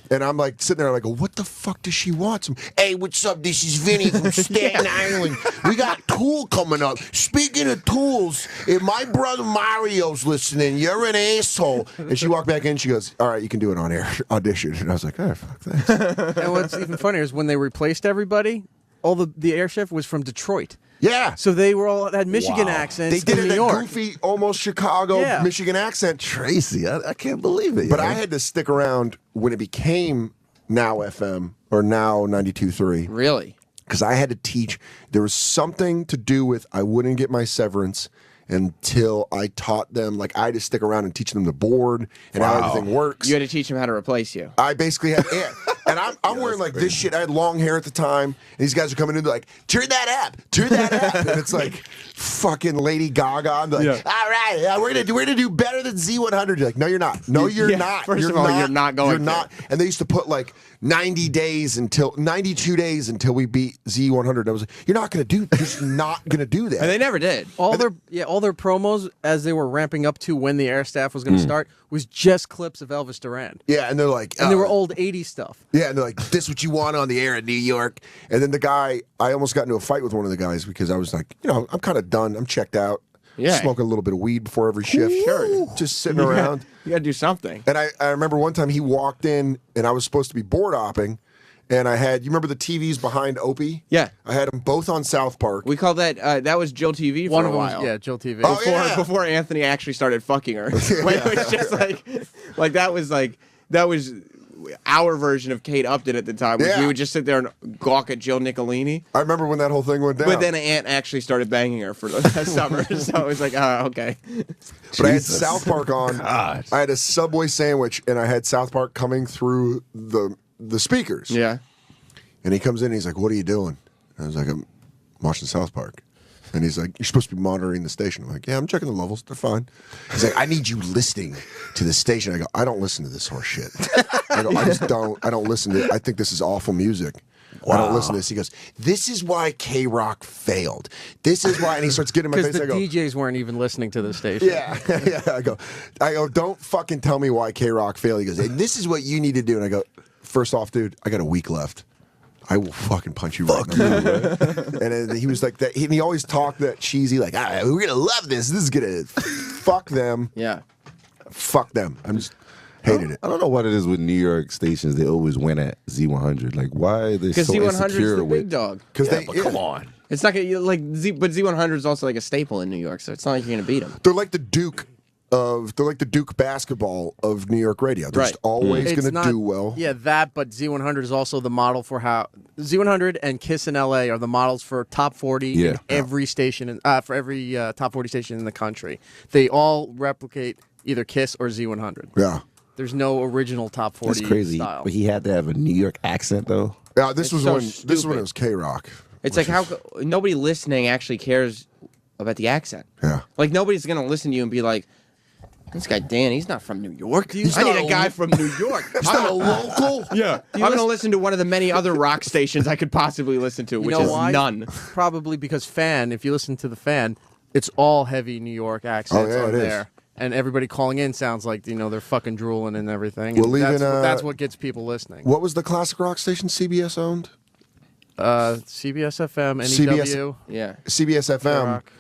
And I'm like sitting there, and I go, what the fuck does she want? Hey, what's up? This is Vinny from Staten Island. We got Tool coming up. Speaking of Tools, if my brother Mario's listening, you're an asshole. And she walked back in, she goes, all right, you can do an on-air audition. And I was like, oh, fuck, thanks. And what's even funnier is when they replaced everybody, all the air shift was from Detroit. Yeah. So they were all had Michigan accents. They did in it New in York. goofy, almost Chicago, Yeah. Michigan accent. Tracy, I can't believe it. But I had to stick around when it became Now FM or Now 92.3. Really? Because I had to teach. There was something to do with I wouldn't get my severance until I taught them. Like, I had to stick around and teach them the board and how everything works. You had to teach them how to replace you. I basically had, and I'm wearing like this shit. I had long hair at the time, and these guys are coming in, they're like, turn that app, and it's like fucking Lady Gaga. I'm like, all right, we're gonna do better than Z100. You're like, no, you're not. No, you're not. First of all, you're not going You're to. not. And they used to put like 92 days until we beat Z100. I was like, you're just not gonna do that. And they never did. All their promos as they were ramping up to when the air staff was going to start was just clips of Elvis Duran. Yeah, and they're like, and they were old 80s stuff. Yeah, and they're like, this is what you want on the air in New York. And then the guy, I almost got into a fight with one of the guys because I was like, I'm kind of done. I'm checked out. Yeah. Smoking a little bit of weed before every shift. Sure. Just sitting around. You got to do something. And I remember one time he walked in and I was supposed to be board hopping. And I had, you remember the TVs behind Opie? Yeah. I had them both on South Park. We called that, that was Jill TV for One a of them while. was, Jill TV. Before Anthony actually started fucking her. Like, it was just like that was our version of Kate Upton at the time. We would just sit there and gawk at Jill Nicolini. I remember when that whole thing went down. But then Aunt actually started banging her for the summer. So it was like, okay. But I had South Park on. I had a Subway sandwich and I had South Park coming through the speakers. Yeah. And he comes in and he's like, what are you doing? And I was like, I'm watching South Park. And he's like, you're supposed to be monitoring the station. I'm like, yeah, I'm checking the levels. They're fine. He's like, I need you listening to the station. I go, I don't listen to this horse shit. I go, I don't listen to it. I think this is awful music. I don't listen to this. He goes, this is why K-Rock failed. This is why. And he starts getting in my face. Because the I go, DJs weren't even listening to the station. yeah. I go, don't fucking tell me why K-Rock failed. He goes, hey, this is what you need to do. And I go, first off, dude, I got a week left. I will fucking punch you right in the mouth. And then he was like that. He always talked that cheesy, like, we're going to love this. This is going to fuck them. Yeah. fuck them. I'm just hated it. I don't know what it is with New York stations. They always win at Z100. Like, why are they Because so Z100 is insecure the with? big dog. Because Yeah, but come on. It's not gonna like Z, but Z100 is also like a staple in New York, so it's not like you're gonna beat them. They're like the Duke basketball of New York radio. They're just always It's going to not- do well. Yeah, that, but Z100 is also the model for how Z100 and Kiss in LA are the models for top 40 Yeah. in every station, for every top 40 station in the country. They all replicate either Kiss or Z100. Yeah. There's no original top 40 That's crazy. style. But he had to have a New York accent, though. Yeah, this It's was so when this is when it was K-Rock. It's like how nobody listening actually cares about the accent. Yeah. Like nobody's gonna listen to you and be like, "This guy Dan, he's not from New York. He's I need not a a guy lo- from New York. He's not a local." Yeah, I'm gonna listen to one of the many other rock stations I could possibly listen to, which you know is why? none. Probably because Fan, if you listen to the Fan, it's all heavy New York accents yeah, on it is. there. And everybody calling in sounds like, they're fucking drooling and everything. Well, And even, that's what gets people listening. What was the classic rock station CBS owned? CBS FM, NEW. Yeah. CBS FM. K-Rock.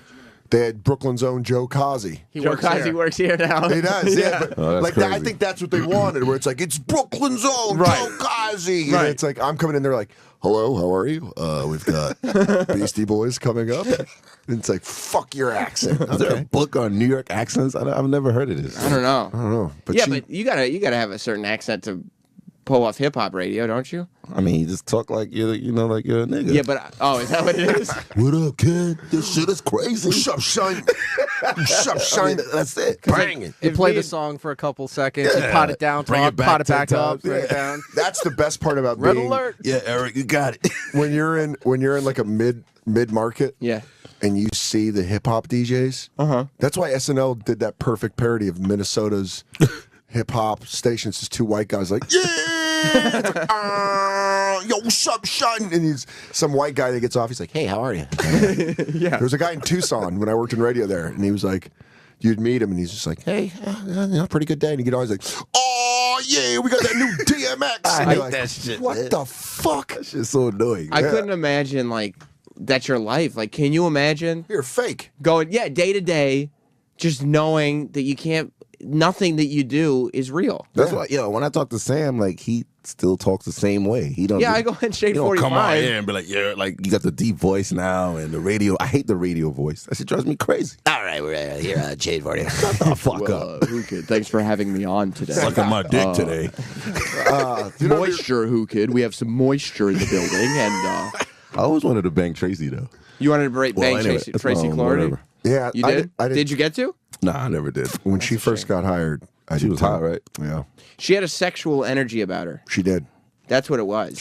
They had Brooklyn's own Joe Kazi. Joe Kazi works here now. He does, yeah. But Oh, that's like that, I crazy. think that's what they wanted, where it's like it's Brooklyn's own Right. Joe Kazi. Right. And it's like I'm coming in there like, hello, how are you? We've got Beastie Boys coming up. And it's like, fuck your accent. Is there a Okay. book on New York accents? I've never heard of this. I don't know. I don't know. But yeah, she- but you gotta have a certain accent to pull off hip hop radio, don't you? I mean, you just talk like you're, like you're a nigga. Yeah, but is that what it is? What up, kid? This shit is crazy. What's up, son? What's up, I son? mean, that's it. Bang it. You If play me the and- song for a couple seconds, you Yeah. pot it down, Bring talk, it back pot it 10 back up, times. bring it down. That's the best part about Red being alert. Yeah, Eric, you got it. when you're in like a mid market. Yeah. And you see the hip hop DJs. That's why SNL did that perfect parody of Minnesota's hip hop stations. Just two white guys like, yeah, it's like, yo, what's up, son? And he's some white guy that gets off. He's like, hey, how are you? Yeah. There was a guy in Tucson when I worked in radio there, and he was like, you'd meet him, and he's just like, hey, pretty good day. And you get on, he's like, oh yeah, we got that new DMX. I And hate you're like, that shit, What man. the fuck? That shit's so annoying. I couldn't imagine like that's your life. Like, can you imagine You're fake. going day to day, just knowing that you can't, nothing that you do is real. That's why, when I talk to Sam, like he still talks the same way. He don't. Yeah, I go in Shade He don't come 45. on here and be like, yeah, like you got the deep voice now and the radio. I hate the radio voice. That shit drives me crazy. All right, we're here at Shade 40. Shut the fuck up. Who Kid? Thanks for having me on today. Sucking my dick today. Moisture, Who Kid? We have some moisture in the building, and I always wanted to bang Tracy though. you wanted to bang anyway, Tracy, that's Tracy my own, Clardy. whatever. Yeah, You did? Did you get to? Nah, I never did. When she first got hired, She was hot, right? Yeah, She had a sexual energy about her. she did. That's what it was.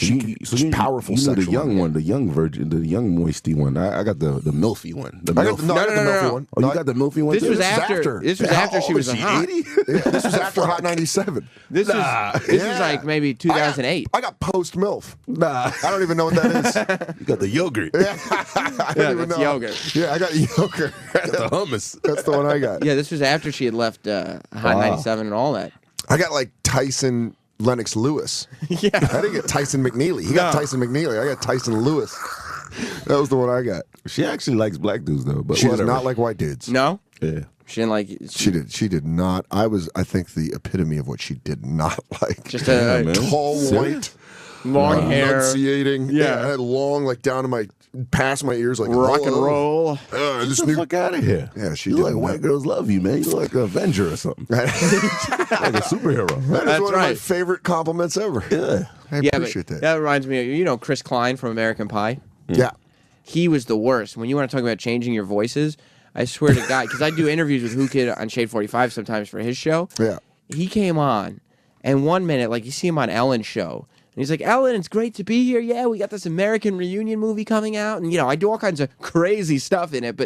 powerful You know the sexual young one. one, the young virgin, the young moisty one. I got the milfy one. The I got milf. the, I got the milfy no. one. Oh, you got the milfy one This too? was after. This was How after she old was is a she, hot. 80? Yeah, this was after Hot 97. This was like maybe 2008. I got post MILF. Nah, I don't even know what that is. you got the yogurt. I don't Yeah, even that's know. yogurt. Yeah, I got yogurt. Got the hummus. That's the one I got. Yeah, this was after she had left Hot 97 and all that. I got like Tyson Lennox Lewis. Yeah. I didn't get Tyson McNeely. He got Tyson McNeely. I got Tyson Lewis. That was the one I got. She actually likes black dudes though, but She does whatever. not like white dudes. No? Yeah. She didn't like. She did not. I think, the epitome of what she did not like. Just a man. tall, Serious? white, long hair, enunciating. Yeah. I had long, like down to my, past my ears, like rock and hello. roll. This Get the fuck out of here. Yeah, she You did like not. white girls love you, man. You look like an Avenger or something. like a superhero. That is That's one of my right. favorite compliments ever. Yeah. I Yeah, appreciate but that. reminds me of, Chris Klein from American Pie? Yeah. He was the worst. When you want to talk about changing your voices, I swear to God, because I do interviews with Who Kid on Shade 45 sometimes for his show. Yeah. He came on, and 1 minute, like you see him on Ellen's show, and he's like, Ellen, it's great to be here. Yeah, we got this American Reunion movie coming out, and I do all kinds of crazy stuff in it.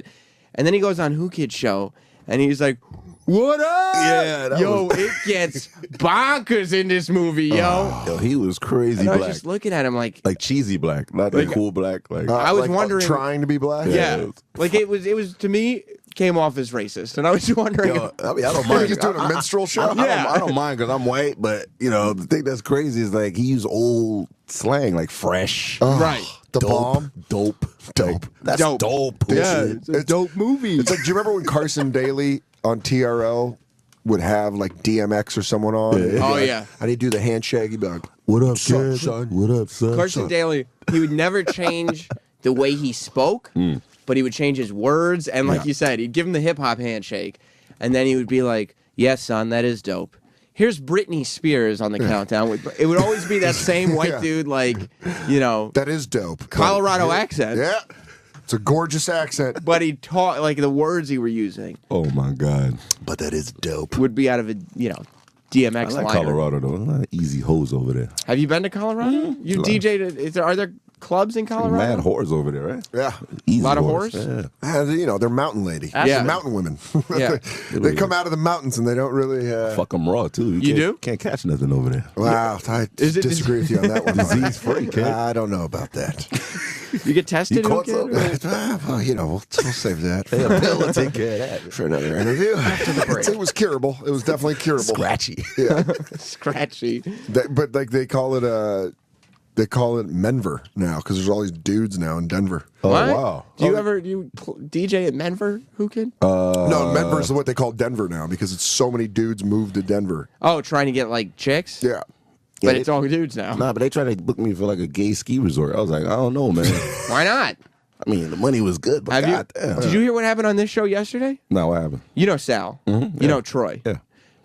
And then he goes on Who Kid show, and he's like, what up? Yeah, that yo, was- it gets bonkers in this movie, yo. Yo, he was crazy and I was black. just looking at him like Cheesy black, not the cool black. Like I was like, wondering, trying to be black. yeah, like it was to me came off as racist, and I was wondering. Yo, I mean, I don't You're mind. just doing a minstrel show. I don't mind because I'm white, but the thing that's crazy is like he used old slang like fresh, Right. The dope, bomb. dope. That's Dope. dope. Yeah, Shit. it's a dope movie. It's like, do you remember when Carson Daly on TRL would have like DMX or someone on. and he'd be Oh, like- yeah. And he'd do the handshake. He'd be like, What up, son, kid? son? What up, son? Carson Daly, he would never change the way he spoke, but he would change his words. And like Yeah. you said, he'd give him the hip hop handshake. And then he would be like, yes, son, that is dope. Here's Britney Spears on the countdown. It would always be that same white Yeah. dude, like, you know, That is dope. Colorado Yeah. accent. Yeah. It's a gorgeous accent. But he taught, like, the words he were using Oh my God! But that is dope. would be out of a, you know, I DMX like liner. Colorado though. A lot of easy hoes over there. Have you been to Colorado? You DJ'd. Are there clubs in Colorado? Mad whores over there, right? Yeah. Easy Lot of whores. whores? Yeah. You know, they're mountain lady. Yeah. They're mountain women. Yeah. they come out of the mountains and they don't really. Fuck them raw too. You can't- do? Can't catch nothing over there. Wow, I Is it- disagree with you on that one. Disease free, kid. I don't know about that. You get tested? You caught Who kid? Well, you know, we'll save that Hey, a pill will take care of that. for another interview. It was curable. It was definitely curable. Scratchy. Yeah, Scratchy. but like they call it Menver now because there's all these dudes now in Denver. Oh What? wow. Do you DJ at Menver? Who kid? No, Menver is what they call Denver now because it's so many dudes moved to Denver. Oh, trying to get like chicks? Yeah. But Yeah, it's all dudes now. Nah, but they tried to book me for like a gay ski resort. I was like, I don't know, man. Why not? I mean, the money was good, but Have you? goddamn. Did you hear what happened on this show yesterday? No, what happened? You know Sal. You know Troy. Yeah.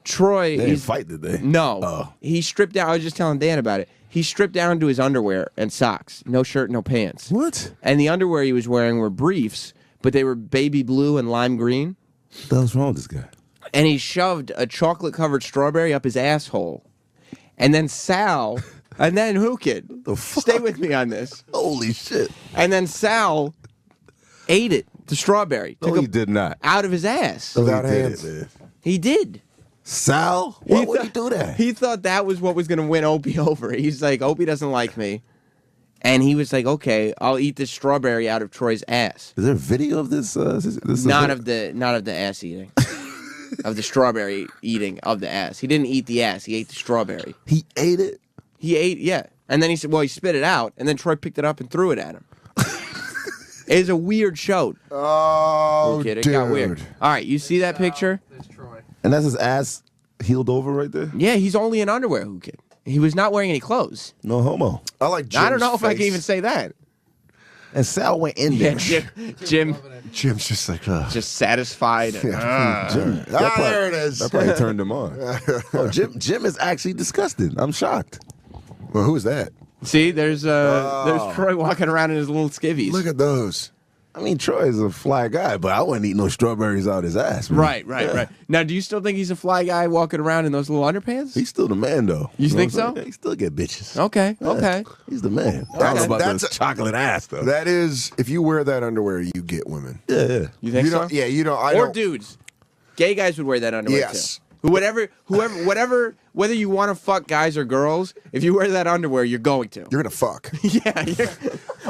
Troy. They didn't he's- fight, did they? No. Oh. He stripped down. I was just telling Dan about it. He stripped down to his underwear and socks. No shirt, no pants. What? And the underwear he was wearing were briefs, but they were baby blue and lime green. What the hell's wrong with this guy? And he shoved a chocolate-covered strawberry up his asshole. And then Sal, and then who kid? Stay with me on this. Holy shit. And then Sal ate it, the strawberry. No, took he it did not. out of his ass. Without He did hands. it, man. He did. Sal? Why would he do that? He thought that was what was going to win Opie over. He's like, Opie doesn't like me. And he was like, okay, I'll eat this strawberry out of Troy's ass. Is there a video of this? This Not of the ass eating. Of the strawberry eating of the ass. He didn't eat the ass. He ate the strawberry. He ate it? He ate, yeah. And then he said, well, he spit it out. And then Troy picked it up and threw it at him. It's a weird show. Oh, Kid, it dude. got weird. All right, you see that picture? And that's his ass healed over right there? Yeah, he's only in underwear, who kid. He was not wearing any clothes. No homo. I like Jim's I don't know if I can face. even say that. And Sal went in Yeah, there. Jim Jim's just like, just satisfied. Jim, that probably- there it is. That probably turned him on. Oh, Jim is actually disgusting. I'm shocked. Well, who's that? See, there's Troy walking around in his little skivvies. Look at those. I mean, Troy is a fly guy, but I wouldn't eat no strawberries out his ass. Man. Right. Now, do you still think he's a fly guy walking around in those little underpants? He's still the man, though. You know think what I'm so? saying? He still get bitches. Okay. He's the man. I don't know about That's those a- chocolate ass, though. That is, if you wear that underwear, you get women. Yeah. You think so? don't, yeah, you don't. I Or don't. dudes. Gay guys would wear that underwear Yes. too. Whatever, whether you want to fuck guys or girls, if you wear that underwear, you're going to. You're gonna fuck.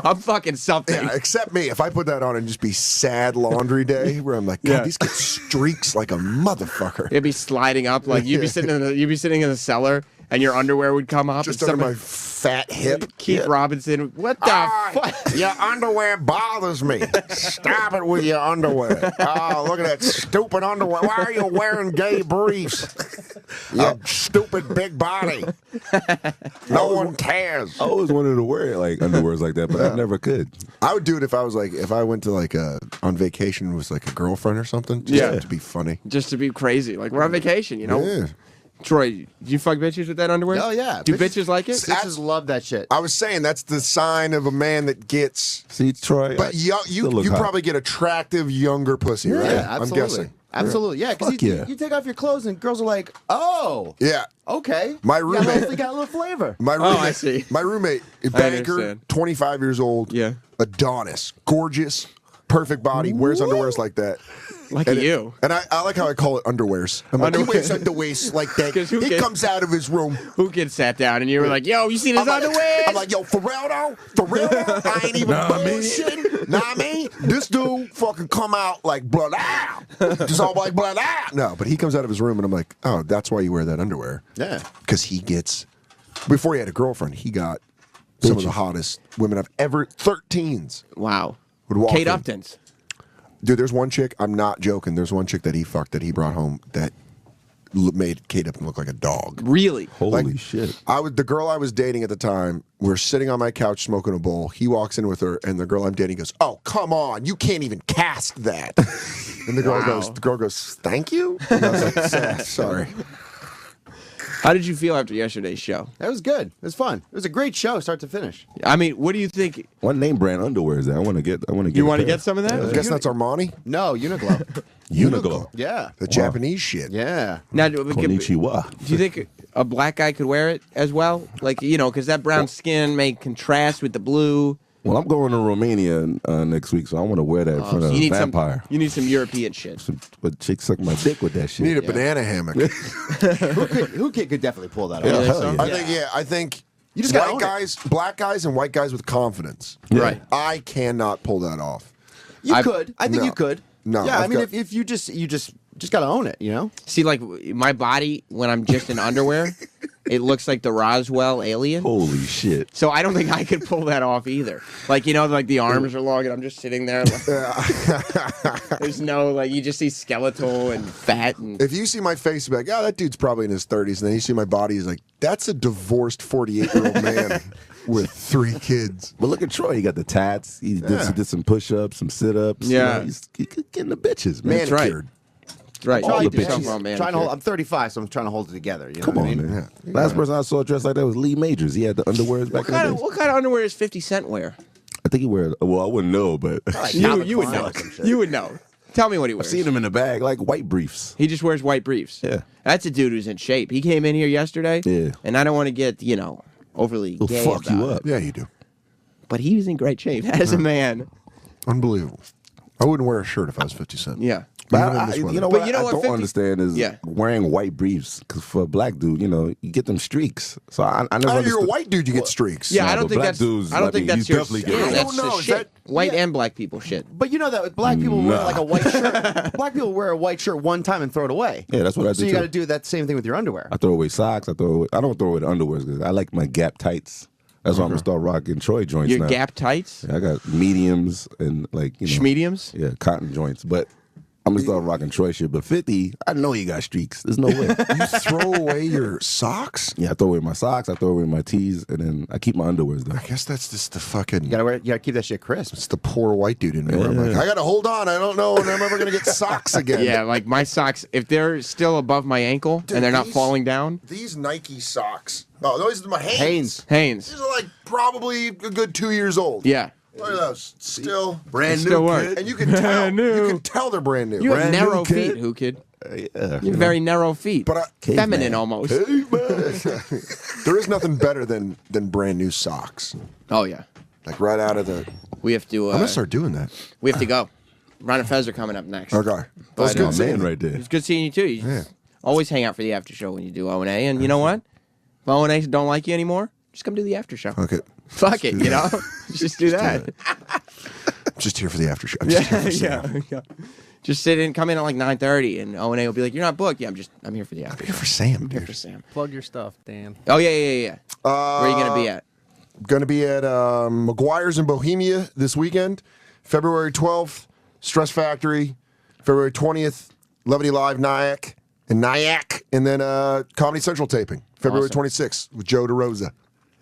I'm fucking something. Yeah, except me. If I put that on and just be sad laundry day, where I'm like, God, Yeah. these get streaks like a motherfucker. It'd be sliding up like you'd be sitting in the cellar and your underwear would come up. Just and under my somebody- fat hip. Keith Robinson. What the fuck? Your underwear bothers me. Stop it with your underwear. Oh, look at that stupid underwear. Why are you wearing gay briefs? You stupid big body. No one cares. I always wanted to wear like underwears like that, but I never could. I would do it if I was like, if I went to like on vacation with like a girlfriend or something. Just to be funny. Just to be crazy. Like we're on vacation, you know? Yeah. Troy, do you fuck bitches with that underwear? Oh, yeah. Do bitches like it? Bitches love that shit. I was saying that's the sign of a man that gets. See, Troy. But you look hot. probably get attractive younger pussy, right? Yeah, absolutely. I'm guessing. Absolutely, yeah. Because Fuck you, yeah. you take off your clothes and girls are like, "Oh, Yeah. okay." My You roommate- got a little flavor. My roommate, I see. My roommate, a banker, understand. 25 years old. Yeah. Adonis, gorgeous, perfect body, wears underwears like that. Lucky And you. And I like how I call it underwears. I'm like, he wears underwears like that. 'Cause who He gets- comes out of his room. Who kid sat down and you were like, yo, you seen his underwear? I'm like, yo, for real though? For real though? I ain't even bullshitting. Nah, I mean, this dude fucking come out like blood out. Just all like blood out. No, but he comes out of his room and I'm like, oh, that's why you wear that underwear. Yeah. Because he gets, before he had a girlfriend, he got some of the hottest women I've ever, 13s. Wow. Would walk Kate in. Upton's. Dude, there's one chick, I'm not joking, there's one chick that he fucked that he brought home that made Kate Upton look like a dog. Really? Holy shit. The girl I was dating at the time, we're sitting on my couch smoking a bowl. He walks in with her, and the girl I'm dating goes, "Oh, come on, you can't even cast that." And the girl goes, "Thank you." And I was like, "Sorry." How did you feel after yesterday's show? That was good. It was fun. It was a great show, start to finish. I mean, what do you think? What name brand underwear is that? I want to get. You want to get some of that? I guess that's Armani. No, Uniqlo. Uniqlo. Yeah. The Japanese shit. Yeah. Now, Konnichiwa. do you think a black guy could wear it as well? Like, because that brown skin may contrast with the blue. Well, I'm going to Romania next week, so I want to wear that in front of a vampire. You need some European shit. But chicks suck my dick with that shit. You need a banana hammock. Who could definitely pull that off? I think You just white gotta own guys, black guys, and white guys with confidence. Yeah. Right. I cannot pull that off. You could. I think No. you could. No, Yeah, I've got- if you just got to own it, you know? See, like, my body, when I'm just in underwear, it looks like the Roswell alien. Holy shit. So I don't think I could pull that off either. Like, like the arms are long and I'm just sitting there. Like, there's no, like, you just see skeletal and fat. And If you see my face, you'll be like, "Oh, that dude's probably in his 30s." And then you see my body, he's like, "That's a divorced 48-year-old man with 3 kids." But look at Troy. He got the tats. He did some push-ups, some sit-ups. Yeah. He's getting the bitches, man. That's right. Right. All the Talking bitches. about man Trying to hold, care. I'm 35, so I'm trying to hold it together. You know Come what I on, mean? man. Last person I saw dressed like that was Lee Majors. He had the underwears back in the day. What kind of underwear does 50 Cent wear? I think he wear. Well, I wouldn't know, but You would know. You would know. Tell me what he I've wears. seen him in the bag, like white briefs. He just wears white briefs. Yeah. That's a dude who's in shape. He came in here yesterday. Yeah. And I don't want to get, overly He'll gay fuck about you it. up. Yeah, you do. But he was in great shape as a man. Unbelievable. I wouldn't wear a shirt if I was 50 Cent. Yeah. But Even in I, this you weather. know But what? you know I what, don't 50 understand is Yeah. wearing white briefs. Because for a black dude, you get them streaks. So I never. Oh, you're a understood- white dude, you get streaks. Yeah, Nah, I don't but think black that's. dudes, I don't I think mean, that's you your. definitely get Yeah, it. that's No, the is shit. that- White and black people shit. But you know that black people wear Nah. like a white shirt. Black people wear a white shirt one time and throw it away. Yeah, that's what I So do. you too. got to do that same thing with your underwear. I throw away socks. I don't throw away the underwear because I like my Gap tights. That's why I'm gonna start rocking Troy joints Your now. Gap tights? Yeah, I got mediums and Schmediums? Yeah, cotton joints. But I'm gonna start rocking Troy shit. But 50, I know he got streaks. There's no way. You throw away your socks? Yeah, I throw away my socks. I throw away my tees, and then I keep my underwears though. I guess that's just the fucking. You gotta keep that shit crisp. It's the poor white dude in me. Where I'm like, I gotta hold on. I don't know when I'm ever gonna get socks again. Yeah, like my socks, if they're still above my ankle Dude, and they're not these- falling down. These Nike socks. Oh, those are my Hanes. Hanes. These are like probably a good 2 years old. Yeah. Look at those. Still Brand Still new, work. kid. And you can tell. You can tell they're brand new. You have Brand new, narrow kid. feet, who kid? Yeah, You have very narrow feet. But feminine almost. there is nothing better than brand new socks. Oh yeah. Like right out of the. We have to. I'm gonna start doing that. We have to go. Ron and Fez are coming up next. Okay. That was But, good Oh, seeing man, you. right there. It's good seeing you too. You always hang out for the after show when you do O&A, and you know what? If O&A don't like you anymore, just come do the after show. Okay. Fuck it, you know. Just do that. I'm just here for the after show. I'm just here for Sam. yeah. Just sit in, come in at like 9:30, and O&A will be like, "You're not booked." Yeah, I'm here for the after. I'm here for Sam, I'm here dude. for Sam. Plug your stuff, Dan. Oh yeah. Where are you gonna be at? Going to be at McGuire's in Bohemia this weekend. February 12th, Stress Factory. February 20th, Levity Live, Nyack. And then Comedy Central taping. February 26th with Joe DeRosa.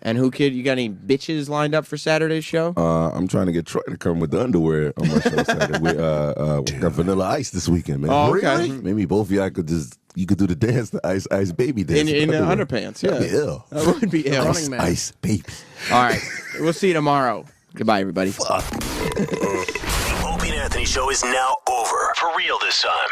And who, kid? You got any bitches lined up for Saturday's show? I'm trying to get Troy to come with the underwear on my show Saturday. We got Vanilla Ice this weekend, man. Oh, okay. Really? Maybe both of y'all could you could do the dance, the Ice Baby dance. In the underwear. underpants, yeah. That'd be ill. That would be ill. Ice Baby. All right. We'll see you tomorrow. Goodbye, everybody. The Opie and Anthony Show is now over. For real this time.